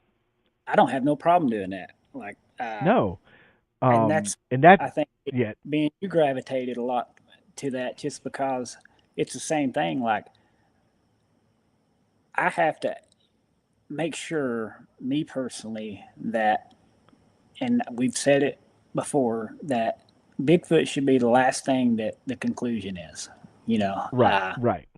Speaker 3: I don't have no problem doing that. Like,
Speaker 2: no,
Speaker 3: and that's,
Speaker 2: and that,
Speaker 3: I think,
Speaker 2: yeah,
Speaker 3: being you gravitated a lot to that just because it's the same thing. Like, I have to make sure, me personally, that, and we've said it before, that Bigfoot should be the last thing that the conclusion is. You know,
Speaker 2: right, right.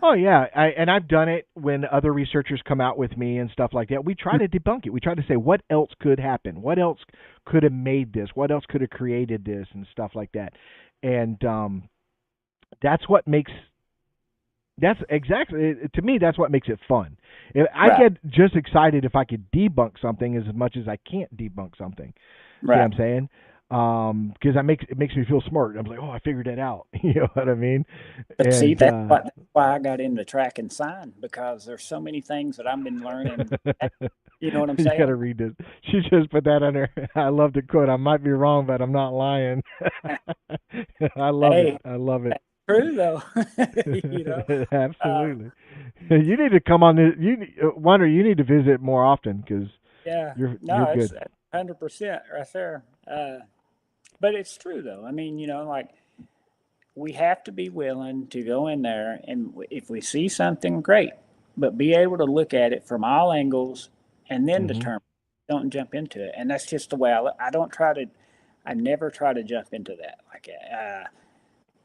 Speaker 2: Oh yeah, and I've done it when other researchers come out with me and stuff like that. We try to debunk it. We try to say what else could happen, what else could have made this, what else could have created this, and stuff like that. And that's what makes that's exactly to me. That's what makes it fun. I
Speaker 3: right,
Speaker 2: get just excited if I could debunk something as much as I can't debunk something. See what
Speaker 3: right.
Speaker 2: I'm saying? Because it makes me feel smart. I'm like, oh, I figured it out. You know what I mean?
Speaker 3: But see,
Speaker 2: And
Speaker 3: that's why I got into track and sign, because there's so many things that I've been learning. You know what I'm
Speaker 2: you got to
Speaker 3: saying?
Speaker 2: read this. She just put that on her. I love the quote. I might be wrong, but I'm not lying. I love it.
Speaker 3: Hey,
Speaker 2: I love it.
Speaker 3: true though. You know, uh,
Speaker 2: Absolutely. You need to come on the Wonder. You need to visit more often because
Speaker 3: yeah,
Speaker 2: you're
Speaker 3: no, it's
Speaker 2: good.
Speaker 3: 100% right there. But it's true though. I mean, you know, like we have to be willing to go in there, and if we see something, great, but be able to look at it from all angles and then
Speaker 2: Hmm.
Speaker 3: determine. Don't jump into it, and that's just the way I don't try to. I never try to jump into that. Like,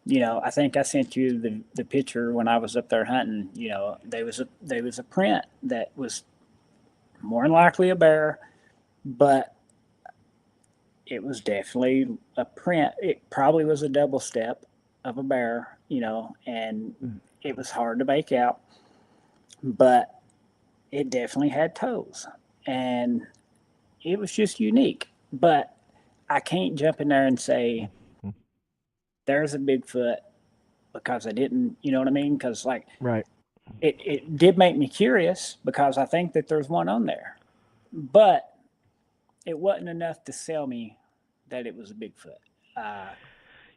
Speaker 3: you know, I think I sent you the picture when I was up there hunting. You know, there was a print that was more than likely a bear, but it was definitely a print. It probably was a double step of a bear, you know, and it was hard to make out, but it definitely had toes, and it was just unique. But I can't jump in there and say there's a Bigfoot because I didn't, you know what I mean? Because like
Speaker 2: Right.
Speaker 3: it did make me curious because I think that there's one on there, but it wasn't enough to sell me that it was a Bigfoot. Uh,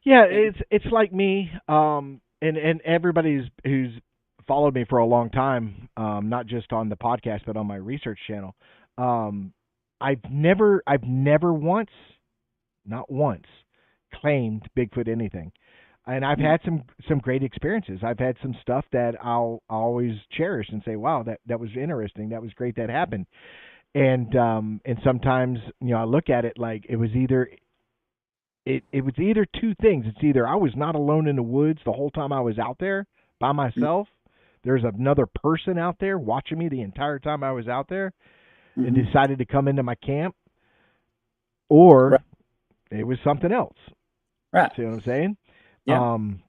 Speaker 2: Yeah,
Speaker 3: it,
Speaker 2: it's like me, and everybody who's followed me for a long time, not just on the podcast but on my research channel. Um, I've never once, not once, claimed Bigfoot anything, and I've had some great experiences. I've had some stuff that I'll always cherish and say, wow, that was interesting. That was great. That happened. And sometimes I look at it like it was either two things. It's either I was not alone in the woods the whole time I was out there by myself. There's another person out there watching me the entire time I was out there and
Speaker 3: mm-hmm.
Speaker 2: decided to come into my camp, or
Speaker 3: Right,
Speaker 2: it was something else.
Speaker 3: right,
Speaker 2: See what I'm saying?
Speaker 3: yeah,
Speaker 2: Um,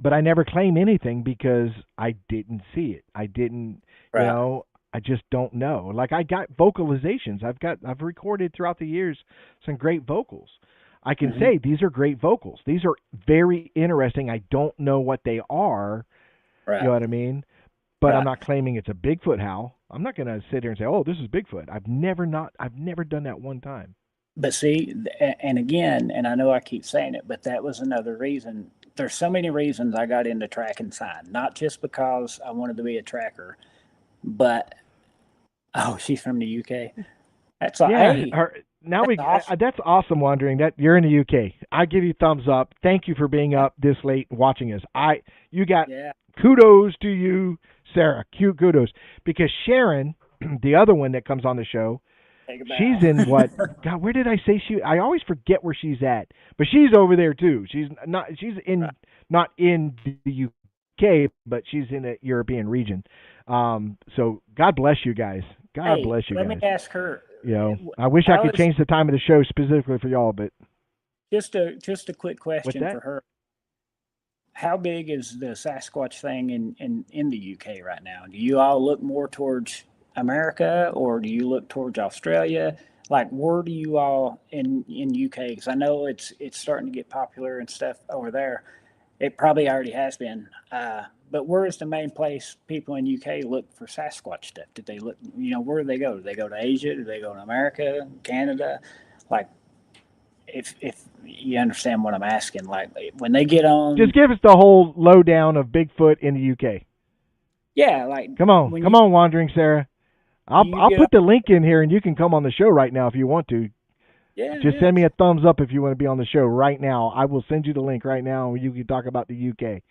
Speaker 2: but I never claim anything because I didn't see it. I didn't,
Speaker 3: right,
Speaker 2: I just don't know. Like I got vocalizations. I've recorded throughout the years some great vocals. I can
Speaker 3: mm-hmm.
Speaker 2: say these are great vocals. These are very interesting. I don't know what they are. You
Speaker 3: Right,
Speaker 2: know what I mean? But I'm
Speaker 3: right.
Speaker 2: not claiming it's a Bigfoot howl. I'm not going to sit here and say, "Oh, this is Bigfoot." I've never done that one time.
Speaker 3: But see, and again, and I know I keep saying it, but that was another reason. There's so many reasons I got into track and sign, not just because I wanted to be a tracker, but oh, she's from the UK. That's a
Speaker 2: Yeah,
Speaker 3: hey,
Speaker 2: now
Speaker 3: that's
Speaker 2: we
Speaker 3: awesome.
Speaker 2: that's awesome. Wondering that you're in the UK. I give you thumbs up. Thank you for being up this late and watching us. You got
Speaker 3: Yeah,
Speaker 2: kudos to you, Sarah. Cute kudos because Sharon, the other one that comes on the show,
Speaker 3: take a
Speaker 2: she's
Speaker 3: bow.
Speaker 2: in what? God, where did I say she? I always forget where she's at, but she's over there too. She's not. She's in
Speaker 3: Right.
Speaker 2: not in the UK, but she's in a European region. So God bless you guys. God
Speaker 3: Hey,
Speaker 2: bless you
Speaker 3: let me
Speaker 2: guys.
Speaker 3: ask her.
Speaker 2: I wish I
Speaker 3: How
Speaker 2: could
Speaker 3: is
Speaker 2: change the time of the show specifically for y'all, but
Speaker 3: just a quick
Speaker 2: what's
Speaker 3: question
Speaker 2: that?
Speaker 3: for her? How big is the Sasquatch thing in the UK right now? Do you all look more towards America or do you look towards Australia? Like, where do you all in UK? Because I know it's starting to get popular and stuff over there. It probably already has been. But where is the main place people in UK look for Sasquatch stuff? Did they look? You know, where do they go? Do they go to Asia? Do they go to America, Canada? Like, if you understand what I'm asking, like when they get
Speaker 2: Just
Speaker 3: on,
Speaker 2: give us the whole lowdown of Bigfoot in the UK.
Speaker 3: yeah, like when
Speaker 2: Come on, Wandering Sarah.
Speaker 3: you
Speaker 2: I'll
Speaker 3: get on,
Speaker 2: put the link in here, and you can come on the show right now if you want to.
Speaker 3: yeah,
Speaker 2: Just
Speaker 3: yeah.
Speaker 2: send me a thumbs up if you want to be on the show right now. I will send you the link right now, and you can talk about the UK.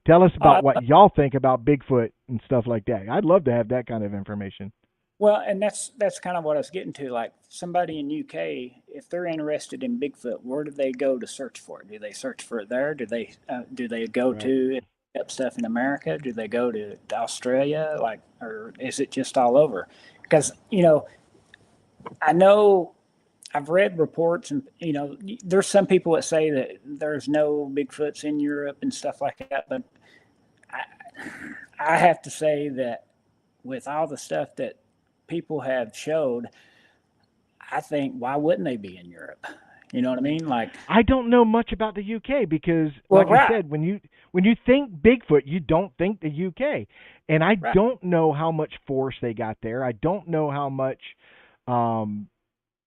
Speaker 2: Tell us about what
Speaker 3: Uh,
Speaker 2: y'all think about Bigfoot and stuff like that. I'd love to have that kind of information.
Speaker 3: well, and that's kind of what I was getting to. Like somebody in UK, if they're interested in Bigfoot, where do they go to search for it? Do they search for it there? Do they go
Speaker 2: Right.
Speaker 3: to stuff in America? Do they go to Australia? Like, or is it just all over? Because I know I've read reports, and there's some people that say that there's no Bigfoots in Europe and stuff like that. But I, I have to say that with all the stuff that people have showed, I think why wouldn't they be in Europe? You know what I mean? Like,
Speaker 2: I don't know much about the UK because,
Speaker 3: well,
Speaker 2: like I
Speaker 3: right,
Speaker 2: said, when you think Bigfoot, you don't think the UK, and I
Speaker 3: right,
Speaker 2: don't know how much force they got there. I don't know how much, um,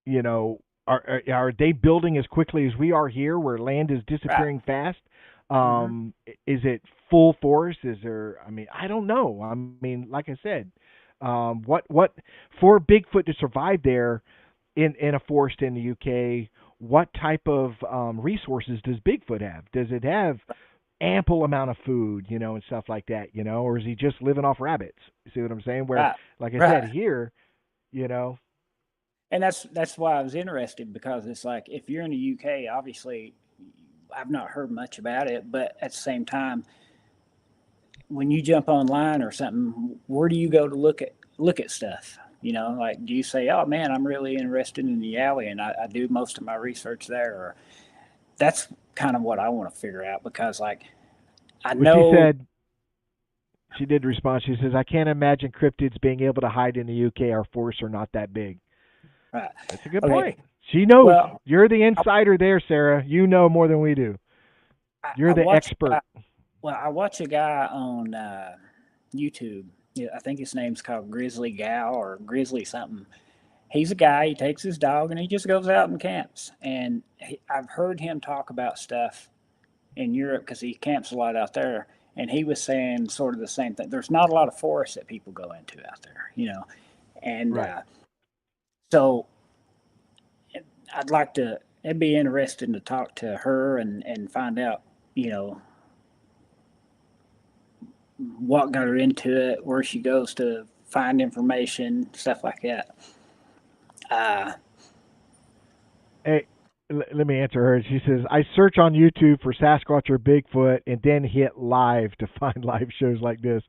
Speaker 2: you know, are they building as quickly as we are here, where land is
Speaker 3: right,
Speaker 2: disappearing fast?
Speaker 3: Hmm.
Speaker 2: Is it full force? Is there? I mean, I don't know. I mean, like I said, what for Bigfoot to survive there in a forest in the UK? What type of resources does Bigfoot have? Does it have ample amount of food, and stuff like that, or is he just living off rabbits? You see what I'm saying? Where,
Speaker 3: Right.
Speaker 2: like I said,
Speaker 3: Right.
Speaker 2: here, you know,
Speaker 3: And that's why I was interested, because it's like, if you're in the UK, obviously I've not heard much about it, but at the same time, when you jump online or something, where do you go to look at stuff? Like, do you say, "Oh man, I'm really interested in the alley," and I do most of my research there? Or that's kind of what I want to figure out, because like I
Speaker 2: well, she
Speaker 3: know.
Speaker 2: said she did respond. She says, "I can't imagine cryptids being able to hide in the UK. Our forests are not that big."
Speaker 3: Right.
Speaker 2: That's a good
Speaker 3: Okay.
Speaker 2: point. She knows.
Speaker 3: Well,
Speaker 2: You're the
Speaker 3: I,
Speaker 2: insider there, Sarah. You know more than we do.
Speaker 3: I
Speaker 2: You're the
Speaker 3: watch.
Speaker 2: expert.
Speaker 3: Well, I watch a guy on YouTube. Yeah, I think his name's called Grizzly Gal or Grizzly something. He's a guy. He takes his dog and he just goes out and camps. And I've heard him talk about stuff in Europe, because he camps a lot out there. And he was saying sort of the same thing. There's not a lot of forests that people go into out there. And
Speaker 2: Right.
Speaker 3: so I'd like to. It'd be interesting to talk to her and find out, you know, what got her into it, where she goes to find information, stuff like that. Uh,
Speaker 2: Hey, let me answer her. She says, I search on YouTube for Sasquatch or Bigfoot and then hit live to find live shows like this.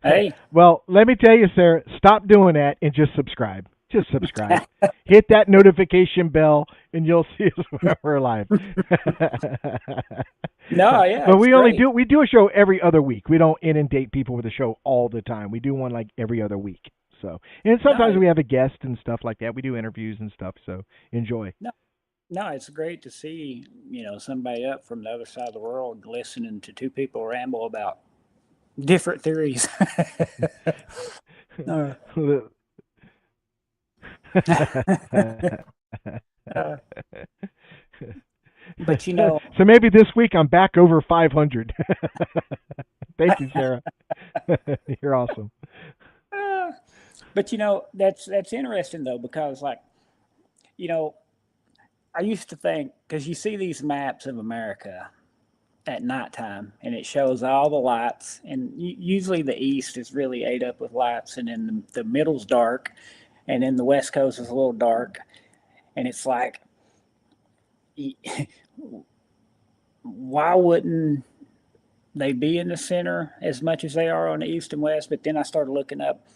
Speaker 3: hey,
Speaker 2: Well, let me tell you, Sarah, stop doing that and just subscribe. Just subscribe. Hit that notification bell and you'll see us when we're live.
Speaker 3: no, yeah,
Speaker 2: But
Speaker 3: it's great.
Speaker 2: we do a show every other week. We don't inundate people with a show all the time. We do one like every other week. So, and sometimes
Speaker 3: No,
Speaker 2: we have a guest and stuff like that. We do interviews and stuff. So enjoy.
Speaker 3: no, no, it's great to see, somebody up from the other side of the world listening to two people ramble about different theories. uh, uh, but
Speaker 2: So maybe this week I'm back over 500. Thank you, Sarah. You're awesome.
Speaker 3: uh, but that's interesting though, because like, you know, I used to think, because you see these maps of America at nighttime and it shows all the lights, and usually the east is really ate up with lights, and then the middle's dark, and then the west coast is a little dark, and it's like, why wouldn't they be in the center as much as they are on the east and west? But then I started looking up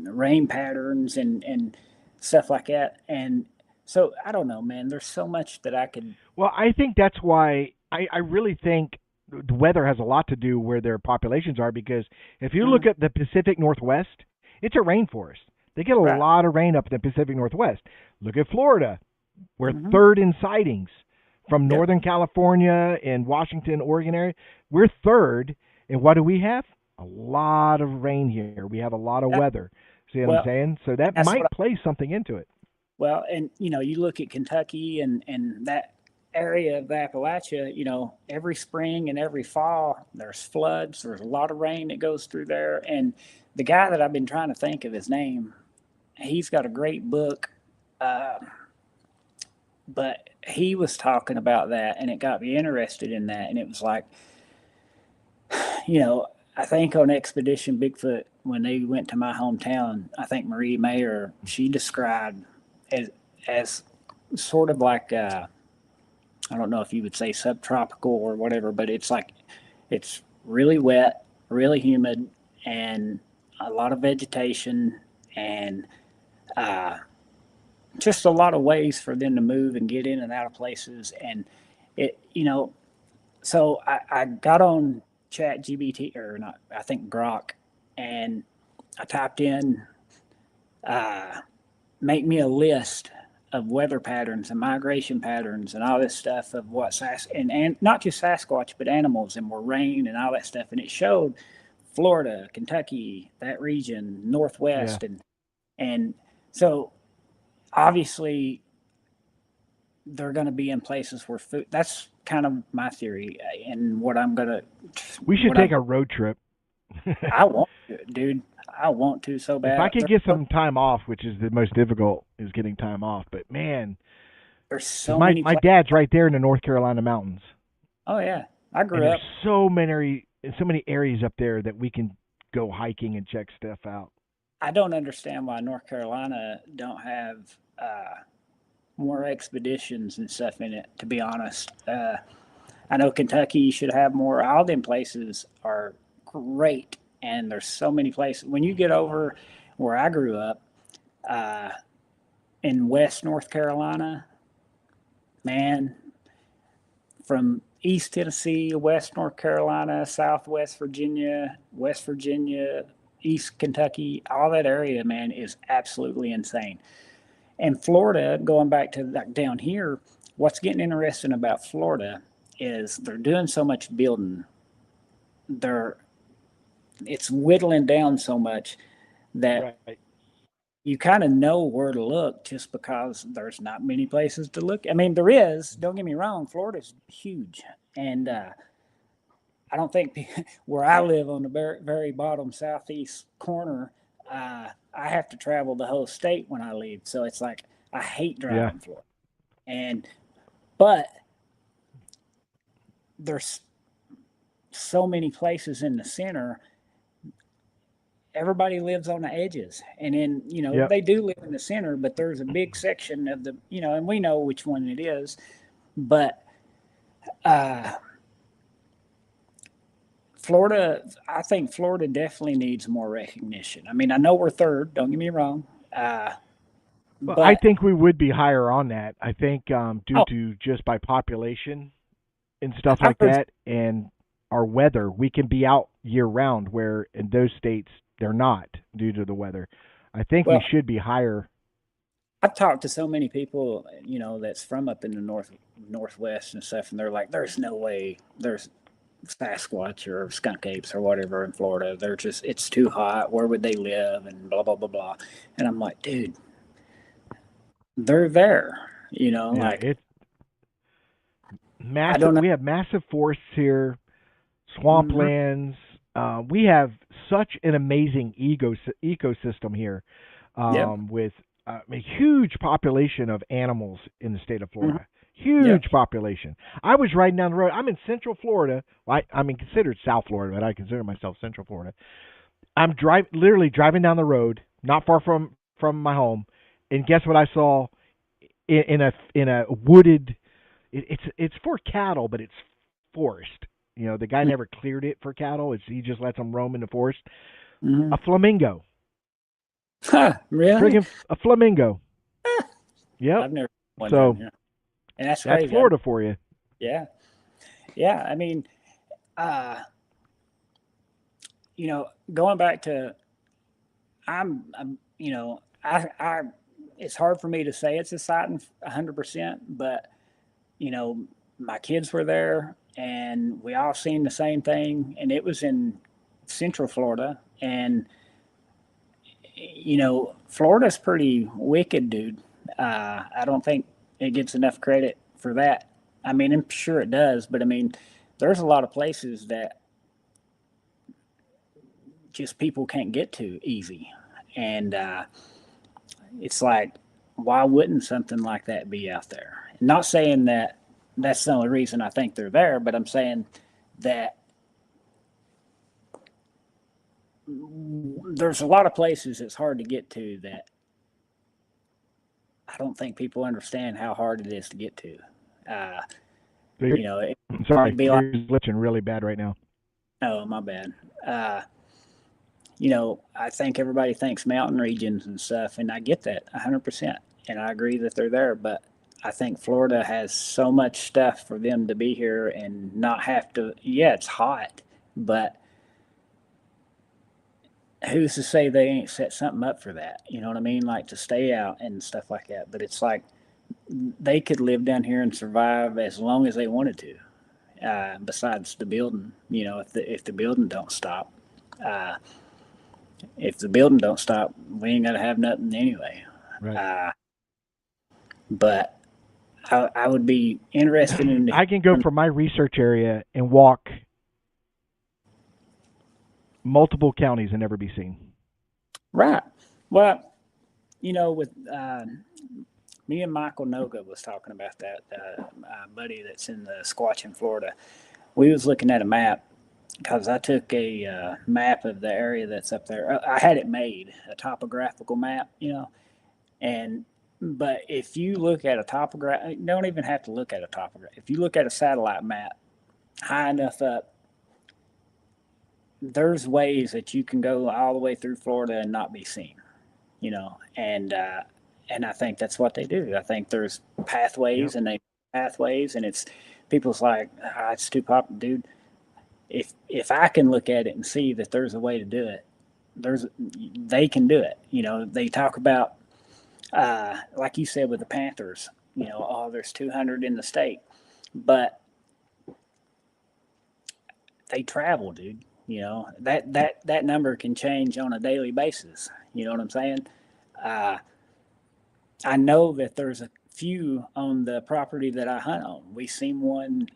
Speaker 3: rain patterns and stuff like that, and so I don't know, man. There's so much that I could.
Speaker 2: Well, I think that's why I really think the weather has a lot to do where their populations are because if you look
Speaker 3: Mm,
Speaker 2: at the Pacific Northwest, it's a rainforest. They get a
Speaker 3: right.
Speaker 2: lot of rain up in the Pacific Northwest. Look at Florida. We're
Speaker 3: Hmm.
Speaker 2: third in sightings from
Speaker 3: Yep.
Speaker 2: Northern California and Washington, Oregon area. We're third. And what do we have? A lot of rain here. We have a lot of
Speaker 3: That,
Speaker 2: weather. See what I'm
Speaker 3: well,
Speaker 2: saying? So
Speaker 3: and
Speaker 2: that
Speaker 3: that's what
Speaker 2: might play something into it.
Speaker 3: and you look at Kentucky and that area of Appalachia. Every spring and every fall there's floods. There's a lot of rain that goes through there. And the guy that I've been trying to think of his name, he's got a great book, uh, but he was talking about that, and it got me interested in that. And it was like, you know, I think on Expedition Bigfoot, when they went to my hometown, I think Marie Mayer, she described as as sort of like, I don't know if you would say subtropical or whatever, but it's like it's really wet, really humid, and a lot of vegetation, and uh, just a lot of ways for them to move and get in and out of places. And it, so I got on Chat GBT, or not, I think Grok, and I typed in, uh, make me a list of weather patterns and migration patterns and all this stuff of what and not just Sasquatch, but animals and more rain and all that stuff. And it showed Florida, Kentucky, that region,
Speaker 2: Yeah.
Speaker 3: Northwest. And so obviously they're going to be in places where food. That's kind of my theory, and what I'm gonna.
Speaker 2: We should
Speaker 3: What I'm.
Speaker 2: take a road trip.
Speaker 3: I want to, dude. I want to so
Speaker 2: If I
Speaker 3: bad.
Speaker 2: could get some time off, which is the most difficult, is getting time off. But man,
Speaker 3: There's
Speaker 2: because
Speaker 3: so
Speaker 2: my
Speaker 3: many
Speaker 2: my
Speaker 3: places.
Speaker 2: dad's right there in the North Carolina mountains,
Speaker 3: Oh yeah, I
Speaker 2: and
Speaker 3: grew
Speaker 2: there's
Speaker 3: up.
Speaker 2: so many areas up there that we can go hiking and check stuff out.
Speaker 3: I don't understand why North Carolina don't have more expeditions and stuff in it. To be honest, I know Kentucky should have more. All them places are great, and there's so many places. When you get over where I grew up uh, in West North Carolina, man, from East Tennessee, West North Carolina, Southwest Virginia, West Virginia, East Kentucky, all that area, man, is absolutely insane. And Florida, going back to like down here, what's getting interesting about Florida is they're doing so much building. They're It's whittling down so much that
Speaker 2: Right.
Speaker 3: you kind of know where to look just because there's not many places to look. I mean, there is. Don't get me wrong. Florida's huge, and I don't think where I live on the very bottom southeast corner, I have to travel the whole state when I leave. So it's like I hate
Speaker 2: Yeah.
Speaker 3: driving Florida, and but there's so many places in the center. Everybody lives on the edges, and then
Speaker 2: Yep.
Speaker 3: they do live in the center, but there's a big section of the and we know which one it is, but uh, Florida, I think Florida definitely needs more recognition. I mean, I know we're third. Don't get me wrong,
Speaker 2: Well, I
Speaker 3: but
Speaker 2: think we would be higher on that. I think due
Speaker 3: oh,
Speaker 2: to just by population and stuff
Speaker 3: I've
Speaker 2: like
Speaker 3: heard.
Speaker 2: that, and our weather, we can be out year round. Where in those states they're not due to the weather. I think we
Speaker 3: Well,
Speaker 2: should be higher.
Speaker 3: I've talked to so many people, that's from up in the northwest and stuff, and they're like, "There's no way there's Sasquatch or skunk apes or whatever in Florida. They're just it's too hot. Where would they live?" And blah blah blah blah. And I'm like, dude, they're there.
Speaker 2: Yeah,
Speaker 3: Like
Speaker 2: it's
Speaker 3: I
Speaker 2: massive.
Speaker 3: don't know.
Speaker 2: We have massive forests here,
Speaker 3: Mm-hmm.
Speaker 2: swamplands. We have such an amazing ecosystem here,
Speaker 3: Yep.
Speaker 2: with a huge population of animals in the state of
Speaker 3: Mm-hmm.
Speaker 2: Florida.
Speaker 3: Yep.
Speaker 2: Huge population. I was riding down the road. I'm in Central Florida. Well, I'm considered South Florida, but I consider myself Central Florida. Literally driving down the road, not far from my home, and guess what I saw in a wooded. It's for cattle, but it's forest. The guy never cleared it for cattle. He just lets them roam in the forest.
Speaker 3: Mm-hmm.
Speaker 2: A flamingo,
Speaker 3: Huh, really?
Speaker 2: friggin' a flamingo. Yep.
Speaker 3: I've never seen one down
Speaker 2: So
Speaker 3: here, and that's
Speaker 2: that's
Speaker 3: crazy.
Speaker 2: Florida for you.
Speaker 3: Yeah, yeah. I mean, uh, going back to I'm I it's hard for me to say it's exciting 100%, but you know, my kids were there and we all seen the same thing, and it was in Central Florida, and Florida's pretty wicked, dude. I don't think it gets enough credit for that. I mean, I'm sure it does, but I mean, there's a lot of places that just people can't get to easy, and it's like, why wouldn't something like that be out there? Not saying that that's the only reason I think they're there, but I'm saying that there's a lot of places it's hard to get to that I don't think people understand how hard it is to get to. Uh,
Speaker 2: So
Speaker 3: you know, it,
Speaker 2: I'm sorry,
Speaker 3: it'd be like,
Speaker 2: you're glitching really bad right now.
Speaker 3: oh, my bad. Uh, I think everybody thinks mountain regions and stuff, and I get that 100%. And I agree that they're there, but I think Florida has so much stuff for them to be here and not have to. Yeah, it's hot, but who's to say they ain't set something up for that? You know what I mean? Like to stay out and stuff like that. But it's like they could live down here and survive as long as they wanted to. Besides the building, if the building don't stop, uh, if the building don't stop, we ain't gonna have nothing anyway.
Speaker 2: Right.
Speaker 3: Uh, but I would be interested in
Speaker 2: I can go from my research area and walk multiple counties and never be seen.
Speaker 3: right. Well, with me and Michael Noga was talking about that, buddy that's in the Squatch in Florida. We was looking at a map because I took a map of the area that's up there. I had it made, a topographical map, and but if you look at a topograph, you don't even have to look at a topograph. If you look at a satellite map high enough up, there's ways that you can go all the way through Florida and not be seen, and I think that's what they do. I think there's
Speaker 2: Yep.
Speaker 3: pathways, and it's people's like, it's too popular, dude. If I can look at it and see that there's a way to do it, they can do it. They talk about, like you said with the Panthers. There's 200 in the state, but they travel, dude. That number can change on a daily basis. You know what I'm saying? Uh, I know that there's a few on the property that I hunt on. We seen one.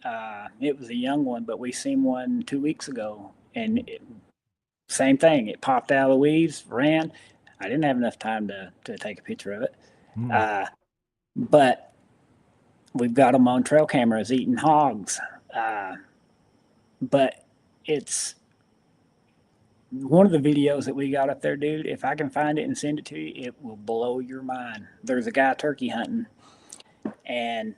Speaker 3: It was a young one, but we seen one 2 weeks ago, and same thing. It popped out of the weeds, ran. I didn't have enough time to take a picture of it,
Speaker 2: Mm.
Speaker 3: uh, but we've got them on trail cameras eating hogs. But it's one of the videos that we got up there, dude. If I can find it and send it to you, it will blow your mind. There's a guy turkey hunting, and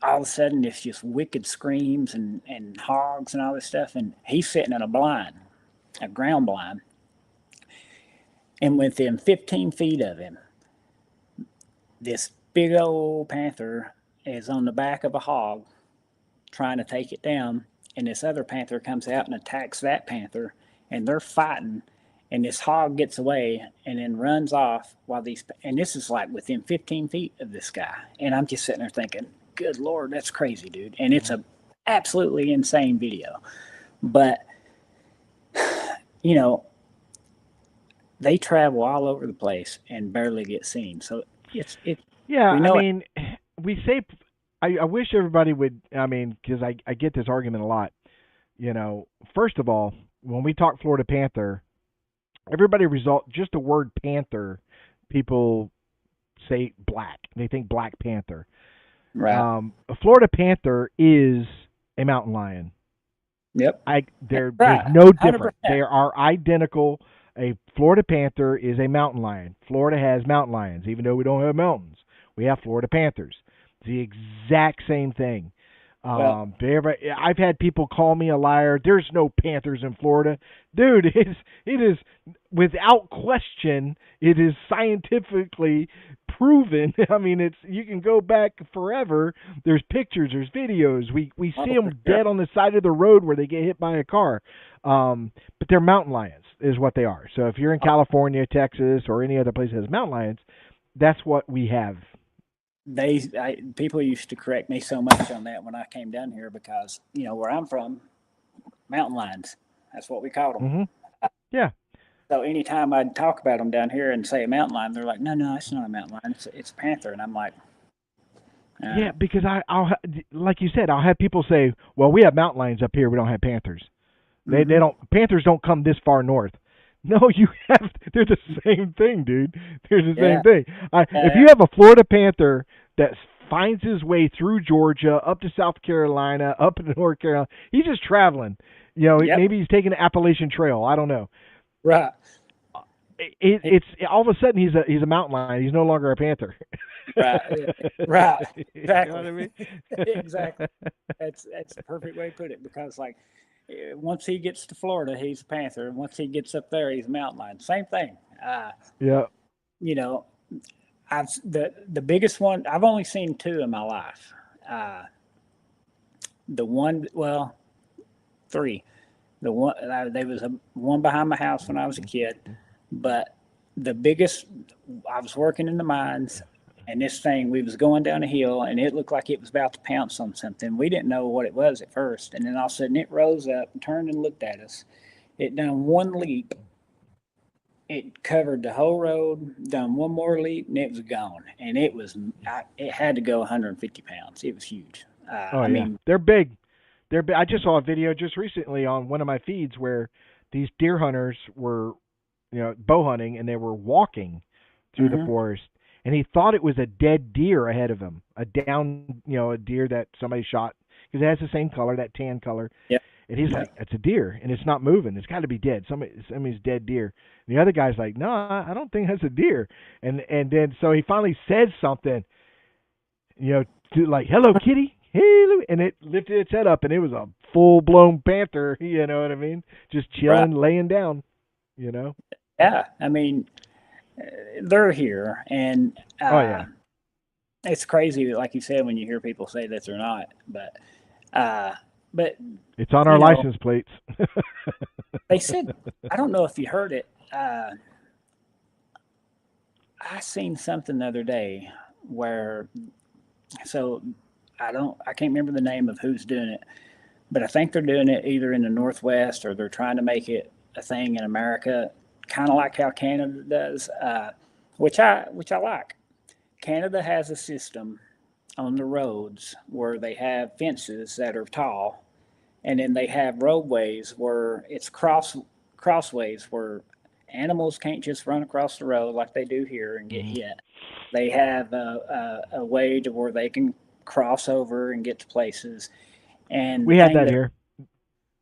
Speaker 3: all of a sudden it's just wicked screams and hogs and all this stuff, and he's sitting in a blind, a ground blind, and within 15 feet of him, this big old panther is on the back of a hog trying to take it down, and this other panther comes out and attacks that panther, and they're fighting, and this hog gets away and then runs off while and this is like within 15 feet of this guy, and I'm just sitting there thinking, good Lord, that's crazy, dude. And it's a absolutely insane video, but they travel all over the place and barely get seen. So
Speaker 2: Yeah,
Speaker 3: we
Speaker 2: I
Speaker 3: know it.
Speaker 2: mean, we say, I wish everybody would, I mean, because I get this argument a lot. First of all, when we talk Florida Panther, everybody just the word panther, people say black. They think Black Panther.
Speaker 3: Right.
Speaker 2: A Florida Panther is a mountain lion.
Speaker 3: Yep.
Speaker 2: There's
Speaker 3: Right.
Speaker 2: no difference.
Speaker 3: 100%.
Speaker 2: They are identical. A Florida Panther is a mountain lion. Florida has mountain lions, even though we don't have mountains. We have Florida Panthers. It's the exact same thing.
Speaker 3: Well,
Speaker 2: I've had people call me a liar. There's no panthers in Florida, dude. It is without question. It is scientifically proven. I mean, you can go back forever. There's pictures. There's videos. We see them dead on the side of the road where they get hit by a car. But they're mountain lions, is what they are. So if you're in California, Texas, or any other place that has mountain lions, that's what we have.
Speaker 3: People used to correct me so much on that when I came down here because where I'm from, mountain lions. That's what we called them.
Speaker 2: Mm-hmm. Yeah.
Speaker 3: So anytime I'd talk about them down here and say a mountain lion, they're like, no, it's not a mountain lion. It's a panther. And I'm like,
Speaker 2: yeah, because I'll like you said, I'll have people say, well, we have mountain lions up here. We don't have panthers. They don't. Panthers don't come this far north. No, you have. They're the same thing, dude. They're the same thing. If you have a Florida Panther that finds his way through Georgia, up to South Carolina, up to North Carolina, he's just traveling. Maybe he's taking the Appalachian Trail. I don't know.
Speaker 3: Right.
Speaker 2: It's all of a sudden he's a mountain lion. He's no longer a panther.
Speaker 3: Right. Right. Exactly.
Speaker 2: You know what I mean?
Speaker 3: Exactly. That's the perfect way to put it because once he gets to Florida, he's a panther, and once he gets up there, he's a mountain lion. Same thing.
Speaker 2: Yeah.
Speaker 3: The biggest one I've only seen two in my life. Three. The one there was one behind my house when I was a kid, but the biggest, I was working in the mines, and this thing, we was going down a hill, and it looked like it was about to pounce on something. We didn't know what it was at first, and then all of a sudden it rose up and turned and looked at us. It done one leap it covered the whole road, done one more leap, and it was gone. And it had to go 150 pounds. It was huge.
Speaker 2: Oh
Speaker 3: I
Speaker 2: yeah,
Speaker 3: mean,
Speaker 2: they're big. They're big. I just saw a video just recently on one of my feeds where these deer hunters were, bow hunting, and they were walking through the
Speaker 3: hmm
Speaker 2: forest, and he thought it was a dead deer ahead of him, a down, a deer that somebody shot because it has the same color, that tan color.
Speaker 3: yep,
Speaker 2: And he's like,
Speaker 3: yep,
Speaker 2: "It's a deer, and it's not moving. It's got to be dead. Somebody's dead deer." And the other guy's like, "No, I don't think that's a deer." And then so he finally said something, like, "Hello, kitty." Hey, and it lifted its head up, and it was a full blown panther. You know what I mean? Just
Speaker 3: right,
Speaker 2: chilling, laying down. You know?
Speaker 3: yeah. I mean, they're here, and
Speaker 2: Oh yeah,
Speaker 3: it's crazy, like you said, when you hear people say that they're not. Uh, but
Speaker 2: it's on our
Speaker 3: you know,
Speaker 2: license plates.
Speaker 3: they said, I don't know if you heard it. I seen something the other day where, so I can't remember the name of who's doing it, but I think they're doing it either in the Northwest or they're trying to make it a thing in America, kind of like how Canada does, which I like. Canada has a system on the roads where they have fences that are tall, and then they have roadways where it's crossways where animals can't just run across the road like they do here and get
Speaker 2: Mhm.
Speaker 3: hit. They have a way to where they can cross over and get to places. And the
Speaker 2: We had
Speaker 3: thing
Speaker 2: that
Speaker 3: that
Speaker 2: here.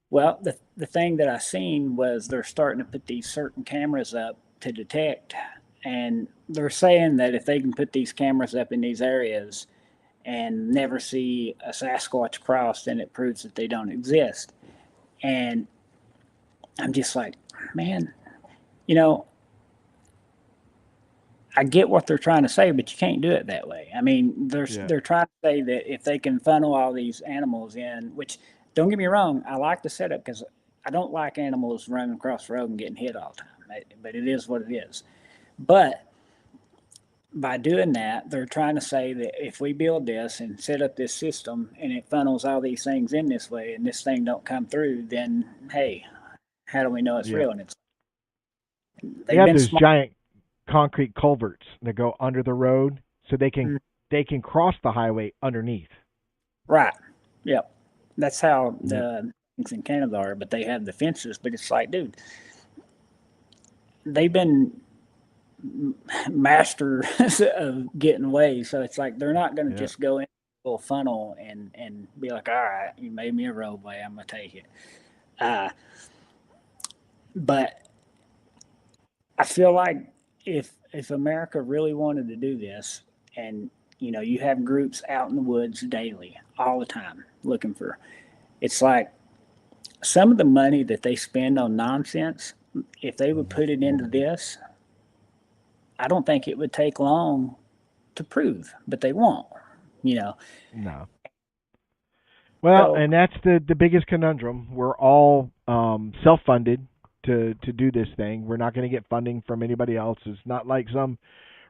Speaker 3: well, the thing that I seen was they're starting to put these certain cameras up to detect, and they're saying that if they can put these cameras up in these areas and never see a Sasquatch cross, then it proves that they don't exist. And I'm just like, man, you know, I get what they're trying to say, but you can't do it that way. I mean,
Speaker 2: Yeah.
Speaker 3: they're trying to say that if they can funnel all these animals in, which don't get me wrong, I like the setup because I don't like animals running across the road and getting hit all the time. But it is what it is. But by doing that, they're trying to say that if we build this and set up this system and it funnels all these things in this way and this thing don't come through, then hey, how do we know it's
Speaker 2: Yeah.
Speaker 3: real? And it's
Speaker 2: They
Speaker 3: they've
Speaker 2: have
Speaker 3: been
Speaker 2: those
Speaker 3: smart.
Speaker 2: giant concrete culverts that go under the road, so they can cross the highway underneath.
Speaker 3: Right. Yep. That's how
Speaker 2: Yep.
Speaker 3: the things in Canada are, but they have the fences. But it's like, dude, they've been masters of getting away. So it's like they're not going to
Speaker 2: Yep.
Speaker 3: just go in a little funnel and be like, all right, you made me a roadway, I'm gonna take it. Uh, but I feel like if America really wanted to do this, and you have groups out in the woods daily, all the time, looking for, it's like some of the money that they spend on nonsense, if they would put it into this, I don't think it would take long to prove, but they won't, you know.
Speaker 2: No. Well,
Speaker 3: So
Speaker 2: and that's the biggest conundrum. We're all self-funded to do this thing. We're not going to get funding from anybody else. It's not like some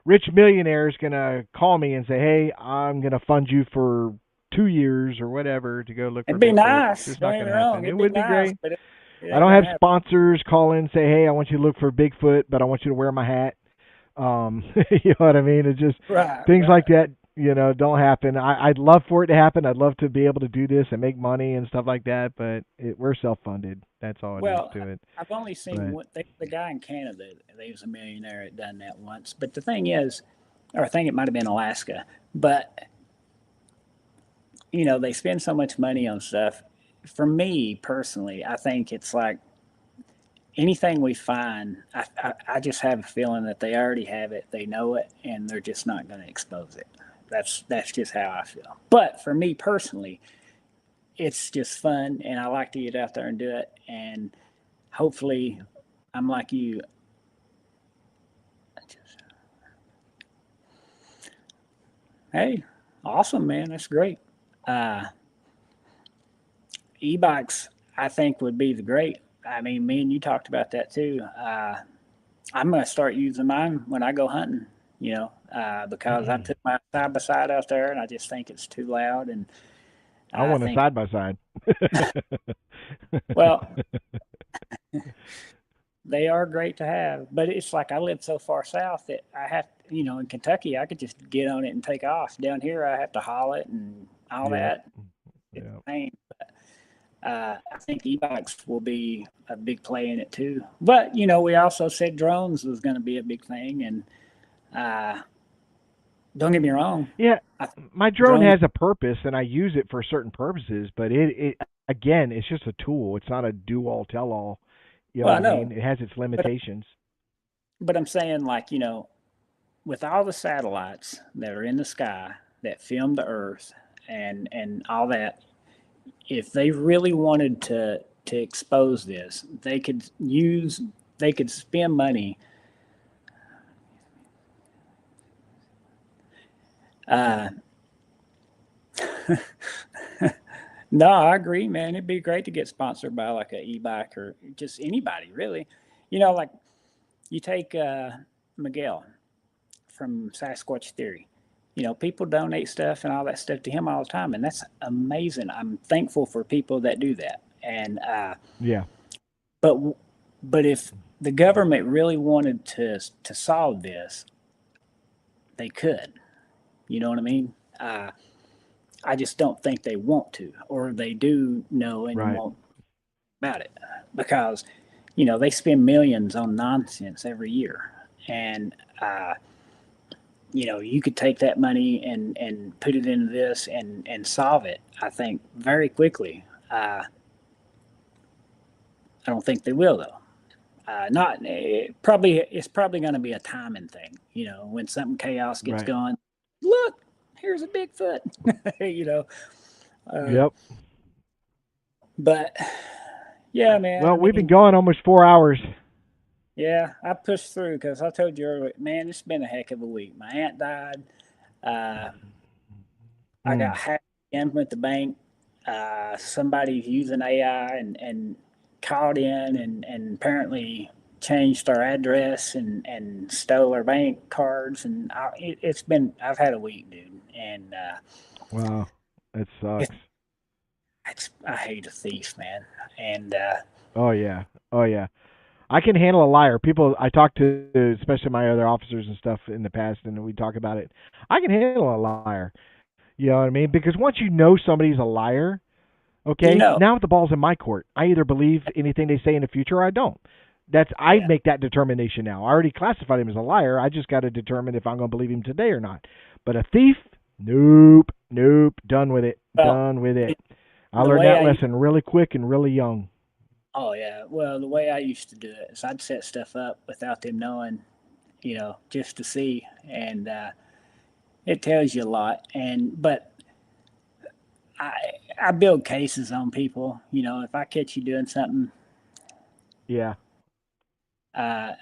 Speaker 2: rich millionaire is going to call me and say, "Hey, I'm going to fund you for 2 years or whatever to go look for
Speaker 3: it'd be
Speaker 2: Bigfoot." It's
Speaker 3: nice.
Speaker 2: just
Speaker 3: Don't
Speaker 2: not
Speaker 3: get
Speaker 2: going
Speaker 3: me
Speaker 2: to
Speaker 3: wrong,
Speaker 2: happen. It
Speaker 3: it'd be
Speaker 2: would be
Speaker 3: nice,
Speaker 2: great.
Speaker 3: but it
Speaker 2: I
Speaker 3: ain't
Speaker 2: don't
Speaker 3: gonna
Speaker 2: have
Speaker 3: happen.
Speaker 2: sponsors call in and say, "Hey, I want you to look for Bigfoot, but I want you to wear my hat." You know what I mean? It's just
Speaker 3: Right,
Speaker 2: things like
Speaker 3: right.
Speaker 2: that. Don't happen. I'd love for it to happen. I'd love to be able to do this and make money and stuff like that. But we're self-funded. That's all it is
Speaker 3: Well,
Speaker 2: to it.
Speaker 3: I've only seen
Speaker 2: But
Speaker 3: what the guy in Canada. He was a millionaire that done that once. But the thing is, or I think it might have been Alaska. But they spend so much money on stuff. For me personally, I think it's like anything we find. I just have a feeling that they already have it, they know it, and they're just not going to expose it. That's just how I feel. But for me personally, it's just fun, and I like to get out there and do it. And hopefully, I'm like you. Hey, awesome, man. That's great. Uh, E-bikes, I think, would be the great. I mean, me and you talked about that too. I'm going to start using mine when I go hunting, because I took my side by side out there and I just think it's too loud. And
Speaker 2: I
Speaker 3: I
Speaker 2: want a
Speaker 3: think,
Speaker 2: side by side.
Speaker 3: well, They are great to have, but it's like I live so far south that I have, in Kentucky, I could just get on it and take off. Down here, I have to haul it and all
Speaker 2: Yep.
Speaker 3: that. It's
Speaker 2: Yep.
Speaker 3: a pain. I think e-bikes will be a big play in it too. But we also said drones was going to be a big thing, and uh, don't get me wrong,
Speaker 2: Yeah,
Speaker 3: I think
Speaker 2: my drone
Speaker 3: drones.
Speaker 2: has a purpose, and I use it for certain purposes. But it again, it's just a tool. It's not a do all tell all. You know
Speaker 3: Well,
Speaker 2: what
Speaker 3: I
Speaker 2: I mean?
Speaker 3: know,
Speaker 2: It has its
Speaker 3: but
Speaker 2: limitations.
Speaker 3: I'm saying like with all the satellites that are in the sky that film the Earth and all that, if they really wanted to expose this, they could spend money. Uh, no, I agree, man. It'd be great to get sponsored by like a e-bike or just anybody, really. Like you take Miguel from Sasquatch Theory. People donate stuff and all that stuff to him all the time, and that's amazing. I'm thankful for people that do that. And
Speaker 2: Yeah.
Speaker 3: but but if the government really wanted to solve this, they could. You know what I mean? I just don't think they want to, or they do know and
Speaker 2: Right.
Speaker 3: won't about it because they spend millions on nonsense every year, and you could take that money and put it into this and solve it. I think very quickly. I don't think they will though. Not probably. It's probably going to be a timing thing. When something chaos gets
Speaker 2: Right.
Speaker 3: going, look, here's a Bigfoot. you know, uh,
Speaker 2: Yep.
Speaker 3: but yeah, man. I
Speaker 2: Well, we've been
Speaker 3: mean,
Speaker 2: going almost 4 hours.
Speaker 3: yeah, I pushed through because I told you earlier, man. It's been a heck of a week. My aunt died. Uh, I got
Speaker 2: Mm.
Speaker 3: hacked in with the bank. Somebody's using AI and called in and apparently changed our address and stole our bank cards. And it's been, I've had a week, dude. And
Speaker 2: Wow. That
Speaker 3: it,
Speaker 2: sucks.
Speaker 3: I hate a thief, man. And
Speaker 2: Oh yeah. Oh yeah. I can handle a liar. People I talk to, especially my other officers and stuff in the past, and we talk about it. I can handle a liar. You know what I mean? Because once you know somebody's a liar,
Speaker 3: you
Speaker 2: okay,
Speaker 3: know,
Speaker 2: now the ball's in my court. I either believe anything they say in the future or I don't. I
Speaker 3: yeah,
Speaker 2: make that determination now. I already classified him as a liar. I just got to determine if I'm going to believe him today or not. But a thief, nope, nope, done with it,
Speaker 3: well,
Speaker 2: done with it. I
Speaker 3: the
Speaker 2: learned
Speaker 3: way
Speaker 2: that
Speaker 3: I
Speaker 2: lesson really quick and really young.
Speaker 3: Oh yeah. Well, the way I used to do it is I'd set stuff up without them knowing, just to see, and it tells you a lot. And but I I build cases on people. If I catch you doing something,
Speaker 2: Yeah,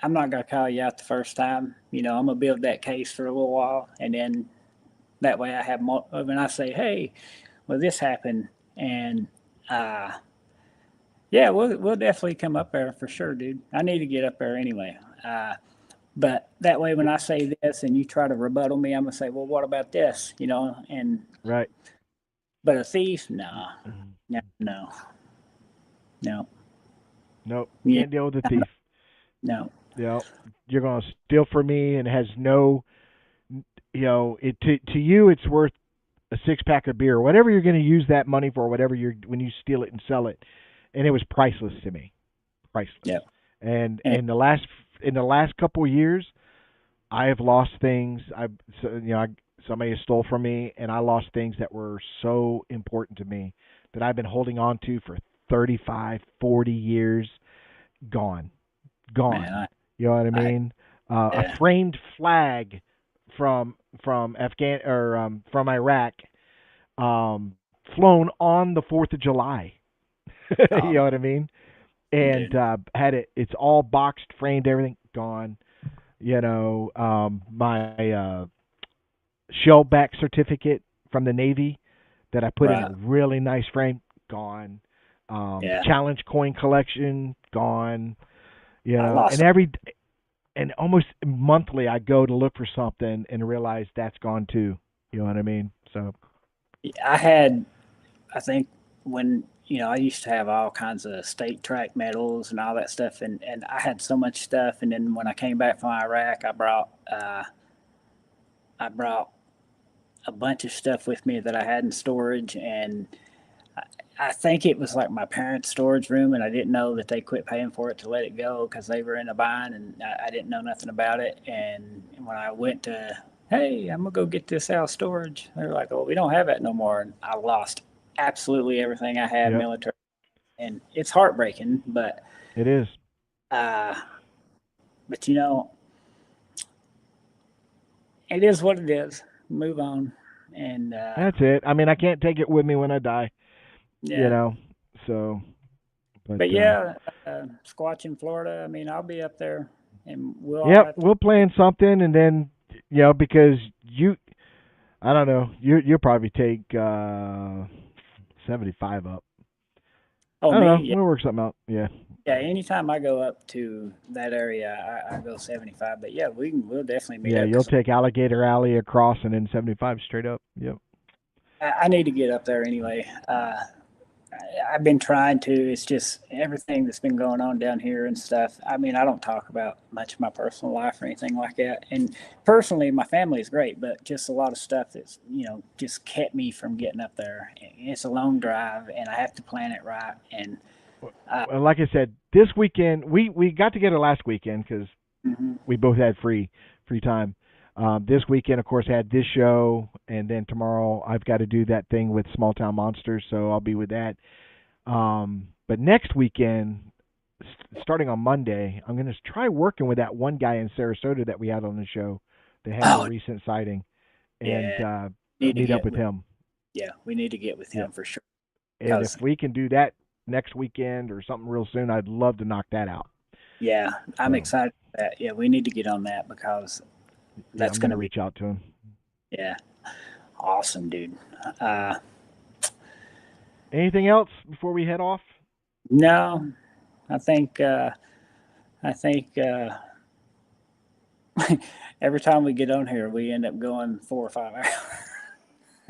Speaker 3: I'm not gonna call you out the first time. I'm gonna build that case for a little while, and then that way I have more. When I say, hey, well, this happened, and uh, yeah, we'll definitely come up there for sure, dude. I need to get up there anyway. But that way, when I say this and you try to rebuttal me, I'm gonna say, "Well, what about this?" And
Speaker 2: right.
Speaker 3: but a thief, no, no, no, no,
Speaker 2: Nope,
Speaker 3: yeah,
Speaker 2: can't deal with a thief.
Speaker 3: no,
Speaker 2: You know, you're going to steal from me and has no, it to you it's worth a 6 pack of beer, whatever you're going to use that money for, whatever you're when you steal it and sell it, and it was priceless to me, priceless.
Speaker 3: yeah,
Speaker 2: And
Speaker 3: and
Speaker 2: in the last couple of years, I have lost things. Somebody has stole from me, and I lost things that were so important to me that I've been holding on to for 35, 40 years. Gone,
Speaker 3: man,
Speaker 2: gone. You know what I
Speaker 3: I
Speaker 2: mean? A
Speaker 3: yeah,
Speaker 2: framed flag from Afghan or from Iraq, um, flown on the 4th of July. You
Speaker 3: oh
Speaker 2: know what I mean? And
Speaker 3: dude,
Speaker 2: had it. It's all boxed, framed, everything gone. My shellback certificate from the Navy that I put in a
Speaker 3: right,
Speaker 2: really nice frame, gone.
Speaker 3: yeah,
Speaker 2: Challenge coin collection, gone.
Speaker 3: I
Speaker 2: And
Speaker 3: lost.
Speaker 2: almost monthly I go to look for something and realize that's gone too. You know what I mean? So
Speaker 3: I had, I think when I used to have all kinds of state track medals and all that stuff, and I had so much stuff. And then when I came back from Iraq, I brought a bunch of stuff with me that I had in storage, and I think it was like my parents' storage room, and I didn't know that they quit paying for it to let it go because they were in a bind, and I didn't know nothing about it. And when I went to, hey, I'm gonna go get this out of storage, they were like, "Oh, we don't have that no more," and I lost absolutely everything I had
Speaker 2: Yep.
Speaker 3: military, and it's heartbreaking, but
Speaker 2: It is.
Speaker 3: uh, but it is what it is. Move on, and
Speaker 2: That's it. I mean, I can't take it with me when I die, you
Speaker 3: yeah.
Speaker 2: know. So, but
Speaker 3: But yeah, Squatch in Florida. I mean, I'll be up there, and we'll all
Speaker 2: yep,
Speaker 3: have to.
Speaker 2: we'll plan something, and then because I don't know, you'll probably take 75 up.
Speaker 3: Oh,
Speaker 2: I don't know.
Speaker 3: me? Yeah,
Speaker 2: We'll work something out. Yeah.
Speaker 3: yeah. Anytime I go up to that area, I go 75. But yeah, we'll definitely meet
Speaker 2: Yeah,
Speaker 3: up
Speaker 2: you'll
Speaker 3: because
Speaker 2: take Alligator Alley across and then 75 straight up. Yep.
Speaker 3: I need to get up there anyway. I've been trying to. It's just everything that's been going on down here and stuff. I mean, I don't talk about much of my personal life or anything like that. And personally, my family is great, but just a lot of stuff that's, just kept me from getting up there. It's a long drive, and I have to plan it right. And
Speaker 2: Well, like I said, this weekend we got together last weekend because
Speaker 3: mhm.
Speaker 2: we both had free time. This weekend, of course, had this show, and then tomorrow I've got to do that thing with Small Town Monsters, so I'll be with that. But next weekend, starting on Monday, I'm going to try working with that one guy in Sarasota that we had on the show that had the
Speaker 3: Oh,
Speaker 2: recent sighting, and
Speaker 3: yeah, need to
Speaker 2: meet up
Speaker 3: get
Speaker 2: with
Speaker 3: with,
Speaker 2: him.
Speaker 3: yeah, we need to get with
Speaker 2: Yep.
Speaker 3: him for sure.
Speaker 2: And if
Speaker 3: Because
Speaker 2: we can do that next weekend or something real soon, I'd love to knock that out.
Speaker 3: yeah, I'm
Speaker 2: So
Speaker 3: excited for that. Yeah, we need to get on that because
Speaker 2: yeah,
Speaker 3: that's
Speaker 2: I'm
Speaker 3: going
Speaker 2: going to
Speaker 3: to be,
Speaker 2: reach out to him.
Speaker 3: yeah, awesome, dude. Uh,
Speaker 2: Anything else before we head off?
Speaker 3: no, I think I think every time we get on here, we end up going 4 or 5 hours.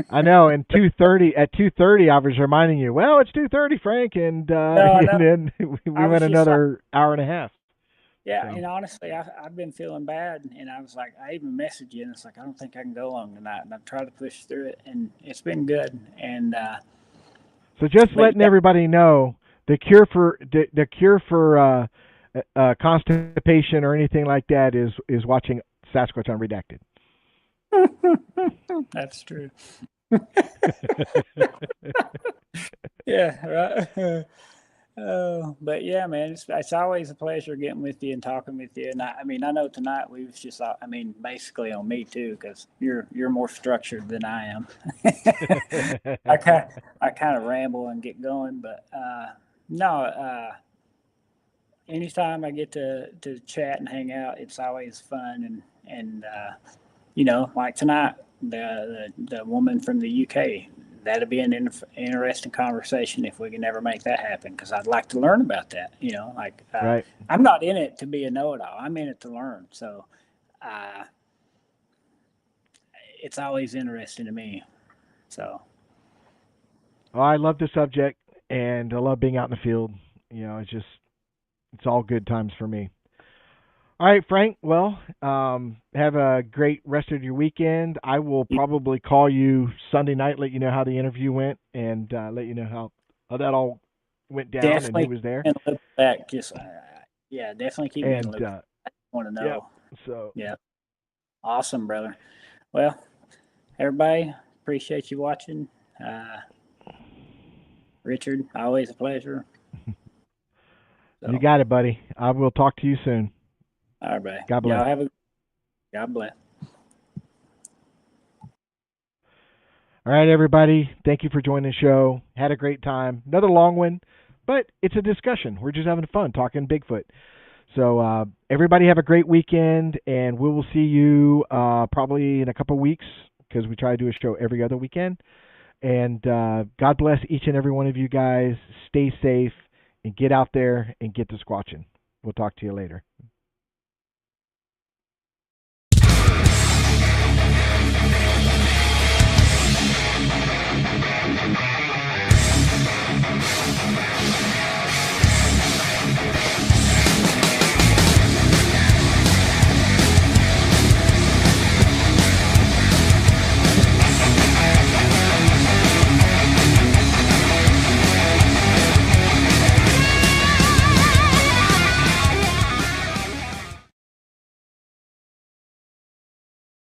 Speaker 2: I know. And 2:30 at 2:30, I was reminding you. Well, it's 2:30, Frank, and
Speaker 3: No, I know.
Speaker 2: and then we
Speaker 3: I was
Speaker 2: went
Speaker 3: just like,
Speaker 2: another hour and a half.
Speaker 3: yeah,
Speaker 2: So
Speaker 3: and honestly, I've been feeling bad, and I was like, I even messaged you, and it's like, I don't think I can go long tonight, and I've tried to push through it, and it's been good, and
Speaker 2: just
Speaker 3: but
Speaker 2: letting
Speaker 3: yeah,
Speaker 2: everybody know the cure for constipation or anything like that is watching Sasquatch Unredacted.
Speaker 3: that's true. Yeah, right. But yeah, man, it's always a pleasure getting with you and talking with you. And I mean, I know tonight we was just, I mean, basically on me too, because you're more structured than I am. I kind of ramble and get going, but no, anytime I get to chat and hang out, it's always fun. And like tonight, the woman from the UK. That'll be an interesting conversation if we can ever make that happen. Because I'd like to learn about that. Like
Speaker 2: Right.
Speaker 3: I'm not in it to be a know-it-all. I'm in it to learn. So uh, it's always interesting to me. So
Speaker 2: Well, I love the subject, and I love being out in the field. It's all good times for me. All right, Frank. Well, have a great rest of your weekend. I will
Speaker 3: you
Speaker 2: probably call you Sunday night, let you know how the interview went, and let you know how that all went down and who
Speaker 3: definitely
Speaker 2: was there.
Speaker 3: keep me in the loop back. Just yeah, definitely keep me in the
Speaker 2: And
Speaker 3: loop. I want to
Speaker 2: yeah,
Speaker 3: know.
Speaker 2: so
Speaker 3: Yeah, awesome, brother. Well, everybody, appreciate you watching. Uh, Richard, always a pleasure.
Speaker 2: you
Speaker 3: So,
Speaker 2: got it, buddy. I will talk to you soon.
Speaker 3: all right, buddy.
Speaker 2: God bless.
Speaker 3: Y'all have a God bless.
Speaker 2: All right, everybody. Thank you for joining the show. Had a great time. Another long one, but it's a discussion. We're just having fun talking Bigfoot. So everybody have a great weekend, and we will see you probably in a couple of weeks because we try to do a show every other weekend. And God bless each and every one of you guys. Stay safe and get out there and get to squatching. We'll talk to you later.